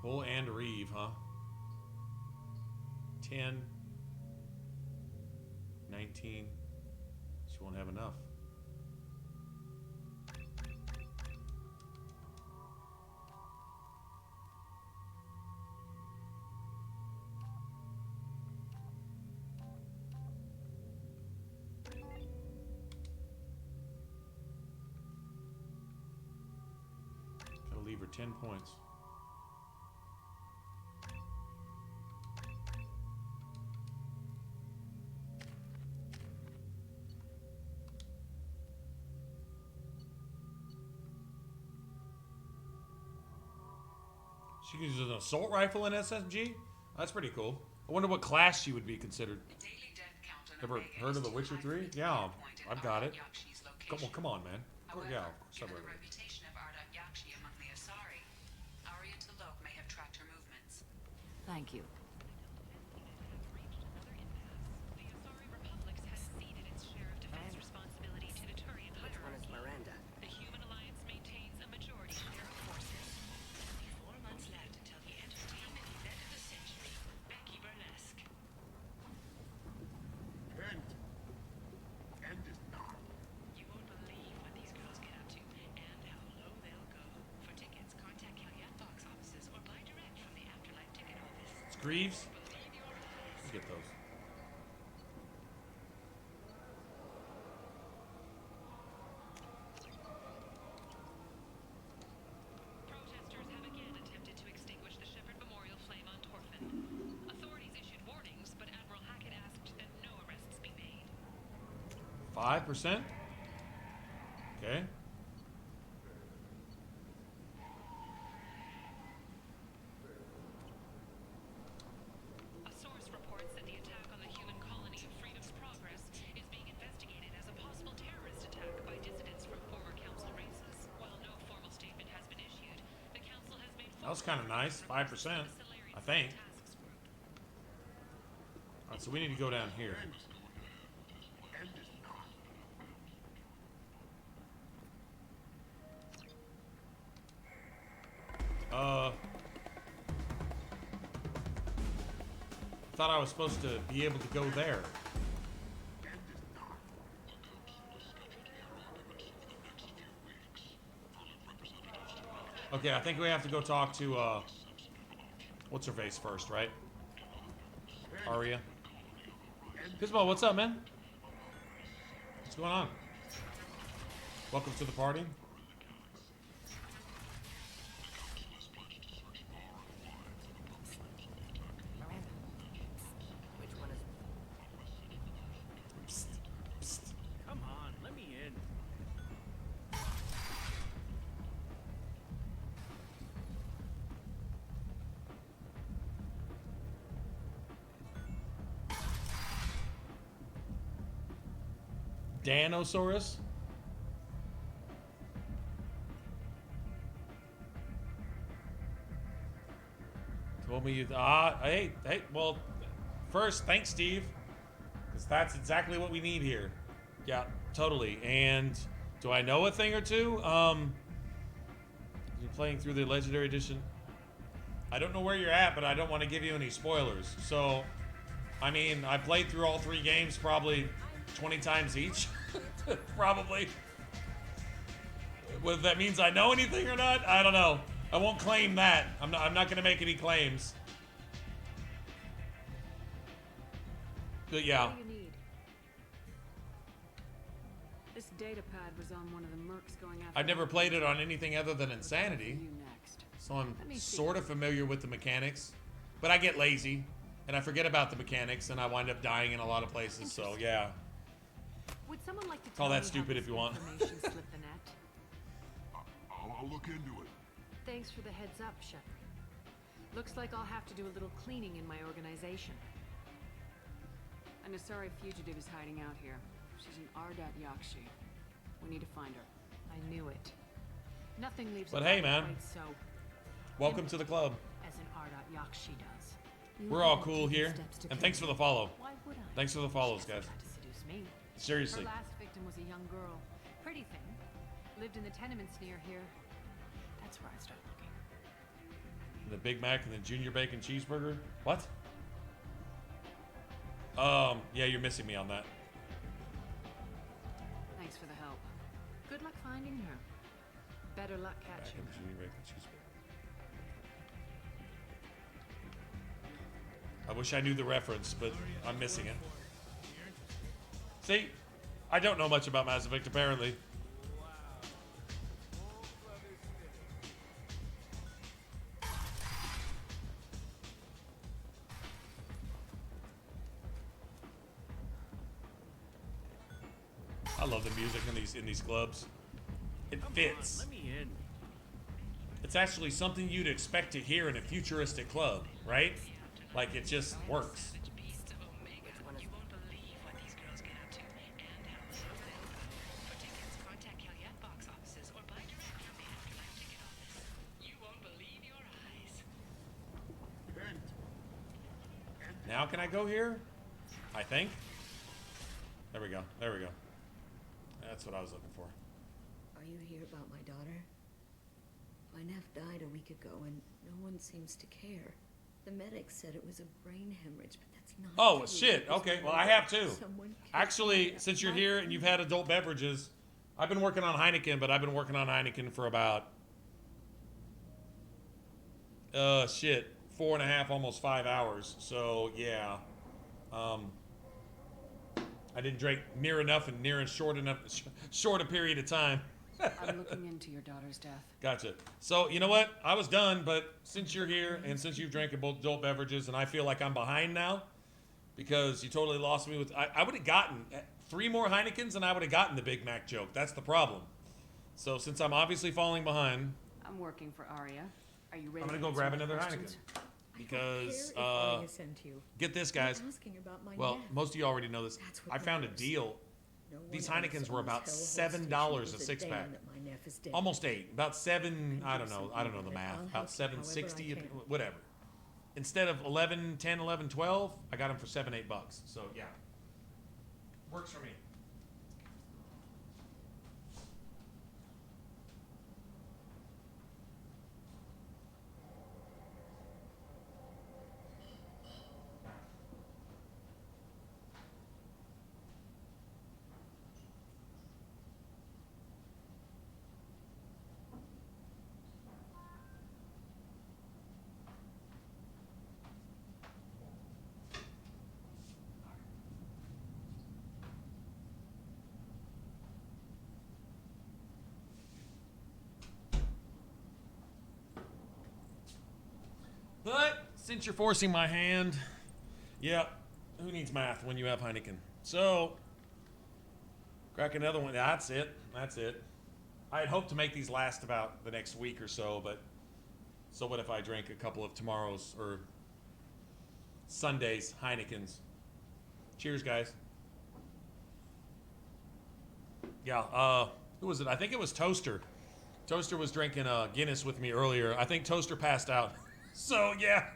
Bull and Reeve, huh? 10, 19. She won't have enough. Gotta leave her 10 points. She can use an assault rifle in SMG? That's pretty cool. I wonder what class she would be considered. Ever heard of The Witcher 3? Yeah, I've got it. Come on, man. Yeah, of course I've heard of it. Thank you. Which one is Miranda? The Human Alliance maintains a majority of their forces. 4 months left until the entertainment event of the century, Becky Burlesque. End is not. You won't believe what these girls get up to and how low they'll go. For tickets, contact Caveat box offices or buy direct from the Afterlife ticket office. It's Greaves. Let's get those. Protesters have again attempted to extinguish the Shepherd Memorial flame on Torfin. Authorities issued warnings, but Admiral Hackett asked that no arrests be made. 5%? Okay. A source reports that the attack on the human colony of Freedom's Progress is being investigated as a possible terrorist attack by dissidents from former council races. While no formal statement has been issued, the council has made That was kind of nice. 5%, I think. Alright, so we need to go down here. End is not. Thought I was supposed to be able to go there. Okay, I think we have to go talk to, what's her face first, right? Aria. Pismo, what's up, man? What's going on? Welcome to the party. Which one is... Come on, let me in. Danosaurus? Told me you... hey, well, first, thanks, Steve. Because that's exactly what we need here. Yeah, totally. And do I know a thing or two? You're playing through the Legendary Edition. I don't know where you're at, but I don't want to give you any spoilers. So, I mean, I played through all 3 games probably 20 times each. Probably. Whether that means I know anything or not, I don't know. I won't claim that. I'm not going to make any claims. But yeah. What do you need? This data pad was on one of the mercs going after. I've never played it on anything other than Insanity. So I'm sort of familiar with the mechanics. But I get lazy. And I forget about the mechanics. And I wind up dying in a lot of places. So yeah. Would someone like to Call tell that me stupid how if you want. information slipped the net? I'll look into it. Thanks for the heads up, Shepard. Looks like I'll have to do a little cleaning in my organization. An Asari fugitive is hiding out here. She's an Ardat Yakshi. We need to find her. I knew it. Nothing leaves But a hey, guy man. quite so Welcome to the club. as an Ardat Yakshi does. We're all cool here. And thanks for the follow. Why would I? Thanks for the follows, guys. To seduce me. Seriously. Her last victim was a young girl. Pretty thing. Lived in the tenements near here. That's where I started looking. The Big Mac and the Junior Bacon Cheeseburger. What? Yeah, you're missing me on that. Thanks for the help. Good luck finding her. Better luck catching her. Junior Bacon Cheeseburger. I wish I knew the reference, but I'm missing it. See? I don't know much about Mass Effect, apparently. I love the music in these clubs. It fits. Let me in. It's actually something you'd expect to hear in a futuristic club, right? Like it just works. Now can I go here? I think. There we go. There we go. That's what I was looking for. Are you here about my daughter? My nephew died a week ago and no one seems to care. The medics said it was a brain hemorrhage, but that's not Oh, true. shit. It was Okay. Well, murder. I have too. Someone killed Actually, my since you're nephew. here and you've had adult beverages, I've been working on Heineken, but I've been working on Heineken for about, 4.5, almost 5 hours. So, yeah. I didn't drink near enough and short a period of time. I'm looking into your daughter's death. Gotcha. So, you know what? I was done, but since you're here and since you've drank both adult beverages and I feel like I'm behind now because you totally lost me with... I would have gotten 3 more Heinekens and I would have gotten the Big Mac joke. That's the problem. So, since I'm obviously falling behind... I'm working for Arya. Are you ready? I'm going to go answer grab my another questions? Heineken. Because, If Arya sent you. get this, guys. You're asking about my Well, nephew. most of you already know this. That's what I found a matters. deal. No These one else Heinekens were on about this hellhole $7 a station was 6-pack. damn that my nephew is dead. Almost 8. About 7, I don't know. I don't know the I'll math. help About you however I 760, can. whatever. Instead of 11, 10, 11, 12, I got them for 7, $8. So, yeah. Works for me. But since you're forcing my hand, yeah, who needs math when you have Heineken? So, crack another one. That's it. That's it. I had hoped to make these last about the next week or so, but so what if I drank a couple of tomorrow's or Sunday's Heinekens? Cheers, guys. Yeah, who was it? I think it was Toaster. Toaster was drinking Guinness with me earlier. I think Toaster passed out. So, yeah,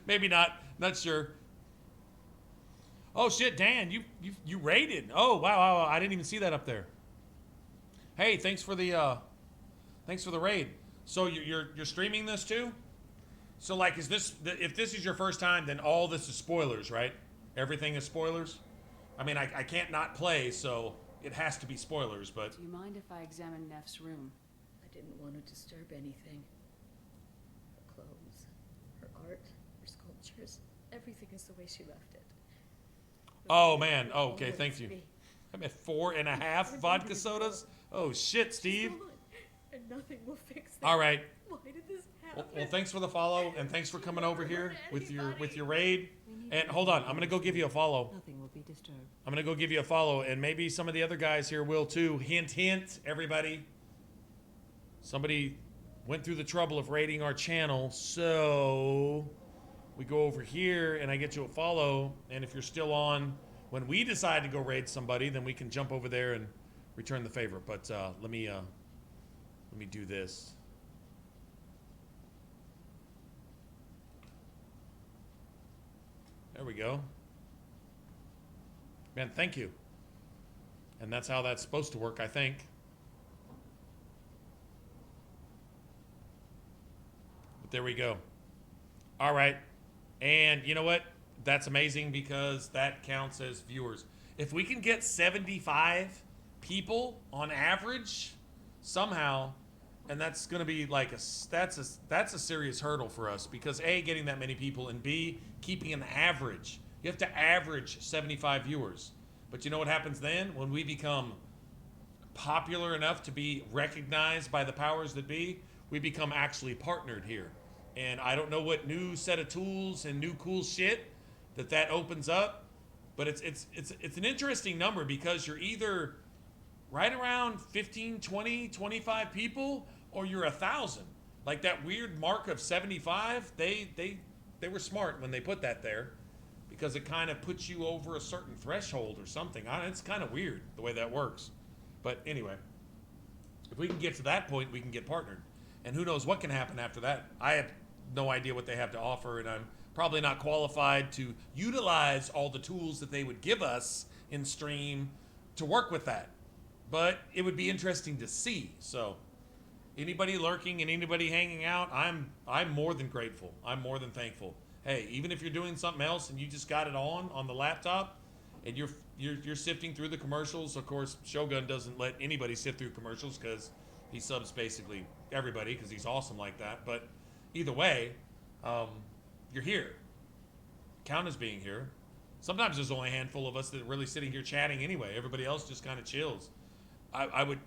maybe not. Not sure. Oh, shit, Dan, you raided. Oh, wow, I didn't even see that up there. Hey, thanks for the raid. So you're streaming this too? So, like, is this, if this is your first time, then all this is spoilers, right? Everything is spoilers. I mean, I can't not play, so it has to be spoilers, but... Do you mind if I examine Neff's room? I didn't want to disturb anything. Her clothes, her art, her sculptures, everything is the way she left it. Oh, man. Oh, okay, thank you. I'm at 4.5 vodka sodas? Oh, shit, Steve. And nothing will fix that. All right. Why did this happen? Well, thanks for the follow, and thanks for coming over here with your raid. And hold on, I'm gonna go give you a follow. Nothing will be disturbed. I'm gonna go give you a follow, and maybe some of the other guys here will too. Hint, hint, everybody. Somebody went through the trouble of raiding our channel, so we go over here, and I get you a follow. And if you're still on, when we decide to go raid somebody, then we can jump over there and return the favor. But let me do this. There we go. Man, thank you. And that's how that's supposed to work, I think. But there we go. All right. And you know what? That's amazing because that counts as viewers. If we can get 75 people on average somehow, and that's going to be like that's a serious hurdle for us because A, getting that many people, and B, keeping an average. You have to average 75 viewers. But you know what happens then? When we become popular enough to be recognized by the powers that be, we become actually partnered here. And I don't know what new set of tools and new cool shit that opens up, but it's an interesting number because you're either right around 15, 20, 25 people, or you're 1,000. Like that weird mark of 75, they were smart when they put that there because it kind of puts you over a certain threshold or something. It's kind of weird the way that works. But anyway, if we can get to that point, we can get partnered. And who knows what can happen after that. I have no idea what they have to offer, and I'm probably not qualified to utilize all the tools that they would give us in stream to work with that. But it would be interesting to see. So anybody lurking and anybody hanging out, I'm more than grateful. I'm more than thankful. Hey, even if you're doing something else and you just got it on the laptop and you're sifting through the commercials. Of course, Shogun doesn't let anybody sift through commercials because he subs basically everybody because he's awesome like that. But either way, you're here. Count as being here. Sometimes there's only a handful of us that are really sitting here chatting anyway. Everybody else just kind of chills. I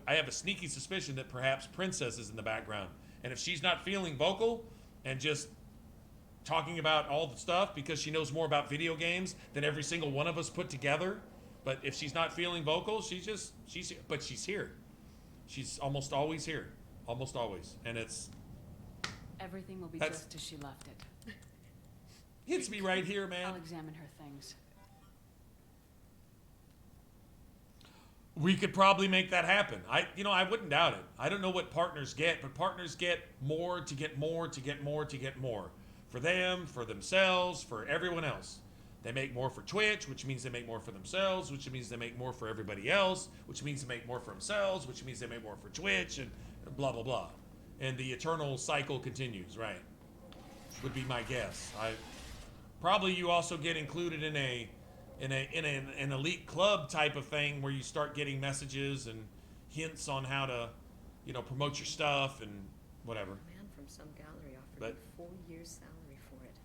have a sneaky suspicion that perhaps Princess is in the background. And if she's not feeling vocal and just talking about all the stuff because she knows more about video games than every single one of us put together, but if she's not feeling vocal, she's here. She's almost always here. Almost always. And Everything will be just as she left it. Hits me right here, man. I'll examine her things. We could probably make that happen. I wouldn't doubt it. I don't know what partners get, but partners get more to get more to get more to get more. For them, for themselves, for everyone else. They make more for Twitch, which means they make more for themselves, which means they make more for everybody else, which means they make more for themselves, which means they make more for Twitch, and blah, blah, blah. And the eternal cycle continues, right? Would be my guess. Probably you also get included in an elite club type of thing where you start getting messages and hints on how to, promote your stuff and whatever. A man from some gallery offered me 4 years' salary for it.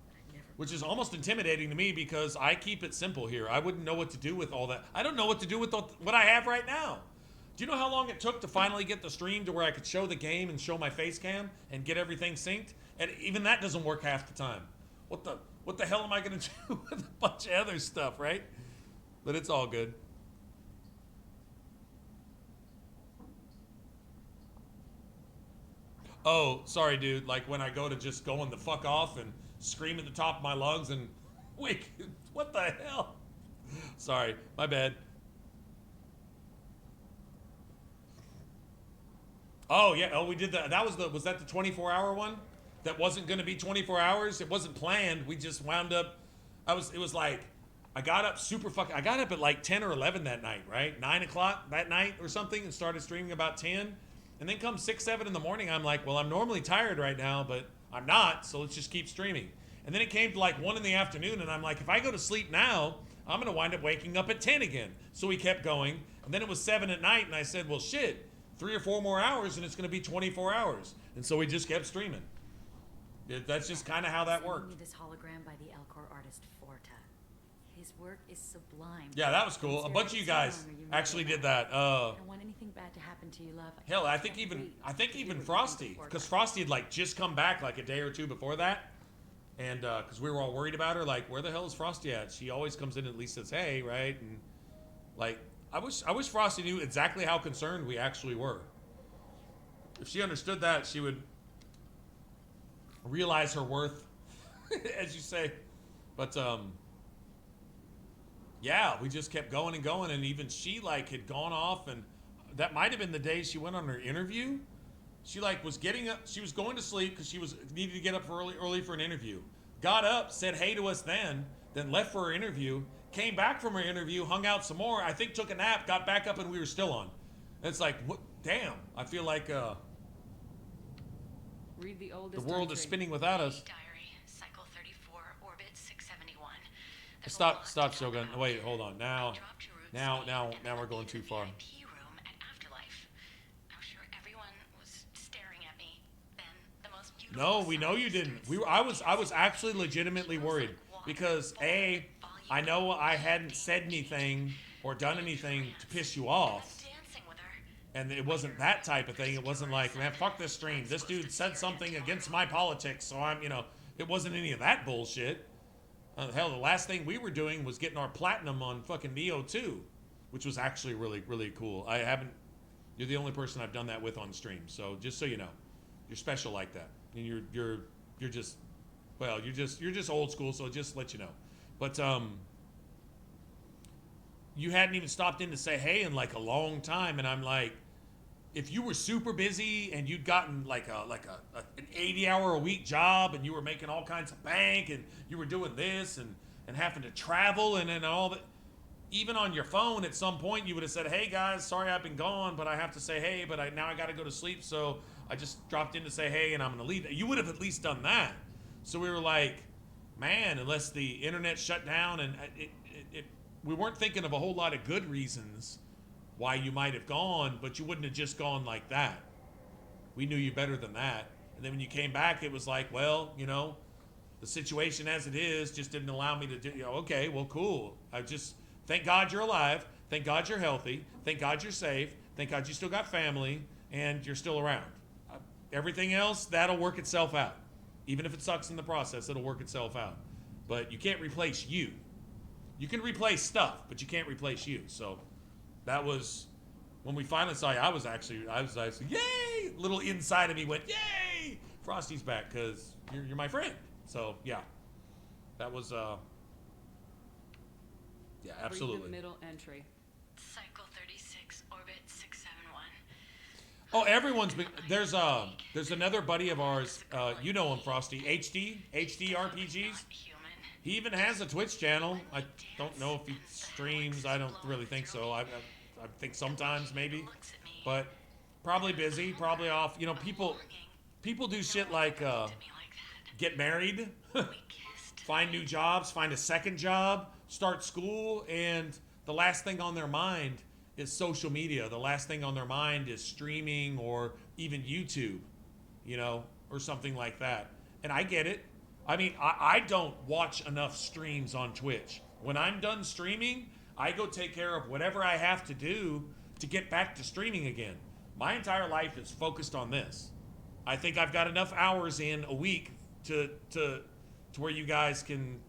But I never. Which is almost intimidating to me because I keep it simple here. I wouldn't know what to do with all that. I don't know what to do with what I have right now. Do you know how long it took to finally get the stream to where I could show the game and show my face cam and get everything synced? And even that doesn't work half the time. What the hell am I going to do with a bunch of other stuff, right? But it's all good. Oh, sorry, dude. Like when I go to just going the fuck off and scream at the top of my lungs and wait, what the hell? Sorry, my bad. Oh yeah, we did that. Was that the 24-hour one? That wasn't going to be 24 hours. It wasn't planned. We just wound up. It was like, I got up I got up at like 10 or 11 that night, right? 9 o'clock that night or something, and started streaming about 10. And then come 6, 7 in the morning, I'm like, well, I'm normally tired right now, but I'm not, so let's just keep streaming. And then it came to like 1 in the afternoon, and I'm like, if I go to sleep now, I'm going to wind up waking up at 10 again. So we kept going. And then it was 7 at night, and I said, well, shit, 3 or 4 more hours, and it's going to be 24 hours. And so we just kept streaming. That's just kind of how that worked. Sending me this hologram by the Elcor artist Forta. His work is sublime. Yeah, that was cool. A bunch of you guys actually did that. I don't want anything bad to happen to you, love. Hell, I think even Frosty, because Frosty had like just come back like a day or two before that, and because we were all worried about her, like, where the hell is Frosty at? She always comes in and at least says hey, right? And like, I wish Frosty knew exactly how concerned we actually were. If she understood that, she would realize her worth, as you say. But yeah, we just kept going and going, and even she like had gone off, and that might have been the day she went on her interview. She like was getting up, she was going to sleep because she was needed to get up early for an interview. Got up, said hey to us then left for her interview, came back from her interview, hung out some more, I think took a nap, got back up, and we were still on. And it's like, what? Damn, I feel like Read the the oldest world entry. is spinning without us. Diary, cycle 34, orbit 671. Stop, Shogun. Wait, hold on. Now we're going too far. No, we know you didn't. I was actually legitimately worried because A, I know I hadn't said anything or done anything to piss you off. And it wasn't that type of thing. It wasn't like, man, fuck this stream. This dude said something against my politics, so I'm, it wasn't any of that bullshit. Hell, the last thing we were doing was getting our platinum on fucking Neo 2, which was actually really, really cool. You're the only person I've done that with on stream. So just so you know, you're special like that. And you're just, well, you're just old school. So just let you know. But you hadn't even stopped in to say hey in like a long time, and I'm like, if you were super busy and you'd gotten like an 80-hour-a-week job and you were making all kinds of bank and you were doing this and having to travel and all that, even on your phone at some point you would have said, hey guys, sorry I've been gone, but I have to say hey, but now I got to go to sleep, so I just dropped in to say hey and I'm going to leave. You would have at least done that. So we were like, man, unless the internet shut down, and we weren't thinking of a whole lot of good reasons why you might have gone, but you wouldn't have just gone like that. We knew you better than that. And then when you came back, it was like, well, the situation as it is just didn't allow me to do, okay, well, cool. Thank God you're alive. Thank God you're healthy. Thank God you're safe. Thank God you still got family and you're still around. Everything else, that'll work itself out. Even if it sucks in the process, it'll work itself out. But you can't replace you. You can replace stuff, but you can't replace you. So that was when we finally saw you. I was actually, yay! A little inside of me went, yay! Frosty's back because you're my friend. So yeah, that was yeah, absolutely. Read the middle entry. Cycle 36, orbit 671. Oh, everyone's been there's another buddy of ours, you know him, Frosty, HD RPGs. He even has a Twitch channel. I don't know if he streams. I don't really think so. I think sometimes maybe, but probably busy, probably off. People do shit like get married, find new jobs, find a second job, start school, and the last thing on their mind is social media. The last thing on their mind is streaming or even YouTube, or something like that. And I get it. I mean, I don't watch enough streams on Twitch. When I'm done streaming, I go take care of whatever I have to do to get back to streaming again. My entire life is focused on this. I think I've got enough hours in a week to where you guys can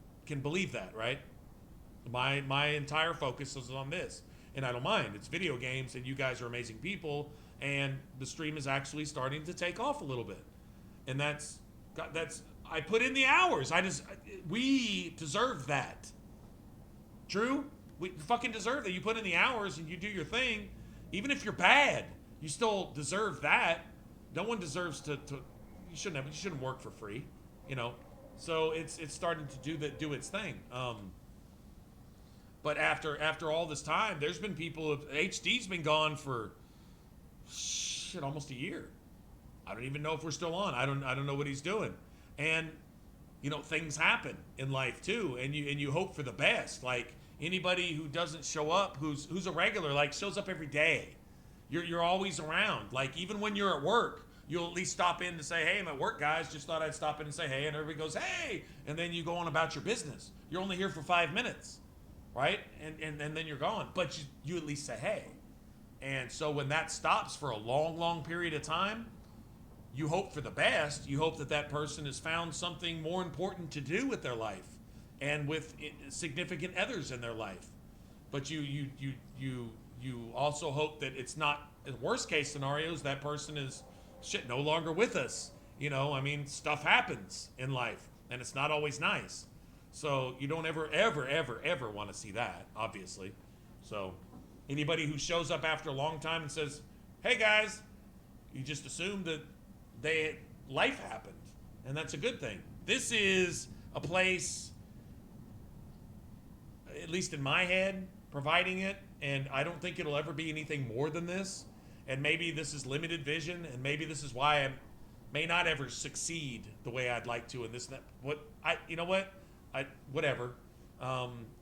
believe that, right? My entire focus is on this, and I don't mind. It's video games, and you guys are amazing people, and the stream is actually starting to take off a little bit, and that's I put in the hours. We deserve that. True? We fucking deserve that. You put in the hours and you do your thing. Even if you're bad, you still deserve that. No one deserves to you shouldn't work for free, So it's starting to do its thing. But after all this time, there's been people. HD's been gone for almost a year. I don't even know if we're still on. I don't know what he's doing. And you know, things happen in life too, and you hope for the best. Like anybody who doesn't show up, who's a regular, like shows up every day. You're always around. Like even when you're at work, you'll at least stop in to say, hey, I'm at work, guys. Just thought I'd stop in and say, hey, and everybody goes, hey, and then you go on about your business. You're only here for 5 minutes, right? And then you're gone. But you at least say, hey. And so when that stops for a long, long period of time, you hope for the best. You hope that that person has found something more important to do with their life and with significant others in their life. But you also hope that it's not, in worst case scenarios, that person is no longer with us. You know, I mean, stuff happens in life and it's not always nice. So you don't ever want to see that, obviously. So anybody who shows up after a long time and says, hey guys, you just assume that life happened, and that's a good thing. This is a place, at least in my head, providing it, and I don't think it'll ever be anything more than this. And maybe this is limited vision, and maybe this is why I may not ever succeed the way I'd like to in this and that. Whatever.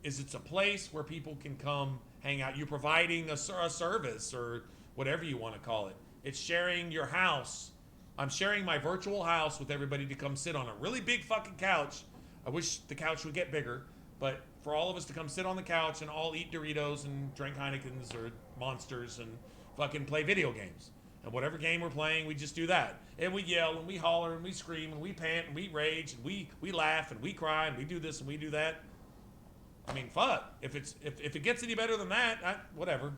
It's a place where people can come hang out. You're providing a service or whatever you want to call it. It's sharing your house. I'm sharing my virtual house with everybody to come sit on a really big fucking couch. I wish the couch would get bigger, but for all of us to come sit on the couch and all eat Doritos and drink Heinekens or Monsters and fucking play video games. And whatever game we're playing, we just do that. And we yell and we holler and we scream and we pant and we rage and we laugh and we cry and we do this and we do that. I mean, fuck. If it gets any better than that, whatever.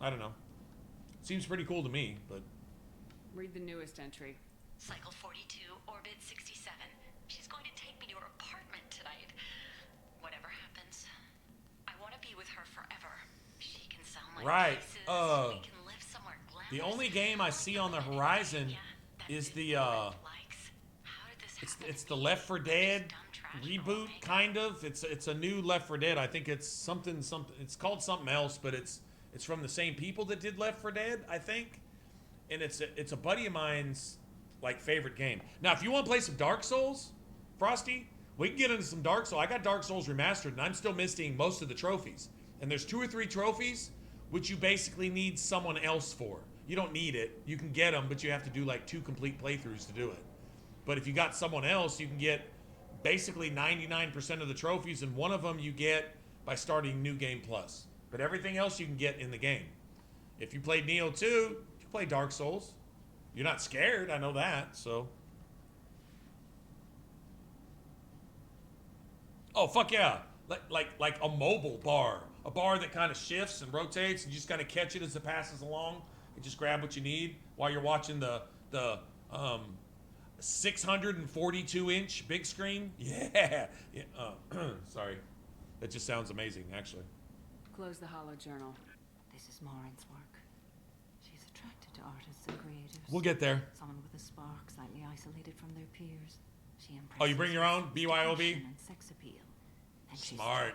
I don't know. Seems pretty cool to me, but... Read the newest entry. Cycle 42, orbit 67. She's going to take me to her apartment tonight. Whatever happens, I want to be with her forever. She can sell my pieces. We can live somewhere glamorous. The only game I see on the horizon is the it's the Left 4 Dead reboot, kind of. It's a new Left 4 Dead. I think it's something. It's called something else, but it's from the same people that did Left 4 Dead, I think. And it's a buddy of mine's like favorite game. Now, if you want to play some Dark Souls, Frosty, we can get into some Dark Souls. I got Dark Souls Remastered, and I'm still missing most of the trophies. And there's 2 or 3 trophies which you basically need someone else for. You don't need it. You can get them, but you have to do like 2 complete playthroughs to do it. But if you got someone else, you can get basically 99% of the trophies, and one of them you get by starting New Game Plus. But everything else you can get in the game. If you played Neo 2, you play Dark Souls. You're not scared, I know that, so. Oh, fuck yeah. Like a mobile bar. A bar that kind of shifts and rotates, and you just kind of catch it as it passes along and just grab what you need while you're watching the 642-inch big screen. Yeah. Sorry. That just sounds amazing, actually. Close the hollow journal. This is Morin's work. She's attracted to artists and creatives. We'll get there. Someone with a spark, slightly isolated from their peers. She impresses. Oh, you bring your own BYOB? And sex appeal. And smart.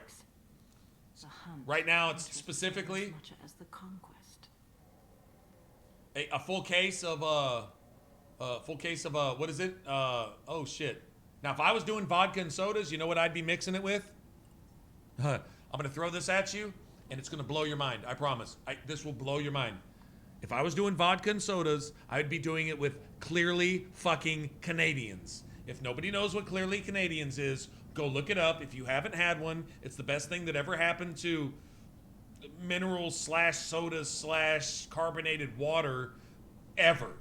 The hunt right now, it's specifically as much as the conquest. A full case of what is it? Oh shit. Now, if I was doing vodka and sodas, you know what I'd be mixing it with? I'm gonna throw this at you, and it's gonna blow your mind. I promise. This will blow your mind. If I was doing vodka and sodas, I'd be doing it with Clearly Fucking Canadians. If nobody knows what Clearly Canadians is, go look it up. If you haven't had one, it's the best thing that ever happened to mineral/soda/carbonated water ever.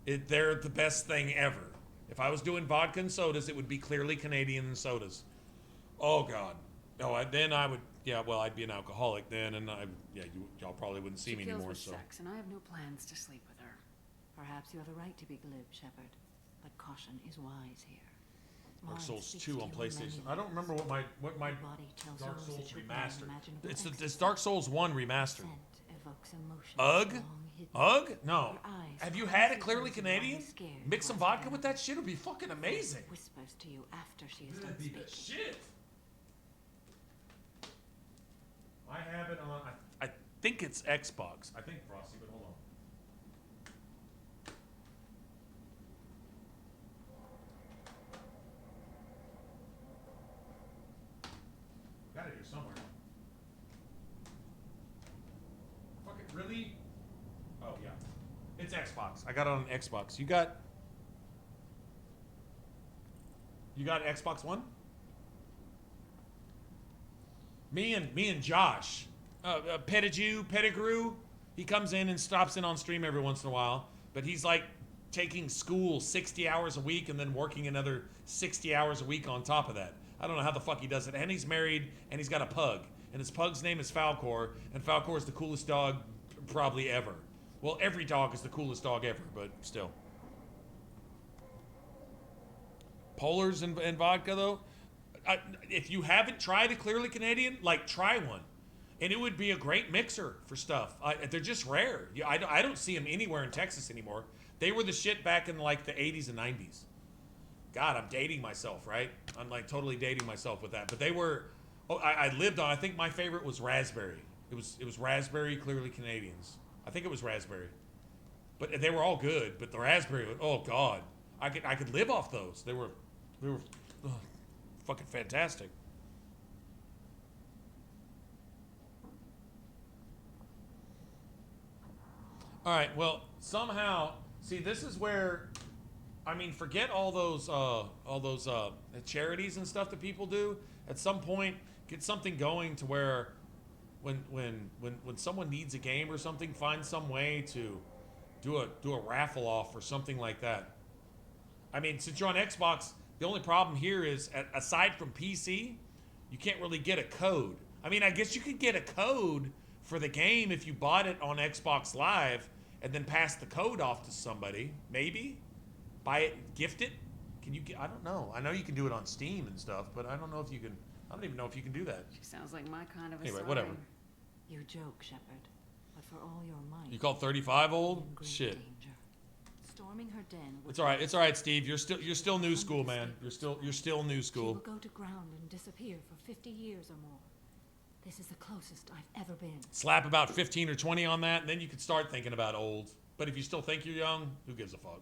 They're the best thing ever. If I was doing vodka and sodas, it would be Clearly Canadian sodas. Oh God. No, then I would. Yeah, well, I'd be an alcoholic then, and y'all probably wouldn't see me anymore. So. Sex, and I have no plans to sleep with her. Perhaps you have a right to be glib, Shepard, but caution is wise here. Dark Souls 2 on PlayStation. I don't remember what my Dark Souls remastered. It's Dark Souls 1 remastered. Ugh? Ugh? No. Have you had it Clearly Canadian? Mix some vodka with that shit. It'll be fucking amazing. Whispers to you after she is done speaking. Shit. I have it on. I think it's Xbox. I think Frosty, but hold on. here somewhere. Fucking really? Oh yeah, it's Xbox. I got it on Xbox. You got Xbox One? Me and Josh, Pettigrew, he comes in and stops in on stream every once in a while, but he's like taking school 60 hours a week and then working another 60 hours a week on top of that. I don't know how the fuck he does it. And he's married and he's got a pug, and his pug's name is Falcor, and Falcor is the coolest dog probably ever. Well, every dog is the coolest dog ever, but still. Polars and vodka, though, if you haven't tried a Clearly Canadian, like, try one. And it would be a great mixer for stuff. They're just rare. I don't see them anywhere in Texas anymore. They were the shit back in, like, the 80s and 90s. God, I'm dating myself, right? I'm, like, totally dating myself with that. But they were... Oh, I lived on... I think my favorite was raspberry. It was raspberry Clearly Canadians. I think it was raspberry. But they were all good. But the raspberry... Oh, God. I could live off those. They were fucking fantastic. All right, well, somehow, see, this is where, I mean, forget all those charities and stuff that people do. At some point, get something going to where, when someone needs a game or something, find some way to do a raffle off or something like that. I mean, since you're on Xbox, the only problem here is, aside from PC, you can't really get a code. I mean, I guess you could get a code for the game if you bought it on Xbox Live and then pass the code off to somebody. Maybe? Buy it, gift it? Can you get, I don't know. I know you can do it on Steam and stuff, but I don't know if you can, I don't even know if you can do that. She sounds like my kind of a Anyway, sign. whatever. You joke, Shepard, but for all your might... You call 35 old? Shit. Danger. Storming her den... It's all right. It's all right, Steve. You're still new school, man. You're still new She school. will go to ground and disappear for 50 years or more. This is the closest I've ever been. Slap about 15 or 20 on that, and then you can start thinking about old. But if you still think you're young, who gives a fuck?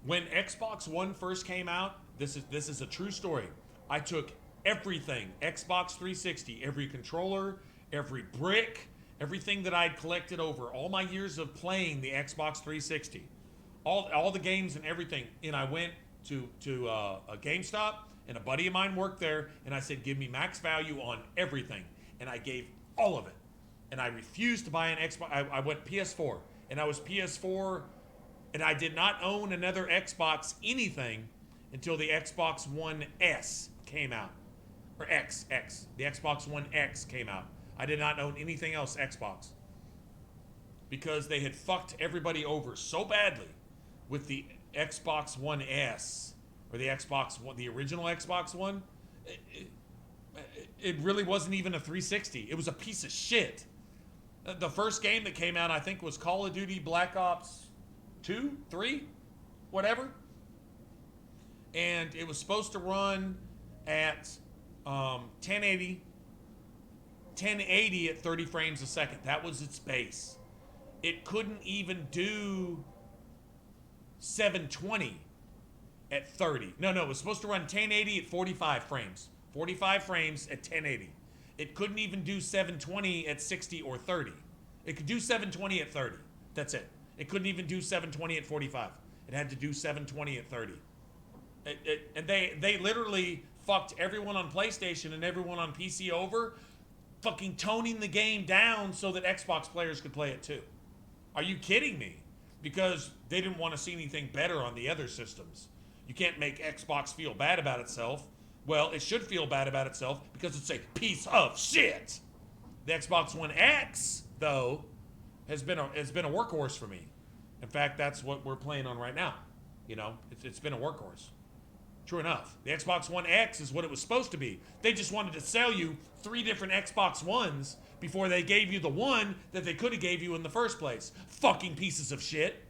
When Xbox One first came out, this is a true story. I took everything, Xbox 360, every controller, every brick, everything that I'd collected over all my years of playing the Xbox 360, all the games and everything, and I went to a GameStop, and a buddy of mine worked there, and I said, give me max value on everything, and I gave all of it, and I refused to buy an Xbox. I went PS4, and I was PS4, and I did not own another Xbox anything until the Xbox One S came out, or X, the Xbox One X came out. I did not own anything else Xbox because they had fucked everybody over so badly with the Xbox One S or the Xbox One, the original Xbox One. It really wasn't even a 360. It was a piece of shit. The first game that came out, I think, was Call of Duty Black Ops 2, 3, whatever. And it was supposed to run at 1080 at 30 frames a second. That was its base. It couldn't even do 720 at 30. No, it was supposed to run 1080 at 45 frames. 45 frames at 1080. It couldn't even do 720 at 60 or 30. It could do 720 at 30. That's it. It couldn't even do 720 at 45. It had to do 720 at 30. And they literally fucked everyone on PlayStation and everyone on PC over, fucking toning the game down so that Xbox players could play it too. Are you kidding me? Because they didn't want to see anything better on the other systems. You can't make Xbox feel bad about itself. Well, it should feel bad about itself because it's a piece of shit. The Xbox One X, though, has been a workhorse for me. In fact, that's what we're playing on right now. You know, it's been a workhorse. True enough. The Xbox One X is what it was supposed to be. They just wanted to sell you 3 different Xbox Ones before they gave you the one that they could have gave you in the first place. Fucking pieces of shit.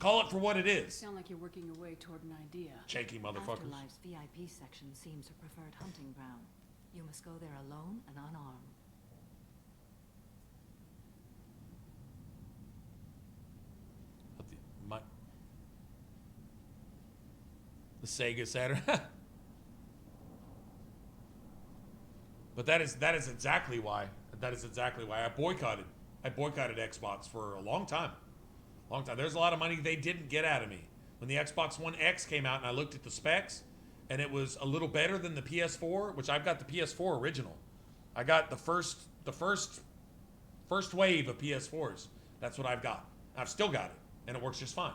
Call it for what it You You is. sound like you're working your way toward an idea. Shaky motherfuckers. Afterlife's VIP section seems her preferred hunting ground. You must go there alone and unarmed. The Sega Saturn. But that is exactly why. That is exactly why I boycotted Xbox for a long time. There's a lot of money they didn't get out of me. When the Xbox One X came out and I looked at the specs, and it was a little better than the PS4, which I've got the PS4 original. I got the first wave of PS4s. That's what I've got. I've still got it, and it works just fine.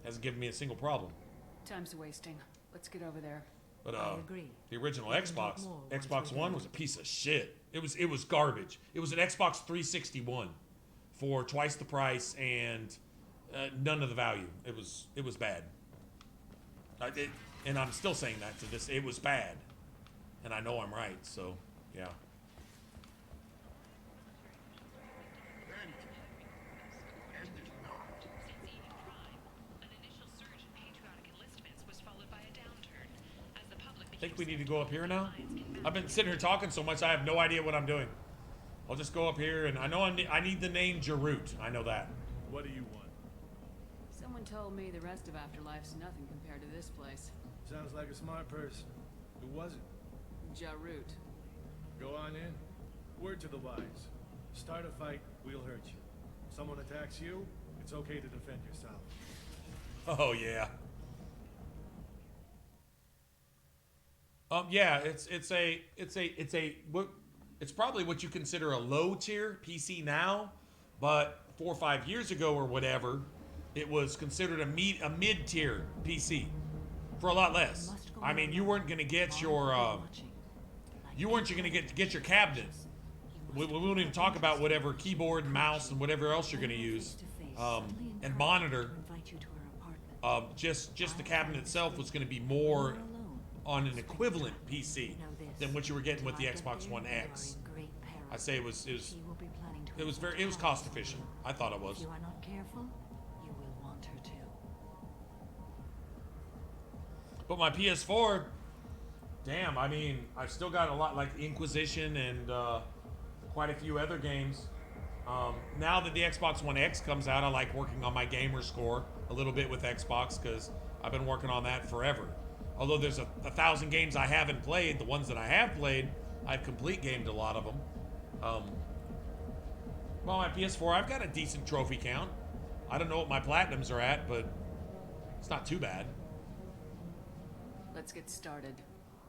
Hasn't given me a single problem. Time's wasting. Let's get over there. But I agree. the original Xbox One was a piece of shit. It was garbage. It was an Xbox 361 for twice the price and none of the value. It was bad. And I'm still saying that to this. It was bad, and I know I'm right. So yeah. I think we need to go up here now. I've been sitting here talking so much, I have no idea what I'm doing. I'll just go up here, and I know I need the name Jarut. I know that. What do you want? Someone told me the rest of Afterlife's nothing compared to this place. Sounds like a smart person. Who was it? Jarut. Go on in. Word to the wise. Start a fight, we'll hurt you. If someone attacks you, it's okay to defend yourself. Oh yeah. Yeah, it's probably what you consider a low tier PC now, but 4 or 5 years ago or whatever, it was considered a mid tier PC for a lot less. I mean, you weren't gonna get your get your cabinet. We won't even talk about whatever keyboard and mouse and whatever else you're gonna use, and monitor. Just the cabinet itself was gonna be more on an equivalent PC than what you were getting with the Xbox One X. I say it was cost efficient. I thought it was. If you are not careful, you will want her to. But my PS4, damn, I mean, I've still got a lot like Inquisition and quite a few other games. Now that the Xbox One X comes out, I like working on my gamer score a little bit with Xbox because I've been working on that forever. Although there's 1,000 games I haven't played, the ones that I have played, I've complete gamed a lot of them. Well, my PS4, I've got a decent trophy count. I don't know what my platinums are at, but it's not too bad. Let's get started.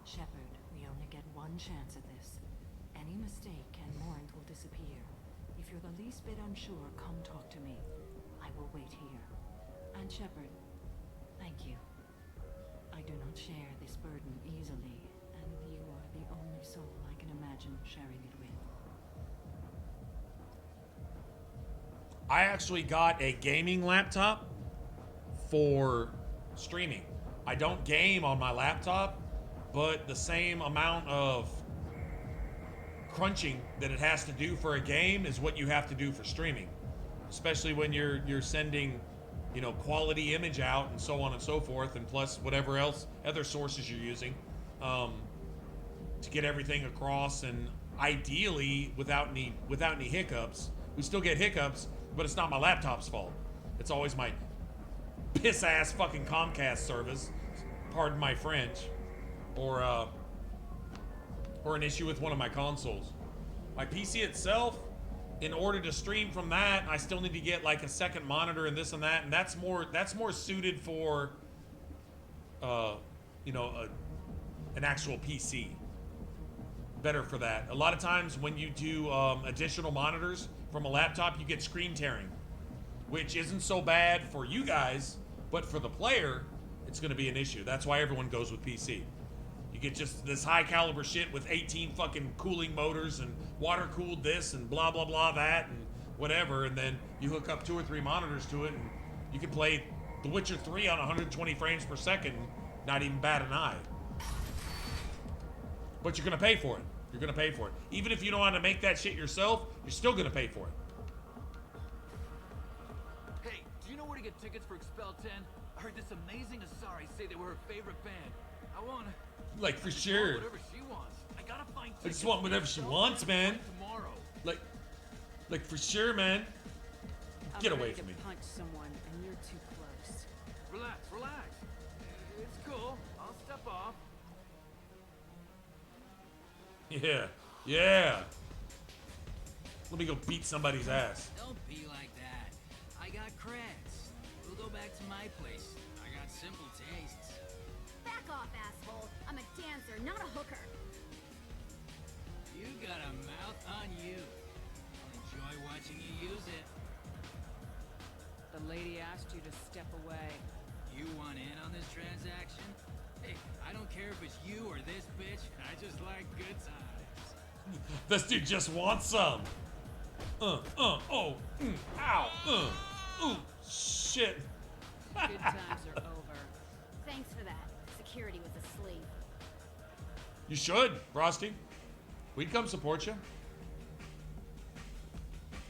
Shepard, we only get one chance at this. Any mistake and Morinth will disappear. If you're the least bit unsure, come talk to me. I will wait here. And Shepard, thank you. I do not share this burden easily, and you are the only soul I can imagine sharing it with. I actually got a gaming laptop for streaming. I don't game on my laptop, but the same amount of crunching that it has to do for a game is what you have to do for streaming, especially when you're sending, you know, quality image out and so on and so forth, and plus whatever else other sources you're using to get everything across, and ideally without any hiccups. We still get hiccups, but it's not my laptop's fault. It's always my piss ass fucking Comcast service, pardon my French, or an issue with one of my consoles. My PC itself, in order to stream from that, I still need to get like a second monitor and this and that, and that's more suited for you know, an actual PC. Better for that. A lot of times when you do additional monitors from a laptop, you get screen tearing, which isn't so bad for you guys, but for the player, it's going to be an issue. That's why everyone goes with PC. You get just this high caliber shit with 18 fucking cooling motors and water cooled this and blah blah blah that and whatever, and then you hook up 2 or 3 monitors to it and you can play The Witcher 3 on 120 frames per second, not even bat an eye. But you're gonna pay for it. You're gonna pay for it. Even if you know how to make that shit yourself, you're still gonna pay for it. Hey, do you know where to get tickets for Expel 10? I heard this amazing Asari say they were her favorite band. I wanna... Like, for sure. Whatever she wants. I gotta find I just want whatever she wants, man. Tomorrow. Like for sure, man. Get away from me. Punch someone, and you're too close. Relax. It's cool. I'll step off. Yeah. Yeah. Let me go beat somebody's ass. Don't be like that. I got creds. We'll go back to my place. I got simple tastes. Back off, asshole. I'm a dancer, not a hooker. You got a mouth on you. I'll enjoy watching you use it. The lady asked you to step away. You want in on this transaction? Hey, I don't care if it's you or this bitch. I just like good times. This dude just wants some. Ow, ooh, shit. Good times are over. Thanks for that. Security was asleep. You should, Frosty. We'd come support you.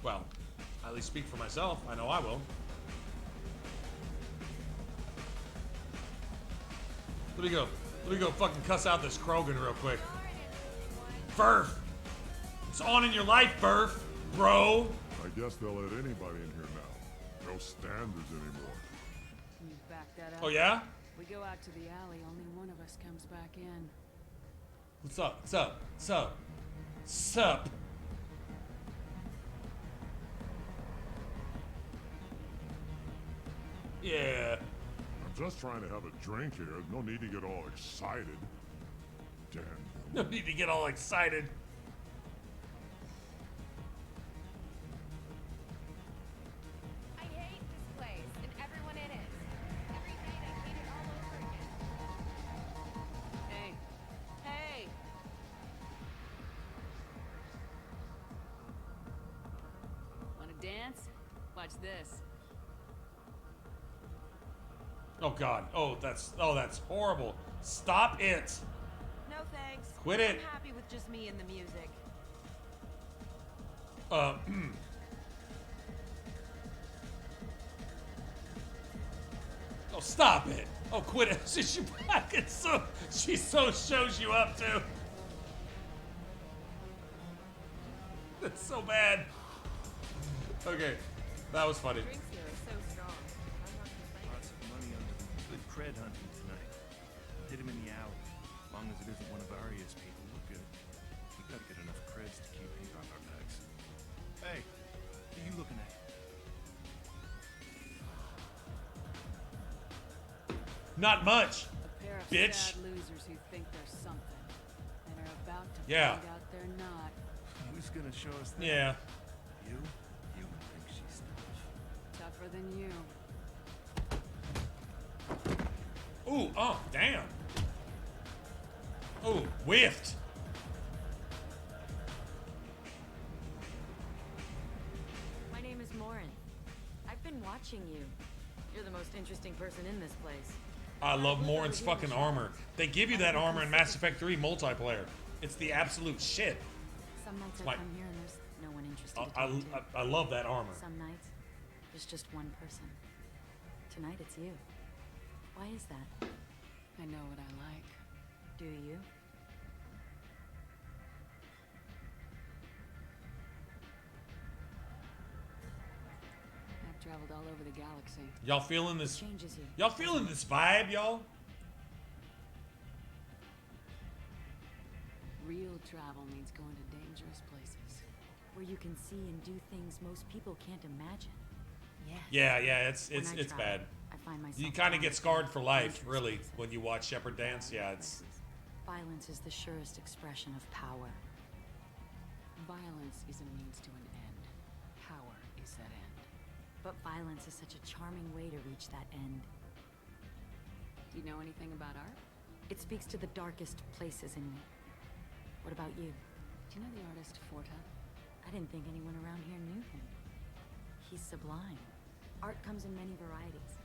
Well, I at least speak for myself. I know I will. Let me go fucking cuss out this Krogan real quick. Burf! It's on in your life, Burf, bro! I guess they'll let anybody in here now. No standards anymore. Can you back that up? Oh, yeah? We go out to the alley, only one of us comes back in. What's up? What's up? What's up? Sup? Yeah. I'm just trying to have a drink here. No need to get all excited. Damn. No need to get all excited. I hate this place and everyone in it. Every night I hate it all over again. Hey. Hey! Wanna dance? Watch this. Oh god. Oh, that's horrible. Stop it. No thanks. Quit it. I'm happy with just me and the music. Oh, stop it. Oh, quit it. She so shows you up too. That's so bad. Okay, that was funny. Drinks here are so strong. Lots of money on good cred hunting tonight. Hit him in the alley. As long as it isn't one of Aria's people, we're good. We gotta get enough creds to keep ink on our backs. Hey, what are you looking at? Not much, A pair of bitch. sad losers who think they're something and are about to Yeah. find out they're not. Who's gonna show us that? Yeah. You? You think she's tough. Tougher than you. Ooh, oh, damn. Ooh, whiffed. My name is Morin. I've been watching you. You're the most interesting person in this place. I love Morin's fucking armor. They give you that armor in Mass Effect 3 multiplayer. It's the absolute shit. Some nights Like- I come here and there's no one interested to talk to. I love that armor. Some nights, there's just one person. Tonight it's you. Why is that? I know what I like. Do you? I've traveled all over the galaxy. Y'all feeling this? Changes you. Y'all feeling this vibe, y'all? Real travel means going to dangerous places. Where you can see and do things most people can't imagine. Yes. Yeah, it's When I it's travel, bad. I find myself You kind of drawn get to scarred for life, dangerous really, places. when you watch Shepard dance. Yeah, it's Violence is the surest expression of power. Violence is a means to an end. Power is that end. But violence is such a charming way to reach that end. Do you know anything about art? It speaks to the darkest places in me. What about you? Do you know the artist Forta? I didn't think anyone around here knew him. He's sublime. Art comes in many varieties.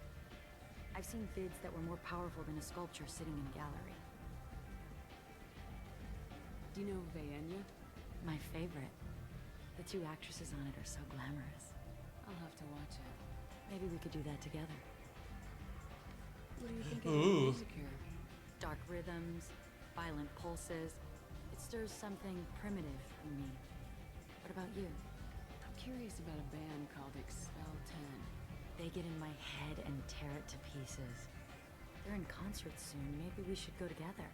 I've seen vids that were more powerful than a sculpture sitting in a gallery. Do you know Vaenya? My favorite. The two actresses on it are so glamorous. I'll have to watch it. Maybe we could do that together. What do you think of the Ooh. music here? Dark rhythms, violent pulses. It stirs something primitive in me. What about you? I'm curious about a band called Expel 10. They get in my head and tear it to pieces. They're in concert soon. Maybe we should go together.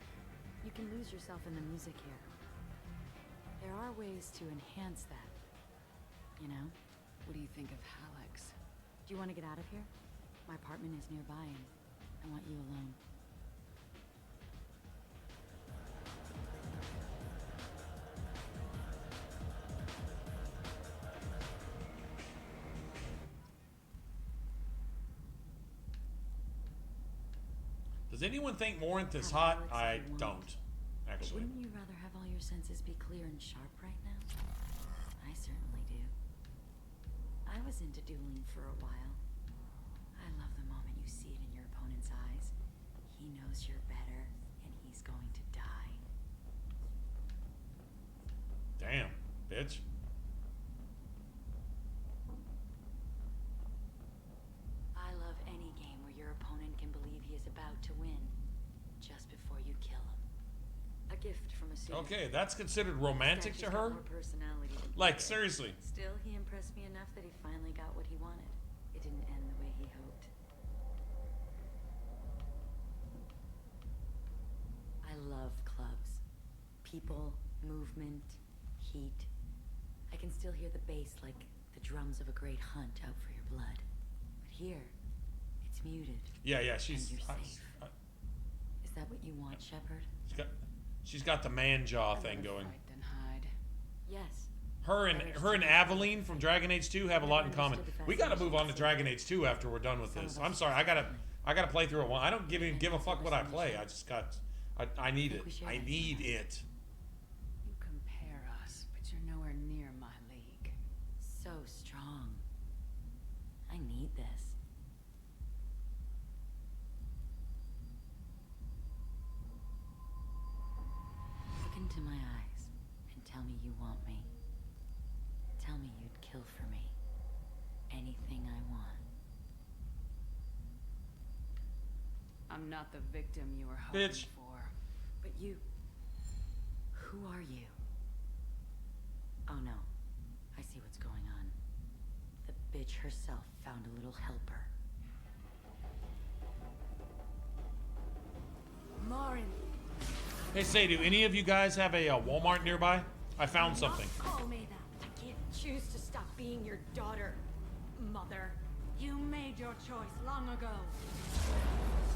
You can lose yourself in the music here. There are ways to enhance that. You know? What do you think of Hallex? Do you want to get out of here? My apartment is nearby and I want you alone. Does anyone think Morinth is hot? I don't, actually. Wouldn't you rather have all your senses be clear and sharp right now? I certainly do. I was into dueling for a while. I love the moment you see it in your opponent's eyes. He knows you're better, and he's going to die. Damn, bitch. I love any game where your opponent can believe he is about to win, just before you kill him. A gift from a senior. Okay, that's considered romantic to her? Like, seriously. Still, he impressed me enough that he finally got what he wanted. It didn't end the way he hoped. I love clubs. People, movement, heat. I can still hear the bass like the drums of a great hunt out for your blood. But here, it's muted. Yeah, she's... And you're safe. Is that what you want, Shepard? She's got the man jaw thing going. Then hide. Yes. Her and Aveline from Dragon Age 2 have a lot in common. We gotta move on to Dragon Age 2 after we're done with this. I'm sorry, I gotta play through it one. I don't give a fuck what I play. I need it. I need it. You compare us, but you're nowhere near my league. So strong. I need this. Look into my eyes and tell me you want me. Tell me you'd kill for me. Anything I want. I'm not the victim you were hoping Bitch. for. But you... Who are you? Oh no. I see what's going on. The bitch herself found a little helper. Morin! Hey, say, do any of you guys have a Walmart nearby? I found something. Call me that. I can't choose to stop being your daughter, Mother. You made your choice long ago.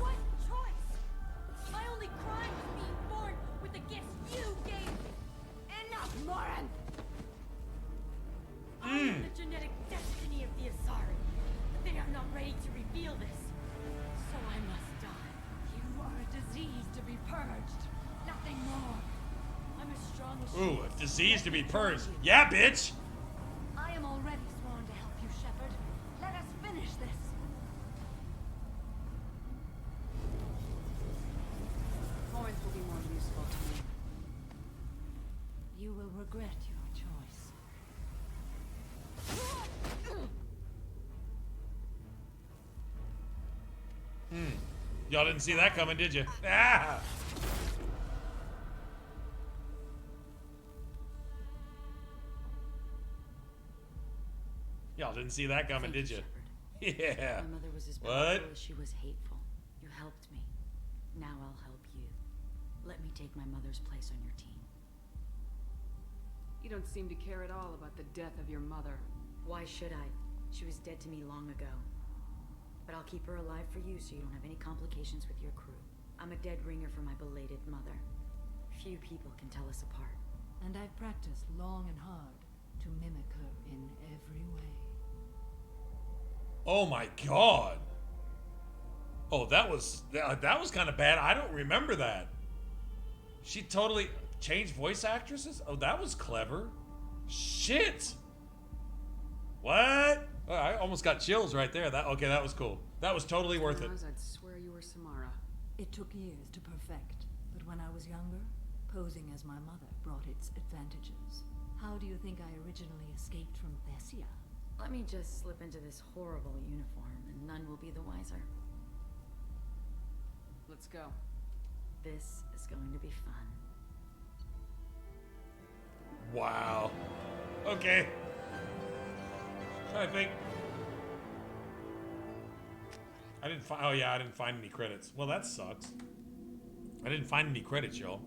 What choice? My only crime was being born with the gifts you gave me. Enough, Morin! I am the genetic destiny of the Asari. But they are not ready to reveal this. So I must die. You are a disease to be purged. Nothing more. I'm as strong as Ooh, you. a disease to be purged. Yeah, bitch! I am already sworn to help you, Shepard. Let us finish this. Coins will be more useful to me. You will regret your choice. Y'all didn't see that coming, did you? Ah! Y'all didn't see that coming, did you? Yeah. My mother was as What? powerful as she was hateful. You helped me. Now I'll help you. Let me take my mother's place on your team. You don't seem to care at all about the death of your mother. Why should I? She was dead to me long ago. But I'll keep her alive for you so you don't have any complications with your crew. I'm a dead ringer for my belated mother. Few people can tell us apart. And I've practiced long and hard to mimic her in every way. Oh my god. Oh, that was kind of bad. I don't remember that. She totally changed voice actresses? Oh, that was clever. Shit. What? Oh, I almost got chills right there. That was cool. That was totally worth it. I'd swear you were Samara. It took years to perfect, but when I was younger, posing as my mother brought its advantages. How do you think I originally escaped from Thessia? Let me just slip into this horrible uniform and none will be the wiser. Let's go. This is going to be fun. Wow. Okay. I think I didn't find. Oh yeah, I didn't find any credits. Well, that sucks. I didn't find any credits, y'all.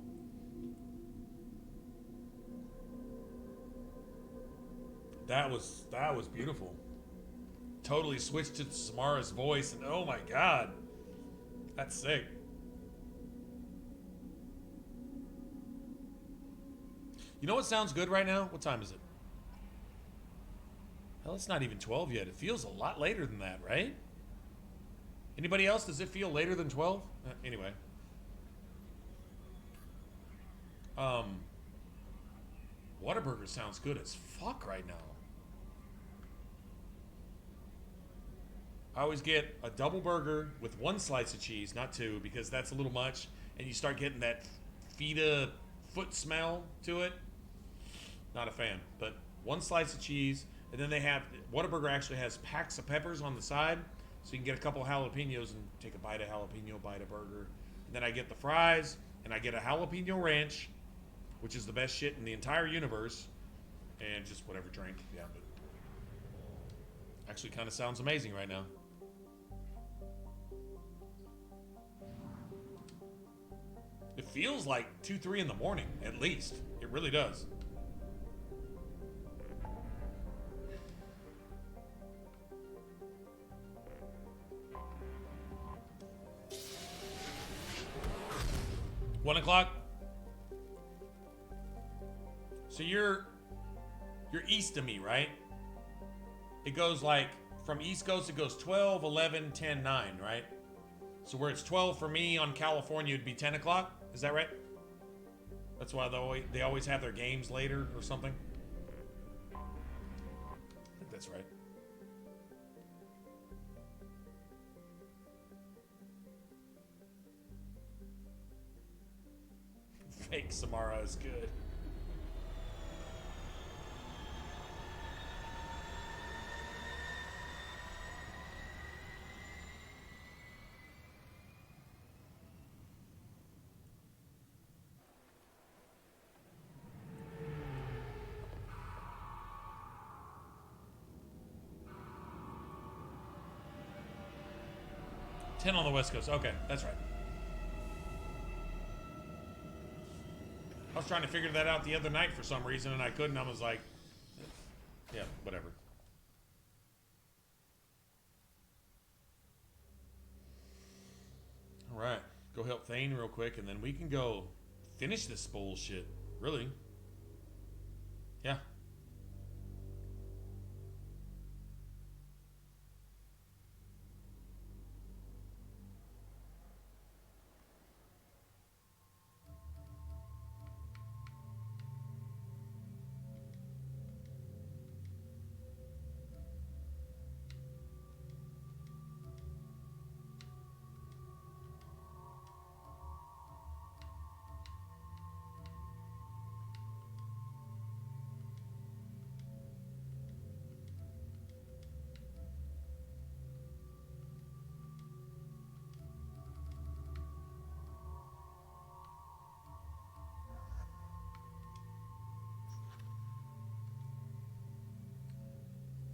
That was beautiful. Totally switched to Samara's voice, and oh my god, that's sick. You know what sounds good right now? What time is it? Hell, it's not even 12 yet. It feels a lot later than that, right? Anybody else? Does it feel later than 12? Anyway. Whataburger sounds good as fuck right now. I always get a double burger with 1 slice of cheese, not 2, because that's a little much, and you start getting that feta foot smell to it. Not a fan, but 1 slice of cheese, and then they have, Whataburger actually has packs of peppers on the side, so you can get a couple of jalapenos and take a bite of jalapeno, bite of burger. And then I get the fries, and I get a jalapeno ranch, which is the best shit in the entire universe, and just whatever drink. Yeah, but actually kind of sounds amazing right now. It feels like 2, 3 in the morning, at least. It really does. $1 So you're east of me, right? It goes like from East Coast, it goes 12, 11, 10, 9, right? So where it's 12 for me on California, it'd be 10 o'clock. Is that right? That's why they always have their games later or something. I think that's right. Fake Samara is good. Ten on the West Coast. Okay, that's right. I was trying to figure that out the other night for some reason, and I couldn't. I was like, yeah, whatever. All right, go help Thane real quick, and then we can go finish this bullshit. Really? Yeah.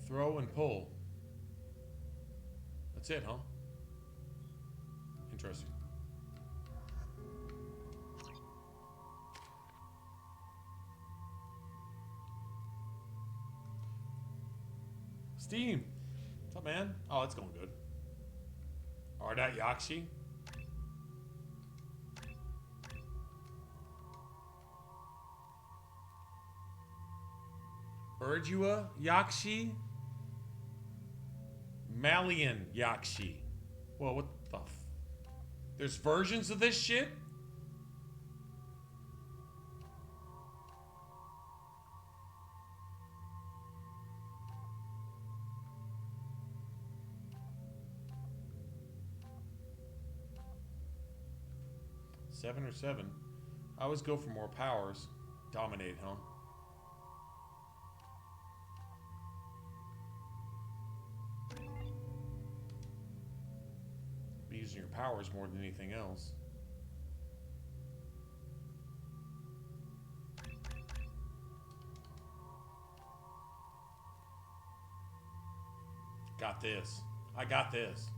Throw and pull. That's it, huh? Interesting. Steam. What's up, man? Oh, it's going good. Ardat Yakshi. Urdua Yakshi. Malian Yakshi. Well, what the There's versions of this shit? Seven or 7. I always go for more powers. Dominate, huh? Be using your powers more than anything else. Got this. I got this.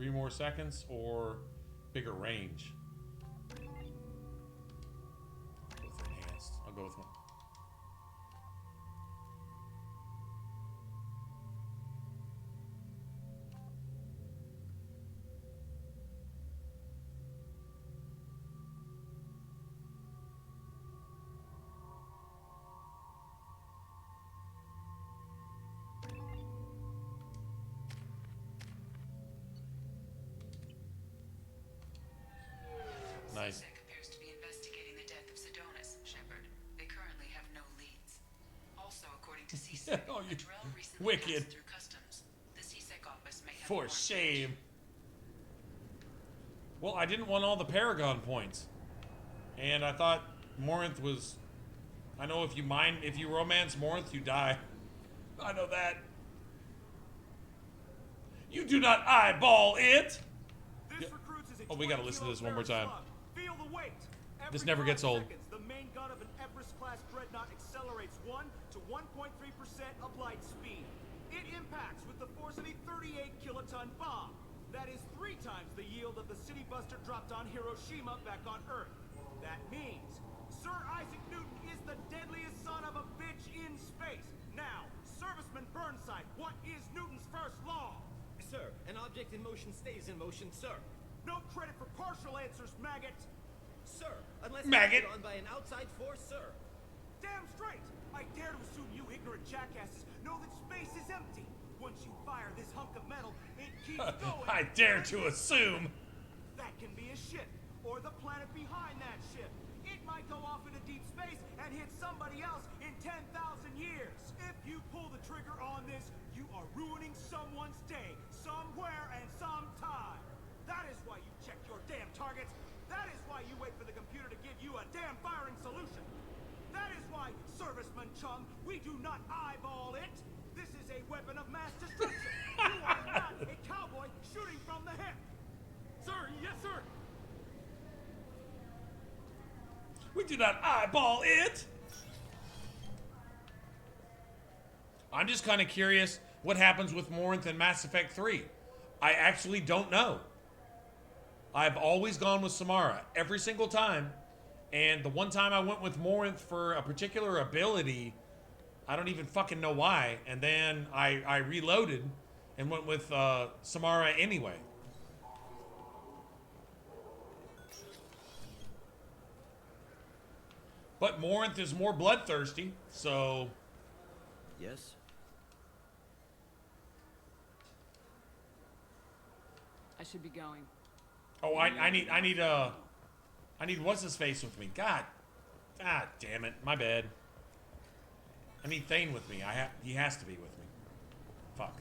3 more seconds or bigger range. I'll go with enhanced. I'll go with one. Nice. CSEC appears to be investigating the death of Sedonis, Shepard. They currently have no leads. Also, according to CSEC, Oh, you Adrel recently wicked. passed through customs. The CSEC office may have For more shame. Well, I didn't want all the Paragon points. And I thought Morinth was... I know if you romance Morinth, you die. I know that. You do not eyeball it! This recruits is a Oh, we gotta listen to this one more time. Feel the weight. This never gets old. Seconds, the main gun of an Everest-class dreadnought accelerates 1 to 1.3% of light speed. It impacts with the force of a 38-kiloton bomb. That is 3 times the yield of the city buster dropped on Hiroshima back on Earth. That means Sir Isaac Newton is the deadliest son of a bitch in space. Now, Serviceman Burnside, what is Newton's first law? Sir, an object in motion stays in motion, sir. No credit for partial answers, maggot! Sir, unless maggot acted on by an outside force, sir. Damn straight! I dare to assume you ignorant jackasses know that space is empty. Once you fire this hunk of metal, it keeps going. I dare to assume. That can be a ship, or the planet behind that ship. It might go off into deep space and hit somebody else in 10,000 years. If you pull the trigger on this, you are ruining someone's day, somewhere and sometime. That is why you check your damn targets. That is why you wait for the computer to give you a damn firing solution. That is why, Serviceman Chung, we do not eyeball it. This is a weapon of mass destruction. You are not a cowboy shooting from the hip. Sir, yes, sir. We do not eyeball it. I'm just kind of curious what happens with Morinth in Mass Effect 3. I actually don't know. I've always gone with Samara every single time. And the one time I went with Morinth for a particular ability, I don't even fucking know why. And then I reloaded and went with Samara anyway. But Morinth is more bloodthirsty, so... Yes? I should be going. Oh, I need what's his face with me. God damn it, my bad. I need Thane with me. He has to be with me. Fuck.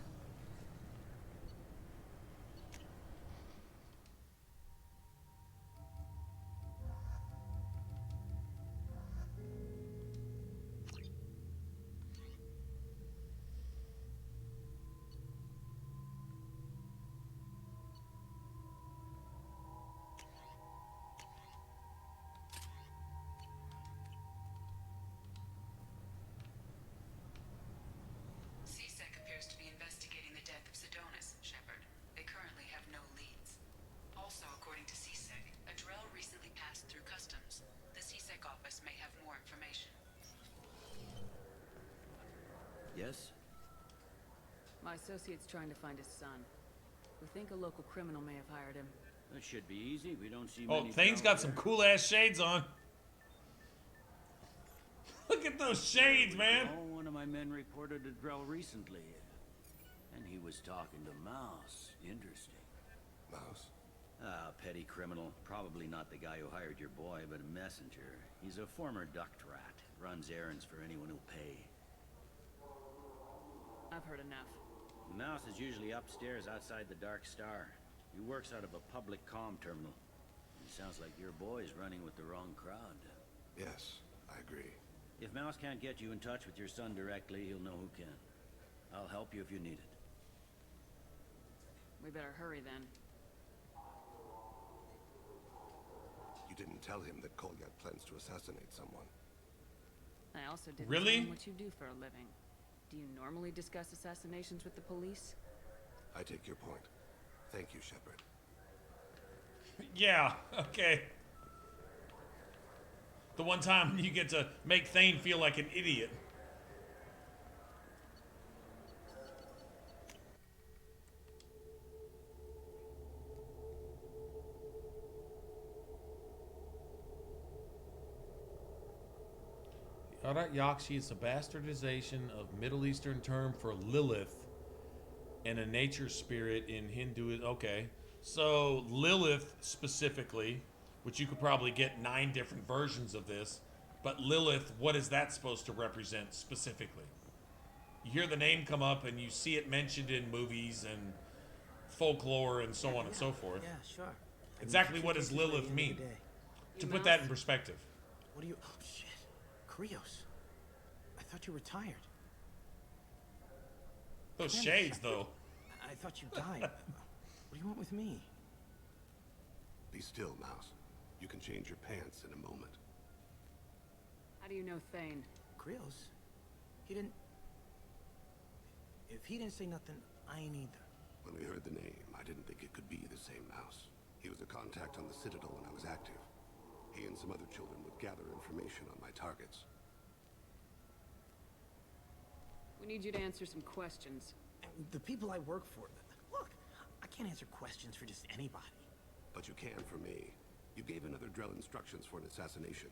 CSEC appears to be investigating the death of Sedonis, Shepard. They currently have no leads. Also, according to CSEC, Adrel recently passed through customs. The CSEC office may have more information. Yes? My associate's trying to find his son. We think a local criminal may have hired him. That should be easy. We don't see Oh, many Thane's got some cool ass shades on. Look at those shades, man. Oh, one of my men reported a drill recently. And he was talking to Mouse. Interesting. Mouse? Ah, petty criminal. Probably not the guy who hired your boy, but a messenger. He's a former duct rat. Runs errands for anyone who'll pay. I've heard enough. Mouse is usually upstairs outside the Dark Star. He works out of a public comm terminal. It sounds like your boy's running with the wrong crowd. Yes, I agree. If Mouse can't get you in touch with your son directly, he'll know who can. I'll help you if you need it. We better hurry then. You didn't tell him that Kolyat plans to assassinate someone. I also didn't Really? tell him what you do for a living. Do you normally discuss assassinations with the police? I take your point. Thank you, Shepard. Yeah, okay. The one time you get to make Thane feel like an idiot. Loadout Yakshi is a bastardization of Middle Eastern term for Lilith and a nature spirit in Hinduism. Okay. So Lilith specifically, which you could probably get 9 different versions of this, but Lilith, what is that supposed to represent specifically? You hear the name come up and you see it mentioned in movies and folklore and so on and so forth. Yeah, sure. Exactly what does Lilith mean? To put that in perspective. What do you... Oh, shit. Krios. I thought you retired. Those shades, though. I thought you died. What do you want with me? Be still, Mouse. You can change your pants in a moment. How do you know Thane? Krios? He didn't... If he didn't say nothing, I ain't either. When we heard the name, I didn't think it could be the same Mouse. He was a contact on the Citadel when I was active. He and some other children would gather information on my targets. We need you to answer some questions. The people I work for... Look, I can't answer questions for just anybody. But you can for me. You gave another Drell instructions for an assassination.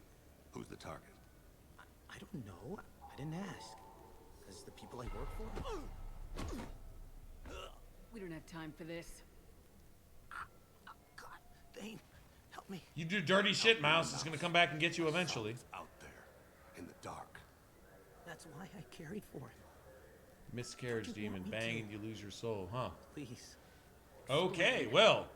Who's the target? I don't know. I didn't ask. Because the people I work for... We don't have time for this. God, Thane, help me. You do dirty shit, Mouse. It's gonna come back and get you eventually. Out there, in the dark. That's why I carried for him. Miscarriage demon, bang and you lose your soul, huh? Please. Okay, well.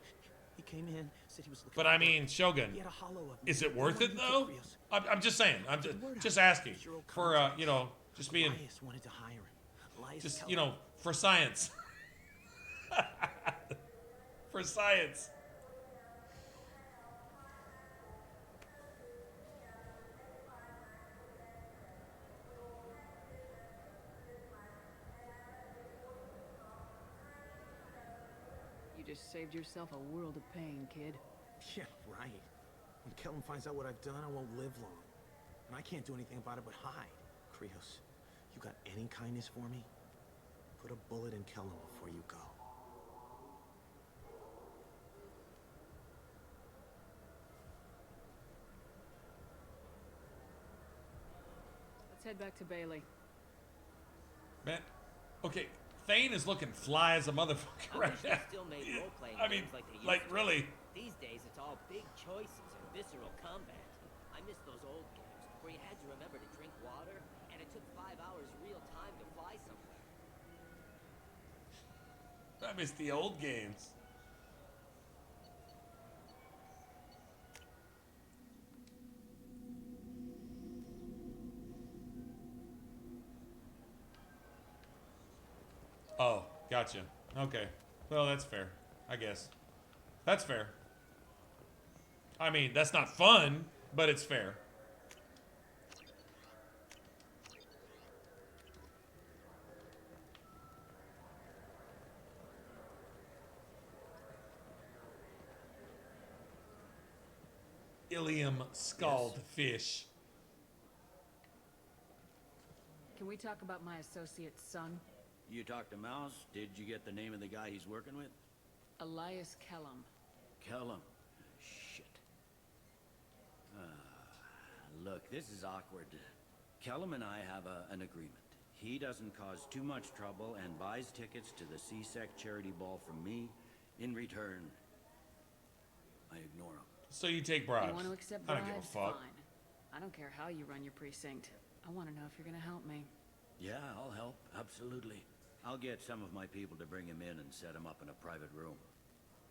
He came in, said he was looking. But I mean, Shogun, He had a hollow of is me. it worth it though? I'm just saying. I'm just asking for you know, just being. Elias wanted to hire him. Elias just you know, for science. For science. You just saved yourself a world of pain, kid. Yeah, right. When Kellum finds out what I've done, I won't live long. And I can't do anything about it but hide. Krios, you got any kindness for me? Put a bullet in Kellum before you go. Let's head back to Bailey. Man, okay, Thane is looking fly as a motherfucker right now. Still made role-playing I mean, games like they used like to. really. These days, it's all big choices and visceral combat. I miss those old games where you had to remember to drink water, and it took 5 hours real time to fly somewhere. I miss the old games. Oh, gotcha. Okay. Well, that's fair, I guess. That's fair. I mean, that's not fun, but it's fair. Ilium scald fish. Can we talk about my associate's son? You talked to Mouse? Did you get the name of the guy he's working with? Elias Kellum. Kellum. Shit. Look, this is awkward. Kellum and I have an agreement. He doesn't cause too much trouble and buys tickets to the CSEC charity ball from me. In return, I ignore him. So you take bribes. You want to accept I bribes? don't give a fuck. Fine. I don't care how you run your precinct. I want to know if you're going to help me. Yeah, I'll help. Absolutely. I'll get some of my people to bring him in and set him up in a private room.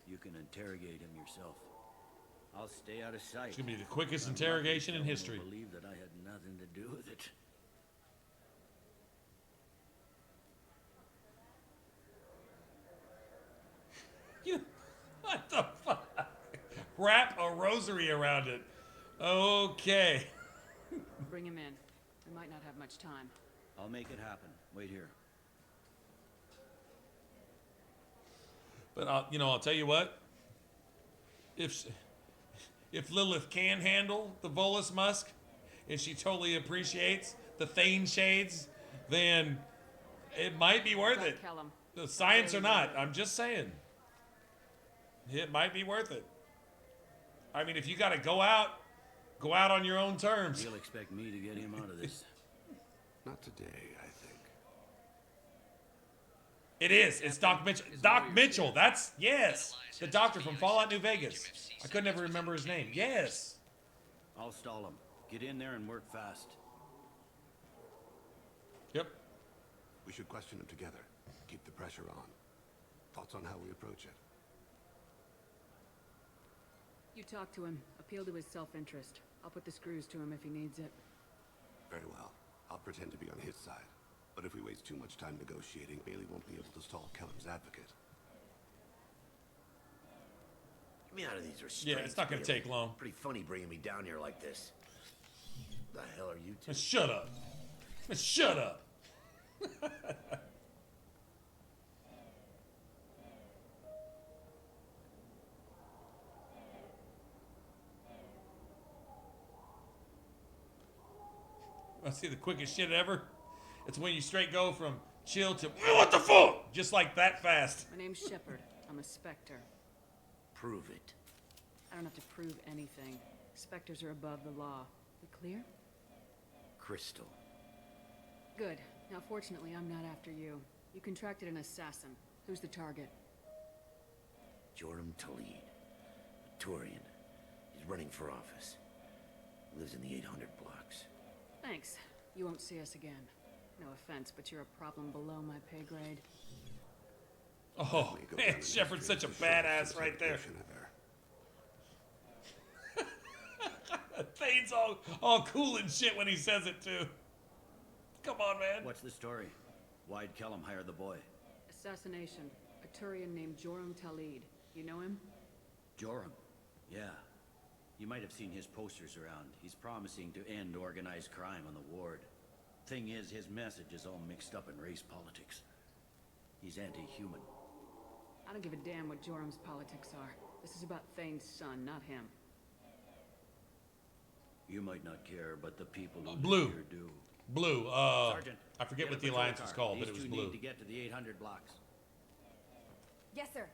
You can interrogate him yourself. I'll stay out of sight. It's gonna be the quickest interrogation in history. I believe that I had nothing to do with it. What the fuck? Wrap a rosary around it. Okay. Bring him in. We might not have much time. I'll make it happen. Wait here. But I'll tell you what. If Lilith can handle the Volus Musk, and she totally appreciates the Thane shades, then it might be worth it. The science or not, I'm just saying. It might be worth it. I mean, if you got to go out on your own terms. You'll expect me to get him out of this. Not today, I think. It is. It's Doc Mitchell. Doc Mitchell. That's, yes. The doctor from Fallout New Vegas. I couldn't ever remember his name. Yes. I'll stall him. Get in there and work fast. Yep. We should question him together. Keep the pressure on. Thoughts on how we approach it? You talk to him. Appeal to his self-interest. I'll put the screws to him if he needs it. Very well. I'll pretend to be on his side. But if we waste too much time negotiating, Bailey won't be able to stall Kellam's advocate. Get me out of these restraints. Yeah, it's not going to take long. Pretty funny bringing me down here like this. The hell are you two? Shut up. Shut up. I see the quickest shit ever. It's when you straight go from chill to what the fuck, just like that fast. My name's Shepard. I'm a Spectre. Prove it. I don't have to prove anything. Spectres are above the law. We clear? Crystal. Good. Now, fortunately, I'm not after you. You contracted an assassin. Who's the target? Joram Talid. A Turian. He's running for office. Lives in the 800 blocks. Thanks. You won't see us again. No offense, but you're a problem below my pay grade. Oh, man, Shepard's such a badass right there. Thane's all cool and shit when he says it, too. Come on, man. What's the story? Why'd Kellam hire the boy? Assassination. A Turian named Joram Talid. You know him? Joram? Yeah. You might have seen his posters around. He's promising to end organized crime on the ward. Thing is, his message is all mixed up in race politics. He's anti-human. I don't give a damn what Joram's politics are. This is about Thane's son, not him. You might not care, but the people who Blue. live here do. Blue. Sergeant, I forget get what a the patrol alliance car. is called, but These it was two blue. need to get to the 800 blocks. Yes, sir.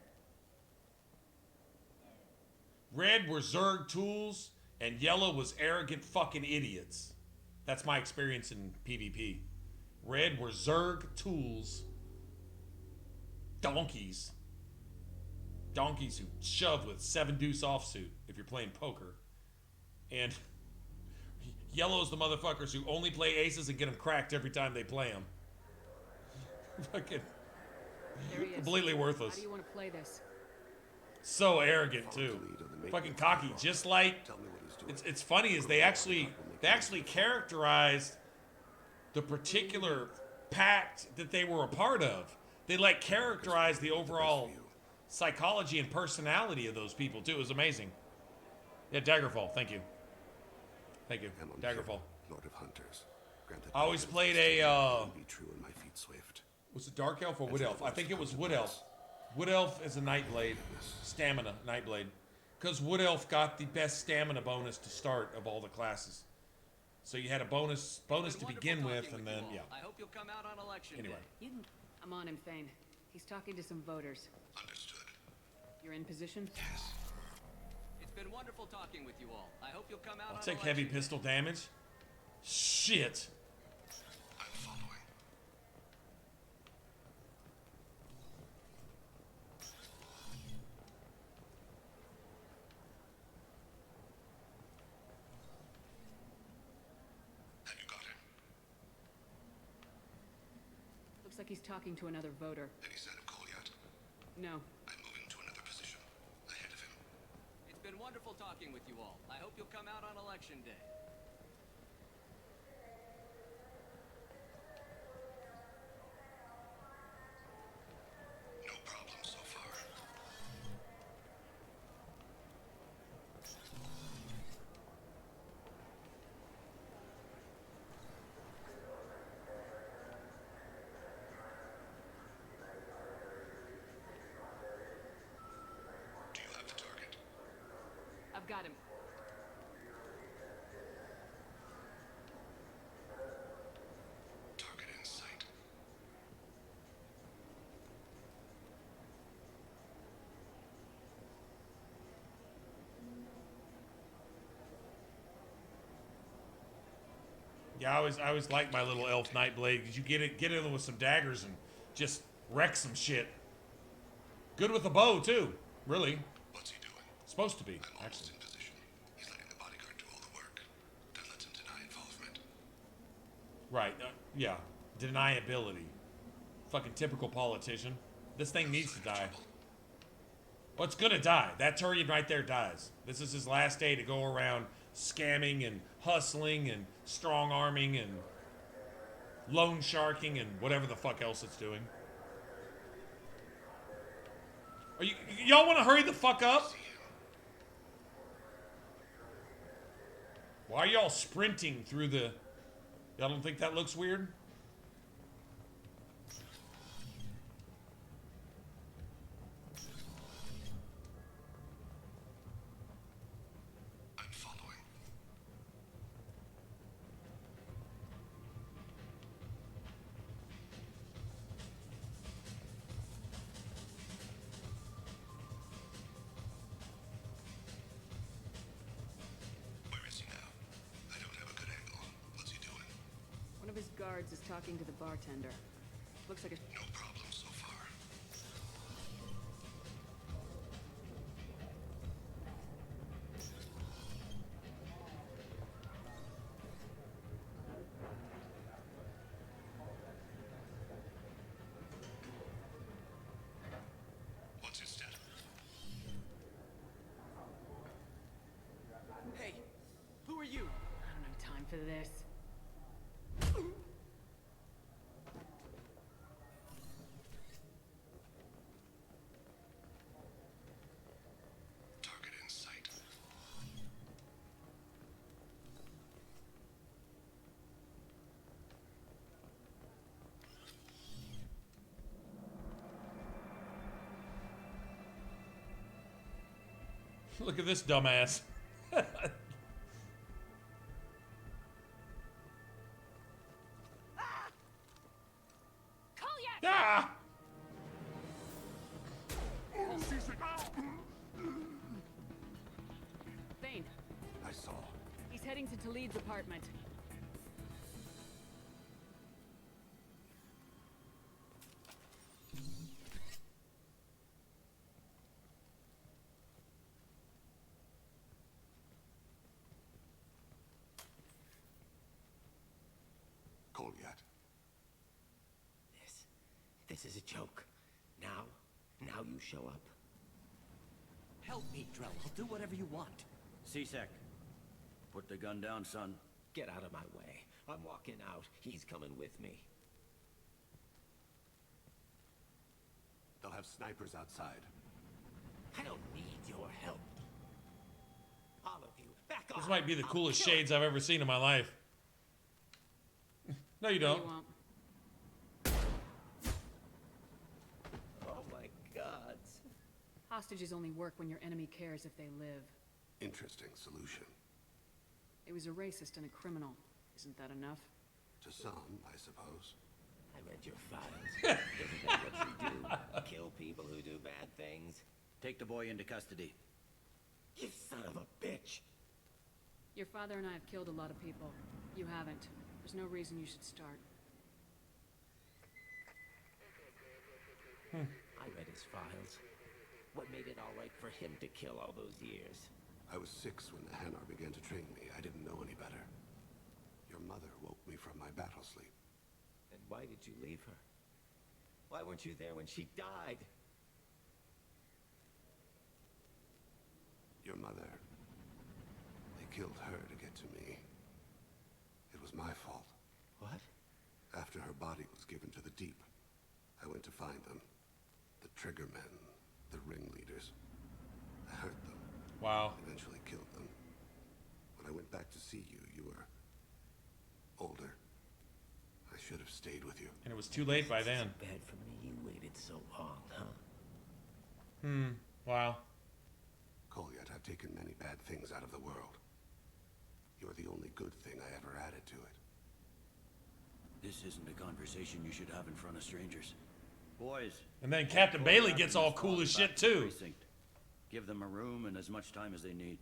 Red were Zerg tools, and yellow was arrogant fucking idiots. That's my experience in PvP. Red were Zerg tools. Donkeys. Donkeys who shove with 7-deuce offsuit if you're playing poker. And yellow's the motherfuckers who only play aces and get them cracked every time they play them. Fucking completely worthless. How do you want to play this? So arrogant too. Fucking cocky. Just like it's funny is they actually characterized the particular pact that they were a part of. They characterized the overall psychology and personality of those people too. It was amazing. Yeah, Daggerfall. Thank you. Thank you. Daggerfall. Lord of Hunters. I always played a Be true and my feet swift. was it Dark Elf or Wood Elf? I think it was Wood Elf. Wood Elf is a Nightblade. Stamina Nightblade. Because Wood Elf got the best stamina bonus to start of all the classes. So you had a bonus to begin with, and then, yeah. I hope you'll come out on election Anyway. day. I'm on him, Thane. He's talking to some voters. Understood. You're in position? Yes. It's been wonderful talking with you all. I hope you'll come out I'll on take election heavy day. pistol damage. Shit. I'm following. Have you got him? Looks like he's talking to another voter. Any sign of Cole yet? No. I'm moving to another position. Ahead of him. It's been wonderful talking with you all. I hope you'll come out on election day. No problem so far. got him. Target in sight. Yeah, I always like my little elf Nightblade because you get in with some daggers and just wreck some shit. Good with a bow too, really. What's he doing? Supposed to be, I'm actually. almost in position. He's letting the bodyguard do all the work. That lets him deny involvement. Right, yeah. Deniability. Fucking typical politician. This thing needs to die. Well, it's gonna die. That Turian right there dies. This is his last day to go around scamming and hustling and strong-arming and loan sharking and whatever the fuck else it's doing. Are y'all want to hurry the fuck up? Why are y'all sprinting through the... Y'all don't think that looks weird? I'm following. Where is he now? I don't have a good angle. What's he doing? One of his guards is talking to the bartender. Looks like a... No problem so far. What's his status? Hey, who are you? I don't have time for this. Target in sight. Look at this dumbass. Ah! Thane, I saw. he's heading to Talid's apartment. Goliath. This is a joke. Now you show up. Help me, Drell. I'll do whatever you want. C-Sec, put the gun down, son. Get out of my way. I'm walking out. He's coming with me. They'll have snipers outside. I don't need your help. All of you, back off. This might be the I'll coolest kill shades I've ever seen in my life. No, you No, don't. you won't. Oh my God. Hostages only work when your enemy cares if they live. Interesting solution. It was a racist and a criminal. Isn't that enough? To some, I suppose. I read your files. Isn't that what you do? Kill people who do bad things? Take the boy into custody. You son of a bitch! Your father and I have killed a lot of people. You haven't. There's no reason you should start. I read his files. What made it all right for him to kill all those years? I was 6 when the Hanar began to train me. I didn't know any better. Your mother woke me from my battle sleep. And why did you leave her? Why weren't you there when she died? Your mother. They killed her to get to me. It was my fault. What? After her body was given to the deep, I went to find them. The triggermen, the ringleaders. I hurt them. Wow. Eventually killed them. When I went back to see you, you were older. I should have stayed with you. And it was too late by then. Bad for me you waited so long, huh? Wow. Goliath, I've taken many bad things out of the world. You're the only good thing I ever added to it. This isn't a conversation you should have in front of strangers. Boys. And then Captain Bailey gets all cool as shit too. Precinct. Give them a room and as much time as they need.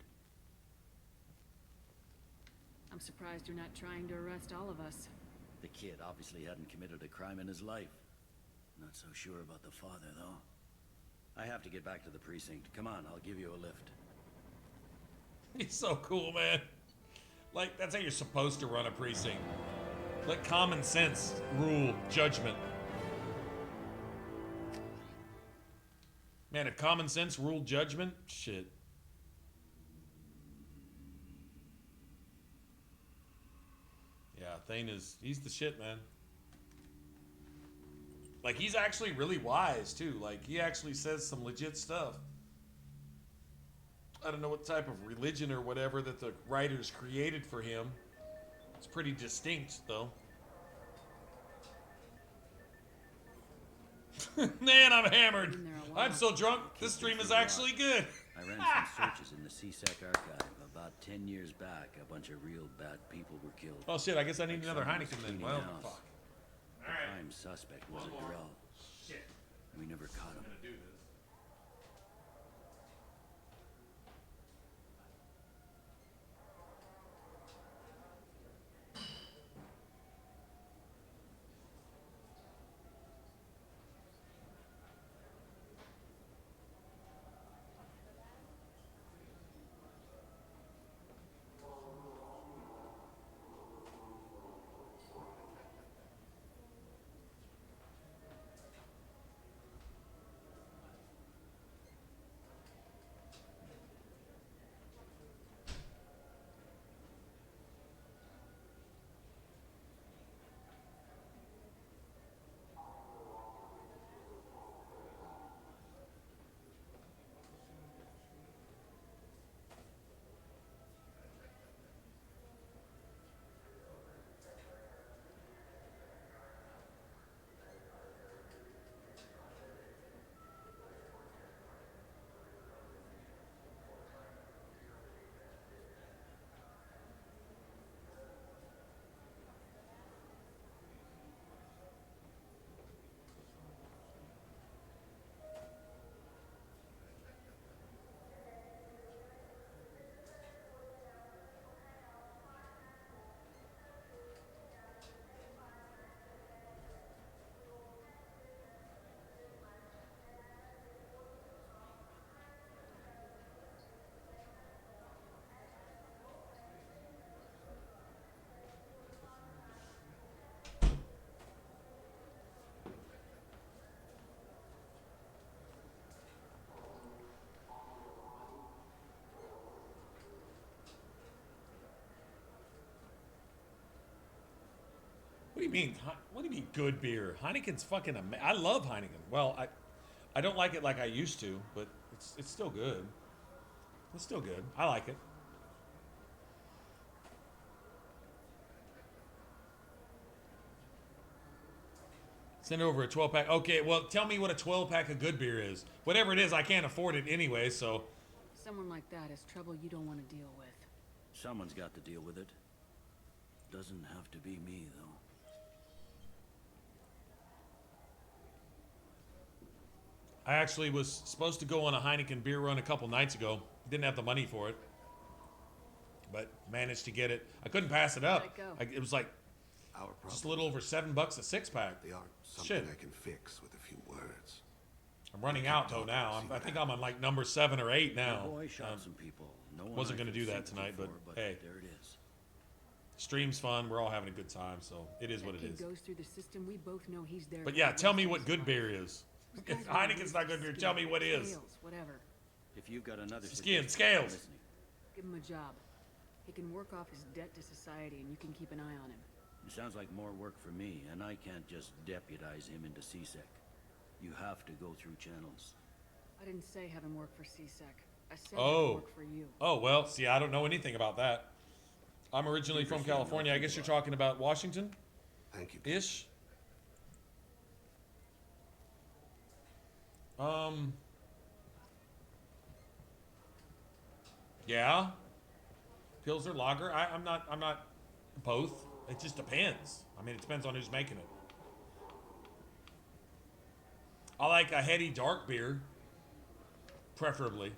I'm surprised you're not trying to arrest all of us. The kid obviously hadn't committed a crime in his life. Not so sure about the father, though. I have to get back to the precinct. Come on, I'll give you a lift. He's so cool, man. Like, that's how you're supposed to run a precinct. Let common sense rule judgment. Man, if common sense ruled judgment, shit. Yeah, Thane he's the shit, man. Like, he's actually really wise, too. Like, he actually says some legit stuff. I don't know what type of religion or whatever that the writers created for him. It's pretty distinct, though. Man, I'm hammered. I'm so drunk, this stream is actually good. I ran some searches in the CSEC archive. About 10 years back, a bunch of real bad people were killed. Oh shit, I guess I need another Heineken then. Well, fuck. The prime suspect was a Drell. Shit. We never caught him. What do you mean? What do you mean good beer? Heineken's fucking I love Heineken. Well, I don't like it like I used to, but it's still good. It's still good. I like it. Send over a 12-pack. Okay, well, tell me what a 12-pack of good beer is. Whatever it is, I can't afford it anyway, so. Someone like that is trouble you don't want to deal with. Someone's got to deal with it. Doesn't have to be me, though. I actually was supposed to go on a Heineken beer run a couple nights ago. Didn't have the money for it, but managed to get it. I couldn't pass it up. It was like just a little over $7 a 6-pack. They aren't something I can fix with a few words. I'm running out though now. I think I'm on like number 7 or 8 now. Your boy shot some people. No one wasn't going to do that tonight, but hey, there it is. Stream's fun. We're all having a good time, so it is what it is. Goes through the system. We both know he's there. But yeah, tell me what good beer is. If Heineken's not good beer, tell me what is. Whatever. If you've got another scales. Give him a job. He can work off his debt to society, and you can keep an eye on him. It sounds like more work for me, and I can't just deputize him into CSEC. You have to go through channels. I didn't say have him work for CSEC. I said have him work for you. Oh, well, see, I don't know anything about that. I'm originally from California. I guess you're talking about Washington? Thank you. Ish? Yeah. Pilsner, lager. I'm not both. It just depends. I mean, it depends on who's making it. I like a heady dark beer, preferably.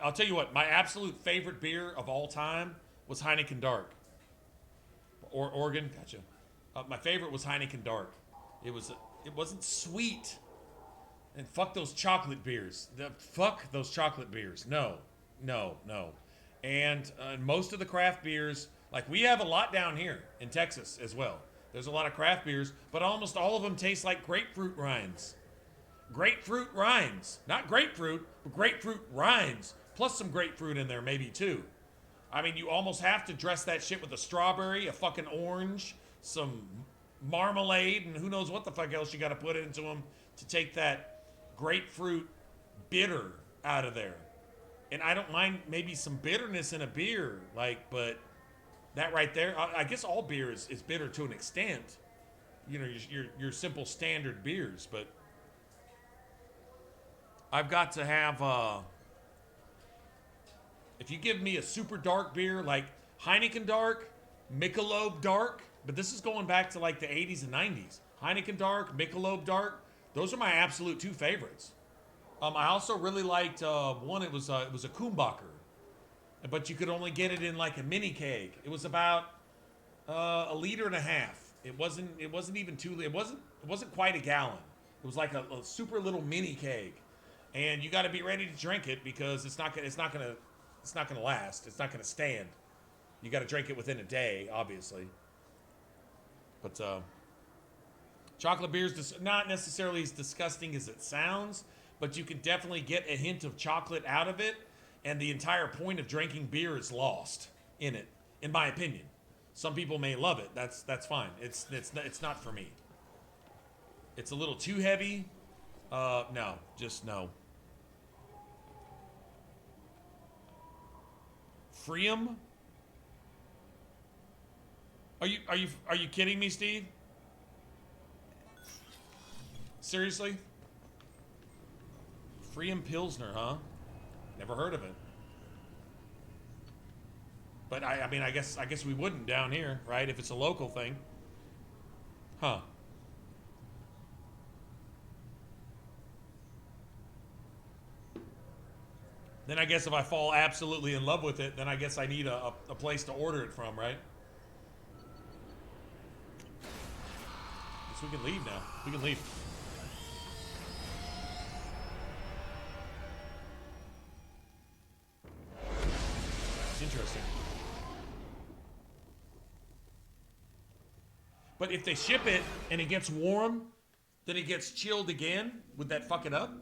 I'll tell you what, my absolute favorite beer of all time was Heineken Dark. Or Oregon, gotcha. My favorite was Heineken Dark. It wasn't sweet. And fuck those chocolate beers. Fuck those chocolate beers. No. And most of the craft beers, like we have a lot down here in Texas as well. There's a lot of craft beers, but almost all of them taste like grapefruit rinds. Grapefruit rinds. Not grapefruit, but grapefruit rinds. Plus some grapefruit in there, maybe too. I mean, you almost have to dress that shit with a strawberry, a fucking orange, some marmalade, and who knows what the fuck else you gotta put into them to take that grapefruit bitter out of there. And I don't mind maybe some bitterness in a beer, like, but that right there, I guess all beer is bitter to an extent. You know, your simple standard beers, but I've got to have, if you give me a super dark beer like Heineken Dark, Michelob Dark, but this is going back to like the 80s and 90s. Heineken Dark, Michelob Dark, those are my absolute two favorites. I also really liked one. It was a Kumbacher, but you could only get it in like a mini keg. It was about 1.5 liters. It wasn't even 2. It wasn't quite a gallon. It was like a super little mini keg, and you got to be ready to drink it because it's not gonna last. It's not gonna stand. You got to drink it within a day, obviously. But chocolate beer is not necessarily as disgusting as it sounds, but you can definitely get a hint of chocolate out of it, and the entire point of drinking beer is lost in it, in my opinion. Some people may love it. That's fine. It's not for me. It's a little too heavy. No, just no. Freem? Are you kidding me, Steve? Seriously? Freem Pilsner, huh? Never heard of it. But I mean, I guess we wouldn't down here, right? If it's a local thing. Huh. Then I guess if I fall absolutely in love with it, then I guess I need a place to order it from, right? Guess we can leave now. We can leave. It's interesting. But if they ship it and it gets warm, then it gets chilled again, would that fuck it up?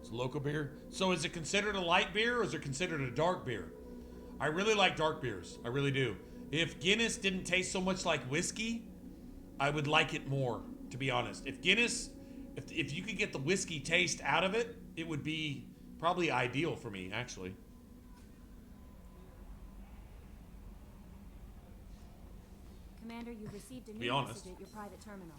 It's a local beer. So is it considered a light beer or is it considered a dark beer? I really like dark beers. I really do. If Guinness didn't taste so much like whiskey, I would like it more, to be honest. If Guinness, if you could get the whiskey taste out of it, it would be probably ideal for me, actually. Commander, you've received a new message at your private terminal.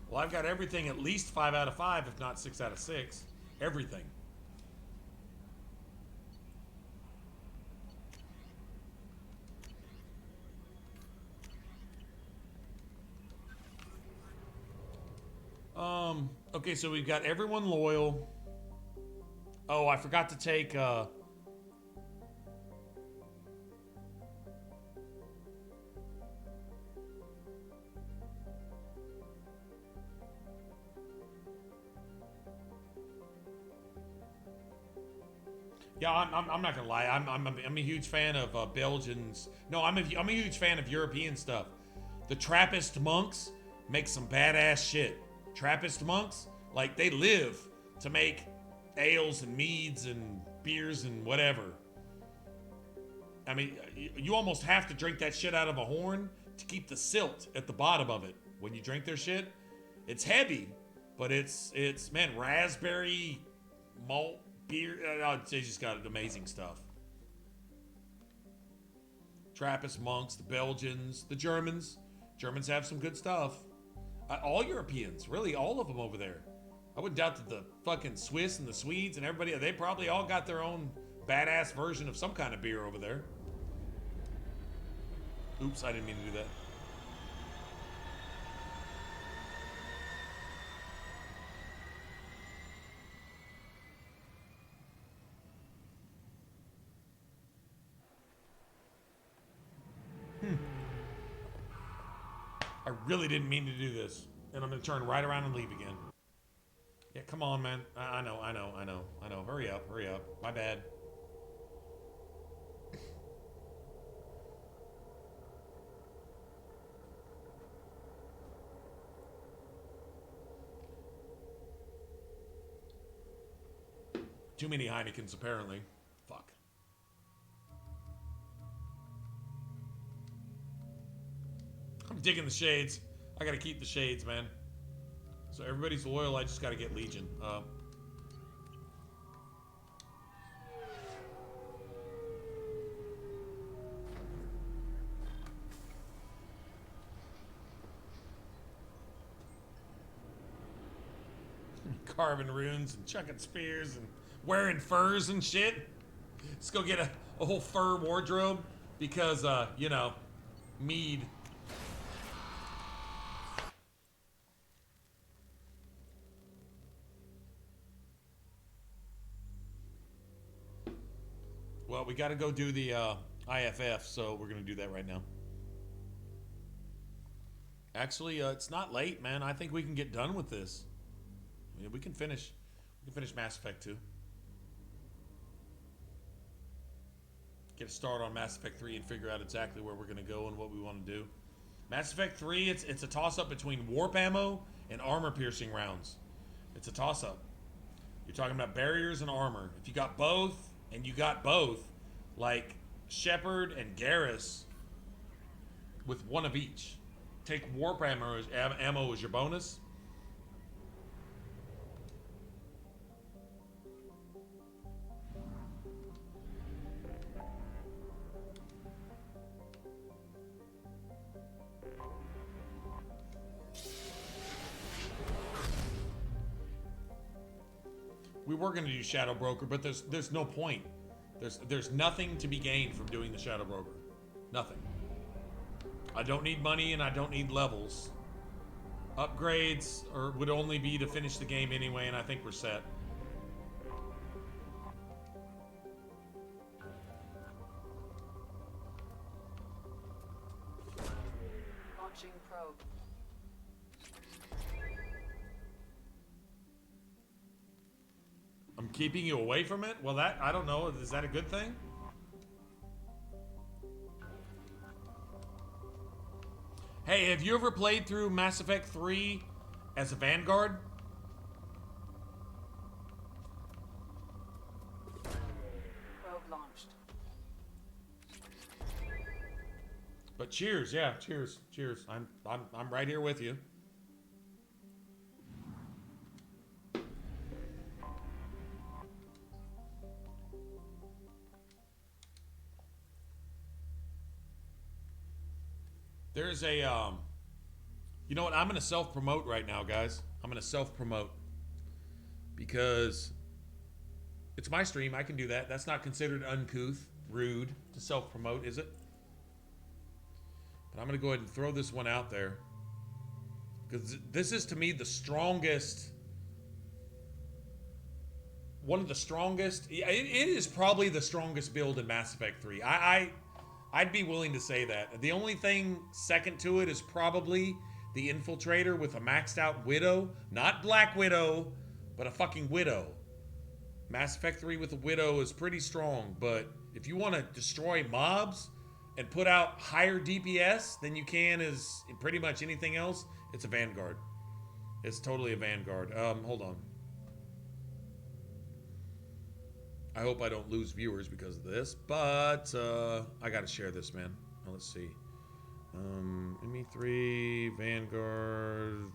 Well, I've got everything at least 5 out of 5, if not 6 out of 6. Everything. Okay, so we've got everyone loyal. Oh, I forgot to take, yeah, I'm not gonna lie. I'm a huge fan of Belgians. No, I'm a huge fan of European stuff. The Trappist monks make some badass shit. Trappist monks, like, they live to make ales and meads and beers and whatever. I mean, you almost have to drink that shit out of a horn to keep the silt at the bottom of it. When you drink their shit, it's heavy, but it's man, raspberry malt beer. They just got amazing stuff. Trappist monks, the Belgians, the Germans. Germans have some good stuff. All Europeans, really, all of them over there. I wouldn't doubt that the fucking Swiss and the Swedes and everybody, they probably all got their own badass version of some kind of beer over there. Oops, I didn't mean to do that. I really didn't mean to do this. And I'm gonna turn right around and leave again. Yeah, come on, man. I know. Hurry up. My bad. Too many Heinekens, apparently. Fuck. I'm digging the shades. I gotta keep the shades, man. So everybody's loyal, I just gotta get Legion. Carving runes and chucking spears and wearing furs and shit. Let's go get a whole fur wardrobe because, you know, mead. Well, we got to go do the IFF, so we're going to do that right now. Actually, it's not late, man. I think we can get done with this. I mean, we can finish Mass Effect 2. Get a start on Mass Effect 3 and figure out exactly where we're going to go and what we want to do. Mass Effect 3, it's a toss-up between warp ammo and armor-piercing rounds. It's a toss-up. You're talking about barriers and armor. If you got both, and you got both, like Shepard and Garrus, with one of each. Take warp ammo as your bonus. We were going to do Shadow Broker, but there's no point. There's nothing to be gained from doing the Shadow Broker. Nothing. I don't need money and I don't need levels. Upgrades would only be to finish the game anyway, and I think we're set. Launching probe. I'm keeping you away from it? Well, that, I don't know. Is that a good thing? Hey, have you ever played through Mass Effect 3 as a Vanguard? Probe launched. But cheers, yeah, cheers. I'm right here with you. There's a, you know what? I'm going to self-promote right now, guys. I'm going to self-promote. Because it's my stream. I can do that. That's not considered uncouth, rude to self-promote, is it? But I'm going to go ahead and throw this one out there. Because this is, to me, the strongest... One of the strongest... It is probably the strongest build in Mass Effect 3. I'd be willing to say that. The only thing second to it is probably the Infiltrator with a maxed out Widow. Not Black Widow, but a fucking Widow. Mass Effect 3 with a Widow is pretty strong, but if you want to destroy mobs and put out higher DPS than you can as in pretty much anything else, it's a Vanguard. It's totally a Vanguard. Hold on. I hope I don't lose viewers because of this, but I gotta share this, man. Now, let's see. ME3, Vanguard.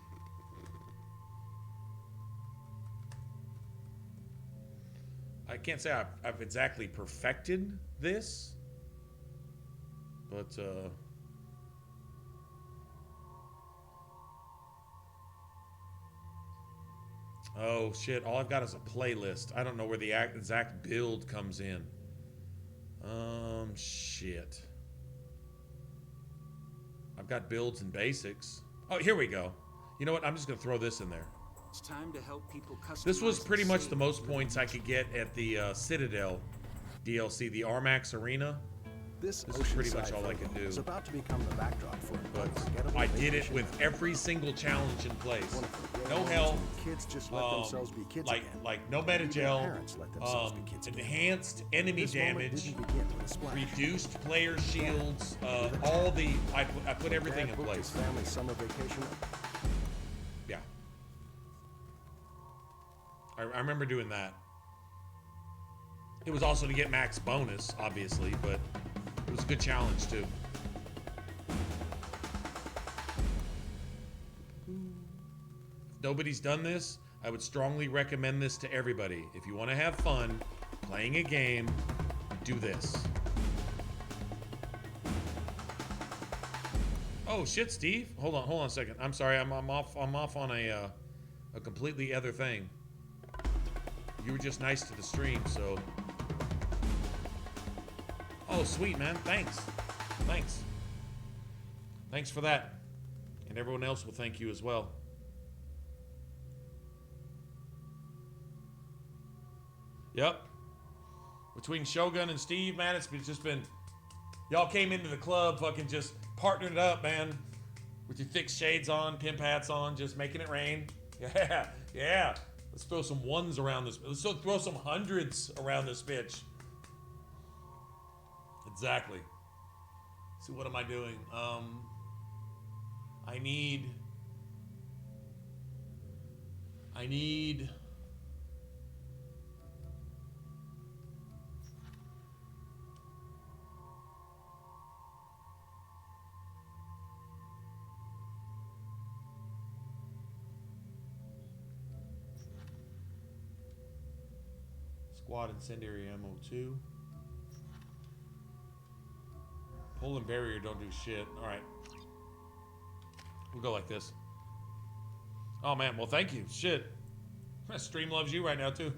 I can't say I've exactly perfected this, but oh shit, all I've got is a playlist. I don't know where the exact build comes in. Shit. I've got builds and basics. Oh, here we go. You know what? I'm just gonna throw this in there. It's time to help people customize. This was pretty much the most points I could get at the Citadel DLC, the Armax Arena. This is pretty much all I could do. Is about to become the backdrop for But I did it with every single challenge in place. No health, kids just let themselves be kids like no metagel, enhanced enemy damage, reduced player shields, all the I put everything in place. Family summer vacation. Yeah, I remember doing that. It was also to get max bonus, obviously, but it was a good challenge too. If nobody's done this, I would strongly recommend this to everybody. If you want to have fun playing a game, do this. Oh shit, Steve. Hold on a second. I'm sorry. I'm off on a completely other thing. You were just nice to the stream, so. Oh, sweet, man. Thanks. Thanks for that. And everyone else will thank you as well. Yep. Between Shogun and Steve, man, it's just been... Y'all came into the club fucking just partnering it up, man. With your thick shades on, pimp hats on, just making it rain. Yeah. Let's throw some ones around this. Let's throw some hundreds around this bitch. Exactly. See, what am I doing? I need squad incendiary ammo 2. Pull and barrier don't do shit. Alright. We'll go like this. Oh man, well thank you. Shit. Stream loves you right now too.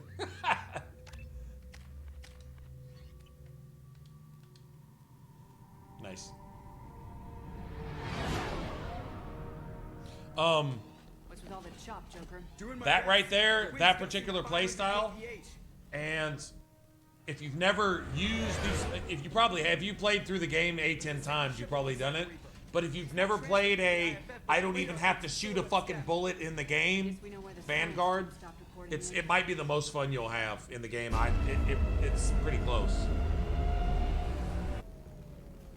Nice. What's with all the chop, Joker? That right there, that particular playstyle, and if you've never used these, if you probably have, you played through the game 8-10 times, you've probably done it. But if you've never played I don't even have to shoot a fucking bullet in the game, Vanguard, it might be the most fun you'll have in the game. It's pretty close.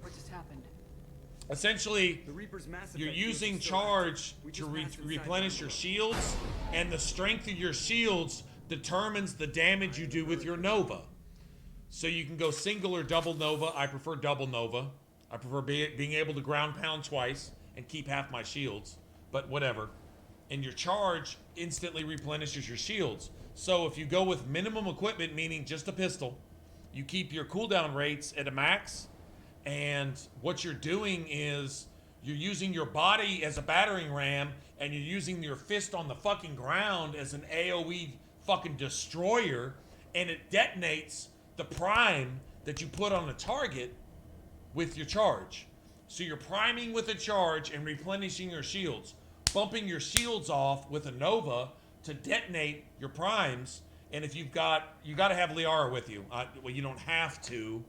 What just happened? Essentially, you're using charge to replenish your shields, and the strength of your shields determines the damage you do with your Nova. So you can go single or double Nova. I prefer double Nova. I prefer being able to ground pound twice and keep half my shields, but whatever. And your charge instantly replenishes your shields. So if you go with minimum equipment, meaning just a pistol, you keep your cooldown rates at a max, and what you're doing is you're using your body as a battering ram, and you're using your fist on the fucking ground as an AoE fucking destroyer, and it detonates the prime that you put on a target with your charge. So you're priming with a charge and replenishing your shields, bumping your shields off with a Nova to detonate your primes. And if you got to have Liara with you. Well, you don't have to.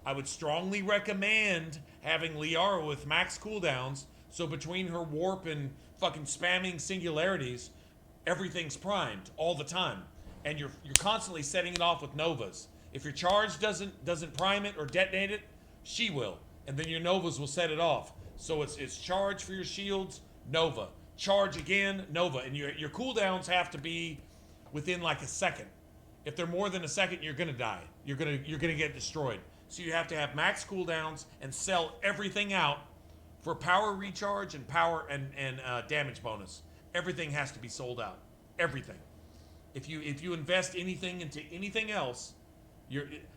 I would strongly recommend having Liara with max cooldowns, so between her warp and fucking spamming singularities, everything's primed all the time, and you're constantly setting it off with Novas. If your charge doesn't prime it or detonate it, she will, and then your Novas will set it off. So it's charge for your shields, Nova, charge again, Nova, and your cooldowns have to be within like a second. If they're more than a second, you're gonna die. You're gonna get destroyed. So you have to have max cooldowns and sell everything out for power recharge and power and damage bonus. Everything has to be sold out. Everything. If you invest anything into anything else,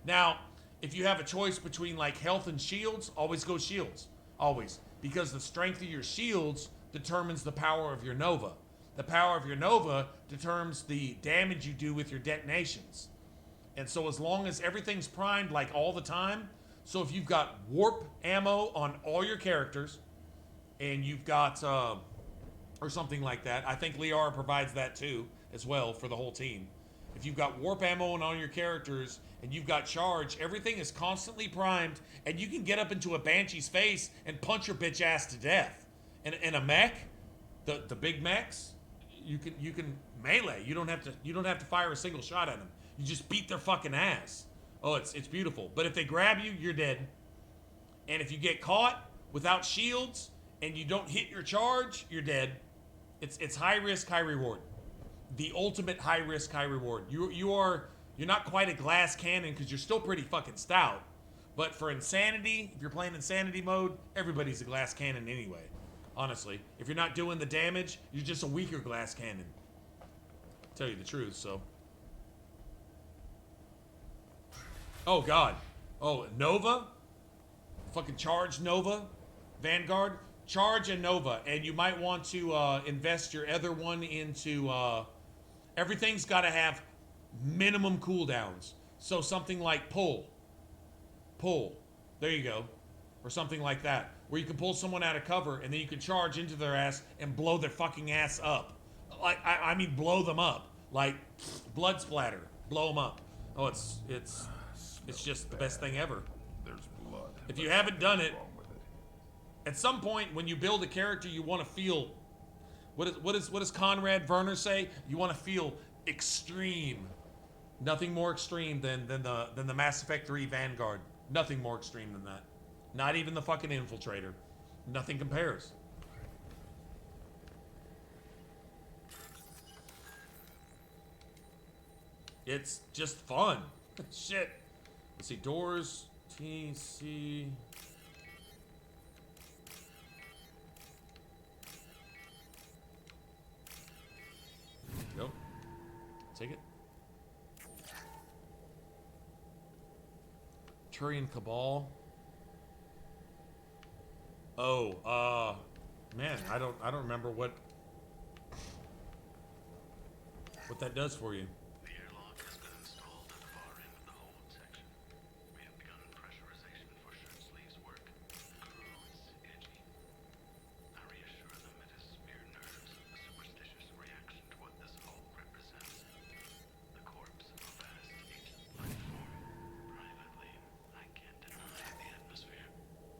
now if you have a choice between like health and shields, always go shields. Always. Because the strength of your shields determines the power of your Nova. The power of your Nova determines the damage you do with your detonations. And so as long as everything's primed like all the time, so if you've got warp ammo on all your characters, and you've got, or something like that, I think Liara provides that too, as well, for the whole team. If you've got warp ammo on all your characters, and you've got charge, everything is constantly primed, and you can get up into a Banshee's face and punch your bitch ass to death. And a mech, the big mechs, you can melee. You don't have to fire a single shot at them. You just beat their fucking ass. Oh, it's beautiful. But if they grab you, you're dead. And if you get caught without shields and you don't hit your charge, you're dead. It's high risk, high reward. The ultimate high risk, high reward. You're not quite a glass cannon because you're still pretty fucking stout. But for insanity, if you're playing insanity mode, everybody's a glass cannon anyway. Honestly, if you're not doing the damage, you're just a weaker glass cannon. Tell you the truth, so. Oh god. Oh, Nova? Fucking charge Nova? Vanguard? Charge a Nova, and you might want to invest your other one into everything's got to have minimum cooldowns. So something like pull. There you go. Or something like that, where you can pull someone out of cover and then you can charge into their ass and blow their fucking ass up. Like I mean blow them up. Like blood splatter. Blow them up. Oh, it's just the best thing ever. There's blood. If you haven't done it, at some point when you build a character, you want to feel what does Conrad Werner say? You want to feel extreme. Nothing more extreme than the Mass Effect 3 Vanguard. Nothing more extreme than that. Not even the fucking Infiltrator. Nothing compares. It's just fun. Shit. Let's see. Doors. TC. Go. Take it. Turian Cabal. Oh, man, I don't remember what that does for you. The airlock has been installed at the far end of the hold section. We have begun pressurization for shirt sleeves work. The crew is edgy. I reassure them it is mere nerves, a superstitious reaction to what this hold represents. The corpse of a vast ancient life form. Privately, I can't deny the atmosphere.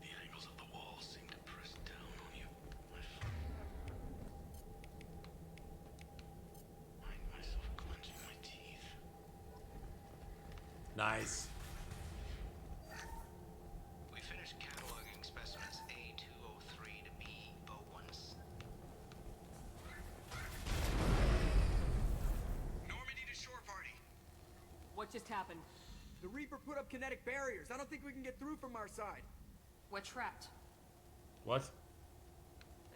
The angles of the walls seem to press down on you. I find myself clenching my teeth. Nice. We finished cataloging specimens A203 to B016. Normandy to shore party. What just happened? The Reaper put up kinetic barriers. I don't think we can get through from our side. We're trapped. What?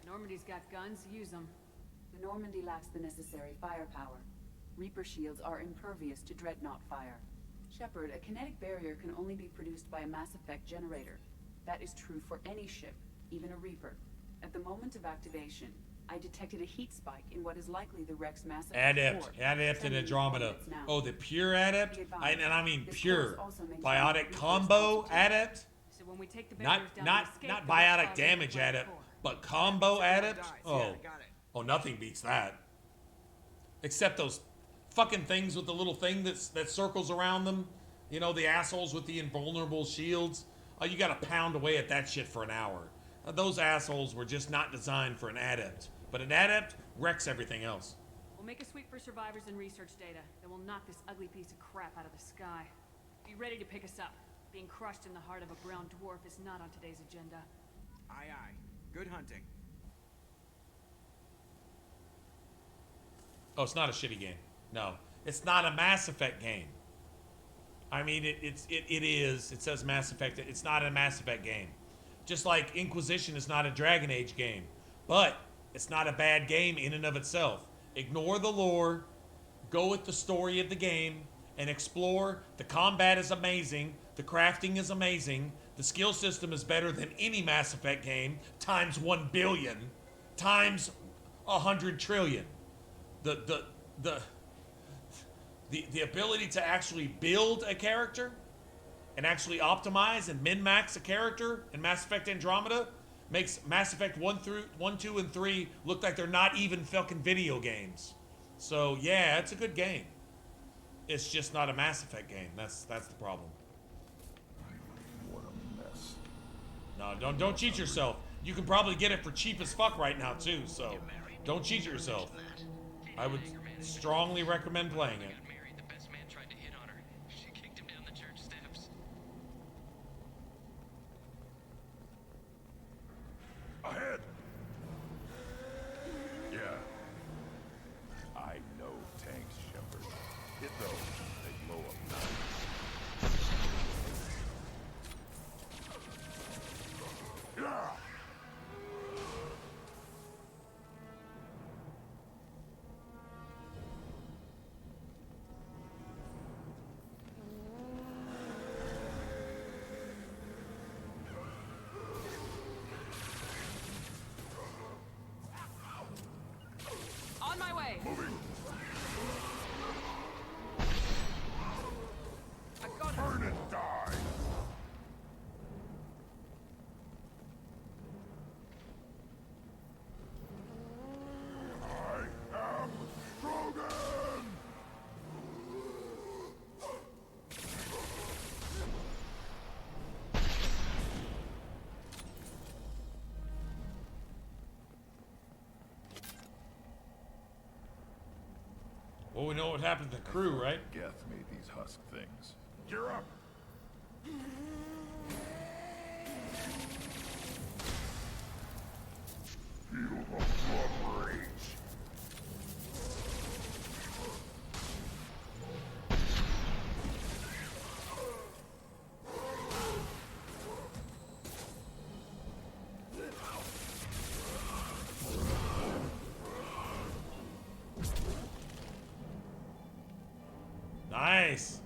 The Normandy's got guns. Use them. The Normandy lacks the necessary firepower. Reaper shields are impervious to dreadnought fire. Shepard, a kinetic barrier can only be produced by a Mass Effect generator. That is true for any ship, even a Reaper. At the moment of activation, I detected a heat spike in what is likely the Rex Mass Effect Adept and Andromeda. Oh, the pure adept? I mean This pure. course also maintains Biotic Reaper's combo altitude. adept? So when we take the Not barriers down not to escape, not the biotic Rex damage causes adept, core. but combo adept? dies. Oh. Yeah, I got it. Oh, nothing beats that. Except those fucking things with the little thing that circles around them. You know, the assholes with the invulnerable shields. Oh, you gotta pound away at that shit for an hour. Those assholes were just not designed for an adept. But an adept wrecks everything else. We'll make a sweep for survivors and research data. Then we'll knock this ugly piece of crap out of the sky. Be ready to pick us up. Being crushed in the heart of a brown dwarf is not on today's agenda. Aye, aye. Good hunting. Oh, it's not a shitty game. No. It's not a Mass Effect game. I mean, it is. It says Mass Effect. It's not a Mass Effect game. Just like Inquisition is not a Dragon Age game. But it's not a bad game in and of itself. Ignore the lore. Go with the story of the game and explore. The combat is amazing. The crafting is amazing. The skill system is better than any Mass Effect game, times 1 billion, times 100 trillion. The ability to actually build a character and actually optimize and min-max a character in Mass Effect Andromeda makes Mass Effect 1, 2, and 3 look like they're not even fucking video games. So yeah, it's a good game. It's just not a Mass Effect game. That's the problem. What a mess. No, don't cheat yourself. You can probably get it for cheap as fuck right now too, so don't cheat yourself. I would strongly recommend playing it. Ahead! Yeah. I know tanks, Shepard. Hit those. They blow up nice. Yeah! On my way. Moving. I got Burn and die. I am Strogan. Well, we know what happened to the crew, right? Geth made these husk things. Gear up. Feel the blood rage. Nice.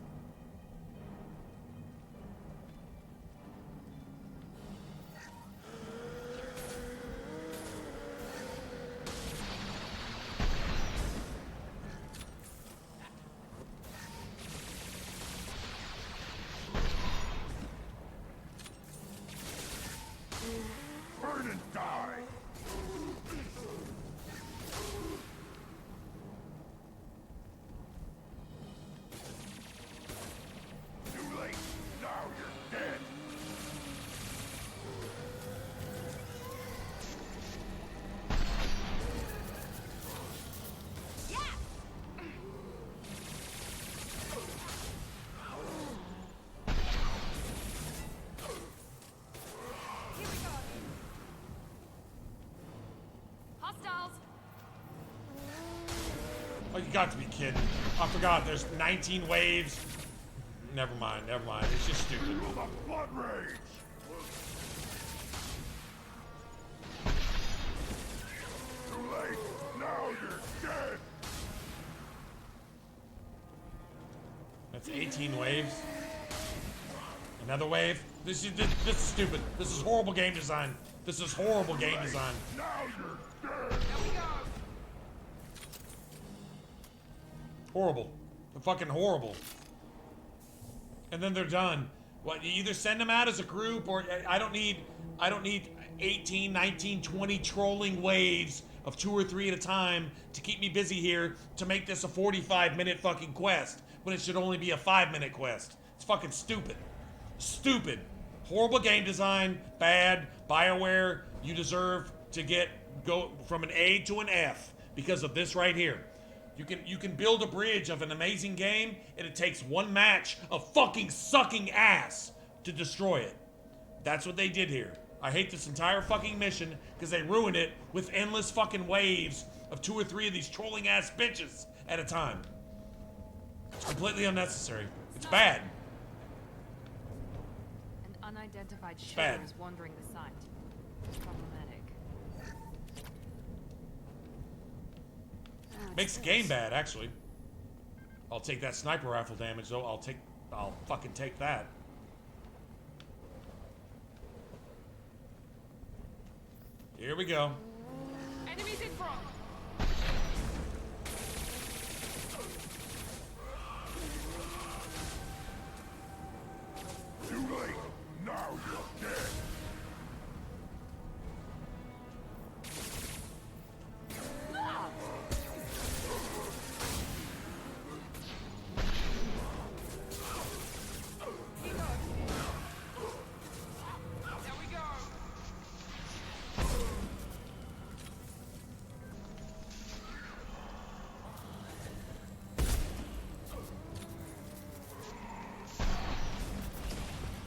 Burn and die. Too late. Now you're dead. Hostiles. Oh, you got to be kidding. I forgot there's 19 waves. Never mind. It's just stupid. Feel the blood rage. Too late. Now you're dead. That's 18 waves. Another wave. This is stupid. This is horrible game design. This is horrible game design. Now you're dead. Horrible. Fucking horrible. And then they're done. What, you either send them out as a group or I don't need 18, 19, 20 trolling waves of 2 or 3 at a time to keep me busy here to make this a 45-minute fucking quest when it should only be a 5-minute quest. It's fucking stupid. Stupid. Horrible game design. Bad. BioWare, you deserve to go from an A to an F because of this right here. You can build a bridge of an amazing game, and it takes one match of fucking sucking ass to destroy it. That's what they did here. I hate this entire fucking mission because they ruined it with endless fucking waves of 2 or 3 of these trolling ass bitches at a time. It's completely unnecessary. It's bad. An unidentified It's shooter bad. is wandering the site. Problematic. Makes the game bad, actually. I'll take that sniper rifle damage, though. I'll fucking take that. Here we go. Enemies in front. Too late. Now you're dead.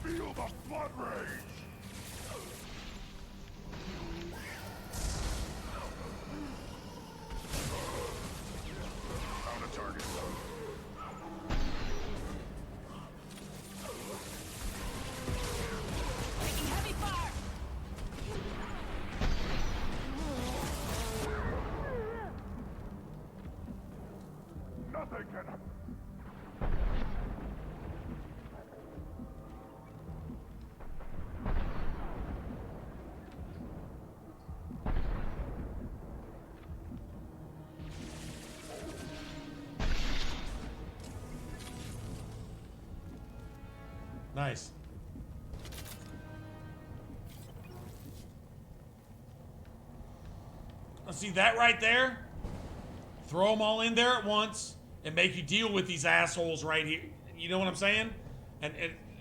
Feel the blood rage! Found a target. Taking heavy fire. Nothing can... Nice. See that right there? Throw them all in there at once and make you deal with these assholes right here. You know what I'm saying? And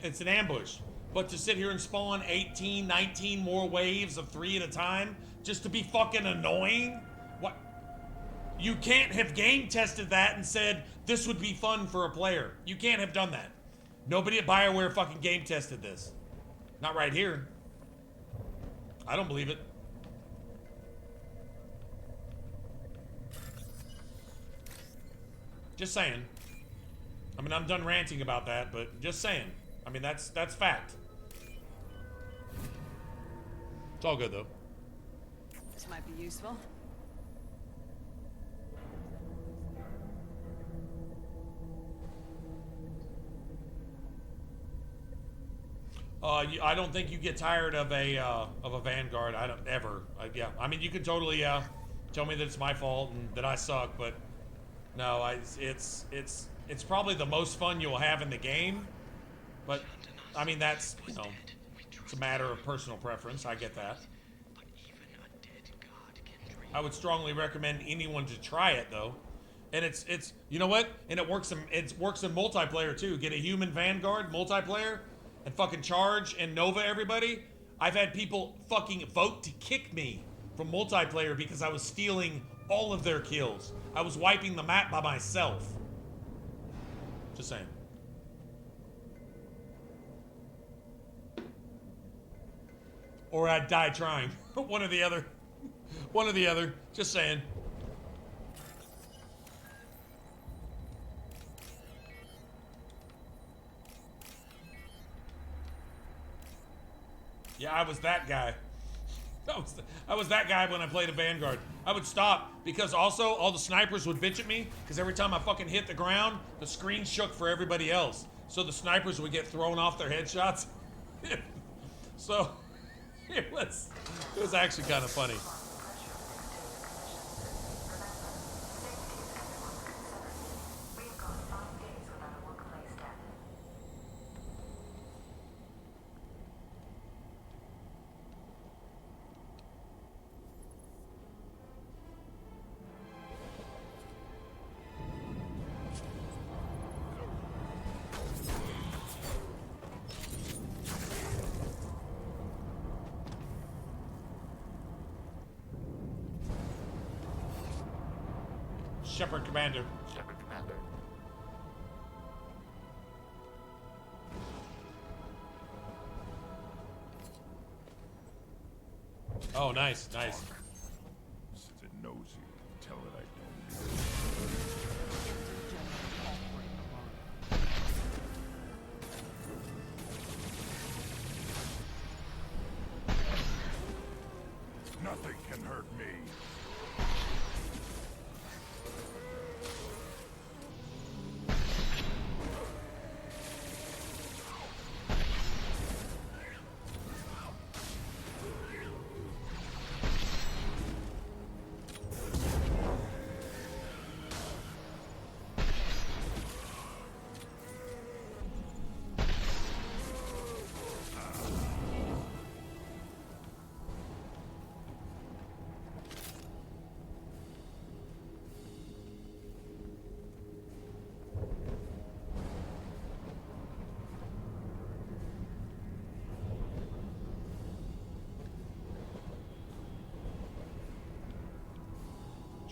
it's an ambush. But to sit here and spawn 18, 19 more waves of 3 at a time just to be fucking annoying? What? You can't have game tested that and said this would be fun for a player. You can't have done that. Nobody at BioWare fucking game tested this. Not right here. I don't believe it. Just saying. I mean, I'm done ranting about that, but just saying. I mean, that's fact. It's all good, though. This might be useful. I don't think you get tired of a Vanguard. I don't ever. Yeah, I mean, you can totally tell me that it's my fault and that I suck, but no, it's probably the most fun you'll have in the game. But I mean, that's, you know, it's a matter of personal preference. I get that. I would strongly recommend anyone to try it though, and it's you know what? And it works in multiplayer too. Get a human Vanguard multiplayer. And fucking charge and Nova everybody. I've had people fucking vote to kick me from multiplayer because I was stealing all of their kills. I was wiping the map by myself. Just saying. Or I'd die trying. One or the other. One or the other. Just saying. Yeah, I was that guy. I was that guy when I played a Vanguard. I would stop because also all the snipers would bitch at me because every time I fucking hit the ground, the screen shook for everybody else. So the snipers would get thrown off their headshots. So it was actually kind of funny. Shepard Commander. Shepard Commander. Oh, nice, nice. Since it knows you, tell it I don't. Nothing can hurt me.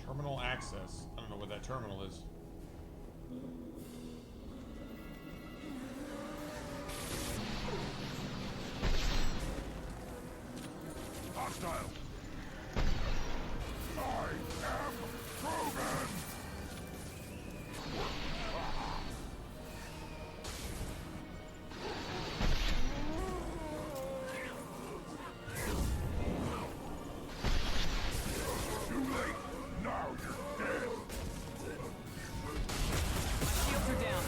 Terminal access. I don't know what that terminal is. Hostile. I am proven. Too late. Now you're dead. Shields are down.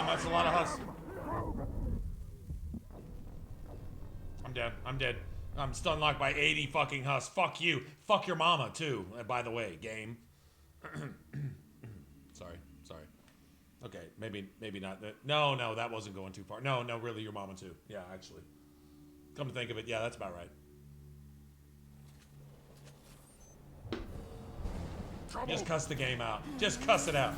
That's a lot of hustle. I'm dead. I'm dead. I'm stun locked by 80 fucking hus. Fuck you. Fuck your mama too. By the way, game. Sorry. Okay, maybe not. No, that wasn't going too far. No, really, your mama too. Yeah, actually. Come to think of it, yeah, that's about right. Trouble. Just cuss the game out. Just cuss it out.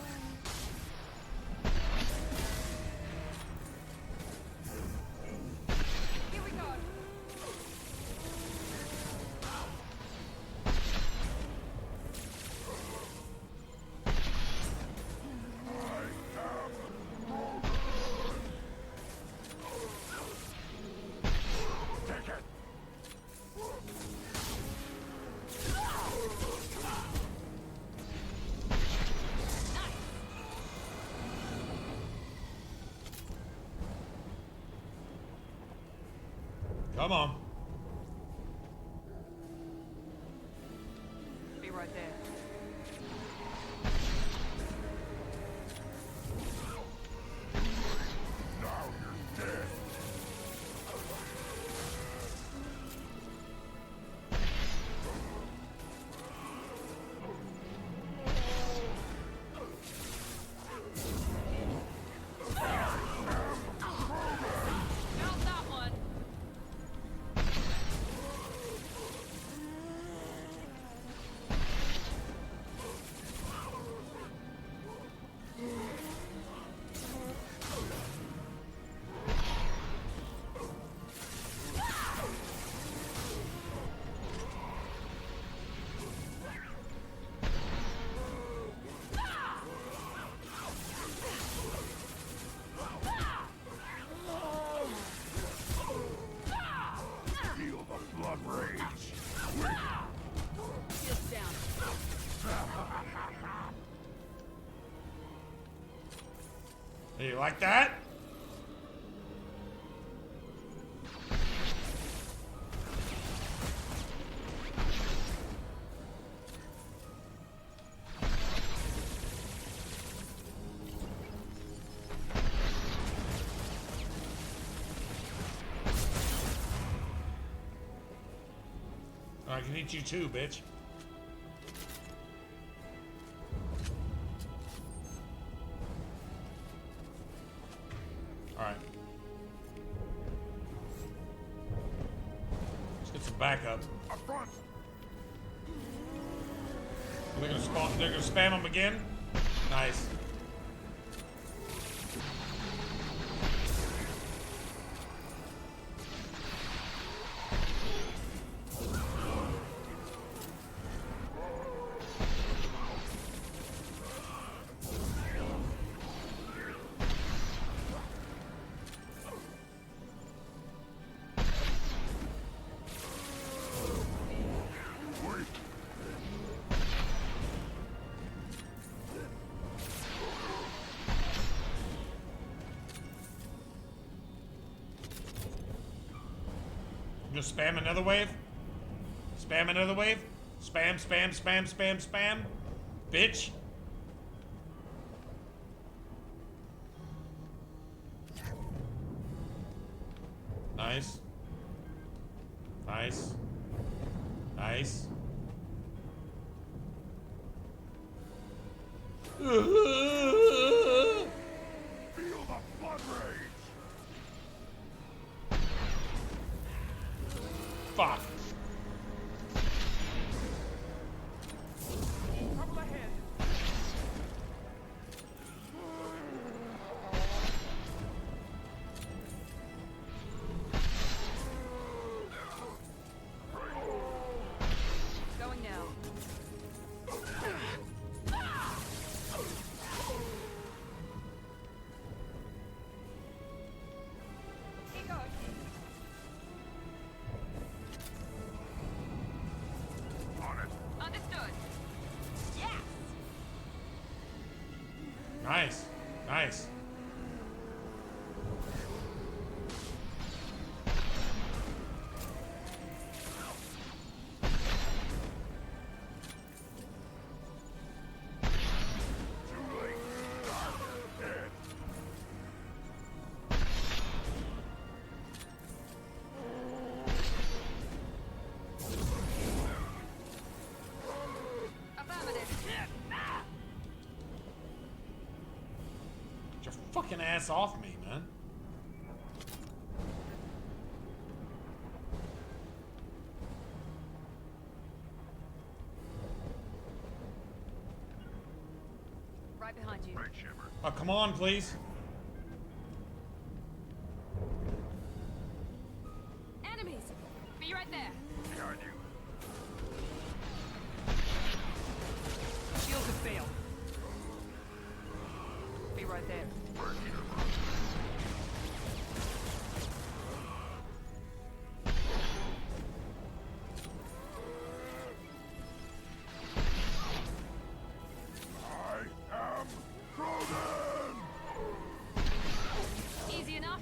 Come on. Be right there. Now you're dead. You like that? I can eat you too, bitch. Alright. Let's get some backup. Up front. They're gonna spam them again? Nice. Just spam another wave. Spam another wave. Spam, spam, spam, spam, spam. Bitch. Nice. Nice. Nice. Feel the blood rage. Fuck. Trouble ahead. Going now. He goes. On it. Understood. Yes. Nice. Nice. Too late. I'm dead. Affirmative. Get your fucking ass off me, man. Right behind you. Right, Shepard. Oh, come on, please. Enemies. Be right there. Behind you. Shields have failed. Be right there. I am frozen. Easy enough.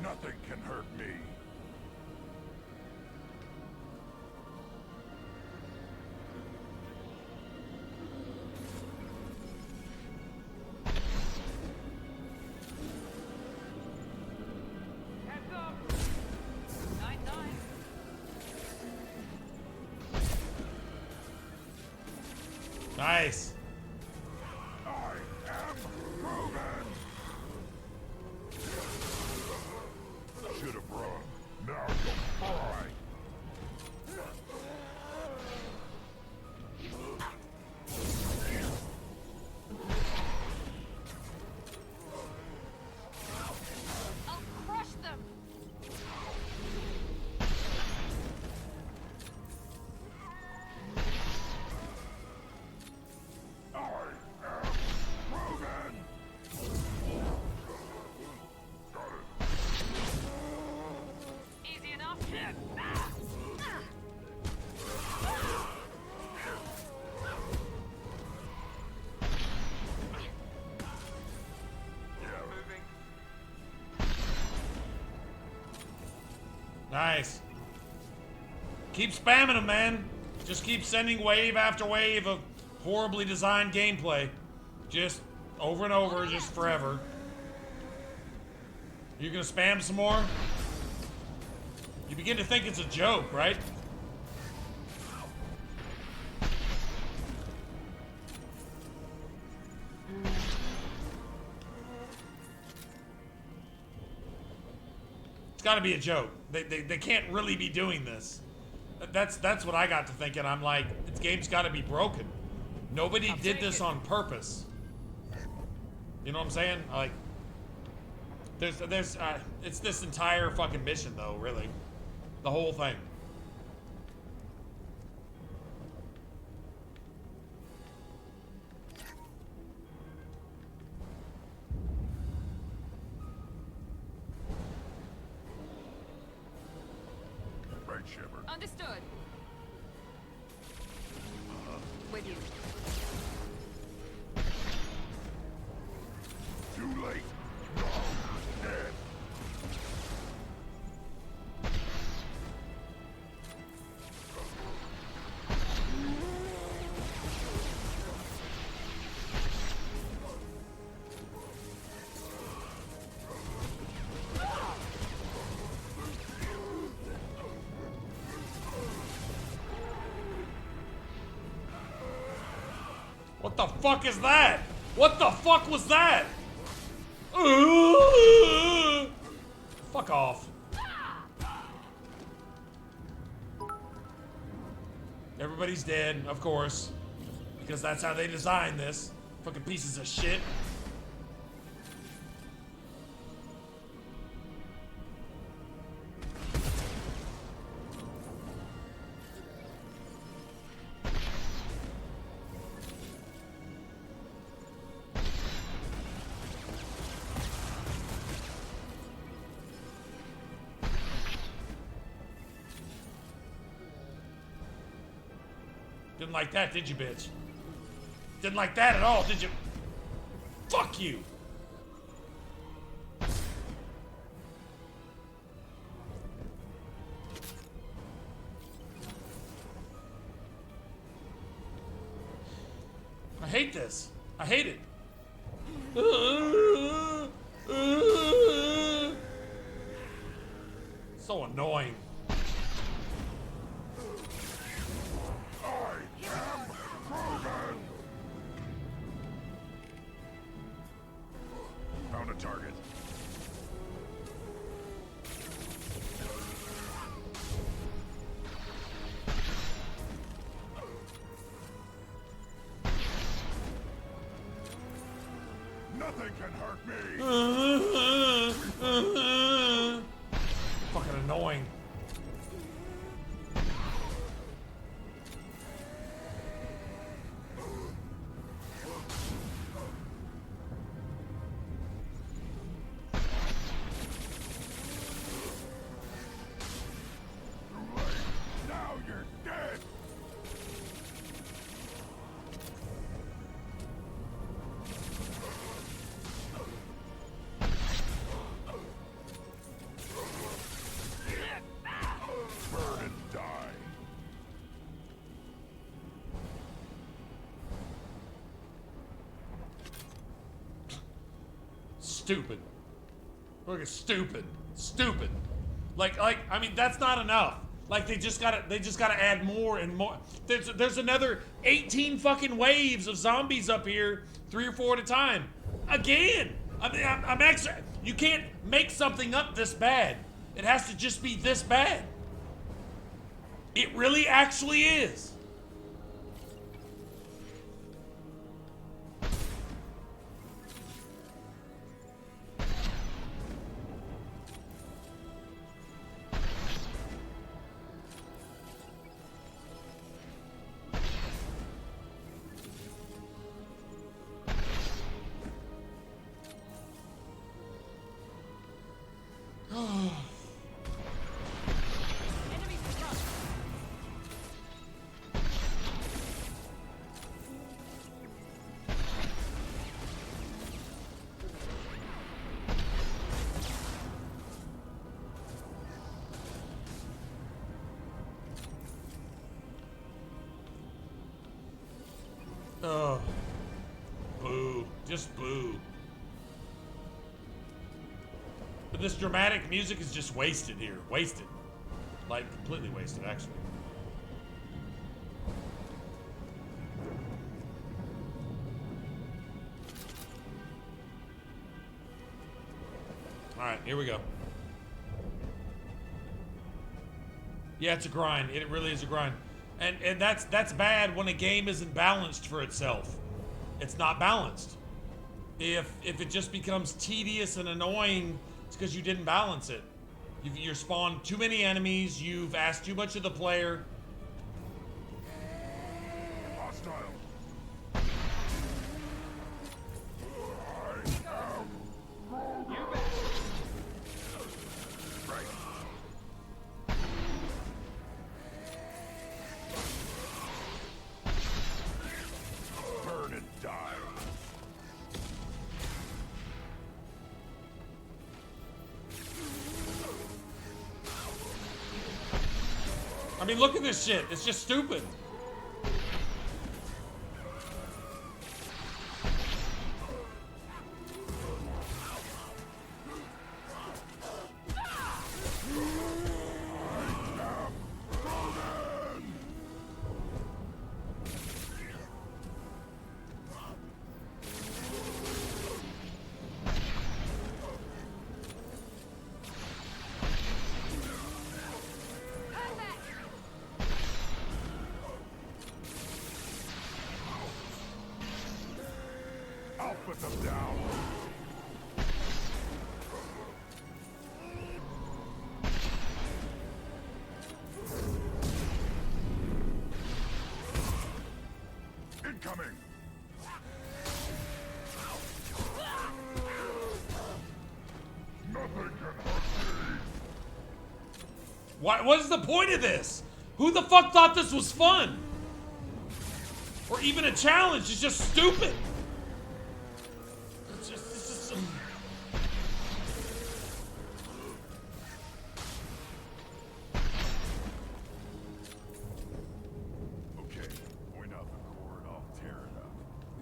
Nothing can hurt me. Heads up. 9-9. Nice. I am proven. Should have run. Now you'll fry. I'll crush them. I am proven. Got it. Easy enough. Yeah, moving. Nice. Keep spamming them, man. Just keep sending wave after wave of horribly designed gameplay. Just over and over, just forever. You gonna spam some more? You begin to think it's a joke, right? It's gotta be a joke. They can't really be doing this. That's what I got to thinking. I'm like, this game's gotta be broken. Nobody did this on purpose. You know what I'm saying? Like, It's this entire fucking mission though, really. The whole thing. Right, Shepard. Understood. With you. Too late. Dead. What the fuck is that? What the fuck was that? Fuck off. Everybody's dead, of course. Because that's how they designed this. Fucking pieces of shit. Didn't like that, did you, bitch? Didn't like that at all, did you? Fuck you! I hate this. I hate it. So annoying. Found a target. Nothing can hurt me. Fucking annoying. Now you're dead. Burn and die. Stupid. Look at stupid. Stupid. Like, I mean, that's not enough. Like, they just gotta add more and more. There's another 18 fucking waves of zombies up here, 3 or 4 at a time. Again! I mean, I'm actually, you can't make something up this bad. It has to just be this bad. It really actually is. Oh. Boo. Just boo. But this dramatic music is just wasted here. Wasted. Like, completely wasted, actually. Alright, here we go. Yeah, it's a grind. It really is a grind. And that's bad when a game isn't balanced for itself. It's not balanced. If it just becomes tedious and annoying It's because you didn't balance it. You're spawned too many enemies. You've asked too much of the player. Hostile. Burn and die. I mean, look at this shit. It's just stupid. I'll put them down. Incoming. Nothing can hurt me. What is the point of this? Who the fuck thought this was fun? Or even a challenge? It's just stupid. It's just Okay, point out the core and I'll tear it up.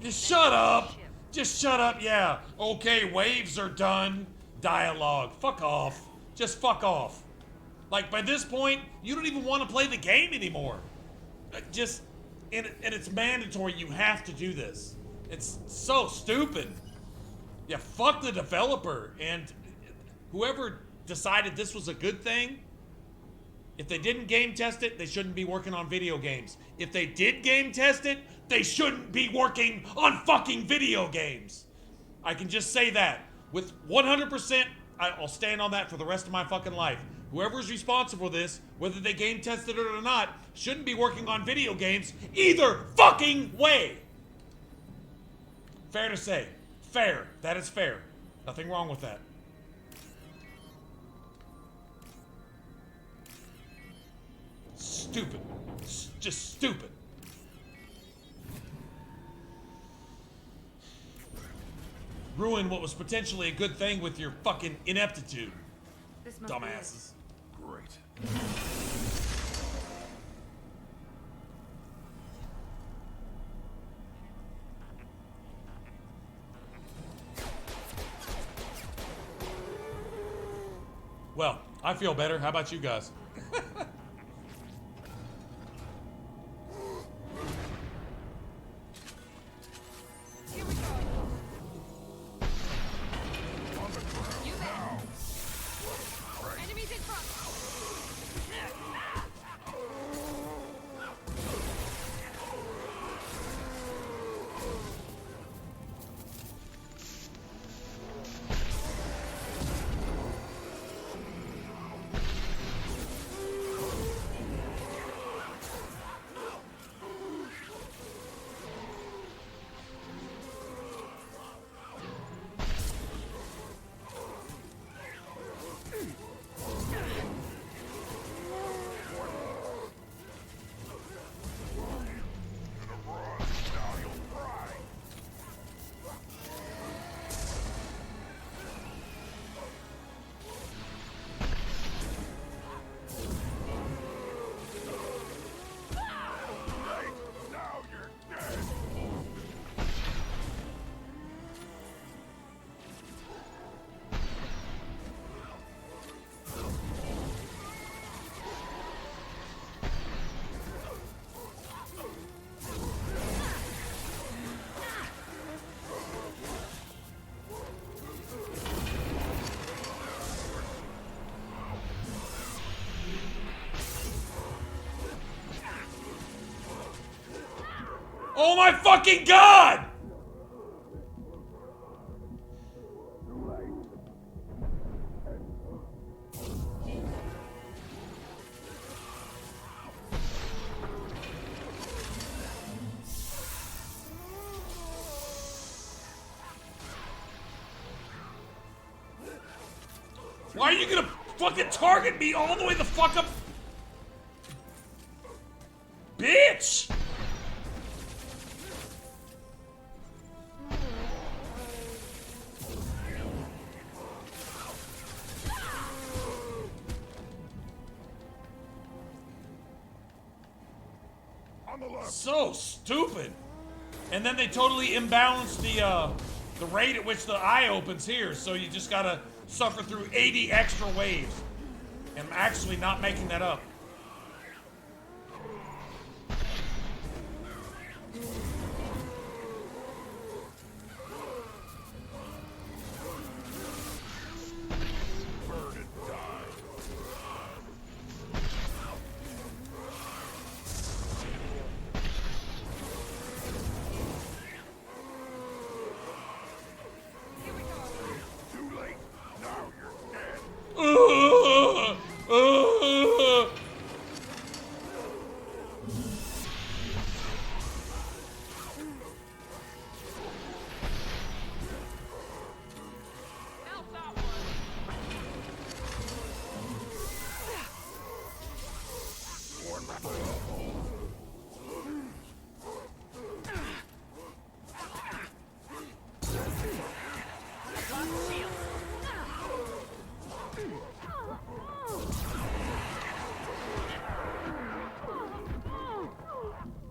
Just shut up. Just shut up, yeah. Okay, waves are done. Dialogue. Fuck off. Just fuck off. Like, by this point, you don't even want to play the game anymore. And it's mandatory. You have to do this. It's so stupid. Yeah, fuck the developer. And whoever decided this was a good thing, if they didn't game test it, they shouldn't be working on video games. If they did game test it, they shouldn't be working on fucking video games. I can just say that. With 100%, I'll stand on that for the rest of my fucking life. Whoever's responsible for this, whether they game tested it or not, shouldn't be working on video games either fucking way. Fair to say. Fair. That is fair. Nothing wrong with that. Stupid. Just stupid. Ruin what was potentially a good thing with your fucking ineptitude. This must be it. Dumbasses. Great. Well, I feel better. How about you guys? Enemies in front! Oh my fucking god! Why are you gonna fucking target me all the way the fuck up? Bitch! So stupid. And then they totally imbalanced the rate at which the eye opens here, so you just gotta suffer through 80 extra waves. And I'm actually not making that up.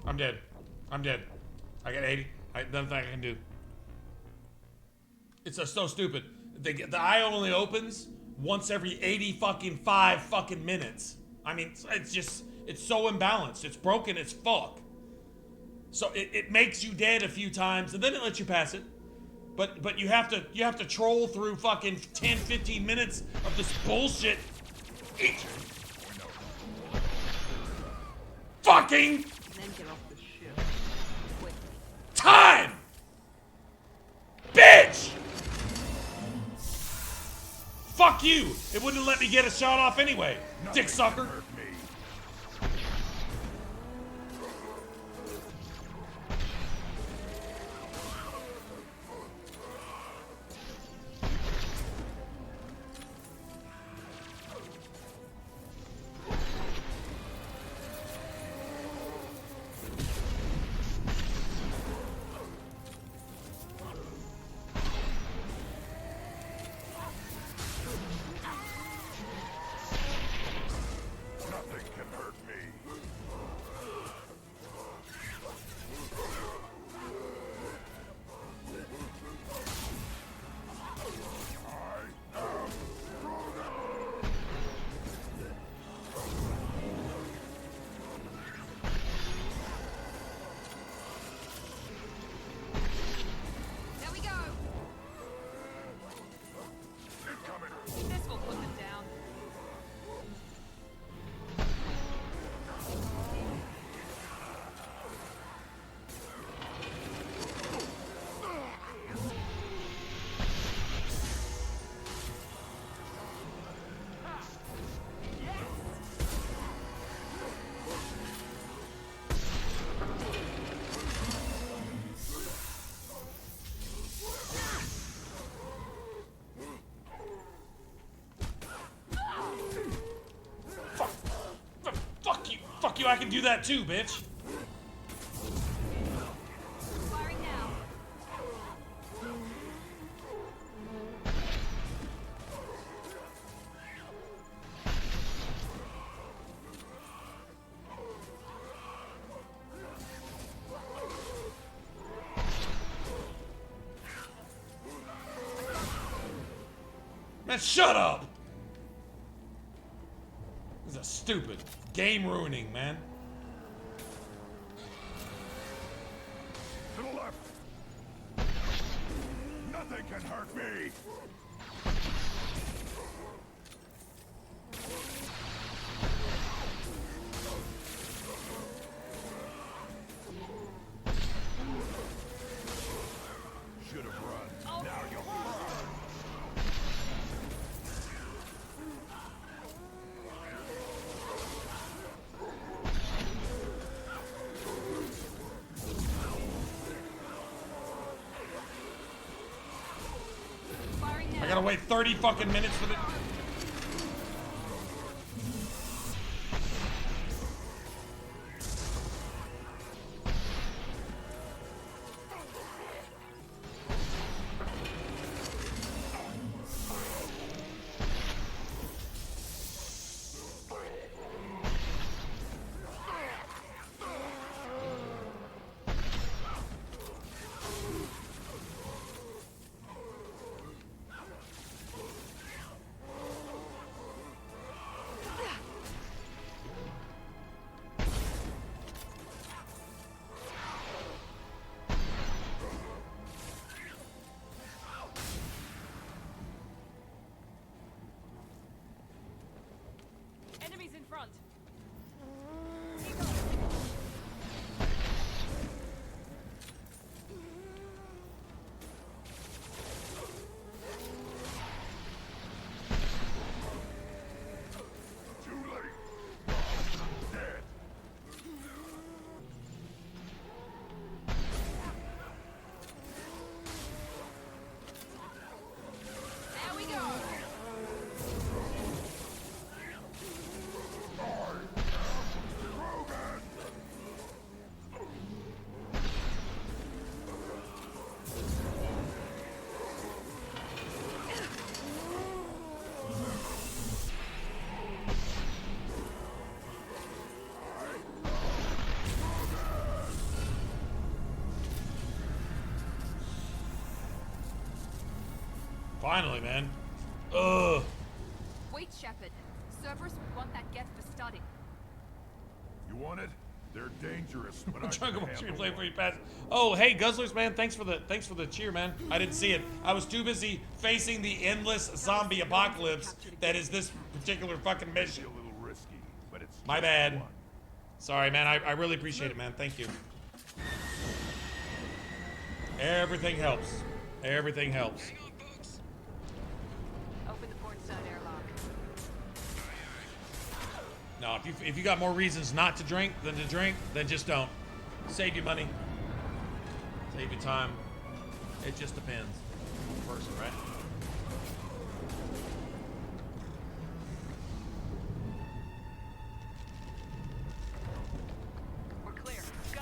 I'm dead. I'm dead. I got 80. Nothing I can do. It's so stupid. The eye only opens once every 85 fucking minutes. I mean, it's just, it's so imbalanced. It's broken as fuck. So it makes you dead a few times and then it lets you pass it. But you have to troll through fucking 10, 15 minutes of this bullshit. Fucking Then get off the ship. time! Bitch! Fuck you! It wouldn't let me get a shot off anyway, dick sucker. Fuck you, I can do that too, bitch. Firing now. Man, shut up! This is stupid. Game ruining, man. To the left. Nothing can hurt me. Should have run. Now you'll I gotta wait 30 fucking minutes for the... front. Finally, man. Ugh. Wait, Shepard. Cerberus would want that Geth for study. You want it? They're dangerous, but I'm I trying to can watch you handle play one. for you pass. Oh, hey, Guzzlers, man. Thanks for the cheer, man. I didn't see it. I was too busy facing the endless zombie apocalypse that is this particular fucking mission. A little risky, but it's My just bad. one. Sorry, man. I really appreciate it, man. Thank you. Everything helps. Everything helps. Open the port side airlock. No, if you got more reasons not to drink than to drink, then just don't. Save you money. Save you time. It just depends on the person, right? We're clear. Go.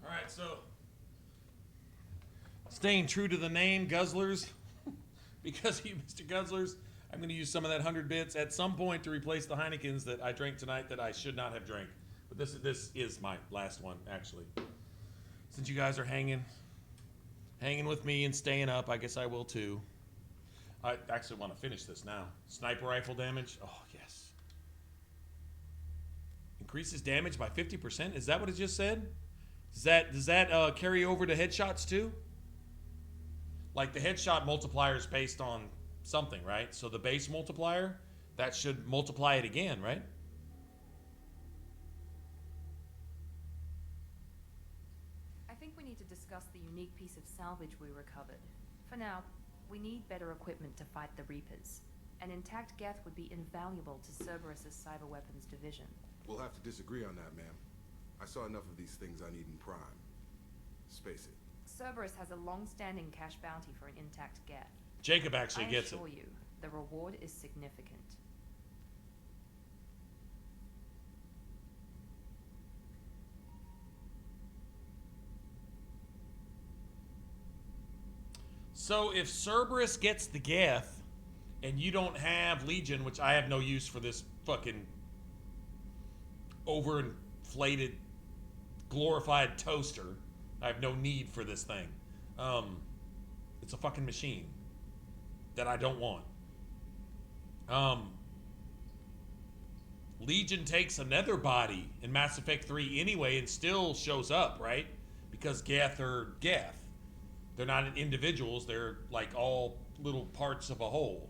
All right, so staying true to the name, Guzzlers, because you, Mr. Guzzlers, I'm going to use some of that 100 bits at some point to replace the Heinekens that I drank tonight that I should not have drank. But this is my last one, actually. Since you guys are hanging with me and staying up, I guess I will too. I actually want to finish this now. Sniper rifle damage. Oh, yes. Increases damage by 50%. Is that what it just said? Does that carry over to headshots too? Like the headshot multiplier is based on something, right? So the base multiplier, that should multiply it again, right? I think we need to discuss the unique piece of salvage we recovered. For now, we need better equipment to fight the Reapers. An intact Geth would be invaluable to Cerberus' cyber weapons division. We'll have to disagree on that, ma'am. I saw enough of these things I need in Prime. Space it. Cerberus has a long-standing cash bounty for an intact Geth. Jacob actually gets it. I assure you, the reward is significant. So if Cerberus gets the Geth, and you don't have Legion, which I have no use for this fucking overinflated, glorified toaster. I have no need for this thing. It's a fucking machine that I don't want. Legion takes another body in Mass Effect 3 anyway and still shows up, right? Because Geth are Geth. They're not individuals, they're like all little parts of a whole.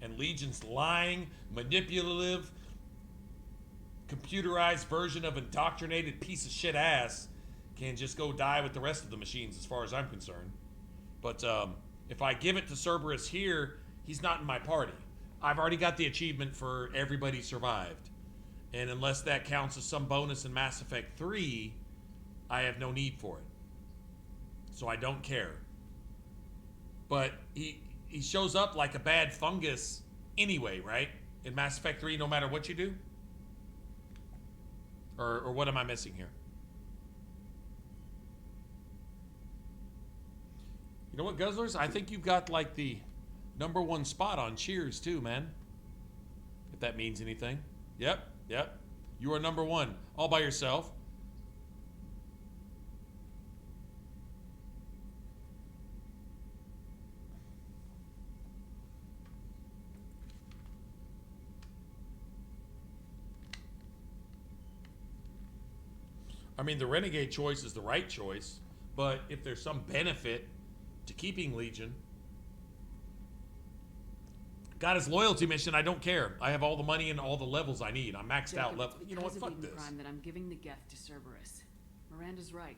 And Legion's lying, manipulative, computerized version of indoctrinated piece of shit ass can just go die with the rest of the machines as far as I'm concerned. But if I give it to Cerberus here, he's not in my party. I've already got the achievement for everybody survived. And unless that counts as some bonus in Mass Effect 3, I have no need for it. So I don't care. But he shows up like a bad fungus anyway, right? In Mass Effect 3, no matter what you do? Or what am I missing here? You know what, Guzzlers? I think you've got like the #1 spot on Cheers too, man. If that means anything. Yep. You are #1 all by yourself. I mean, the Renegade choice is the right choice, but if there's some benefit to keeping Legion, got his loyalty mission, I don't care. I have all the money and all the levels I need. I'm maxed out level. You know what? Fuck this. Crime that I'm giving the Geth to Cerberus. Miranda's right.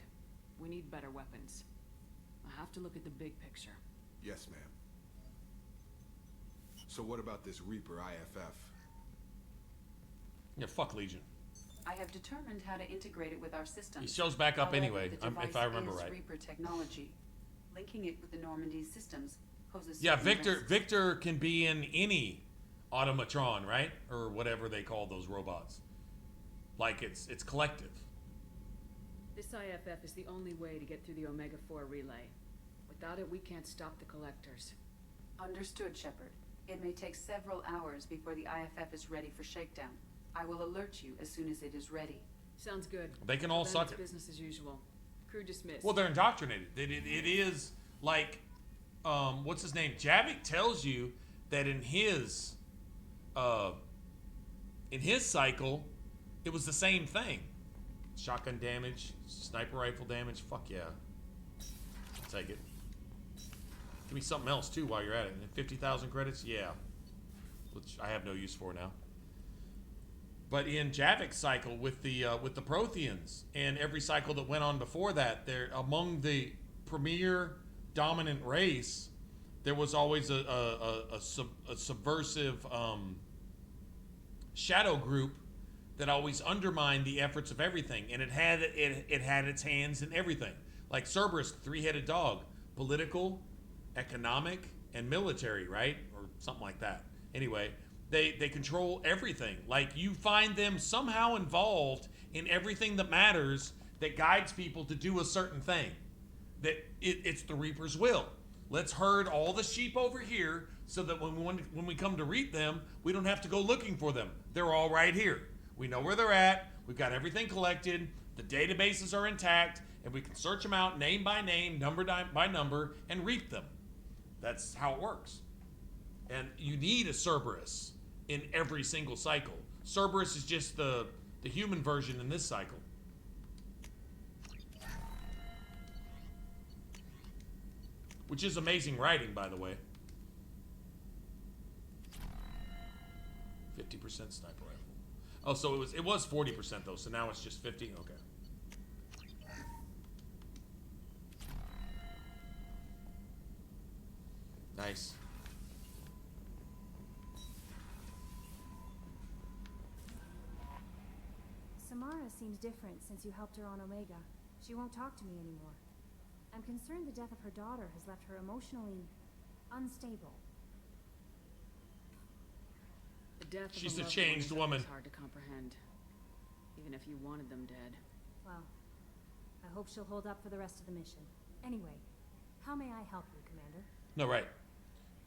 We need better weapons. I have to look at the big picture. Yes, ma'am. So what about this Reaper IFF? Yeah, fuck Legion. I have determined how to integrate it with our system. He shows back up anyway, if I remember right. Reaper technology. Linking it with the Normandy's systems poses. Yeah, Victor can be in any automatron, right? Or whatever they call those robots. Like it's collective. This IFF is the only way to get through the Omega-4 relay. Without it, we can't stop the collectors. Understood, Shepard. It may take several hours before the IFF is ready for shakedown. I will alert you as soon as it is ready. Sounds good. They can all suck it. Business as usual. Crew dismissed. Well, they're indoctrinated. It is like, what's his name? Javik tells you that in his cycle, it was the same thing. Shotgun damage, sniper rifle damage. Fuck yeah. I'll take it. Give me something else too while you're at it. 50,000 credits, yeah. Which I have no use for now. But in Javik's cycle with the Protheans and every cycle that went on before that, they're among the premier dominant race. There was always a subversive shadow group that always undermined the efforts of everything, and it had its hands in everything. Like Cerberus, three-headed dog, political, economic, and military, right, or something like that. Anyway. They control everything. Like, you find them somehow involved in everything that matters that guides people to do a certain thing. That it's the Reaper's will. Let's herd all the sheep over here so that when we come to reap them, we don't have to go looking for them. They're all right here. We know where they're at. We've got everything collected. The databases are intact, and we can search them out name by name, number by number, and reap them. That's how it works. And you need a Cerberus in every single cycle. Cerberus is just the human version in this cycle. Which is amazing writing, by the way. 50% sniper rifle. Oh, so it was 40% though, so now it's just 50? Okay. Nice. Samara seems different since you helped her on Omega. She won't talk to me anymore. I'm concerned the death of her daughter has left her emotionally unstable. The death of She's a loved changed one woman. is hard to comprehend, even if you wanted them dead. Well, I hope she'll hold up for the rest of the mission. Anyway, how may I help you, Commander? No, right.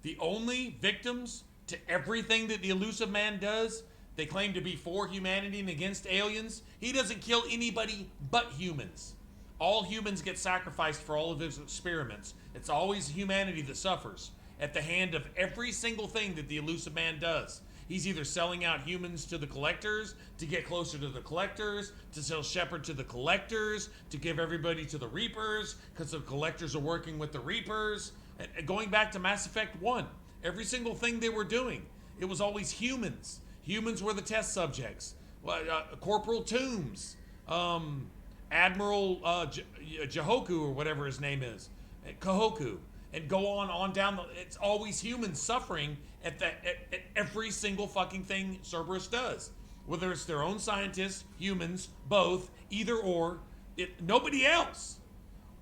The only victims to everything that the Elusive Man does They claim to be for humanity and against aliens. He doesn't kill anybody but humans. All humans get sacrificed for all of his experiments. It's always humanity that suffers at the hand of every single thing that the elusive man does. He's either selling out humans to the collectors to get closer to the collectors, to sell Shepard to the collectors, to give everybody to the Reapers because the collectors are working with the Reapers. And going back to Mass Effect 1, every single thing they were doing, it was always humans. Humans were the test subjects. Corporal Toombs, Admiral Jehoku or whatever his name is, Kahoku, and go on down. It's always humans suffering at every single fucking thing Cerberus does. Whether it's their own scientists, humans, both, either or, nobody else.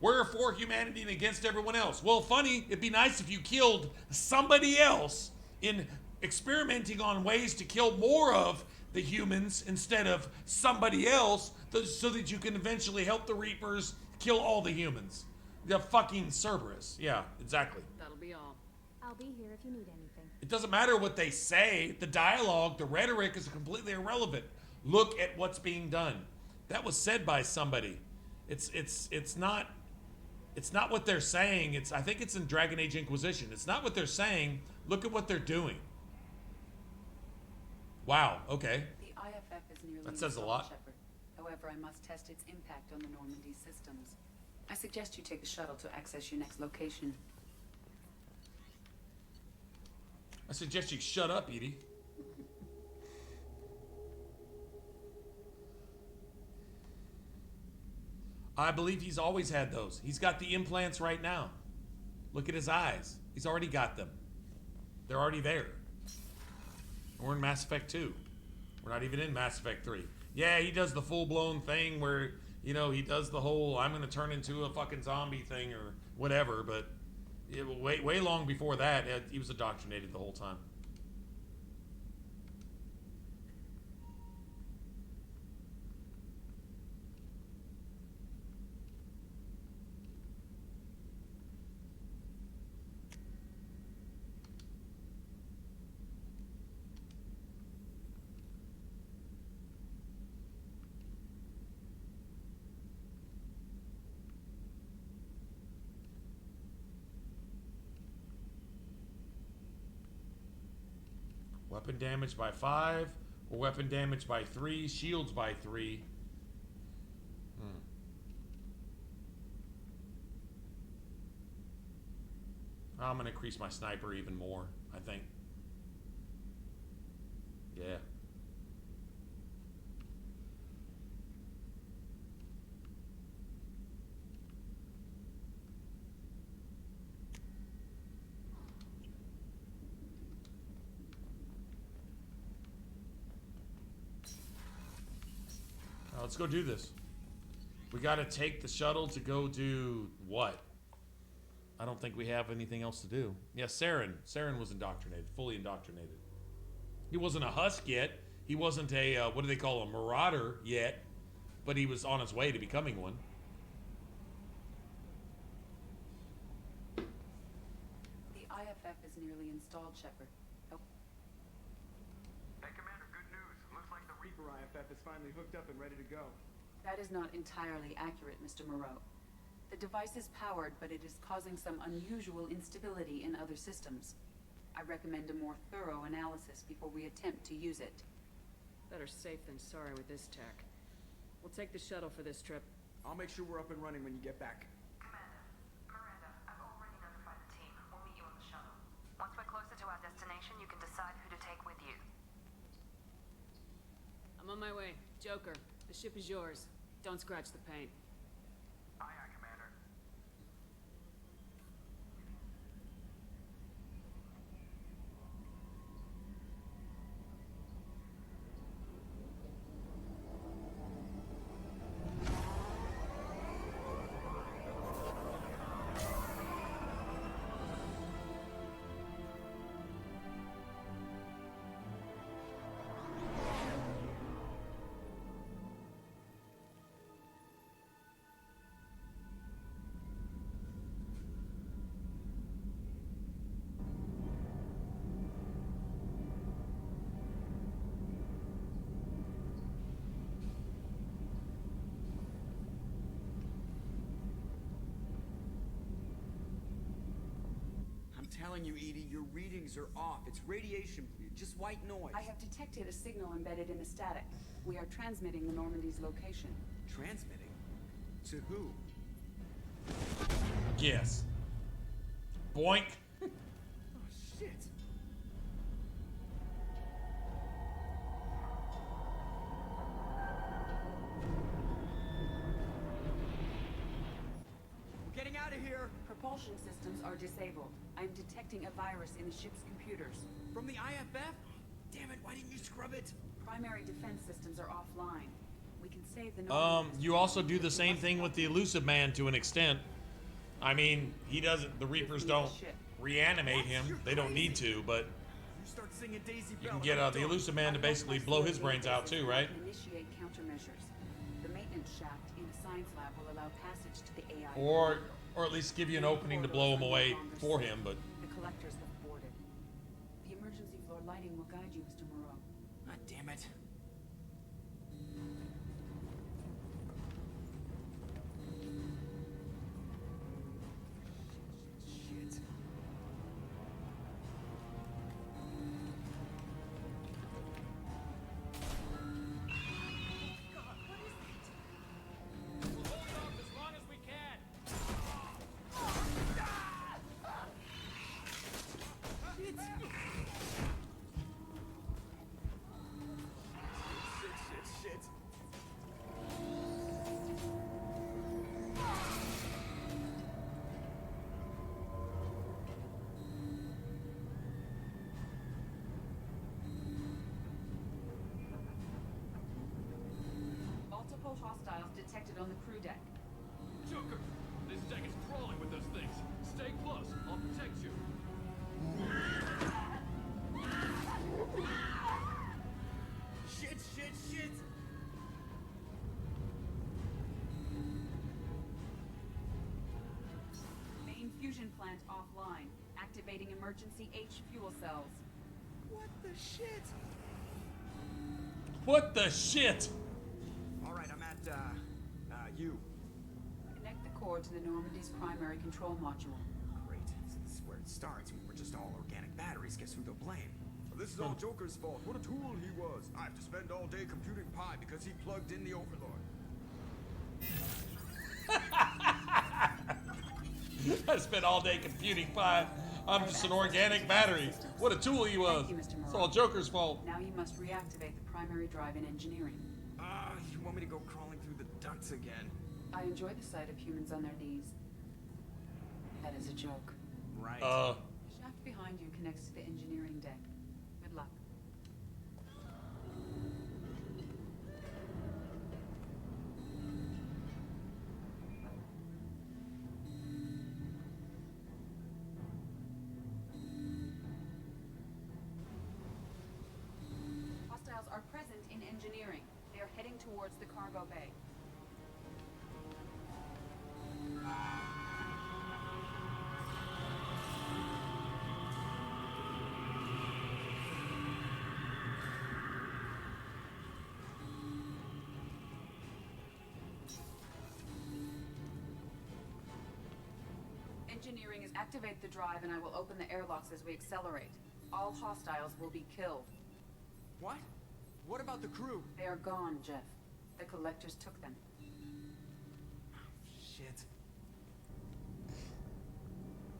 We're for humanity and against everyone else. Well, funny, it'd be nice if you killed somebody else in experimenting on ways to kill more of the humans instead of somebody else, so that you can eventually help the Reapers kill all the humans. The fucking Cerberus. Yeah, exactly. That'll be all. I'll be here if you need anything. It doesn't matter what they say. The dialogue, the rhetoric is completely irrelevant. Look at what's being done. That was said by somebody. It's not what they're saying. I think it's in Dragon Age Inquisition. It's not what they're saying. Look at what they're doing. Wow, okay. The IFF is nearly That says a installed, lot. Shepard. However, I must test its impact on the Normandy systems. I suggest you take the shuttle to access your next location. I suggest you shut up, Edie. I believe he's always had those. He's got the implants right now. Look at his eyes. He's already got them. They're already there. We're in Mass Effect 2. We're not even in Mass Effect 3. Yeah, he does the full-blown thing where, you know, he does the whole I'm going to turn into a fucking zombie thing or whatever, but way long before that, he was indoctrinated the whole time. Weapon damage by 5, or weapon damage by 3, shields by 3. I'm going to increase my sniper even more, I think. Yeah. Let's go do this. We got to take the shuttle to go do what? I don't think we have anything else to do. Yeah, Saren. Saren was indoctrinated, fully indoctrinated. He wasn't a husk yet. He wasn't a, what do they call a marauder yet, but he was on his way to becoming one. The IFF is nearly installed, Shepard. Hey, Commander, good news. Looks like the Reaper IFF is finally hooked up and ready to go. That is not entirely accurate, Mr. Moreau. The device is powered, but it is causing some unusual instability in other systems. I recommend a more thorough analysis before we attempt to use it. Better safe than sorry with this tech. We'll take the shuttle for this trip. I'll make sure we're up and running when you get back. Commander, Miranda, I've already notified the team. We'll meet you on the shuttle. Once we're closer to our destination, you can decide who to take with you. I'm on my way. Joker, the ship is yours. Don't scratch the paint. Aye, aye, Commander. telling you, Edie, your readings are off. It's radiation bleed, just white noise. I have detected a signal embedded in the static. We are transmitting the Normandy's location. Transmitting? To who? Yes. Boink. Oh, shit. We're getting out of here. Propulsion systems are disabled. I'm detecting a virus in the ship's computers. From the IFF? Damn it, why didn't you scrub it? Primary defense systems are offline. We can save the You also do the same thing with the elusive man to an extent. I mean, he doesn't, the Reapers don't reanimate him. They don't need to, but you can get the elusive man to basically blow his brains out too, right? Initiate countermeasures. The maintenance shaft in the science lab will allow passage to the AI. Or at least give you an opening to blow him away for him, but The collectors have boarded. The emergency floor lighting will guide you, Mr. Moreau. God damn it. Shit. Multiple hostiles detected on the crew deck. Joker, this deck is crawling with those things. Stay close. I'll protect you. Shit. Main fusion plant offline. Activating emergency H fuel cells. What the shit? what the shit? Alright, I'm at, you. Connect the core to the Normandy's primary control module. Great. So this is where it starts. We're just all organic batteries. Guess who they'll blame? Well, this is all Joker's fault. What a tool he was. I have to spend all day computing pi because he plugged in the Overlord. I spent all day computing pi. I'm just an organic battery. What a tool he was. Thank you, Mr. It's Moreau. all Joker's fault. Now you must reactivate the primary drive in engineering. You want me to go crawling through the ducts again? I enjoy the sight of humans on their knees. That is a joke. Right. The shaft behind you connects to the engineering deck. Good luck. Hostiles are present in engineering. They are heading towards the cargo bay. Engineering is activate the drive and I will open the airlocks as we accelerate. All hostiles will be killed. What? What about the crew? They are gone, Jeff. The collectors took them. Shit.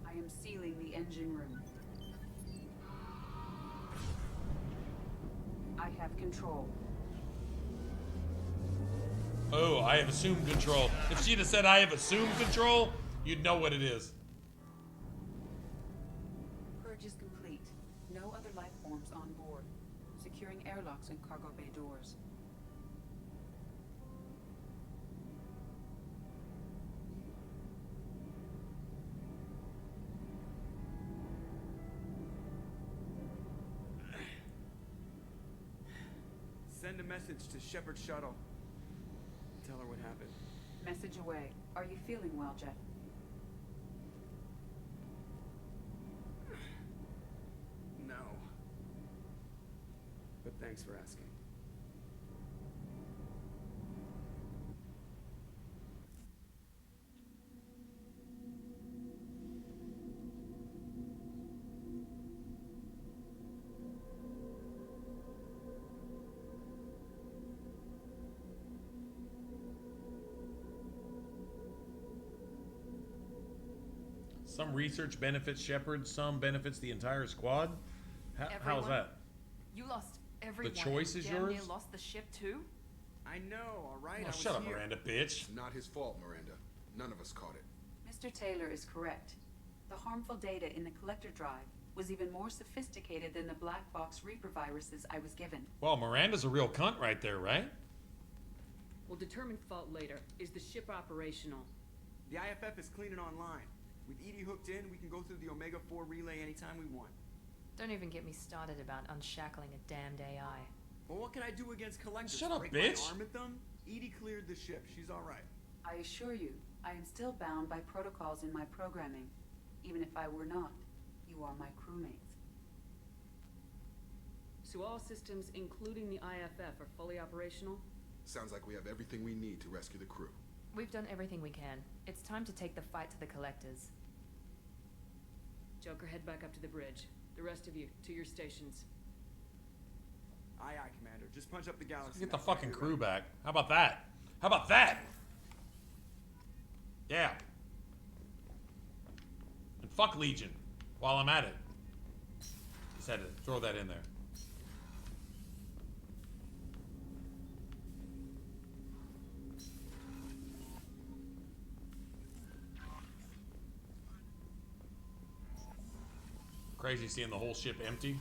I am sealing the engine room. I have control. Oh, I have assumed control. If she'd have said I have assumed control, you'd know what it is. Purge is complete. No other life forms on board. Securing airlocks and cargo bay doors. Send a message to Shepard Shuttle. Tell her what happened. Message away. Are you feeling well, Jeff? No. But thanks for asking. Some research benefits Shepard, some benefits the entire squad. How's Everyone? that? You lost everyone. The choice is Damn near yours? lost the ship too? I know, alright? Oh, shut up, Miranda, bitch. It's not his fault, Miranda. None of us caught it. Mr. Taylor is correct. The harmful data in the collector drive was even more sophisticated than the black box Reaper viruses I was given. Well, Miranda's a real cunt right there, right? We'll determine fault later. Is the ship operational? The IFF is clean and online. With Edie hooked in, we can go through the Omega-4 relay anytime we want. Don't even get me started about unshackling a damned AI. Well, what can I do against collectors? Shut up, Break bitch. my arm at them? Edie cleared the ship. She's alright. I assure you, I am still bound by protocols in my programming. Even if I were not, you are my crewmates. So all systems, including the IFF, are fully operational? Sounds like we have everything we need to rescue the crew. We've done everything we can. It's time to take the fight to the collectors. Joker, head back up to the bridge. The rest of you, to your stations. Aye, aye, Commander. Just punch up the galaxy. Get the map fucking when crew you're ready. back. How about that? How about that? Yeah. And fuck Legion while I'm at it. Just had to throw that in there. Crazy seeing the whole ship empty.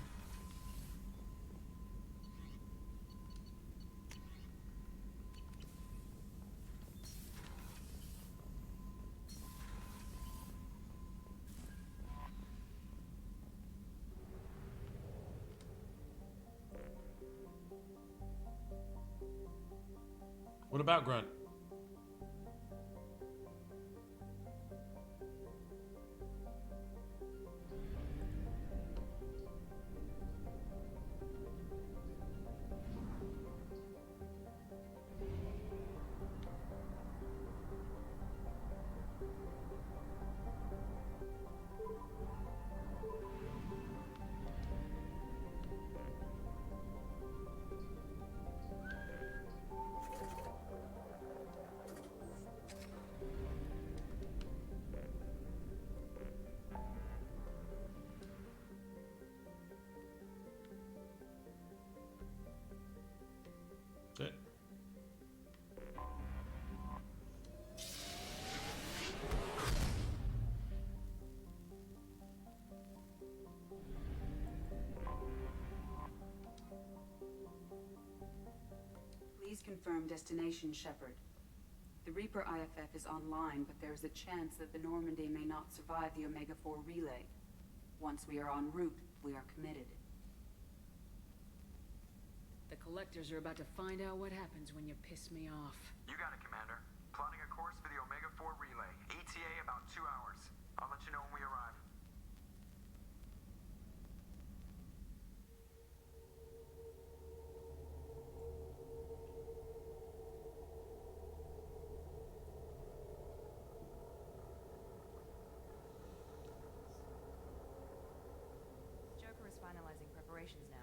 What about Grunt? That's it. Please confirm destination, Shepard. The Reaper IFF is online, but there is a chance that the Normandy may not survive the Omega-4 relay. Once we are en route, we are committed. The collectors are about to find out what happens when you piss me off. You got it, Commander. Plotting a course for the Omega-4 relay. ETA about 2 hours. I'll let you know when we arrive. Joker is finalizing preparations now.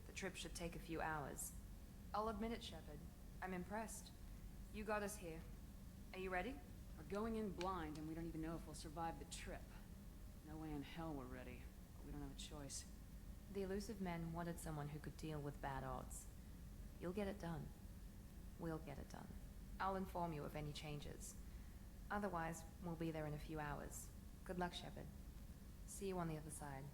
The trip should take a few hours. I'll admit it, Shepard. I'm impressed. You got us here. Are you ready? We're going in blind, and we don't even know if we'll survive the trip. No way in hell we're ready, but we don't have a choice. The elusive men wanted someone who could deal with bad odds. You'll get it done. We'll get it done. I'll inform you of any changes. Otherwise, we'll be there in a few hours. Good luck, Shepard. See you on the other side.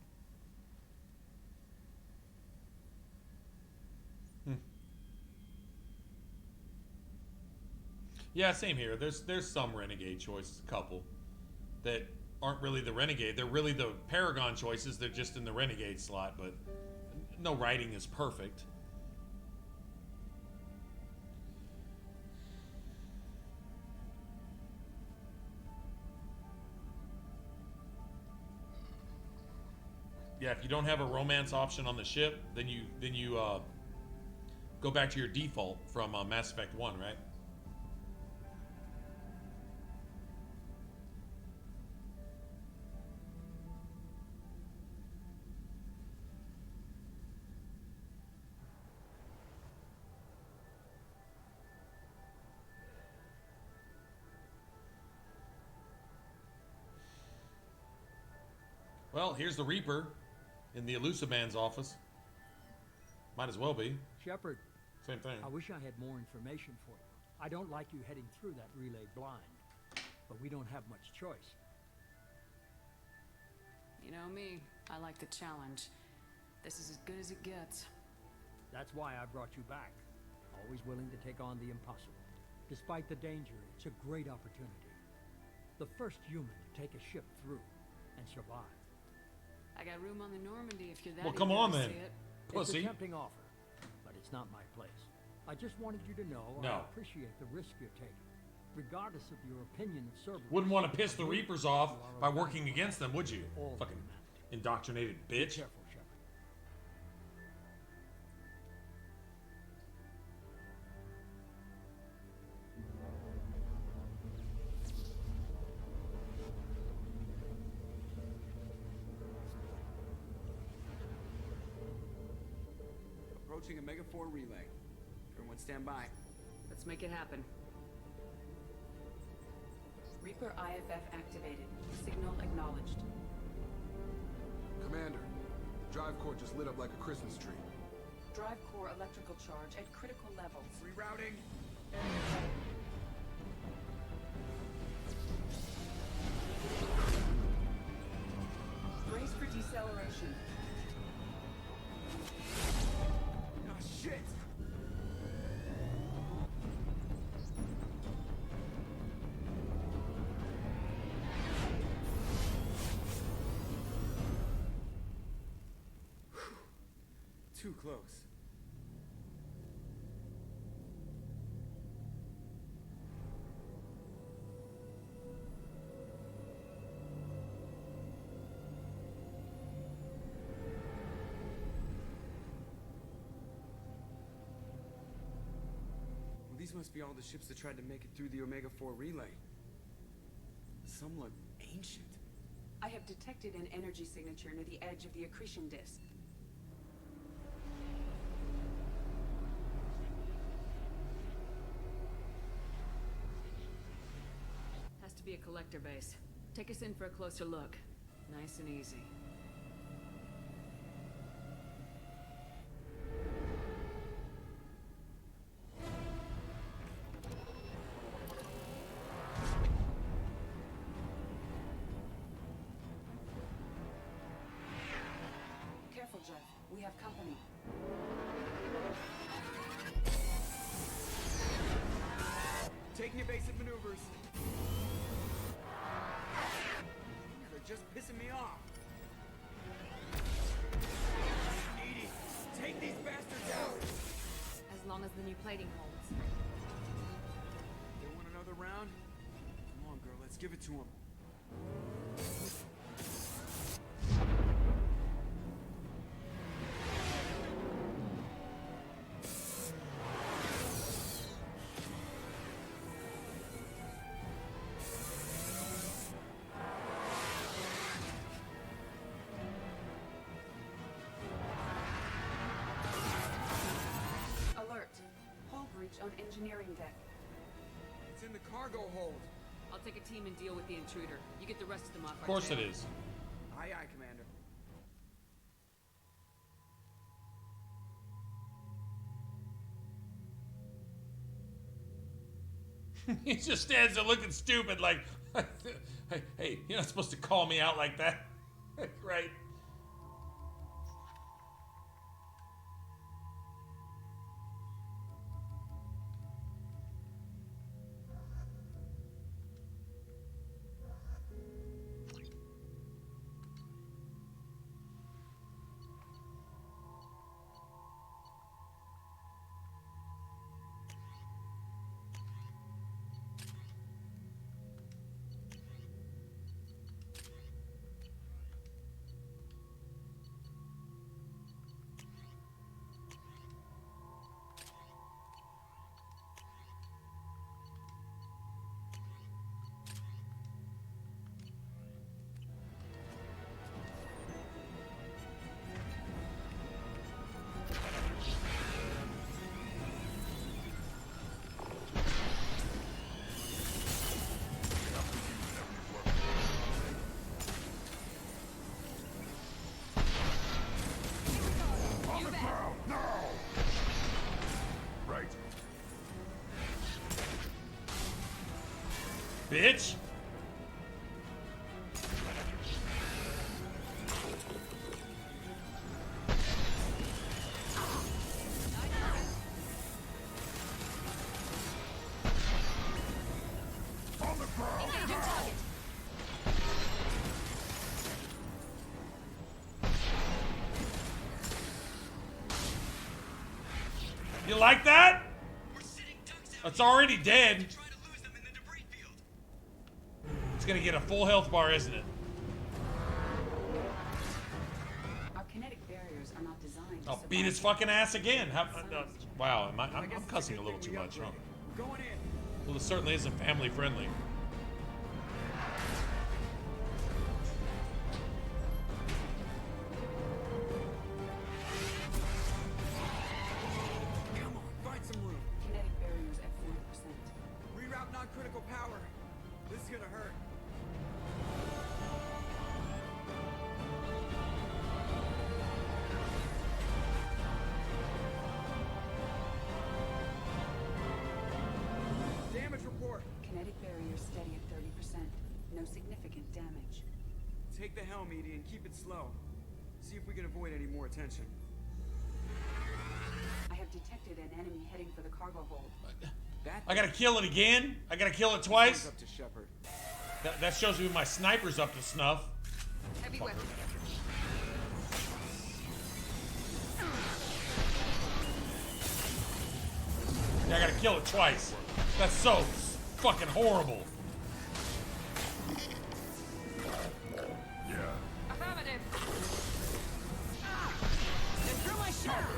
Yeah, same here. There's some renegade choices, a couple, that aren't really the renegade. They're really the Paragon choices. They're just in the renegade slot, but no writing is perfect. Yeah, if you don't have a romance option on the ship, then you go back to your default from Mass Effect 1, right? Well, here's the Reaper in the Elusive Man's office. Might as well be. Shepard. Same thing. I wish I had more information for you. I don't like you heading through that relay blind, but we don't have much choice. You know me, I like the challenge. This is as good as it gets. That's why I brought you back. Always willing to take on the impossible. Despite the danger, it's a great opportunity. The first human to take a ship through and survive. I got room on the Normandy if you're that Well, come eager on to then, see it. pussy. It's a tempting offer, but it's not my place. I just wanted you to know No. I appreciate the risk you're taking, regardless of your opinion of Cerberus. Wouldn't want to piss the Reapers off You are by a working against them, would you? All Fucking humanity. indoctrinated Be bitch. careful, Shepard. Approaching Omega-4 relay. Everyone stand by. Let's make it happen. Reaper IFF activated. Signal acknowledged. Commander, drive core just lit up like a Christmas tree. Drive core electrical charge at critical levels. Rerouting. Brace for deceleration. Ah, shit! Too close. Well, these must be all the ships that tried to make it through the Omega-4 relay. Some look ancient. I have detected an energy signature near the edge of the accretion disk. Has to be a collector base. Take us in for a closer look. Nice and easy. Careful, Jeff. We have company. Taking evasive maneuvers. They're just pissing me off. Edie, take these bastards out! As long as the new plating holds. They want another round? Come on, girl, let's give it to them. Alert. Hull breach on engineering deck. It's in the cargo hold. I'll take a team and deal with the intruder. You get the rest of them off Of course it is. Aye, aye, Commander. He just stands there looking stupid like, hey, you're not supposed to call me out like that. Right? Bitch. You like that? It's already dead. It's gonna get a full health bar, isn't it? Our kinetic barriers are not designed to I'll beat his fucking ass again. Wow, I'm cussing a little too much, huh? Well, this certainly isn't family friendly. Non-critical power. This is gonna hurt. Damage report. Kinetic barrier steady at 30%. No significant damage. Take the helm, Edie, and keep it slow. See if we can avoid any more attention. I have detected an enemy heading for the cargo hold. I gotta kill it again? I gotta kill it twice? Up to Shepard. That shows me my sniper's up to snuff. Heavy weapon. Yeah, I gotta kill it twice. That's so fucking horrible. Yeah. Affirmative. And through my shoulder.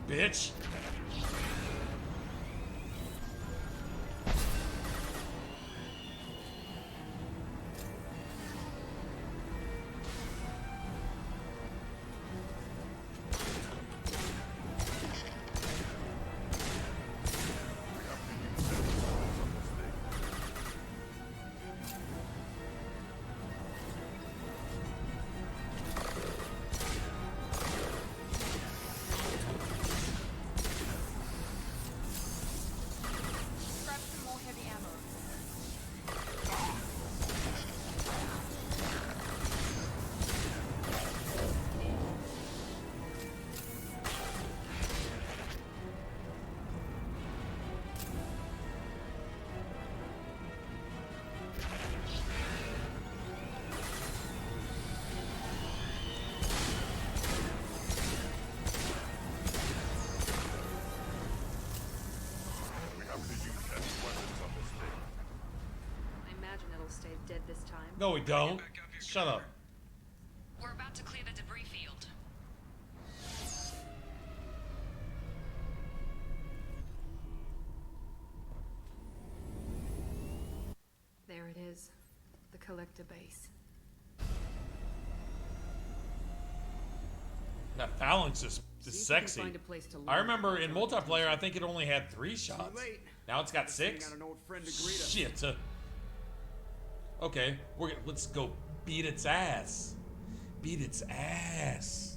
Bitch. Stay dead this time. No, we don't. Shut up. We're about to clear the debris field. There it is. The collector base. That phalanx is sexy. I remember in multiplayer, I think it only had 3 shots. Now it's got 6. Shit. Okay, let's go beat its ass. Beat its ass.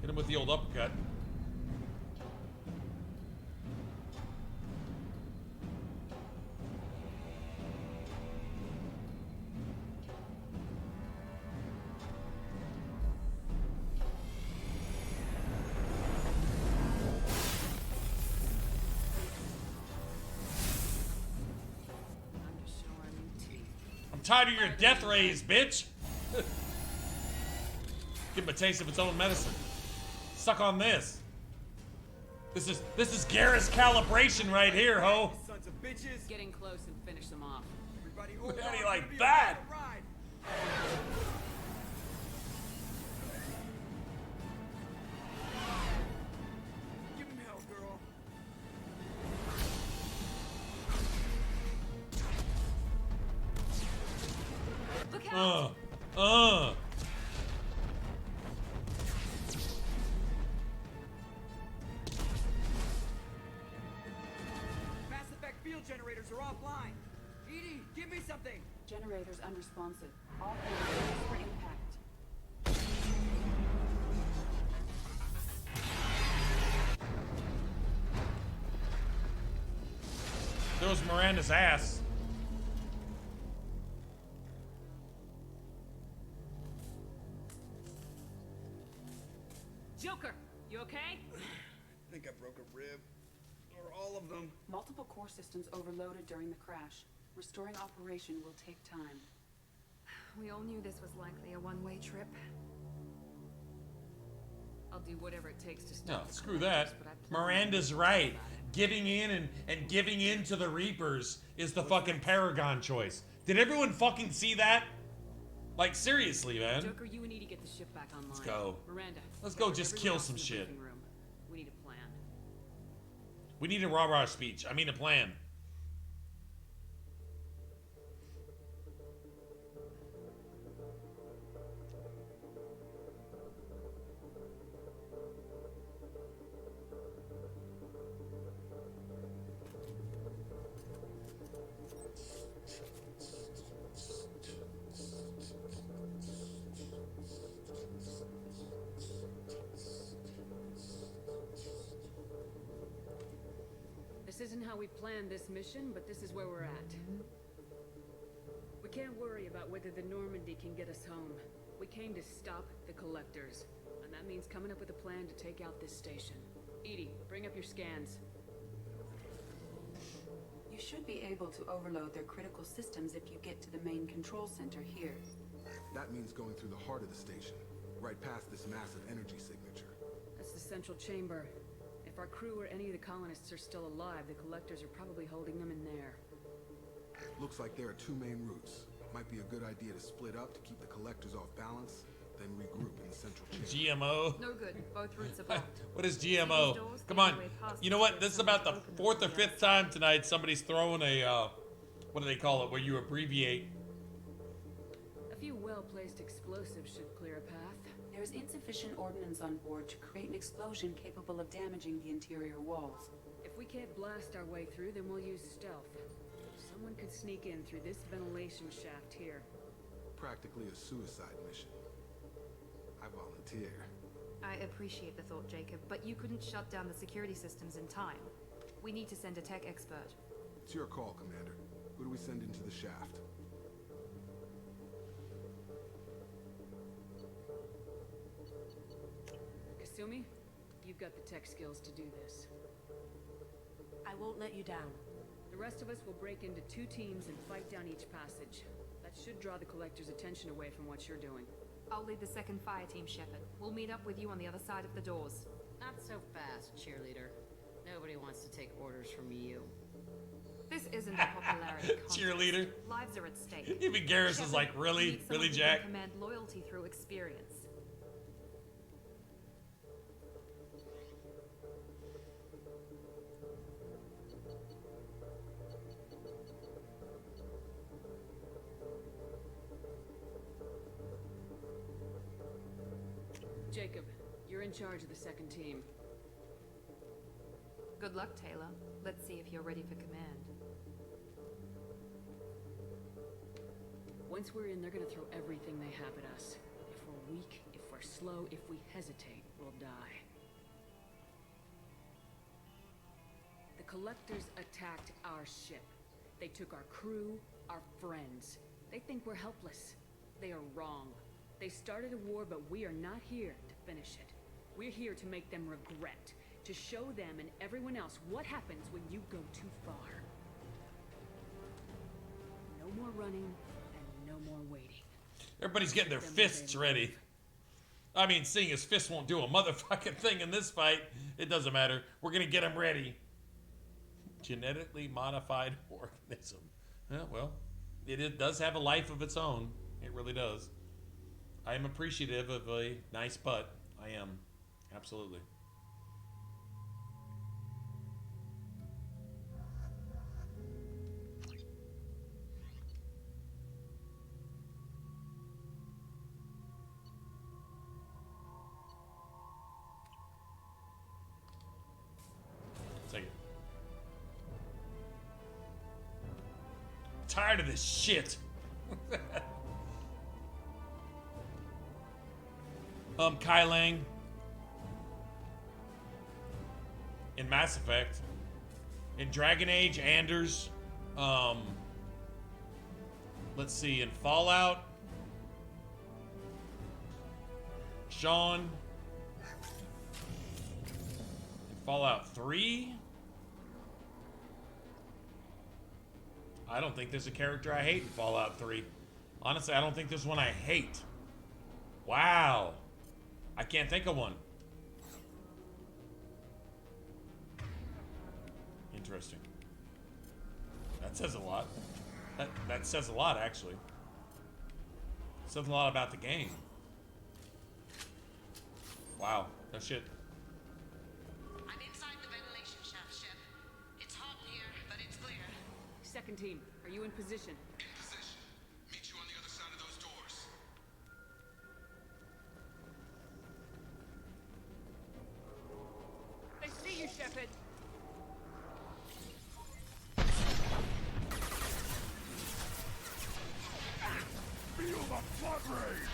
Hit him with the old uppercut. Tired of your death rays, bitch. Give him a taste of its own medicine. Suck on this. This is Garrus calibration right here, ho. Sons of bitches. Getting close and finish them off. Everybody how do you like that? Give him hell, girl. Look out! generators are offline. Edie, give me something. Generators unresponsive. All hands for impact. There was Miranda's ass. Joker, you okay? I think I broke a rib. Or all of them. Multiple core systems overloaded during the crash. Restoring operation will take time. We all knew this was likely a one-way trip. I'll do whatever it takes to stop. No, screw that. Miranda's right. Giving in and giving in to the Reapers is the fucking Paragon choice. Did everyone fucking see that? Like, seriously, man. Joker, you and Edie get the ship back online. Let's go. Miranda, let's go just kill some shit. We need a plan. We need a rah-rah speech. I mean a plan. This isn't how we planned this mission, but this is where we're at. We can't worry about whether the Normandy can get us home. We came to stop the Collectors, and that means coming up with a plan to take out this station. Edie, bring up your scans. You should be able to overload their critical systems if you get to the main control center here. That means going through the heart of the station, right past this massive energy signature. That's the central chamber. If our crew or any of the colonists are still alive, the Collectors are probably holding them in there. Looks like there are two main routes. Might be a good idea to split up to keep the Collectors off balance, then regroup in the central chamber. GMO? No good. Both routes are blocked. What is GMO? Come on. You know what? This is about the 4th or 5th time tonight somebody's throwing a, what do they call it, where you abbreviate. A few well-placed explosives should clear a path. There is insufficient ordnance on board to create an explosion capable of damaging the interior walls. If we can't blast our way through, then we'll use stealth. Someone could sneak in through this ventilation shaft here. Practically a suicide mission. I volunteer. I appreciate the thought, Jacob, but you couldn't shut down the security systems in time. We need to send a tech expert. It's your call, Commander. Who do we send into the shaft? Kasumi, you've got the tech skills to do this. I won't let you down. The rest of us will break into 2 teams and fight down each passage. That should draw the Collector's attention away from what you're doing. I'll lead the second fire team, Shepard. We'll meet up with you on the other side of the doors. Not so fast, cheerleader. Nobody wants to take orders from you. This isn't a popularity contest. Cheerleader. Lives are at stake. Even Garrus is like, really? Really, Jack? Command loyalty through experience. Jacob, you're in charge of the second team. Good luck, Taylor. Let's see if you're ready for command. Once we're in, they're gonna throw everything they have at us. If we're weak, if we're slow, if we hesitate, we'll die. The Collectors attacked our ship. They took our crew, our friends. They think we're helpless. They are wrong. They started a war, but we are not here to finish it. We're here to make them regret, to show them and everyone else what happens when you go too far. No more running, and no more waiting. Everybody's getting their fists ready. I mean, seeing his fists won't do a motherfucking thing in this fight, it doesn't matter. We're gonna get them ready. Genetically modified organism. Yeah, well, it does have a life of its own. It really does. I am appreciative of a nice butt. I am. Absolutely. Take it. Tired of this shit. Kai Lang in Mass Effect, in Dragon Age, Anders, let's see, in Fallout, Sean, in Fallout 3. I don't think there's a character I hate in Fallout 3. Honestly, I don't think there's one I hate. Wow. I can't think of one. Interesting. That says a lot. That says a lot, actually. Says a lot about the game. Wow. No shit. I'm inside the ventilation shaft, ship. It's hot in here, but it's clear. Second team, are you in position? In position. Meet you on the other side of those doors. They see you, Shepard. Feel the flood rage!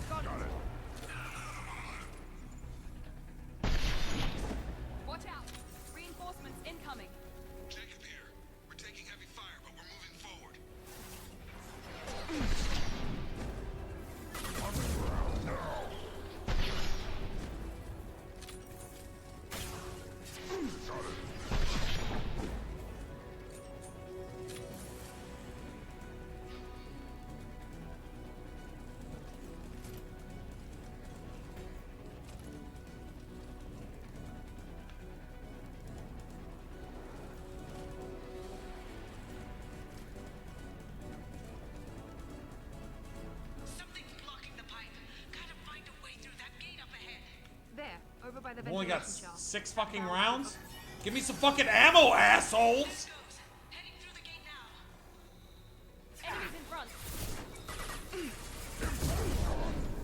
Got it. Watch out! Reinforcements incoming. Jacob here. We're taking heavy fire, but we're moving forward. On the ground now! Got it. Something's blocking the pipe. Gotta find a way through that gate up ahead. There, over by the I've only got ventilation shaft. 6 fucking rounds? Give me some fucking ammo, assholes! Heading through the gate now. Enemies in front.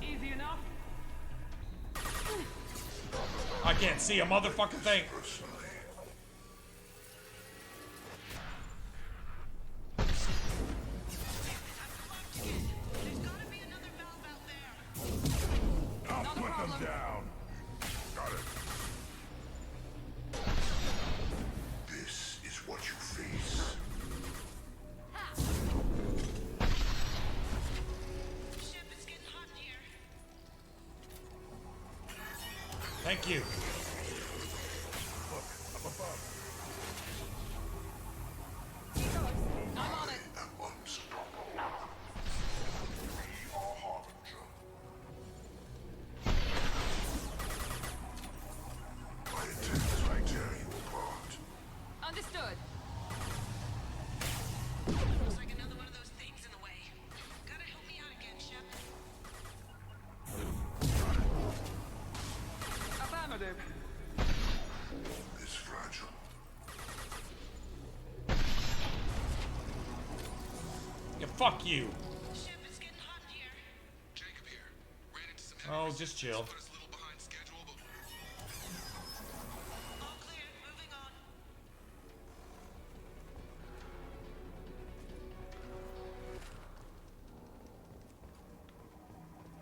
Easy enough. I can't see a motherfucking thing. I'll put them down. Got it. This is what you face. Ship, it's getting hot in here. Thank you. Look, up above. I'm on it. Unstoppable. We are Harbinger. My intent is to tear you apart. Understood. Looks like another one of those things in the way. Gotta help me out again, Shep. Affirmative. This fragile. Yeah, fuck you. Ship, it's getting hot in here. Jacob here. Ran into some Oh, enemies. just chill. Put us a little behind schedule, but All clear. Moving on.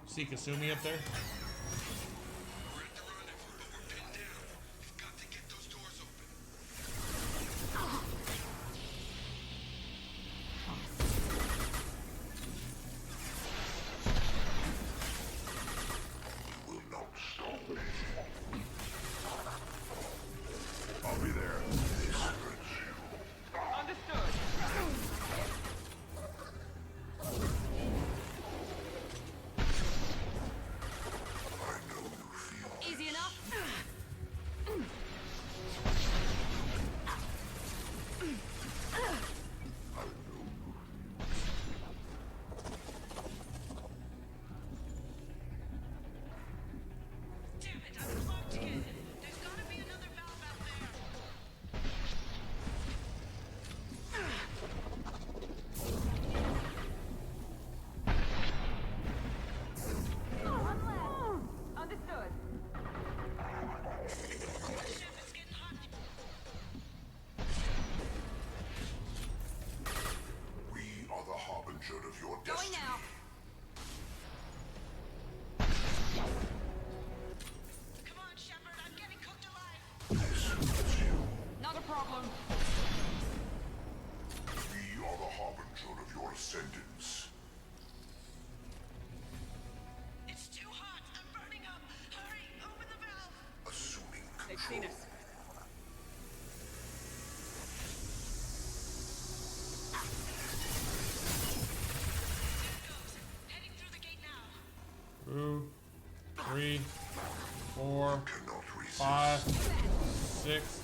See Kasumi up there? we're at the rendezvous, but we're pinned down. We've got to get those doors open. Will not stop me. I'll be there. This hurts you. Understood. 2, 3, 4, 5, 6.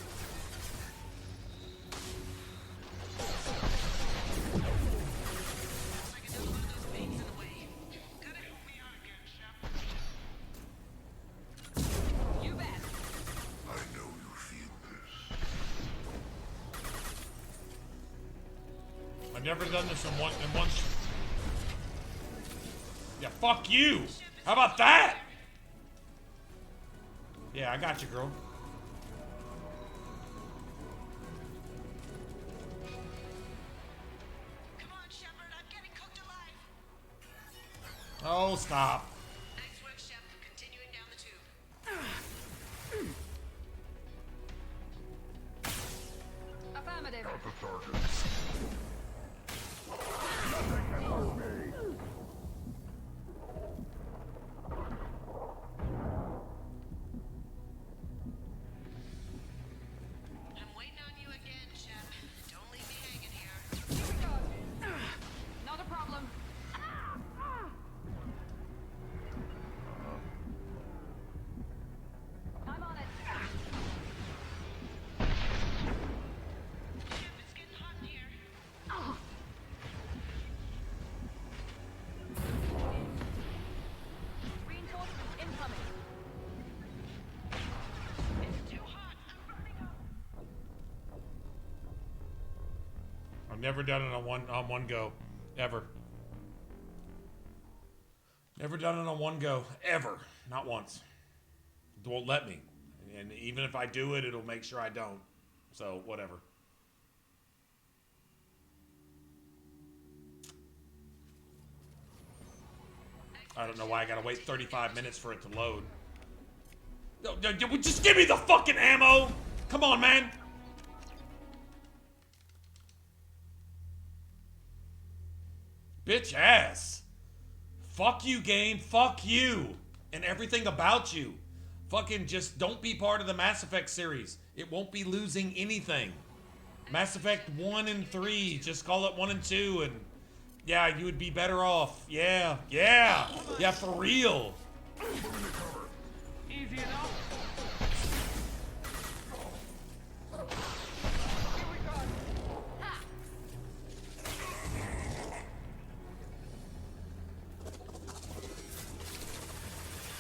I've never done this in one. Yeah, fuck you. How about that? Yeah, I got you, girl. Come on, Shepard. I'm getting cooked alive. Oh, stop. Nice work, Shep. Continuing down the tube. Affirmative. Got the target. Nothing can hurt me. I'm waiting on you again, Shep. Don't leave me hanging here. Here we go. Not a problem. I'm on it. Shep, it's getting hot in here. Reinforcements incoming. It's too hot. I'm burning up. I've never done it on one go, ever. Never done it on one go, ever. Not once. It won't let me. And even if I do it, it'll make sure I don't. So, whatever. I don't know why I gotta wait 35 minutes for it to load. No, just give me the fucking ammo! Come on, man! Bitch ass. Fuck you, game. Fuck you. And everything about you. Fucking just don't be part of the Mass Effect series. It won't be losing anything. Mass Effect 1 and 3. Just call it 1 and 2 and... yeah, you would be better off. Yeah, yeah. Yeah, for real. Easy enough.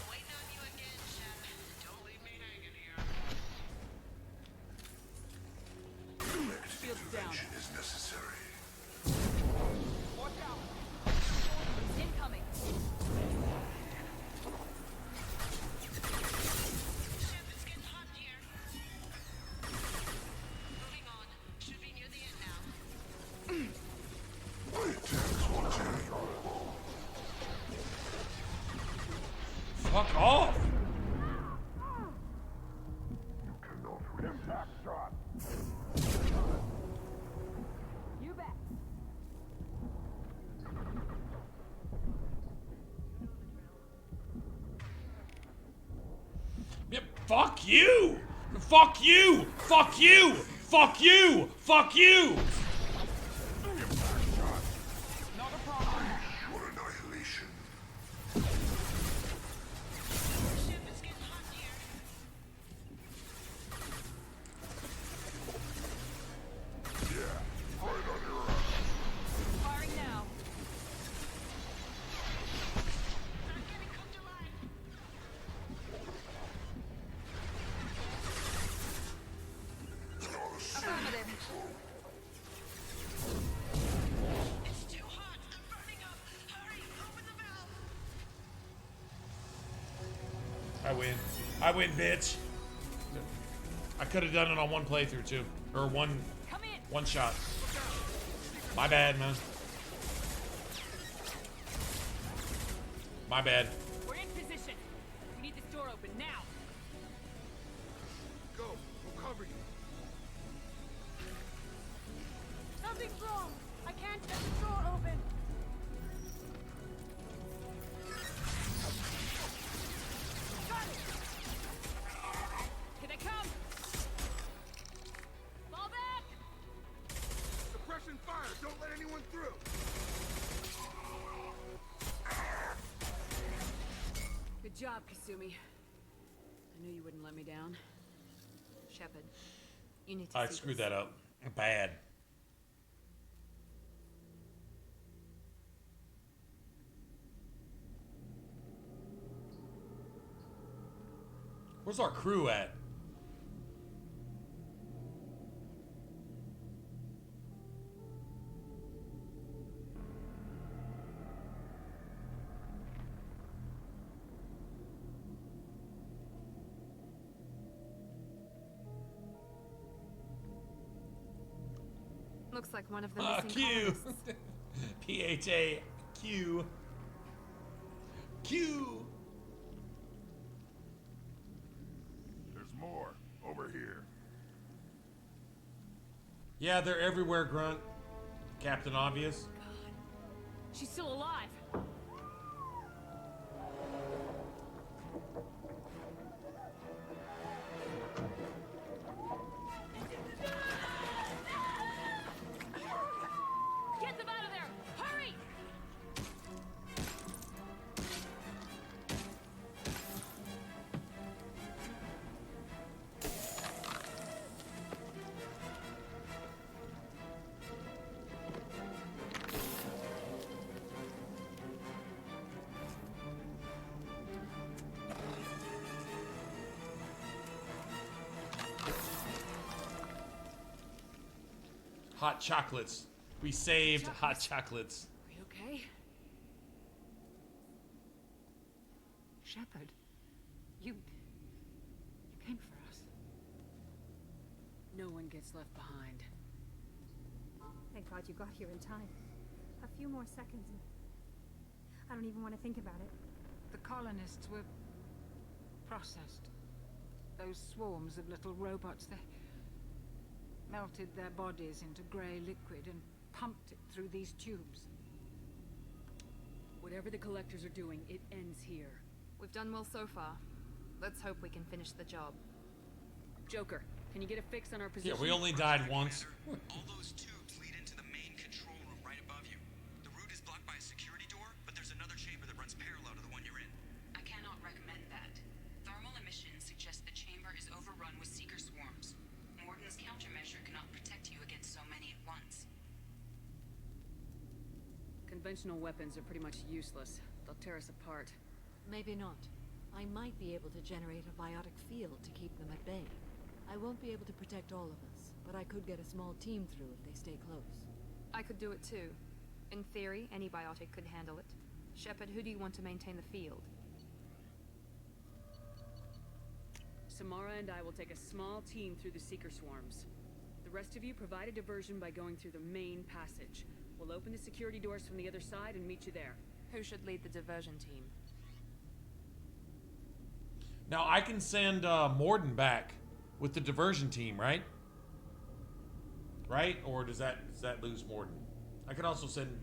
Waiting on you again, Shep. Don't leave me hanging here. Direct intervention is necessary. Watch out. Incoming. Shep, it's getting hot in here. Moving on. Should be near the end now. My attacks will change. Fuck off. You cannot impact shot. You bet. Yep, fuck you! Fuck you! Fuck you! Fuck you! Fuck you! Not a problem. Your annihilation. Shep, it's getting hot in here. Yeah, right on your ass. Firing now. I'm getting cooked alive. Affirmative. It's too hot. I'm burning up. Hurry, open the valve. I win. I win, bitch. I could have done it on one playthrough too. Or one shot. My bad, man. My bad. We're in position. We need this door open now. Go. We'll cover you. Something's wrong. I can't get the door open. Got it. Here they come. Fall back. Suppression fire. Don't let anyone through. job, Kasumi. I knew you wouldn't let me down. Shepard, you need to I see screwed this. that up. Bad. Where's our crew at? Looks like one of the missing Q. colonists. P-H-A-Q. Q. There's more over here. Yeah, they're everywhere, Grunt. Captain Obvious. She's still alive. Get them out of there! Hurry! Hot chocolates. We saved hot chocolates. Are you okay? Shepard, you came for us. No one gets left behind. Thank God you got here in time. A few more seconds and I don't even want to think about it. The colonists were processed. Those swarms of little robots, they melted their bodies into grey liquid and pumped it through these tubes. Whatever the collectors are doing, it ends here. We've done well so far. Let's hope we can finish the job. Joker, can you get a fix on our position? Yeah, we only died once. All those tubes lead into the main control room right above you. The route is blocked by a security door, but there's another chamber that runs parallel to the one you're in. I cannot recommend that. Thermal emissions suggest the chamber is overrun with seeker swarms. Morden's countermeasure cannot protect you against so many at once. Conventional weapons are pretty much useless. They'll tear us apart. Maybe not. I might be able to generate a biotic field to keep them at bay. I won't be able to protect all of us, but I could get a small team through if they stay close. I could do it too. In theory, any biotic could handle it. Shepard, who do you want to maintain the field? Samara and I will take a small team through the seeker swarms. The rest of you provide a diversion by going through the main passage. We'll open the security doors from the other side and meet you there. Who should lead the diversion team? Now I can send Morden back with the diversion team, right? Right? Or does that lose Morden? I could also send.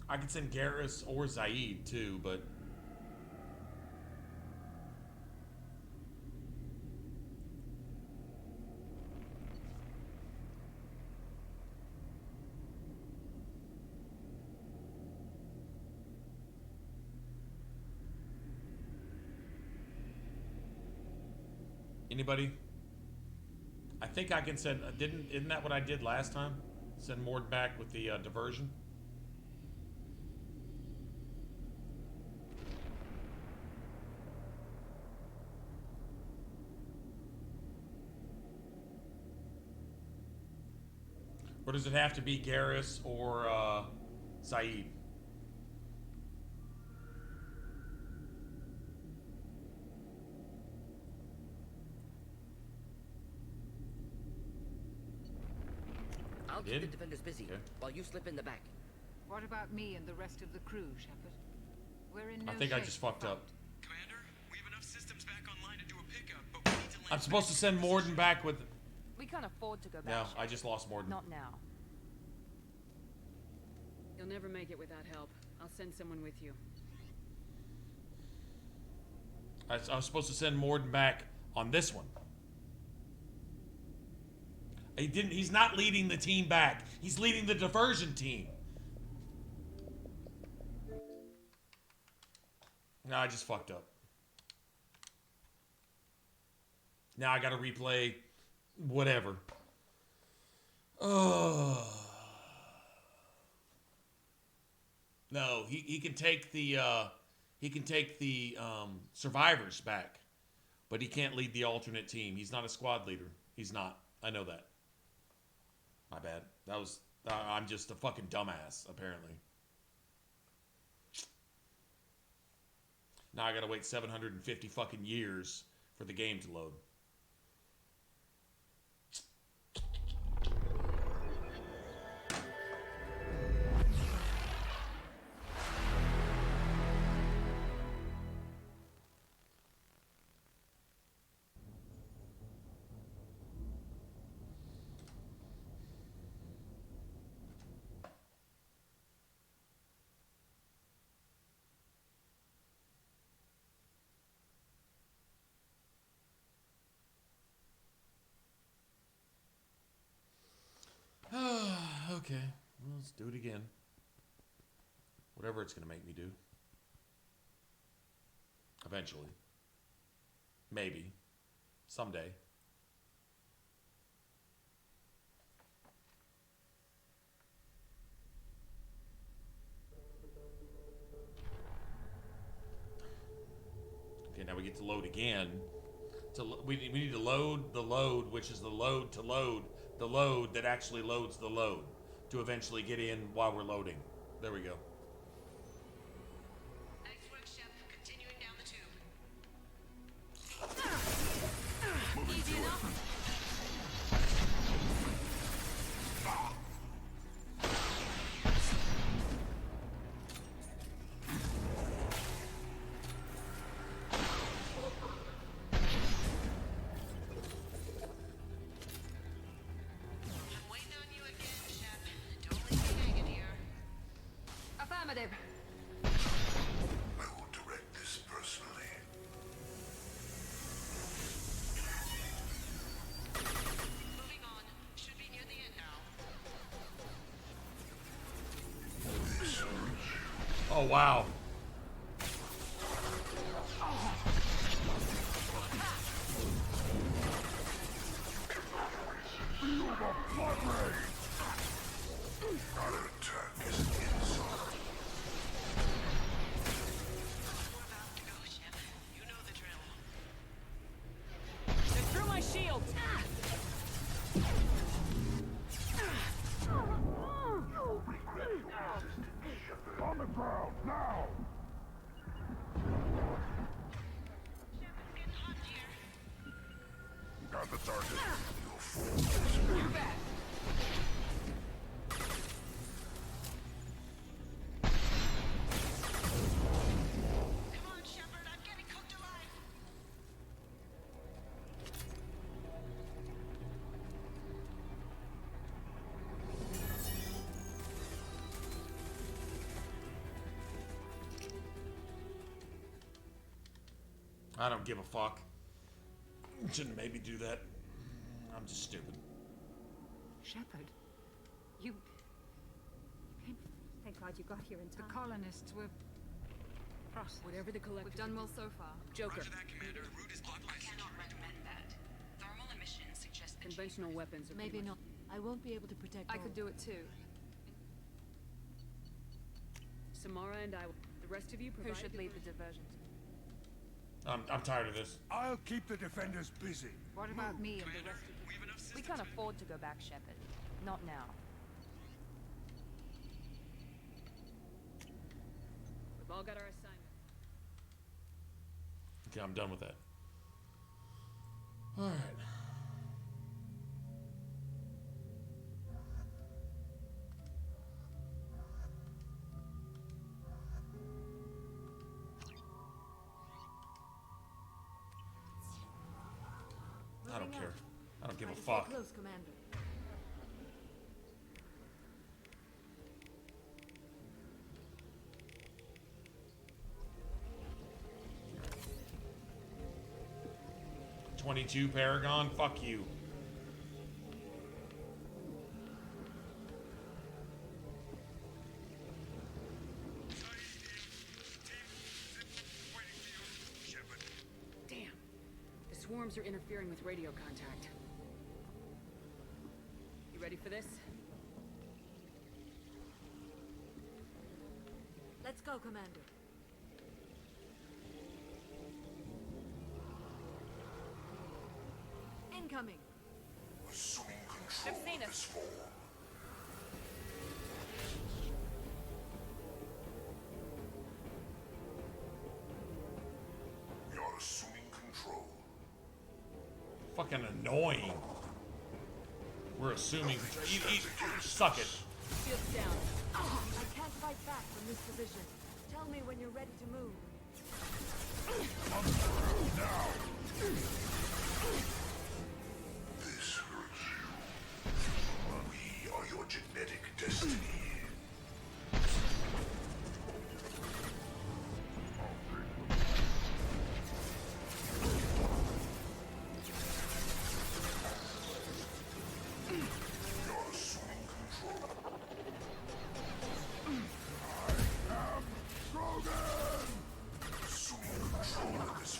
I could send Garrus or Zaid too, but. Anybody? I think I can send. Isn't that what I did last time? Send Mord back with the diversion. Or does it have to be Garrus or Zaid? I'll keep the defenders busy while you slip in the back. What about me and the rest of the crew, Shepard? We're in no I think I shape just to fucked up. Commander, we have enough systems back online to do a pickup, but we need to land. I'm supposed to send Morden back with. We can't afford to go back. No, Shepard. I just lost Morden. Not now. You'll never make it without help. I'll send someone with you. I was supposed to send Morden back on this one. He didn't. He's not leading the team back. He's leading the diversion team. No, I just fucked up. Now I gotta replay whatever. Oh. No, he can take the survivors back, but he can't lead the alternate team. He's not a squad leader. He's not. I know that. My bad. That was I'm just a fucking dumbass apparently. Now I gotta wait 750 fucking years for the game to load. Okay, well, let's do it again. Whatever it's gonna make me do. Eventually. Maybe. Someday. Okay, now we get to load again. We need to load the load, which is the load to load the load that actually loads the load to eventually get in while we're loading. There we go. Nice work, Chef. Continuing down the tube. Easy enough. Affirmative. I will direct this personally. Moving on. Should be near the end now. Oh, wow. Feel the blood rain! Our attack is an insult. Through my shield! On the ground, now! Got the target. Your form is back. Come on, Shepard, I'm getting cooked alive! I don't give a fuck. Shouldn't maybe do that. I'm just stupid. Shepard, you came. Thank God you got here in The time. colonists were processed. Whatever the collective. We've done well so far. Joker. Roger that, Commander. The route is blocked by Cannot recommend that. Thermal emissions suggest that Conventional weapons are Maybe pretty not. I won't be able to protect I all. could do it too. Samara and I. The rest of you Who provide. should lead the diversion? I'm tired of this. I'll keep the defenders busy. What about me and the rest of you? We have enough We systems. can't afford to go back, Shepard. Not now. We've all got our assignment. Okay, I'm done with that. All right. I don't care. I don't give a Try to fuck. stay close, Commander. .22 Paragon, fuck you. Damn. The swarm swarms are interfering with radio contact. You ready for this? Let's go, Commander. Incoming. Assuming control of this form. We are assuming control. Fucking annoying. We're assuming. Suck it. Shields down. I can't fight back from this position. Tell me when you're ready to move. Now. This hurts you. We are your genetic destiny.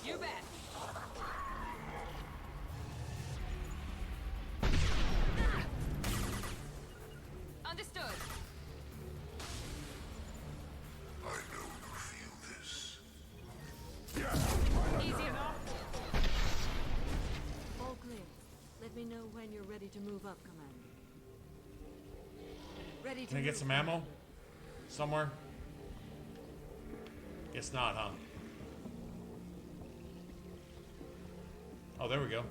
You bet. Understood. I know you feel this. Easy enough. All clear. Let me know when you're ready to move up, Commander. Ready to Can I get some ammo? Somewhere? Guess not, huh? Oh, there we go.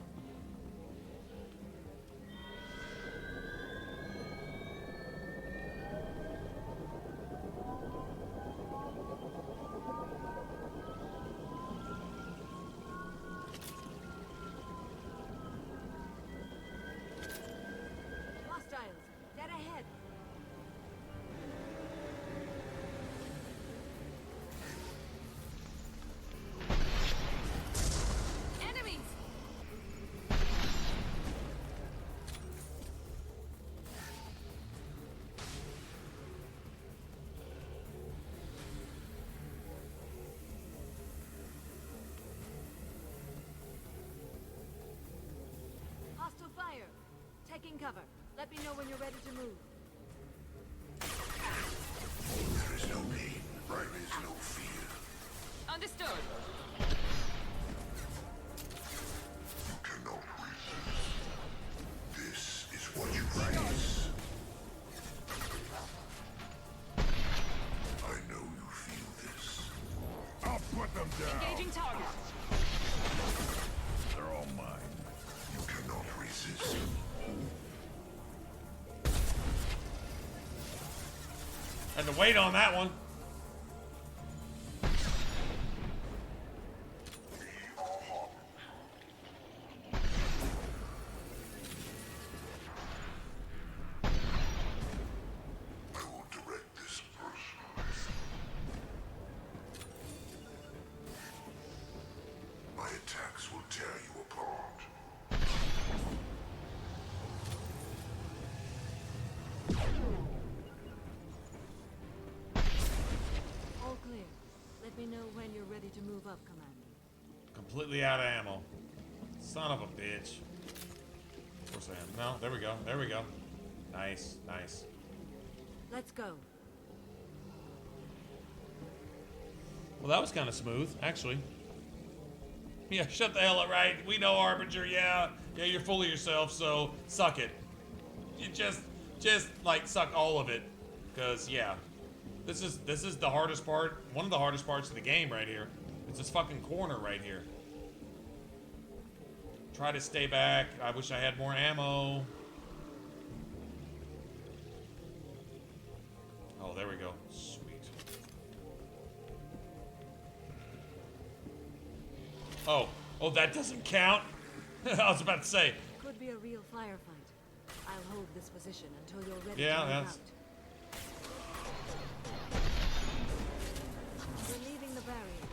Hostiles, dead ahead. Enemies! Hostile fire. Taking cover. Let me know when you're ready to move. There is no pain. There is no fear. Understood. You cannot resist. This is what you face. I know you feel this. I'll put them down. Engaging target. They're all mine. You cannot resist. Had to wait on that one. I will direct this personally. My attacks will tear you apart. All clear. Let me know when you're ready to move up, Commander. Completely out of ammo. Son of a bitch. Of course I am. No, there we go. There we go. Nice, nice. Let's go. Well, that was kind of smooth, actually. Yeah, shut the hell up, right? We know Harbinger, yeah. Yeah, you're full of yourself, so suck it. You just like suck all of it. Cause yeah. This is the hardest part, one of the hardest parts of the game right here. It's this fucking corner right here. Try to stay back. I wish I had more ammo. Oh, there we go. Sweet. Oh, that doesn't count? I was about to say. Could be a real firefight. I'll hold this position until you're ready Yeah, to move that's... out. We're leaving the barrier.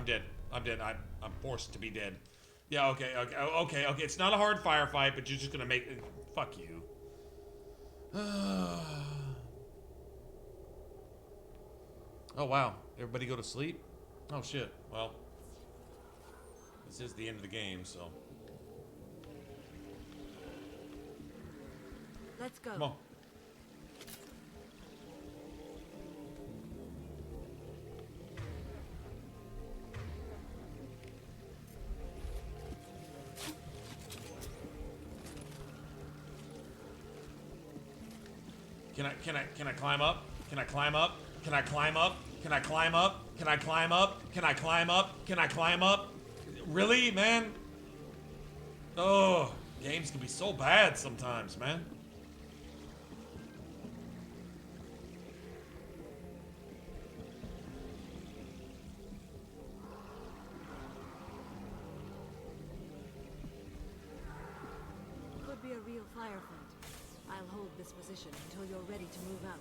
I'm dead. I'm dead. I'm forced to be dead. Yeah, okay. It's not a hard firefight, but you're just gonna make... Fuck you. Oh, wow. Everybody go to sleep? Oh, shit. Well, this is the end of the game, so... Let's go. Come on. Can I climb up? Can I climb up? Can I climb up? Can I climb up? Can I climb up? Can I climb up? Can I climb up? Really, man? Oh, games can be so bad sometimes, man. Could be a real firefight. I'll hold this position until you're ready to move out.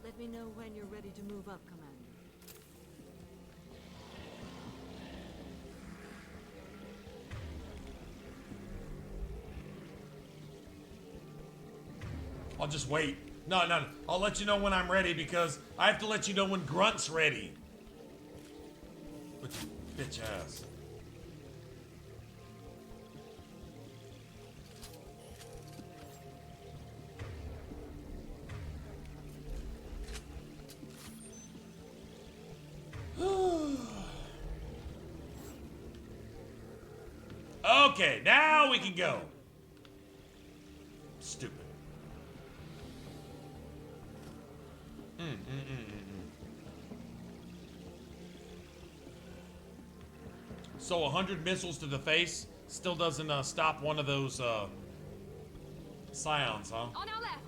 Let me know when you're ready to move up, Commander. I'll just wait. No. I'll let you know when I'm ready because I have to let you know when Grunt's ready. But you bitch ass. Okay, now we can go. Stupid. So 100 missiles to the face still doesn't stop one of those scions, huh? On our left.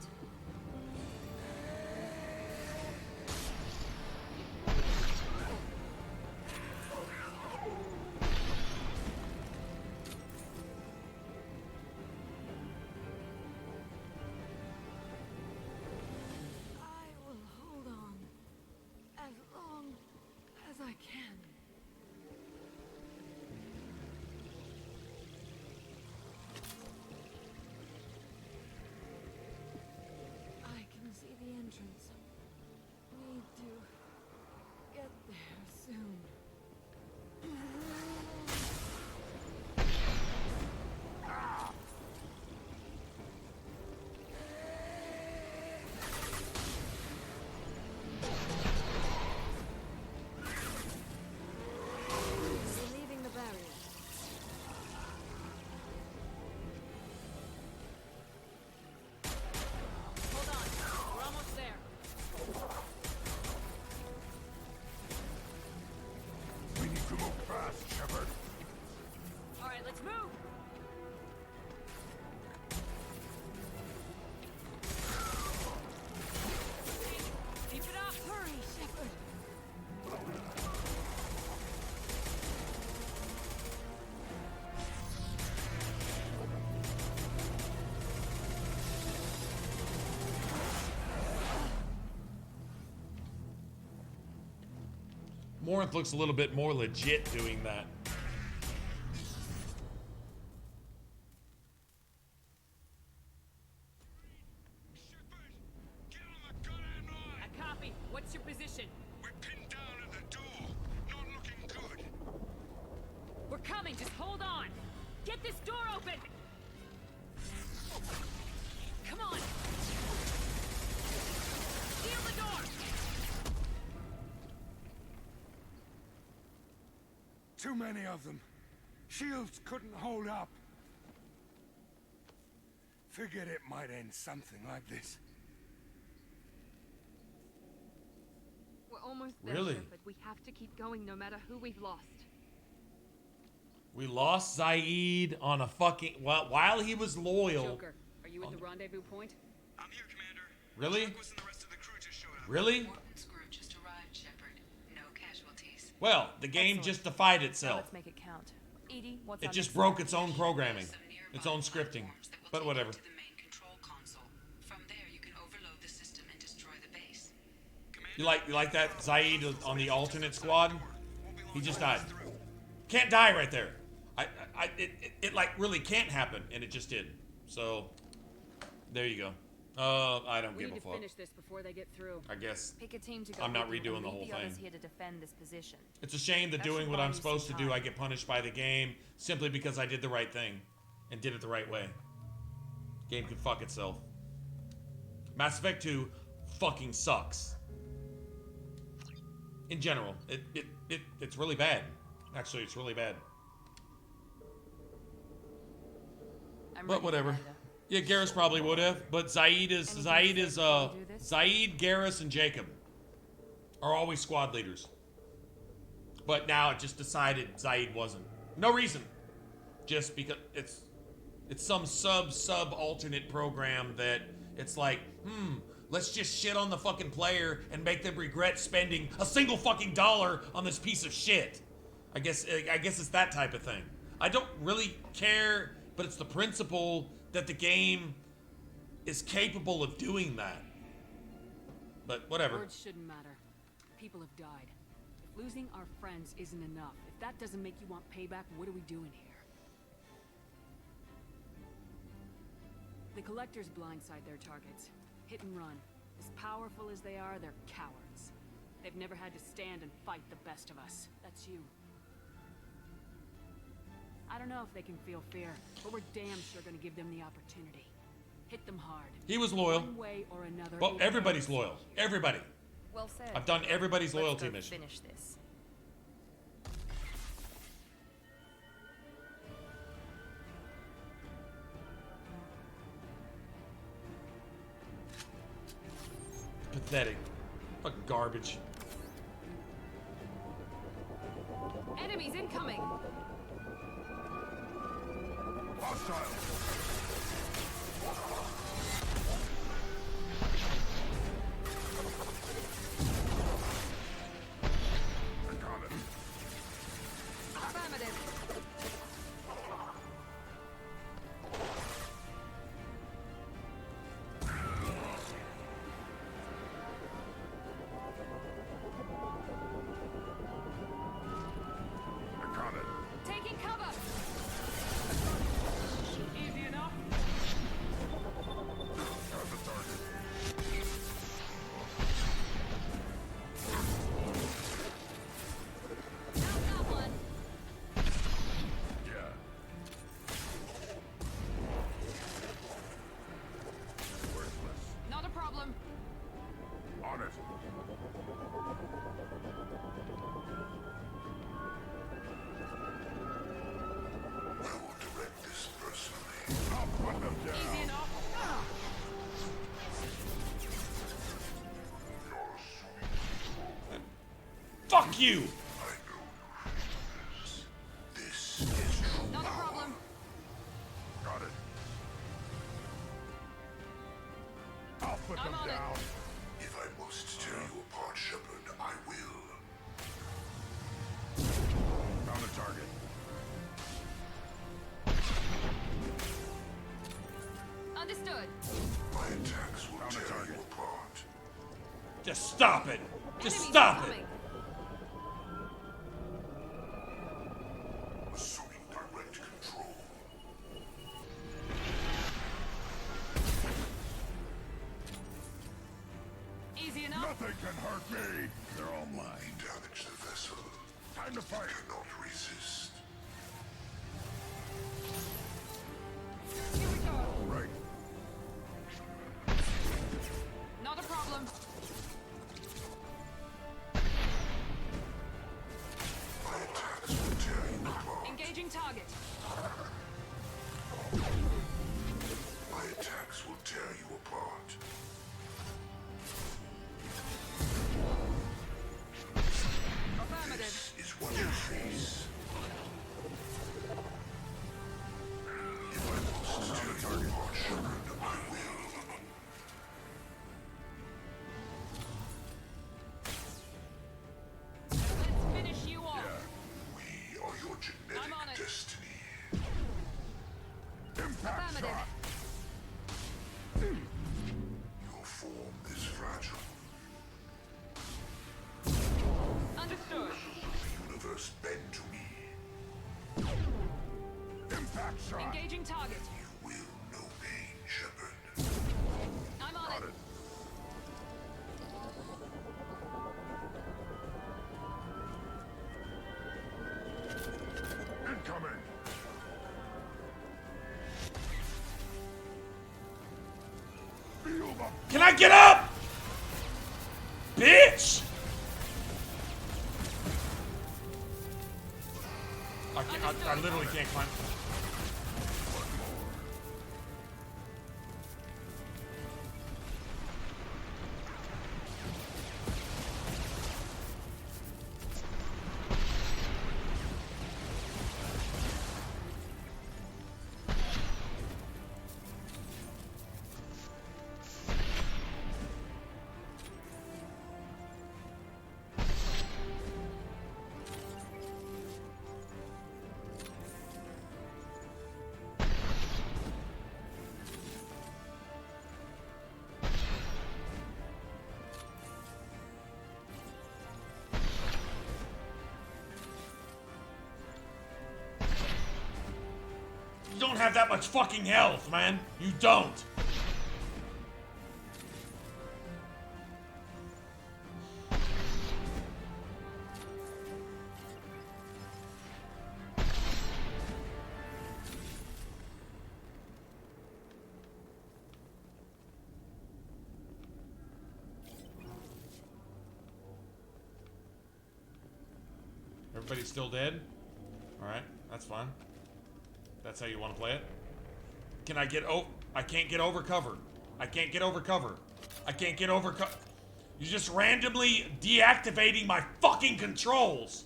Morinth looks a little bit more legit doing that. A copy. What's your position? We're pinned down at the door. Not looking good. fine. Just hold on. Get this door open. Come on. Seal the door. Too many of them. Shields couldn't hold up. Figured it might end something like this. We're almost there, Really? but we have to keep going no matter who we've lost. We lost Zaid on a fucking while he was loyal. Joker, are you at the rendezvous point? I'm here, Commander. Really? Douglas and the rest of the crew just showed up. Really? Morton's group just arrived, Shepard. No casualties. Well, the game just defied Now itself. let's make it count. Edie, what's It on just this broke side? its own programming, its own scripting. But whatever. To the main control console. From there, you can overload the system and destroy the base. You like that Zaid on the alternate squad? He just died. Can't die right there. It like really can't happen, and it just did. So there you go. I don't We give need a to fuck. finish this before they get through. I guess Pick a team to go I'm not with you redoing and the leave whole the others thing. here to defend this position. It's a shame that That should doing what buy I'm you some supposed to do, time. I get punished by the game simply because I did the right thing and did it the right way. Game can fuck itself. Mass Effect 2 fucking sucks. In general, it's really bad. Actually, it's really bad. But whatever. Yeah, Garrus probably would have, but Zaid, Garrus, and Jacob are always squad leaders. But now it just decided Zaid wasn't. No reason. Just because it's some sub alternate program that it's like, let's just shit on the fucking player and make them regret spending a single fucking dollar on this piece of shit. I guess it's that type of thing. I don't really care, but it's the principle that the game is capable of doing that. But whatever. Words shouldn't matter. People have died. If losing our friends isn't enough, if that doesn't make you want payback, what are we doing here? The Collectors blindside their targets. Hit and run. As powerful as they are, they're cowards. They've never had to stand and fight the best of us. That's you. I don't know if they can feel fear, but we're damn sure gonna give them the opportunity. Hit them hard. He was loyal. One way or another. Well, everybody's loyal. Everybody. Well said. I've done everybody's Let's loyalty go mission. Finish this. Pathetic. Fucking garbage. Enemies incoming! Taking cover! Easy enough. Not a problem. On it. I will direct this personally. I'll put them down. Easy enough. Fuck you! This is your Not a problem. Got it. I'll put I'm them on it. down. If I must tear you apart, Shepard, I will. Found a target. Understood. My attacks will Found a tear target. you apart. Just stop it! Just Enemies stop it! incoming. Assuming direct control. Easy enough. Nothing can hurt me. They're all mine. Damage the vessel. Time to fight. Cannot resist. Engaging target. My attacks will tear you apart. Affirmative. This is what you face. If I must tear you apart, Shepard, I will. Let's finish you off. We are your genetic I'm on it. destiny. Impact Affirmative. shot. Your form is fragile. Understood. The universe bend to me. Impact shot. Engaging target. You will know pain, Shepard. I'm on it. Incoming. Feel the Can I get up? Bitch! I literally can't climb. You don't have that much fucking health, man. You don't. Everybody's still dead? Alright, that's fine. That's how you want to play it? Can I get over? I can't get over cover. I can't get over cover. I can't get over cover. You're just randomly deactivating my fucking controls.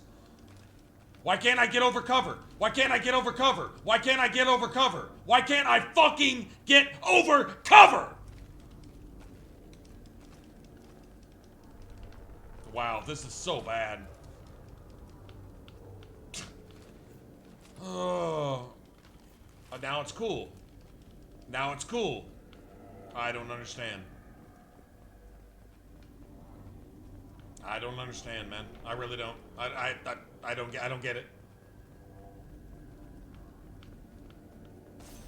Why can't I get over cover? Why can't I get over cover? Why can't I get over cover? Why can't I fucking get over cover? Wow, this is so bad. Oh. Now it's cool. Now it's cool. I don't understand. I don't understand, man. I really don't. I don't get it.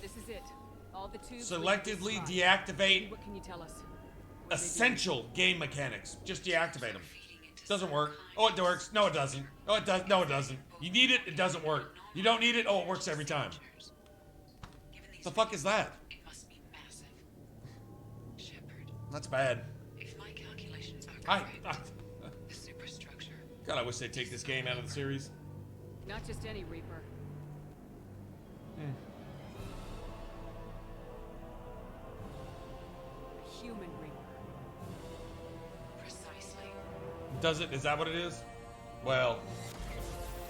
This is it. All the tubes. Selectively deactivate What can you tell us? essential game mechanics. Just deactivate them. Doesn't work. Oh, it works. No, it doesn't. Oh, it does. No, it doesn't. You need it. It doesn't work. You don't need it. Oh, it works every time. The fuck is that? It must be massive. Shepard, That's bad. if my calculations are correct, the superstructure. God, I wish they'd take this game out of the series. Not just any Reaper. A human Reaper. Precisely. Does it? Is that what it is? Well,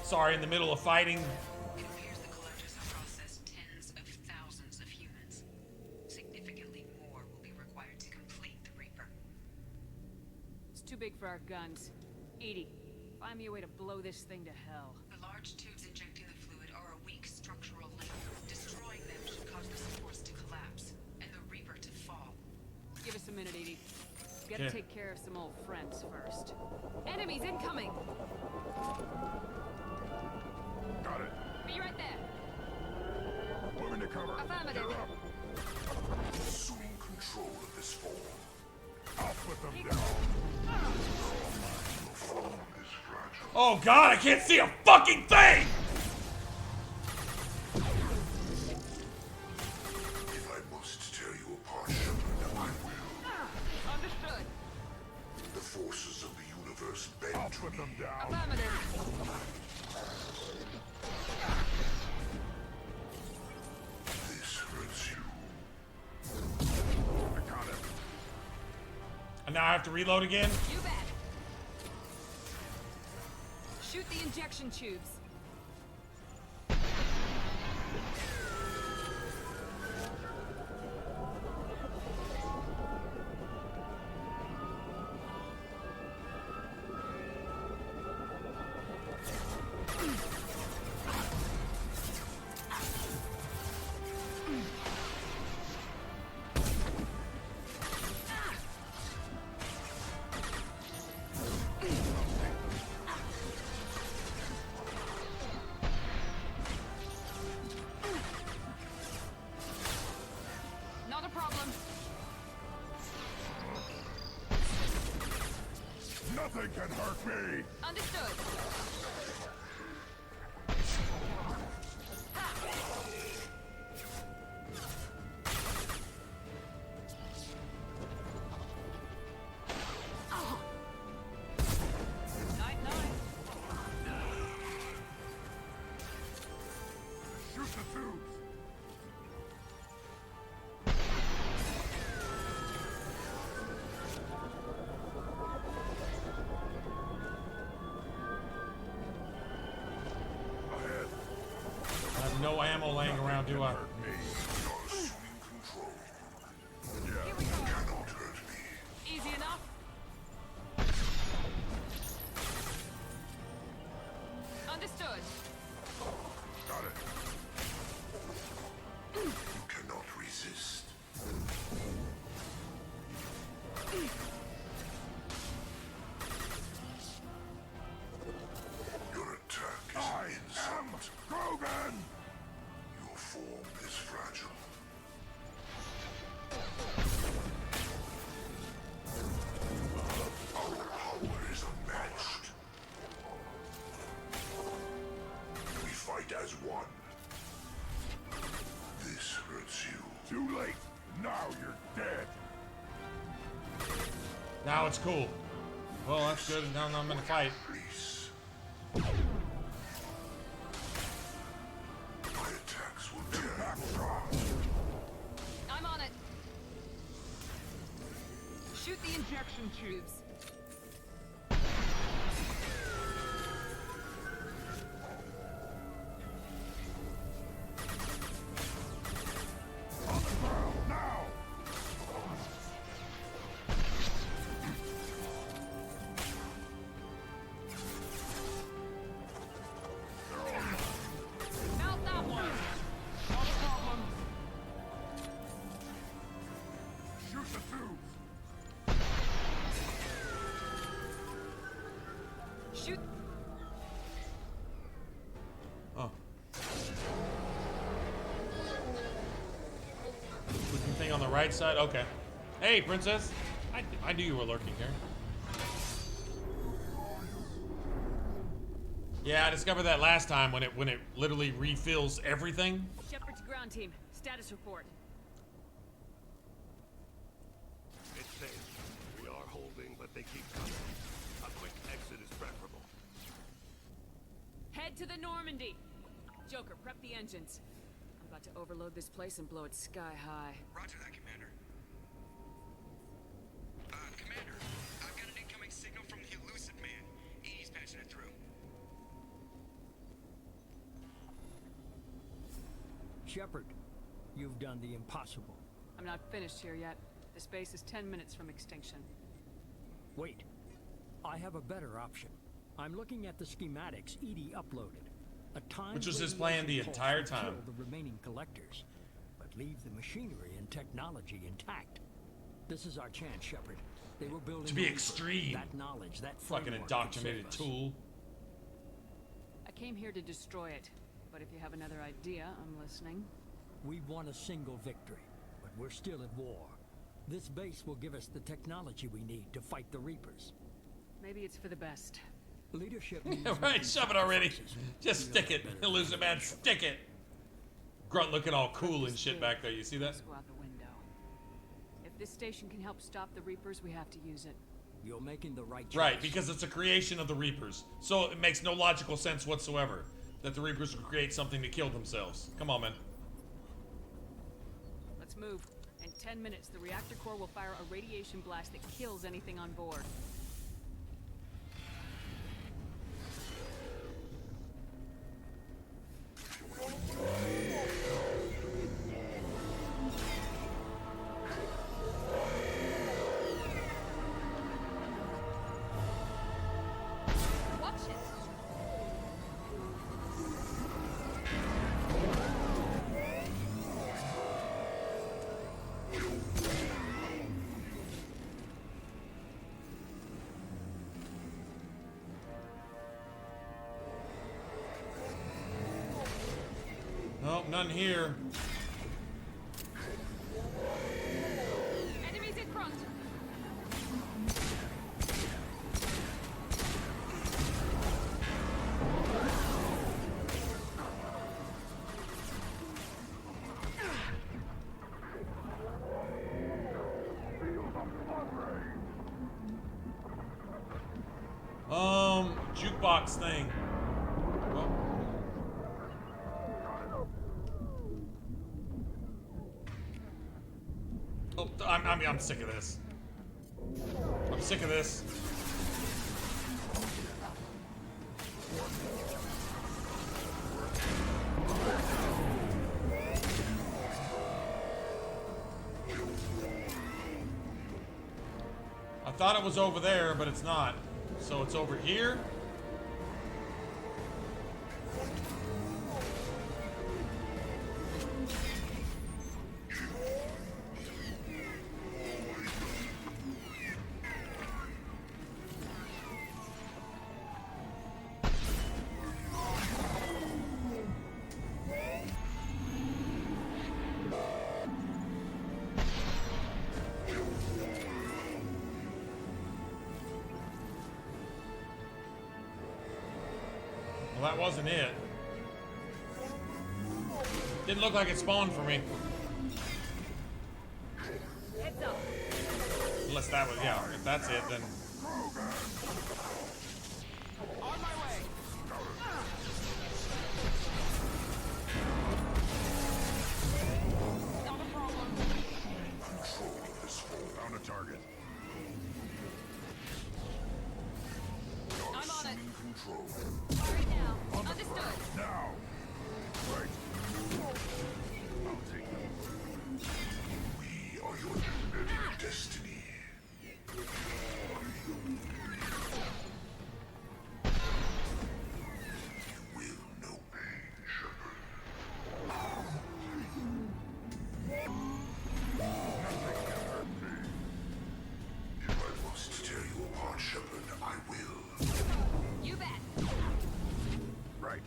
sorry, in the middle of fighting. It appears the collectors have processed tens of thousands of humans. Significantly more will be required to complete the Reaper. It's too big for our guns. Edie, find me a way to blow this thing to hell. The large tubes injecting the fluid are a weak structural link. Destroying them should cause the supports to collapse, and the Reaper to fall. Give us a minute, Edie. Gotta Okay. take care of some old friends first. Enemies incoming! Got it. Be right there. Moving to cover. Affirmative. Gear up. Assuming control of this form. I'll put them down. Your form is fragile. Oh God, I can't see a fucking thing! If I must tear you apart, Shepard, I will. Understood. The forces of the universe bend I'll to put them me. down. Affirmative. And now I have to reload again? You bet. Shoot the injection tubes. Nothing can hurt me! Understood. Shoot the tubes! I have no ammo laying around, do I? Easy enough. Understood. Got it. You cannot resist. Your attack is insult. Grogan! Your form is fragile. Our power is unmatched. We fight as one. This hurts you. Too late. Now you're dead. Now it's cool. Well, that's good. Now I'm gonna fight. My attacks will tear you. I'm on it. Shoot the injection tubes. Now! Mount that one. Not a problem. Shoot the tubes! Shoot. Oh. Looking thing on the right side? Okay. Hey, princess. I knew you were lurking here. Yeah, I discovered that last time when it literally refills everything. Shepard to ground team. Status report. It's safe. We are holding, but they keep coming. A quick exit is preferable. Head to the Normandy. Joker, prep the engines. I'm about to overload this place and blow it sky high. Roger that, Commander. Commander, I've got an incoming signal from the elusive man. Edie's patching it through. Shepard, you've done the impossible. I'm not finished here yet. This base is 10 minutes from extinction. Wait, I have a better option. I'm looking at the schematics Edie uploaded. A time Which was his plan the entire time. Kill the remaining collectors, but leave the machinery and technology intact. This is our chance, Shepard. They were building To be Reaper. extreme. That knowledge, that Fucking framework indoctrinated could save us. tool. I came here to destroy it, but if you have another idea, I'm listening. We've won a single victory, but we're still at war. This base will give us the technology we need to fight the Reapers. Maybe it's for the best. Leadership Yeah, right, shove it already. Just stick it. Elusive man, stick it. Grunt looking all cool and shit back there. You see that? Go out the window. If this station can help stop the Reapers, we have to use it. You're making the right choice. Right, because it's a creation of the Reapers. So it makes no logical sense whatsoever that the Reapers would create something to kill themselves. Come on, man. Let's move. And 10 minutes, the reactor core will fire a radiation blast that kills anything on board. Nope, none here. Enemies in front. Jukebox thing. I'm sick of this. I'm sick of this. I thought it was over there, but it's not. So it's over here. Well, that wasn't it. Didn't look like it spawned for me. Heads up. Unless that was, yeah, if that's it, then. On my way. Not a problem. Control this. Found a target. I'm on it. Control. Right now. Understood. Now. Right. I'll take them. We are your genetic destiny. You will know pain, Shepard. Nothing can hurt me. If I must tear you apart, Shepard, I will. You bet. Right.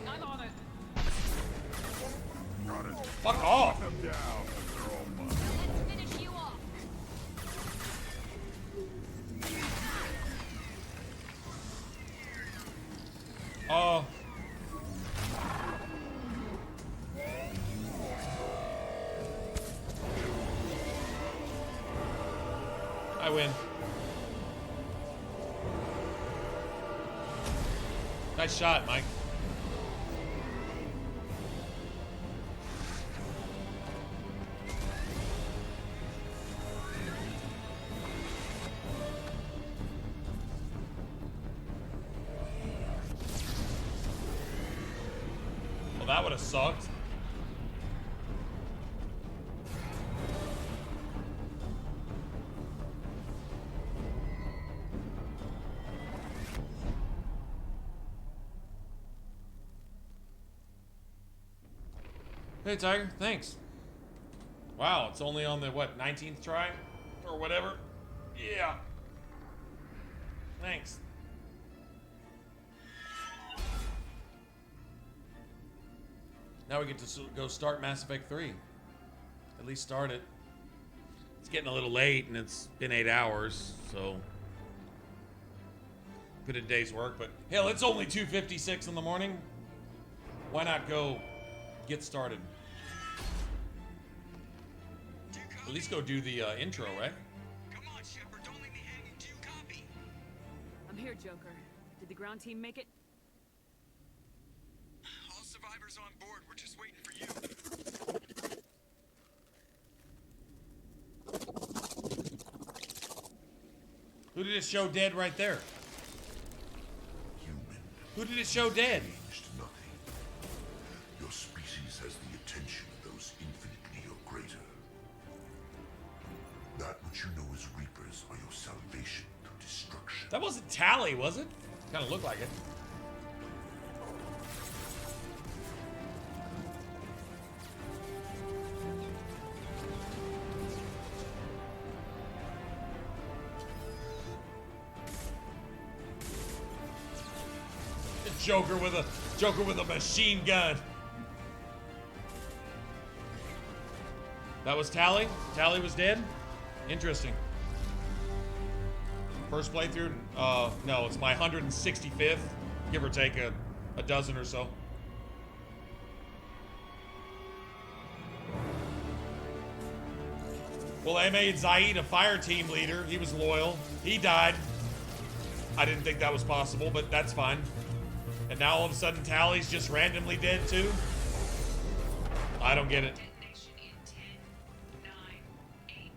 I'm on it. Got it. Fuck off. Put them down. They're all mine. Let's finish you off. I win. Nice shot, Mike. Well, that would have sucked. Hey, Tiger, thanks. Wow, it's only on the, what, 19th try? Or whatever? Yeah. Thanks. Now we get to go start Mass Effect 3. At least start it. It's getting a little late, and it's been 8 hours, so... Put in a day's work, but... Hell, it's only 2:56 in the morning. Why not go get started? At least go do the intro, right? Come on, Shepard, don't leave me hanging. Do you copy? I'm here, Joker. Did the ground team make it? All survivors on board. We're just waiting for you. Who did it show dead right there? Who did it show dead? Nothing. Your species has the attention of those infinitely or greater. That which you know as Reapers are your salvation through destruction. That wasn't Tally, was it? Kind of looked like it. Joker with a machine gun. That was Tally? Tally was dead? Interesting. First playthrough? No, it's my 165th, give or take a dozen or so. Well, I made Zaid a fire team leader. He was loyal. He died. I didn't think that was possible, but that's fine. And now all of a sudden Tally's just randomly dead too? I don't get it.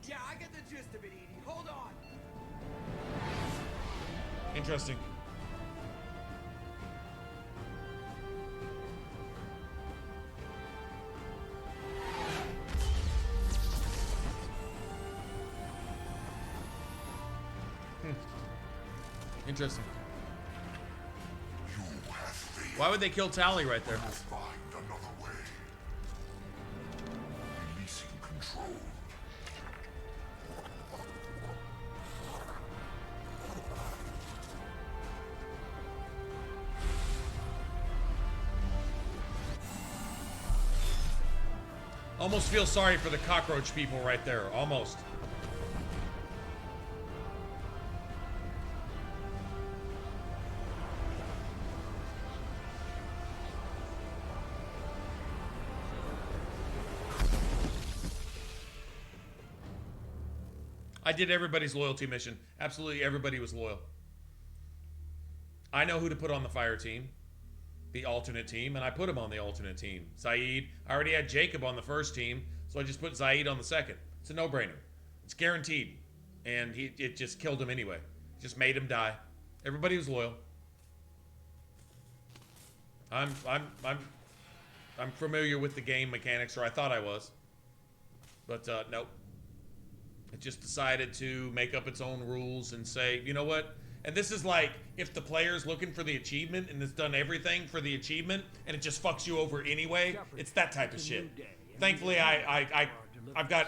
Yeah, I get the gist of it, Edie. Hold on. Interesting. Interesting. Why would they kill Tally right there? Find another way. Releasing control. Almost feel sorry for the cockroach people right there. Almost. I did everybody's loyalty mission. Absolutely everybody was loyal. I know who to put on the fire team, the alternate team, and I put him on the alternate team. Zaid, I already had Jacob on the first team, so I just put Zaid on the second. It's a no-brainer. It's guaranteed. And it just killed him anyway. Just made him die. Everybody was loyal. I'm familiar with the game mechanics, or I thought I was. But nope. It just decided to make up its own rules and say, you know what? And this is like if the player's looking for the achievement and has done everything for the achievement and it just fucks you over anyway. It's that type of shit. Thankfully, I've got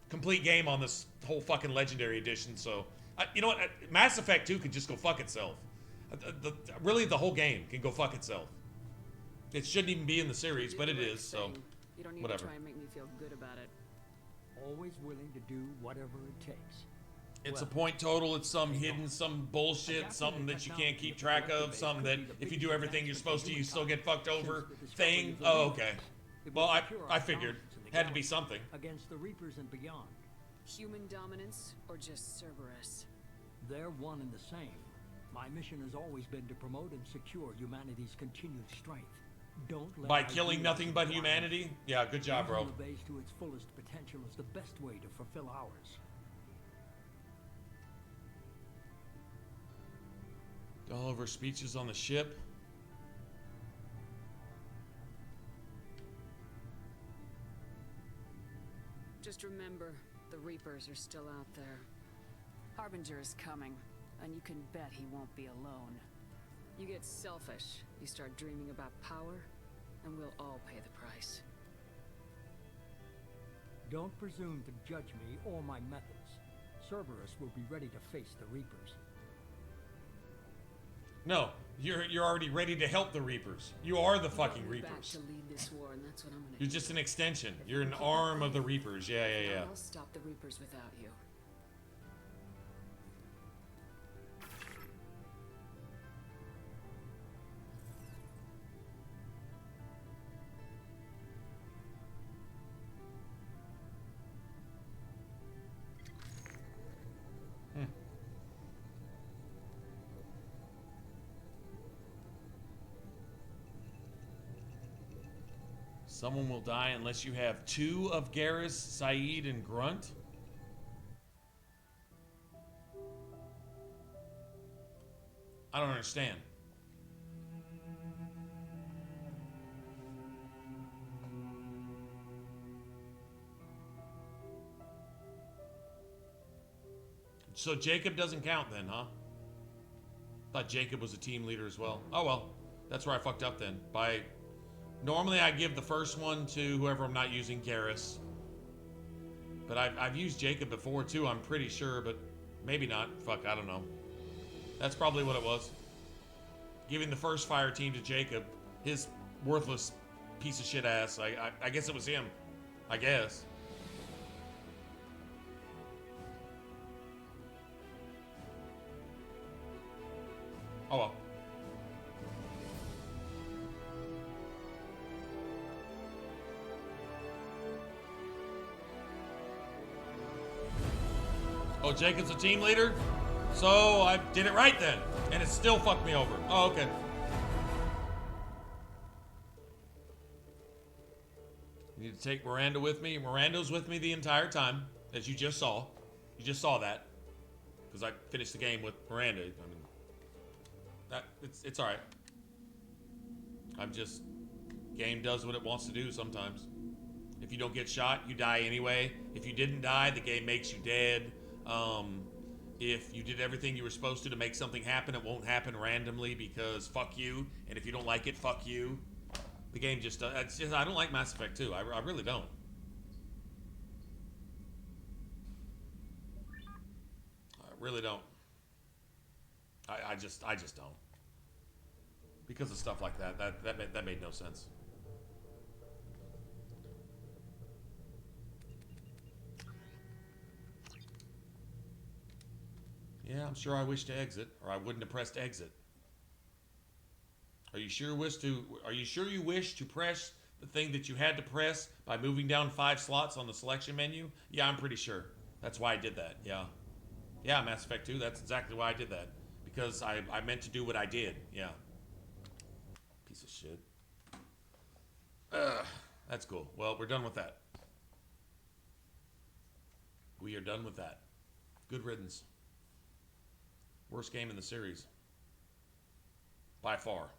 complete game on this whole fucking Legendary Edition. So, you know what? Mass Effect 2 could just go fuck itself. Really, the whole game can go fuck itself. It shouldn't even be in the series, but it is. So, you don't need whatever. to try and make me feel good about it. Always willing to do whatever it takes. It's a point total, it's some hidden, some bullshit, something that you can't keep track of, something that if you do everything you're supposed to, you still get fucked over thing. Oh, okay. Well, I figured. Had to be something. Against the Reapers and beyond. Human dominance or just Cerberus? They're one and the same. My mission has always been to promote and secure humanity's continued strength. Don't let By killing nothing but humanity? Yeah, good job, bro. Using the base to its fullest potential is the best way to fulfill ours. All of her speeches on the ship. Just remember, the Reapers are still out there. Harbinger is coming, and you can bet he won't be alone. You get selfish, you start dreaming about power, and we'll all pay the price. Don't presume to judge me or my methods. Cerberus will be ready to face the Reapers. No, you're already ready to help the Reapers. You are the fucking Reapers. Back to lead this war, and that's what I'm gonna You're do. just an extension. You're an arm of the Reapers. Yeah. I'll stop the Reapers without you. Someone will die unless you have 2 of Garrus, Zaid, and Grunt. I don't understand. So Jacob doesn't count then, huh? Thought Jacob was a team leader as well. Oh well, that's where I fucked up then. Normally I give the first one to whoever I'm not using, Garrus. But I've used Jacob before too, I'm pretty sure, but maybe not. Fuck, I don't know. That's probably what it was. Giving the first fire team to Jacob, his worthless piece of shit ass. I guess it was him. I guess. Oh well. Oh, Jacob's a team leader? So I did it right then. And it still fucked me over. Oh, okay. Need to take Miranda with me. Miranda's with me the entire time, as you just saw. You just saw that. Because I finished the game with Miranda. I mean, it's alright. I'm just... Game does what it wants to do sometimes. If you don't get shot, you die anyway. If you didn't die, the game makes you dead. If you did everything you were supposed to make something happen, it won't happen randomly because fuck you. And if you don't like it, fuck you. The game just does. I don't like Mass Effect 2. I really don't. I really don't. I just don't. Because of stuff like that. That made no sense. Yeah, I'm sure I wish to exit, or I wouldn't have pressed exit. Are you sure you wish to press the thing that you had to press by moving down 5 slots on the selection menu? Yeah, I'm pretty sure. That's why I did that. Yeah. Yeah, Mass Effect 2, that's exactly why I did that. Because I meant to do what I did. Yeah. Piece of shit. That's cool. Well, we're done with that. We are done with that. Good riddance. Worst game in the series. By far.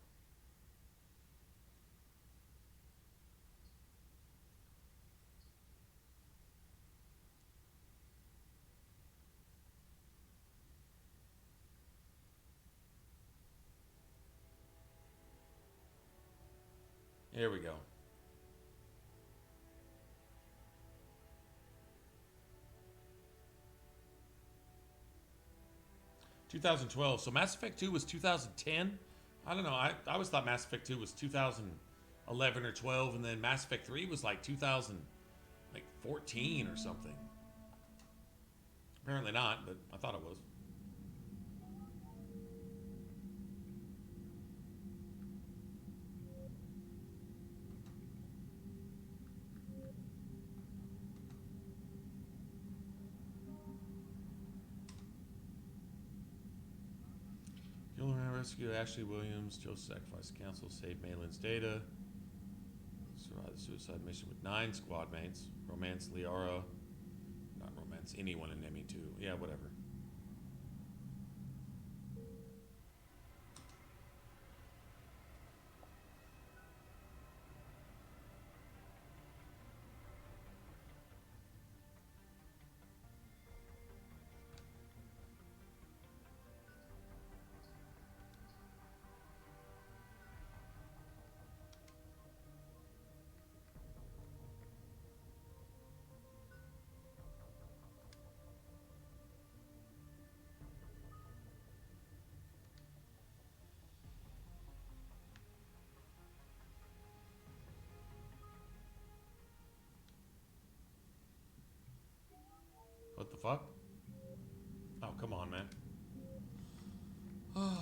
Here we go. ...2012. So Mass Effect 2 was 2010? I don't know. I always thought Mass Effect 2 was 2011 or 12, and then Mass Effect 3 was like 2014 or something. Apparently not, but I thought it was. Rescue Ashley Williams, Joe sacrificed the council, saved Malin's data, survived the suicide mission with 9 squad mates, romance Liara, not romance anyone in ME2, yeah, whatever. What the fuck? Oh, come on, man. I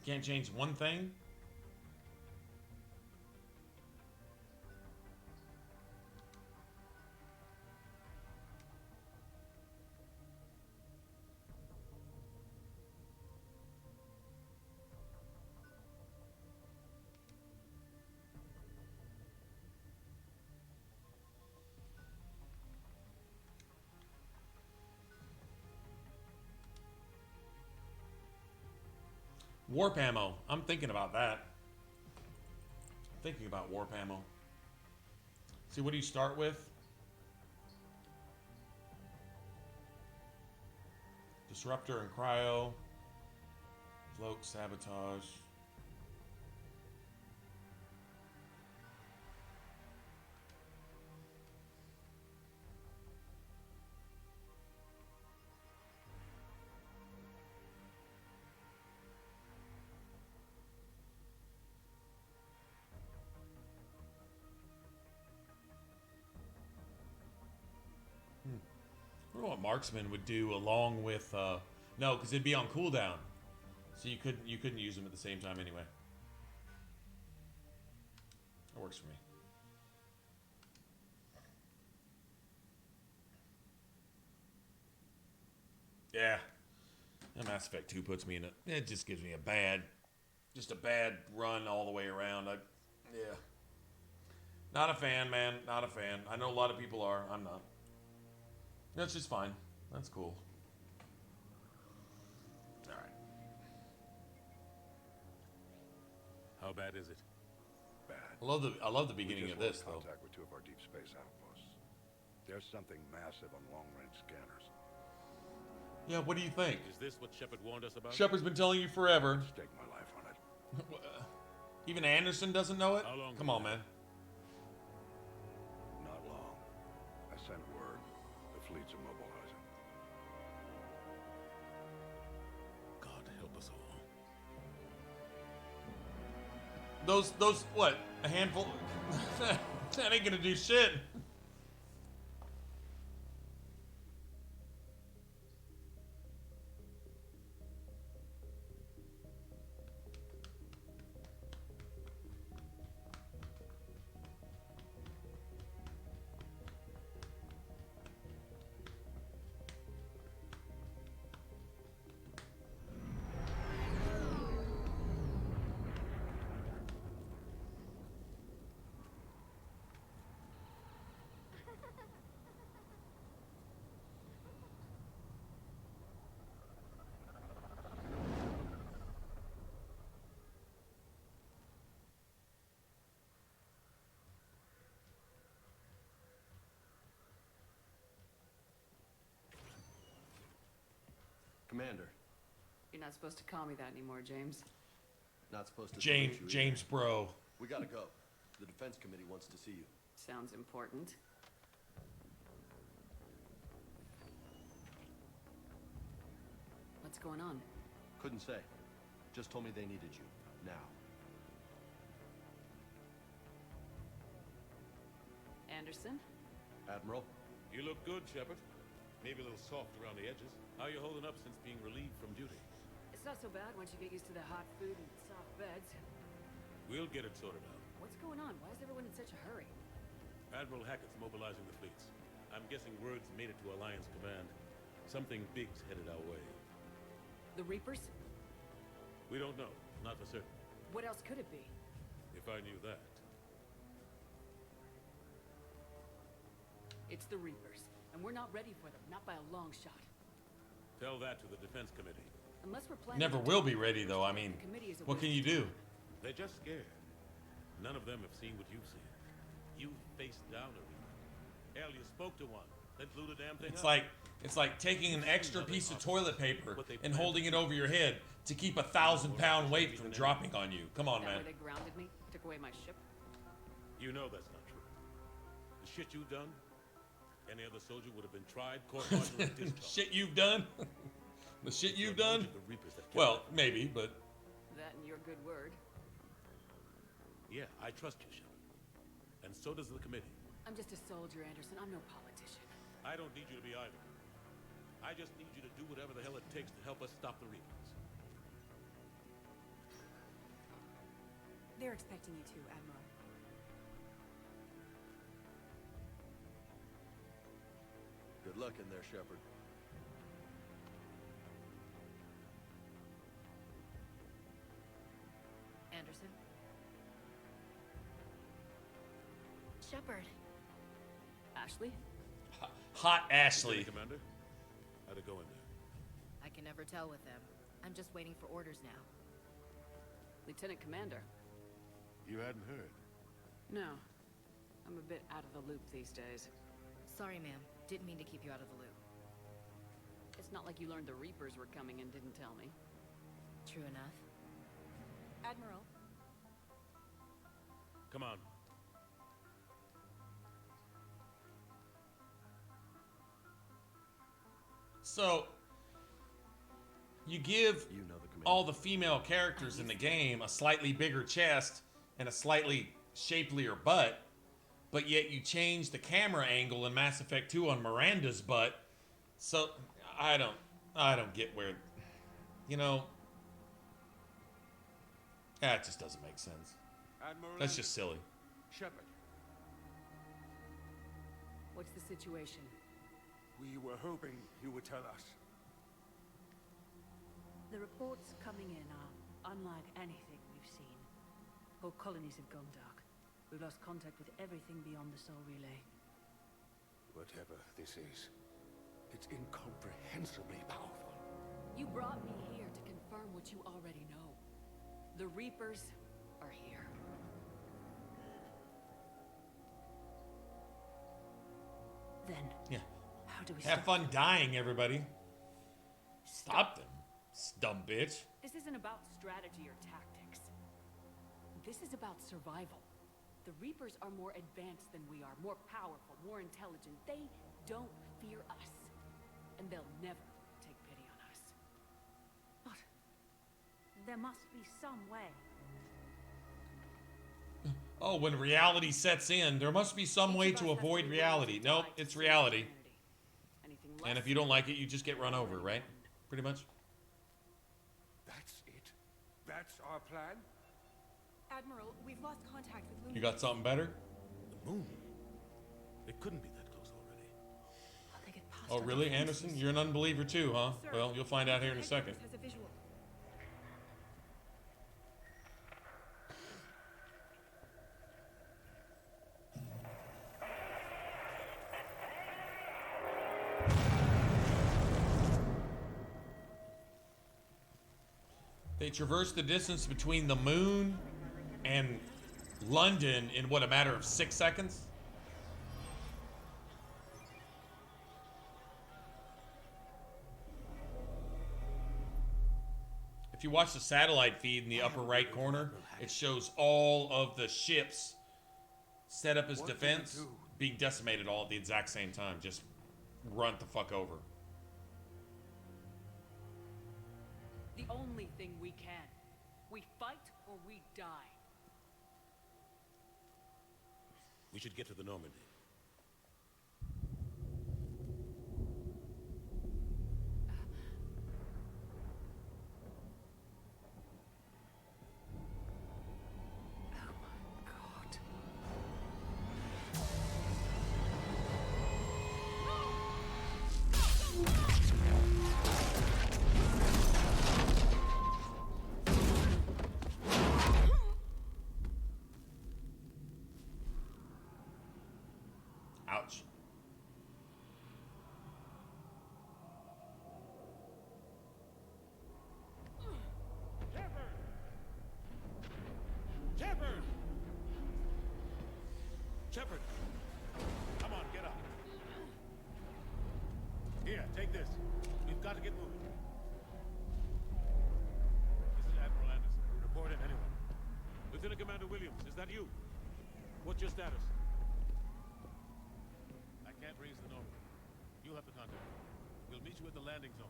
can't change one thing? Warp ammo. I'm thinking about that. Thinking about warp ammo. See, what do you start with? Disruptor and cryo. Cloak, sabotage. I wonder what marksman would do along with no, because it'd be on cooldown, so you couldn't use them at the same time anyway. That works for me. Yeah, and Mass Effect 2 puts me in it just gives me a bad run all the way around. Yeah, not a fan, man, not a fan. I know a lot of people are. I'm not. That's just fine. That's cool. All right. How bad is it? Bad. I love the beginning of this though. Contact with 2 of our deep space outposts. There's something massive on long-range scanners. Yeah, what do you think? Is this what Shepard warned us about? Shepard's been telling you forever. Stake my life on it. Even Anderson doesn't know it? How long? Come on, man. Not long. I sent word. The fleet's immobilizing. God help us all. Those what? A handful? That ain't gonna do shit. Commander. You're not supposed to call me that anymore, James. Not supposed to. James, bro. We gotta go. The defense committee wants to see you. Sounds important. What's going on? Couldn't say. Just told me they needed you. Now. Anderson? Admiral? You look good, Shepard. Maybe a little soft around the edges. How you holding up since being relieved from duty? It's not so bad once you get used to the hot food and soft beds. We'll get it sorted out. What's going on? Why is everyone in such a hurry? Admiral Hackett's mobilizing the fleets. I'm guessing word's made it to Alliance Command. Something big's headed our way. The Reapers? We don't know. Not for certain. What else could it be? If I knew that. It's the Reapers. And we're not ready for them. Not by a long shot. Tell that to the Defense Committee. Unless we're planning Never will be ready though. I mean, what can you do? They're just scared. None of them have seen what you've seen. You faced down a Reaper. Hell, you spoke to one. Then blew the damn thing up. It's like taking an extra piece of toilet paper and holding it over your head to keep a 1,000-pound weight from dropping on you. Come on, man. Where they grounded me, took away my ship. You know that's not true. The shit you've done, any other soldier would have been tried, court-martialed, and discharged. Shit you've done? The shit you've done? Well, maybe, but... That and your good word. Yeah, I trust you, Shepard. And so does the committee. I'm just a soldier, Anderson. I'm no politician. I don't need you to be either. I just need you to do whatever the hell it takes to help us stop the Reapers. They're expecting you to, Admiral. Good luck in there, Shepard. Anderson? Shepard. Ashley? Hot Ashley. Commander, how'd it go in there? I can never tell with them. I'm just waiting for orders now. Lieutenant Commander. You hadn't heard? No. I'm a bit out of the loop these days. Sorry, ma'am. Didn't mean to keep you out of the loop. It's not like you learned the Reapers were coming and didn't tell me. True enough. Admiral. Come on. So, you give all the female characters in the game a slightly bigger chest and a slightly shapelier butt, but yet you change the camera angle in Mass Effect 2 on Miranda's butt. So, I don't get where, you know, that just doesn't make sense. Admiral, That's just silly. Shepard. What's the situation? We were hoping you would tell us. The reports coming in are unlike anything we've seen. Whole colonies have gone dark. We've lost contact with everything beyond the Soul Relay. Whatever this is, it's incomprehensibly powerful. You brought me here to confirm what you already know. The Reapers are here. Then, yeah. How do we Have fun dying, everybody. Stop them, dumb bitch. This isn't about strategy or tactics. This is about survival. The Reapers are more advanced than we are, more powerful, more intelligent. They don't fear us. And they'll never take pity on us. But there must be some way. Oh, when reality sets in, there must be some way to avoid reality. Nope, it's reality. And if you don't like it, you just get run over, right? Pretty much. That's it? That's our plan? Admiral, we've lost contact with Lunar. You got something better? The moon? It couldn't be that close already. Oh, really, Anderson? You're an unbeliever too, huh? Well, you'll find out here in a second. Has a visual. They traverse the distance between the moon and London in what, a matter of 6 seconds? If you watch the satellite feed in the upper right corner, it shows all of the ships set up as defense being decimated all at the exact same time. Just run the fuck over. The only thing we can. We fight or we die. We should get to the Normandy. Ouch. Shepard! Shepard! Come on, get up. Here, take this. We've got to get moving. This is Admiral Anderson. Report in, anyone. Lieutenant Commander Williams, is that you? What's your status? I can't raise the Norman. You'll have to contact me. We'll meet you at the landing zone.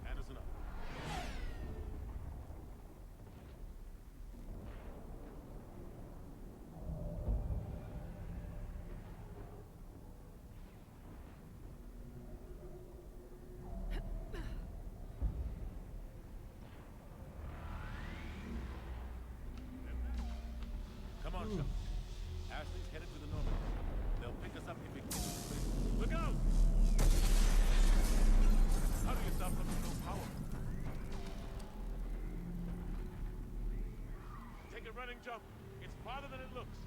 Anderson up. Come on, Shep. Ashley's headed to the Norman. They'll pick us up if we can. Look out! How do you stop them with no power? Take a running jump. It's farther than it looks.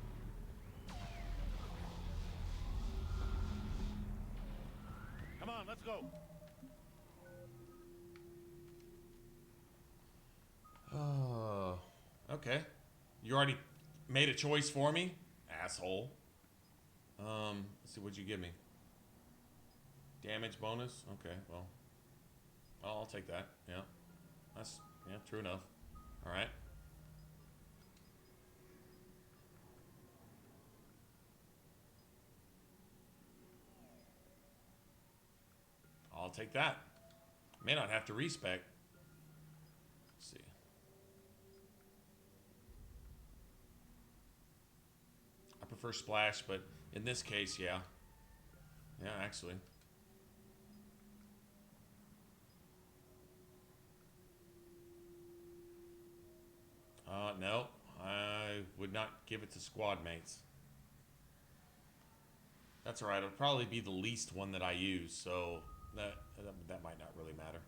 Come on, let's go. Oh, Okay. You already made a choice for me, asshole. Let's see, what'd you give me? Damage bonus? Okay, well, I'll take that. Yeah. That's, yeah, true enough. Alright. I'll take that. May not have to respec. Let's see. I prefer splash, but in this case, yeah. Yeah, actually. No. I would not give it to squad mates. That's alright. It'll probably be the least one that I use, so that might not really matter.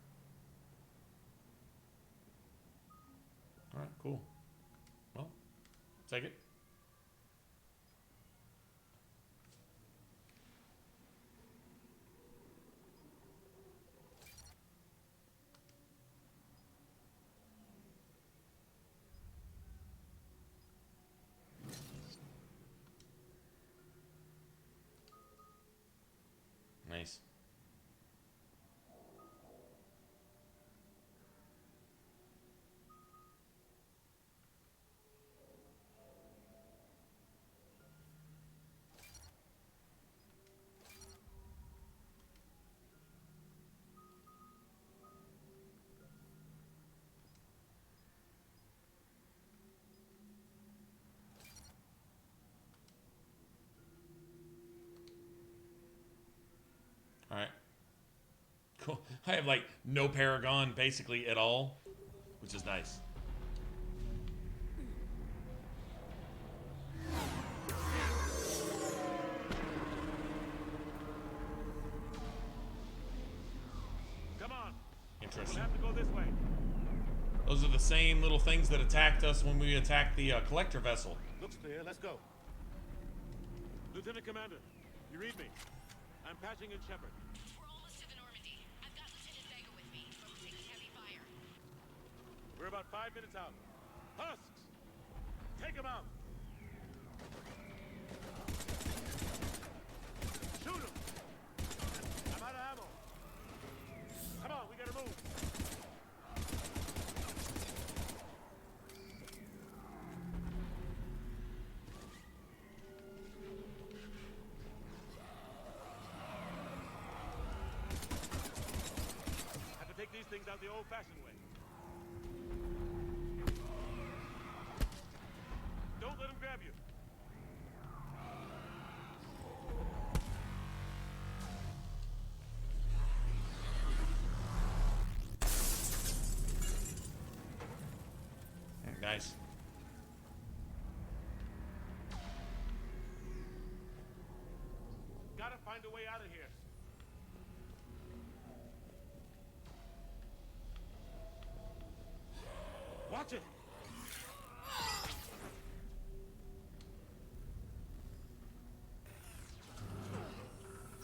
Alright, cool. Well, take it. Nice. Alright. Cool. I have like no Paragon basically at all, which is nice. Come on. Interesting. We have to go this way. Those are the same little things that attacked us when we attacked the collector vessel. Looks clear. Let's go. Lieutenant Commander, you read me. I'm patching in Shepard. We're almost to the Normandy. I've got Lieutenant Vega with me, but we're taking heavy fire. We're about 5 minutes out. Husks! Take them out! Shoot them! I'm out of ammo. Come on, we gotta move. Take these things out the old-fashioned way. Don't let them grab you. Nice. Gotta find a way out of here. Watch it!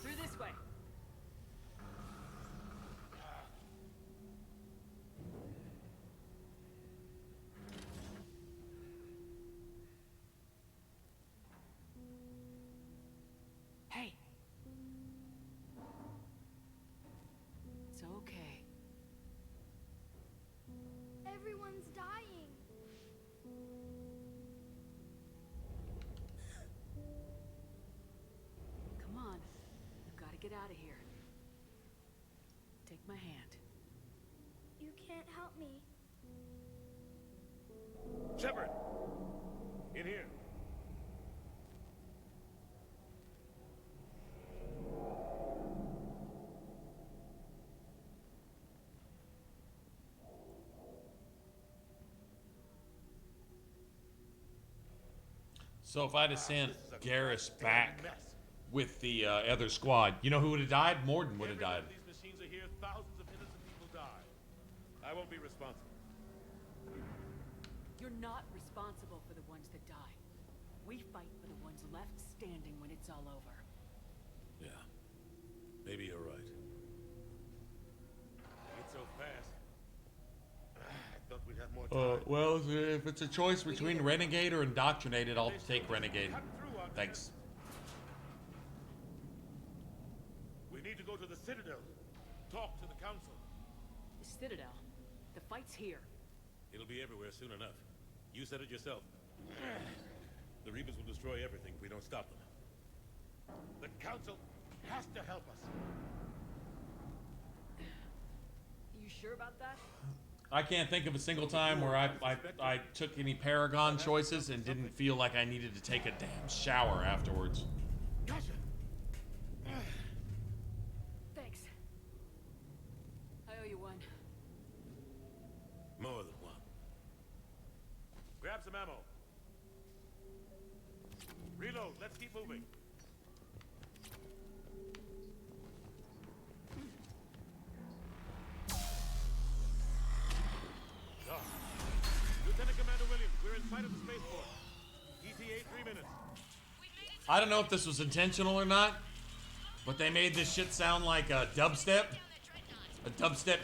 Through this way. Hey. It's okay. Everyone's dying. Come on. We've got to get out of here. Take my hand. You can't help me. Shepard! In here. So if I'd have sent Garrus back with the other squad, you know who would have died? Morden would have died. These machines are here, thousands of innocent people die. I won't be responsible. You're not responsible for the ones that die. We fight for the ones left standing when it's all over. Yeah. Maybe you're right. It's so fast. I thought we'd have more time. Well, if it's a choice between renegade or indoctrinated, I'll take renegade. Thanks. We need to go to the Citadel. Talk to the Council. The Citadel. The fight's here. It'll be everywhere soon enough. You said it yourself. The Reapers will destroy everything if we don't stop them. The Council has to help us. You sure about that? I can't think of a single time where I took any Paragon choices and didn't feel like I needed to take a damn shower afterwards. Gotcha. Thanks. I owe you one. More than one. Grab some ammo. Reload. Let's keep moving. Lieutenant Commander Williams, we're in sight of the spaceport. ETA 3 minutes. I don't know if this was intentional or not, but they made this shit sound like a dubstep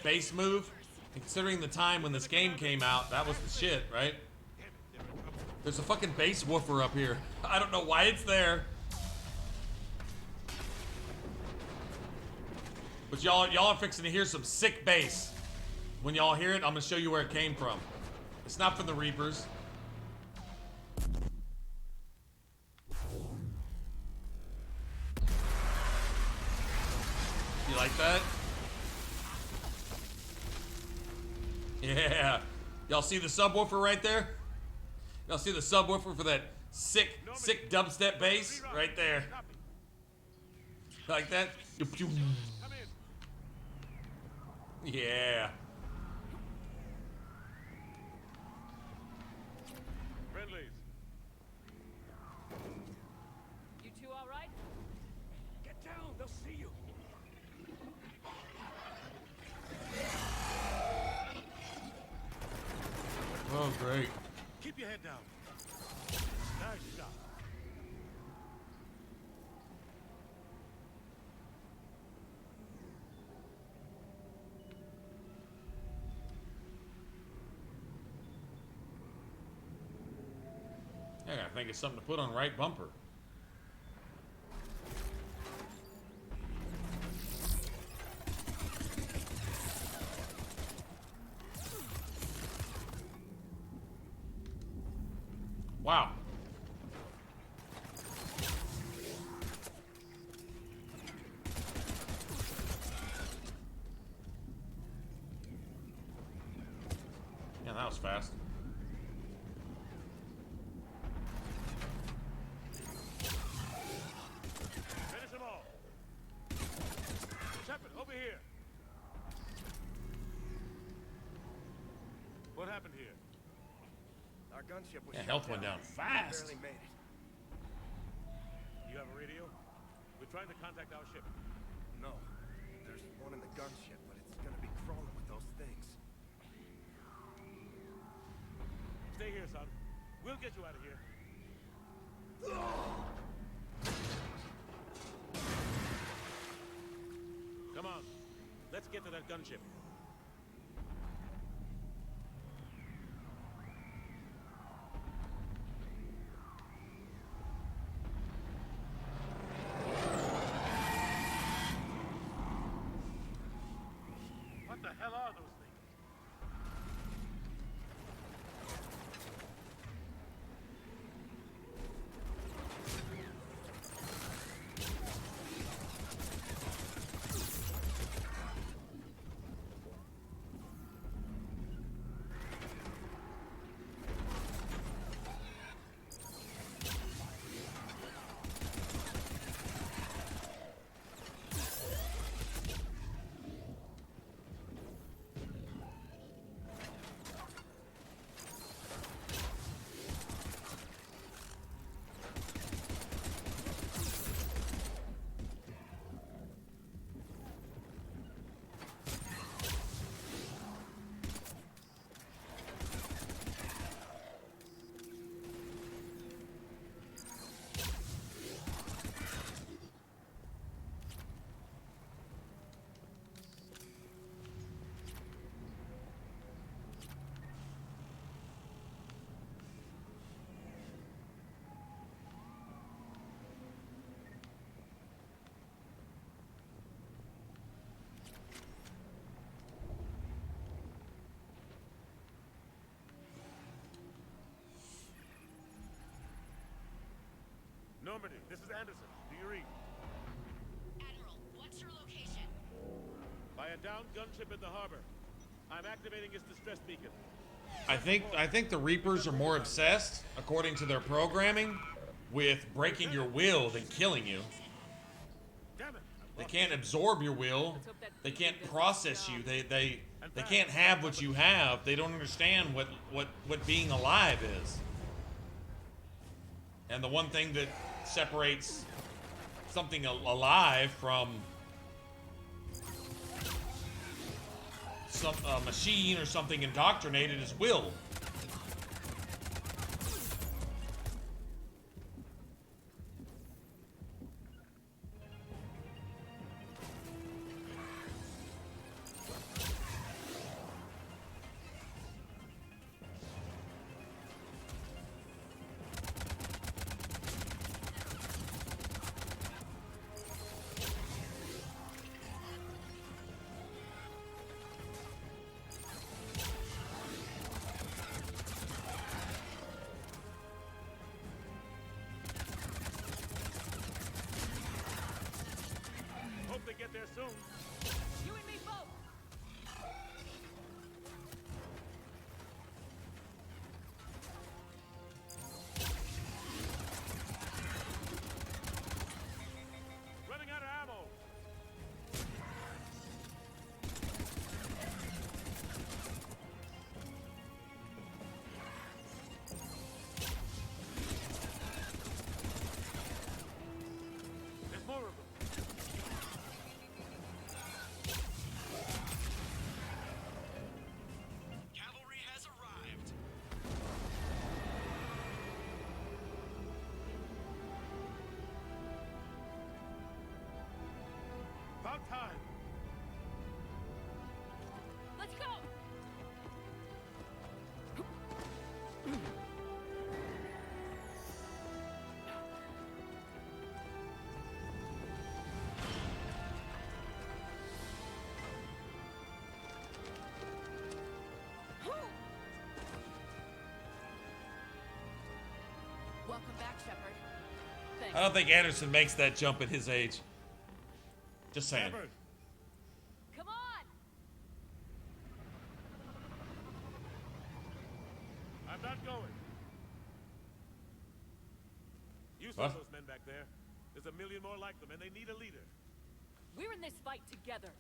bass move. And considering the time when this game came out, that was the shit, right? There's a fucking bass woofer up here. I don't know why it's there. But y'all are fixing to hear some sick bass. When y'all hear it, I'm gonna show you where it came from. It's not from the Reapers. You like that? Yeah. Y'all see the subwoofer right there? Y'all see the subwoofer for that sick dubstep bass right there? Like that? Yeah. Friendlies. You two all right? Get down, they'll see you. Oh, great. Keep your head down. Nice shot. Yeah, I think it's something to put on right bumper. Wow. Yeah, that was fast. Finish them all. Shepard, over here. What happened here? Our gunship was Yeah, shut health went down fast. Barely made it. You have a radio? We're trying to contact our ship. No. There's one in the gunship, but it's gonna be crawling with those things. Stay here, son. We'll get you out of here. Come on. Let's get to that gunship. What the hell are those things? Normandy, this is Anderson. Do you read? Admiral, what's your location? By a downed gunship in the harbor. I'm activating its distress beacon. I think the Reapers are more obsessed, according to their programming, with breaking your will than killing you. They can't absorb your will. They can't process you. They can't have what you have. They don't understand what being alive is. And the one thing that separates something alive from some machine or something indoctrinated is will. About time. Let's go. Welcome back, Shepard. Thanks. I don't think Anderson makes that jump at his age. Just saying. Come on! I'm not going. You saw those men back there. There's a million more like them, and they need a leader. We're in this fight together.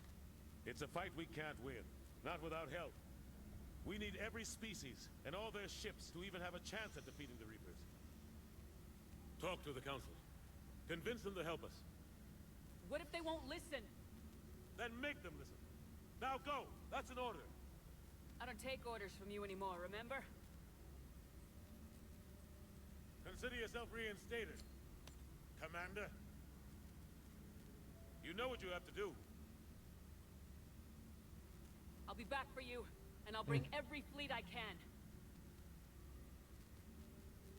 It's a fight we can't win. Not without help. We need every species and all their ships to even have a chance at defeating the Reapers. Talk to the Council. Convince them to help us. What if they won't listen? Then make them listen. Now go! That's an order. I don't take orders from you anymore, remember? Consider yourself reinstated, Commander. You know what you have to do. I'll be back for you, and I'll bring every fleet I can.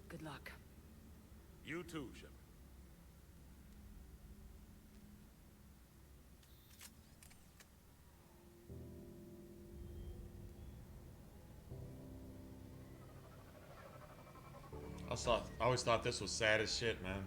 Good luck. You too, Shepard. I always thought this was sad as shit, man.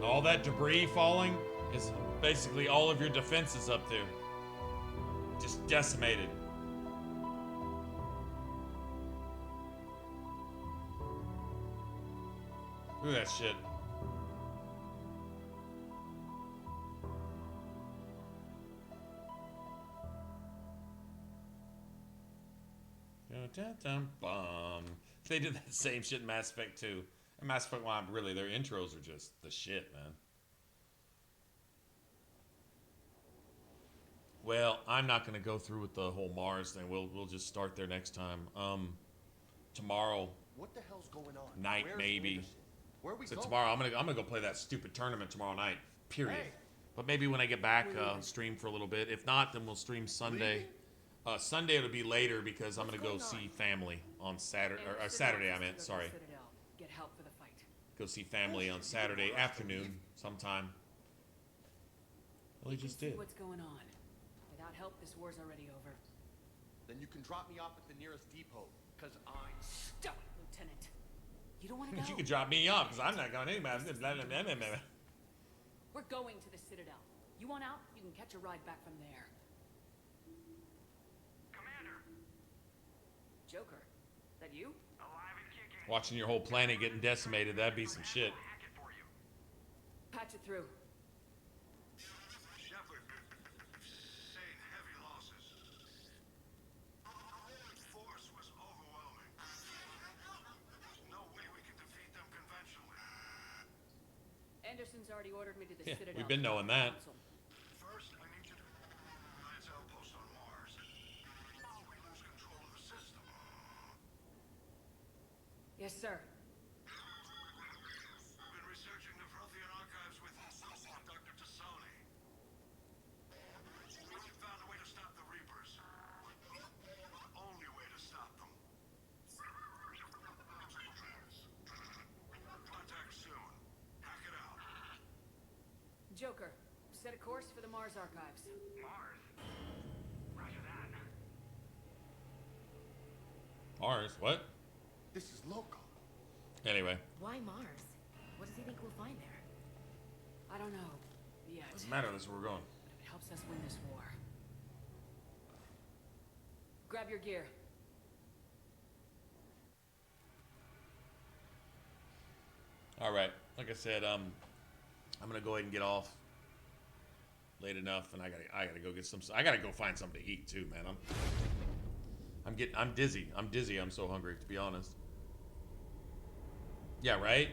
All that debris falling is basically all of your defenses up there. Just decimated. Look at that shit. They did that same shit in Mass Effect 2. And Mass Effect 1, really, their intros are just the shit, man. Well, I'm not going to go through with the whole Mars thing. We'll just start there next time. Tomorrow. What the hell's going on? Night, Where's maybe. Anderson? Where are we So going? tomorrow, I'm gonna go play that stupid tournament tomorrow night. Period. Hey. But maybe when I get back, stream for a little bit. If not, then we'll stream Sunday. Sunday it'll be later because I'm gonna go see family on Saturday. Or Saturday, I meant. Sorry. Get help for the fight. Go see family on Saturday afternoon sometime. Well, he just See did. what's going on. Without help, this war's already over. Then you can drop me off at the nearest depot, cause I'm Stop, Lieutenant. You don't want to go. You could drop me off because I'm not going anywhere. We're going to the Citadel. You want out? You can catch a ride back from there. Commander. Joker, that you? Alive and kicking. Watching your whole planet getting decimated, that'd be some shit. Patch it through. Shepard. Sustained heavy losses. Force was overwhelming. No way we can defeat them conventionally. Anderson's already ordered me to the Yeah, Citadel. we've been knowing that. First, I need you to lance outpost on Mars. We lose control of the system. Yes, sir. I've been researching the Prothean archives with Dr. Tassoni. We found a way to stop the Reapers. The only way to stop them. Contact soon. Hack it out. Joker, set a course for the Mars archives. Mars? Roger that. Mars, what? This is local. Anyway, Why Mars? What does he think we'll find there? I don't know yet. doesn't matter. That's where we're going. It helps us win this war. Grab your gear. All right. Like I said, I'm gonna go ahead and get off late enough, and I gotta go get some. I gotta go find something to eat too, man. I'm dizzy. I'm so hungry, to be honest. Yeah, right?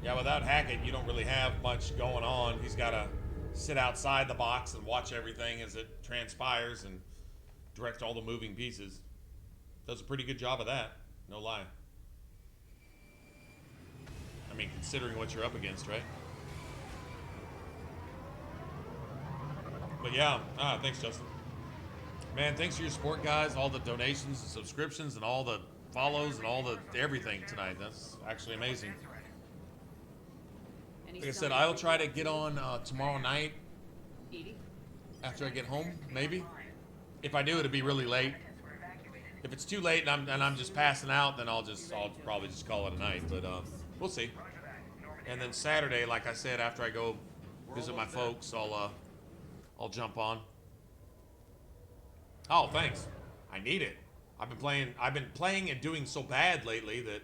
Yeah, without Hackett, you don't really have much going on. He's got to sit outside the box and watch everything as it transpires and direct all the moving pieces. Does a pretty good job of that, no lie. I mean, considering what you're up against, right? But yeah, thanks, Justin. Man, thanks for your support, guys. All the donations and subscriptions and all the follows and all the everything tonight. That's actually amazing. Like I said, I'll try to get on tomorrow night after I get home, maybe. If I do, it'll be really late. If it's too late and I'm just passing out, then I'll probably just call it a night. But we'll see. And then Saturday, like I said, after I go visit my folks, I'll jump on. Oh, thanks. I need it. I've been playing and doing so bad lately that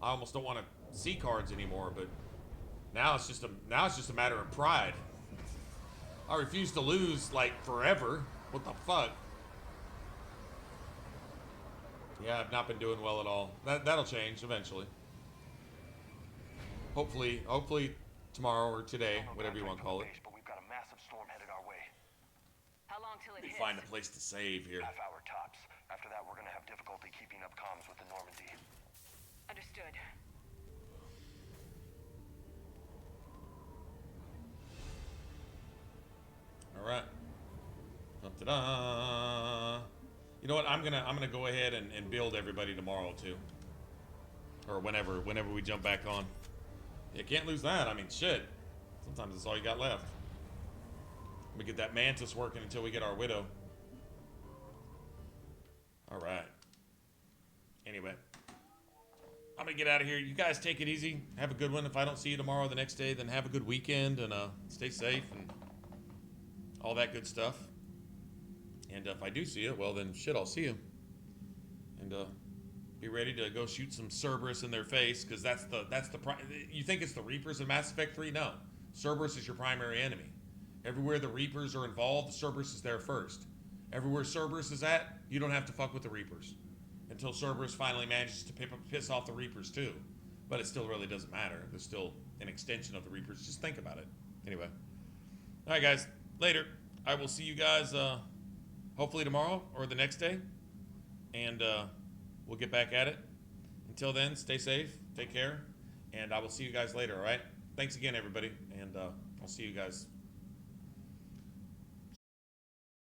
I almost don't want to see cards anymore, but now it's just a matter of pride. I refuse to lose like forever. What the fuck? Yeah, I've not been doing well at all. That'll change eventually. Hopefully tomorrow or today, whatever you want to call it. But we've got a massive storm headed our way. How long till it We hits? find a place to save here. Half hour tops. After that, we're gonna have difficulty keeping up comms with the Normandy. Understood. All right. Da-da-da. You know what? I'm gonna go ahead and build everybody tomorrow too, or whenever we jump back on. You can't lose that. I mean, shit. Sometimes that's all you got left. Let me get that Mantis working until we get our Widow. All right. Anyway. I'm gonna get out of here. You guys take it easy. Have a good one. If I don't see you tomorrow or the next day, then have a good weekend and stay safe and all that good stuff. And if I do see you, well then shit, I'll see you. And be ready to go shoot some Cerberus in their face, because you think it's the Reapers in Mass Effect 3? No. Cerberus is your primary enemy. Everywhere the Reapers are involved, the Cerberus is there first. Everywhere Cerberus is at, you don't have to fuck with the Reapers. Until Cerberus finally manages to piss off the Reapers too. But it still really doesn't matter. There's still an extension of the Reapers. Just think about it. Anyway. Alright guys, later. I will see you guys hopefully tomorrow or the next day. And we'll get back at it. Until then, stay safe, take care, and I will see you guys later, alright? Thanks again, everybody, and I'll see you guys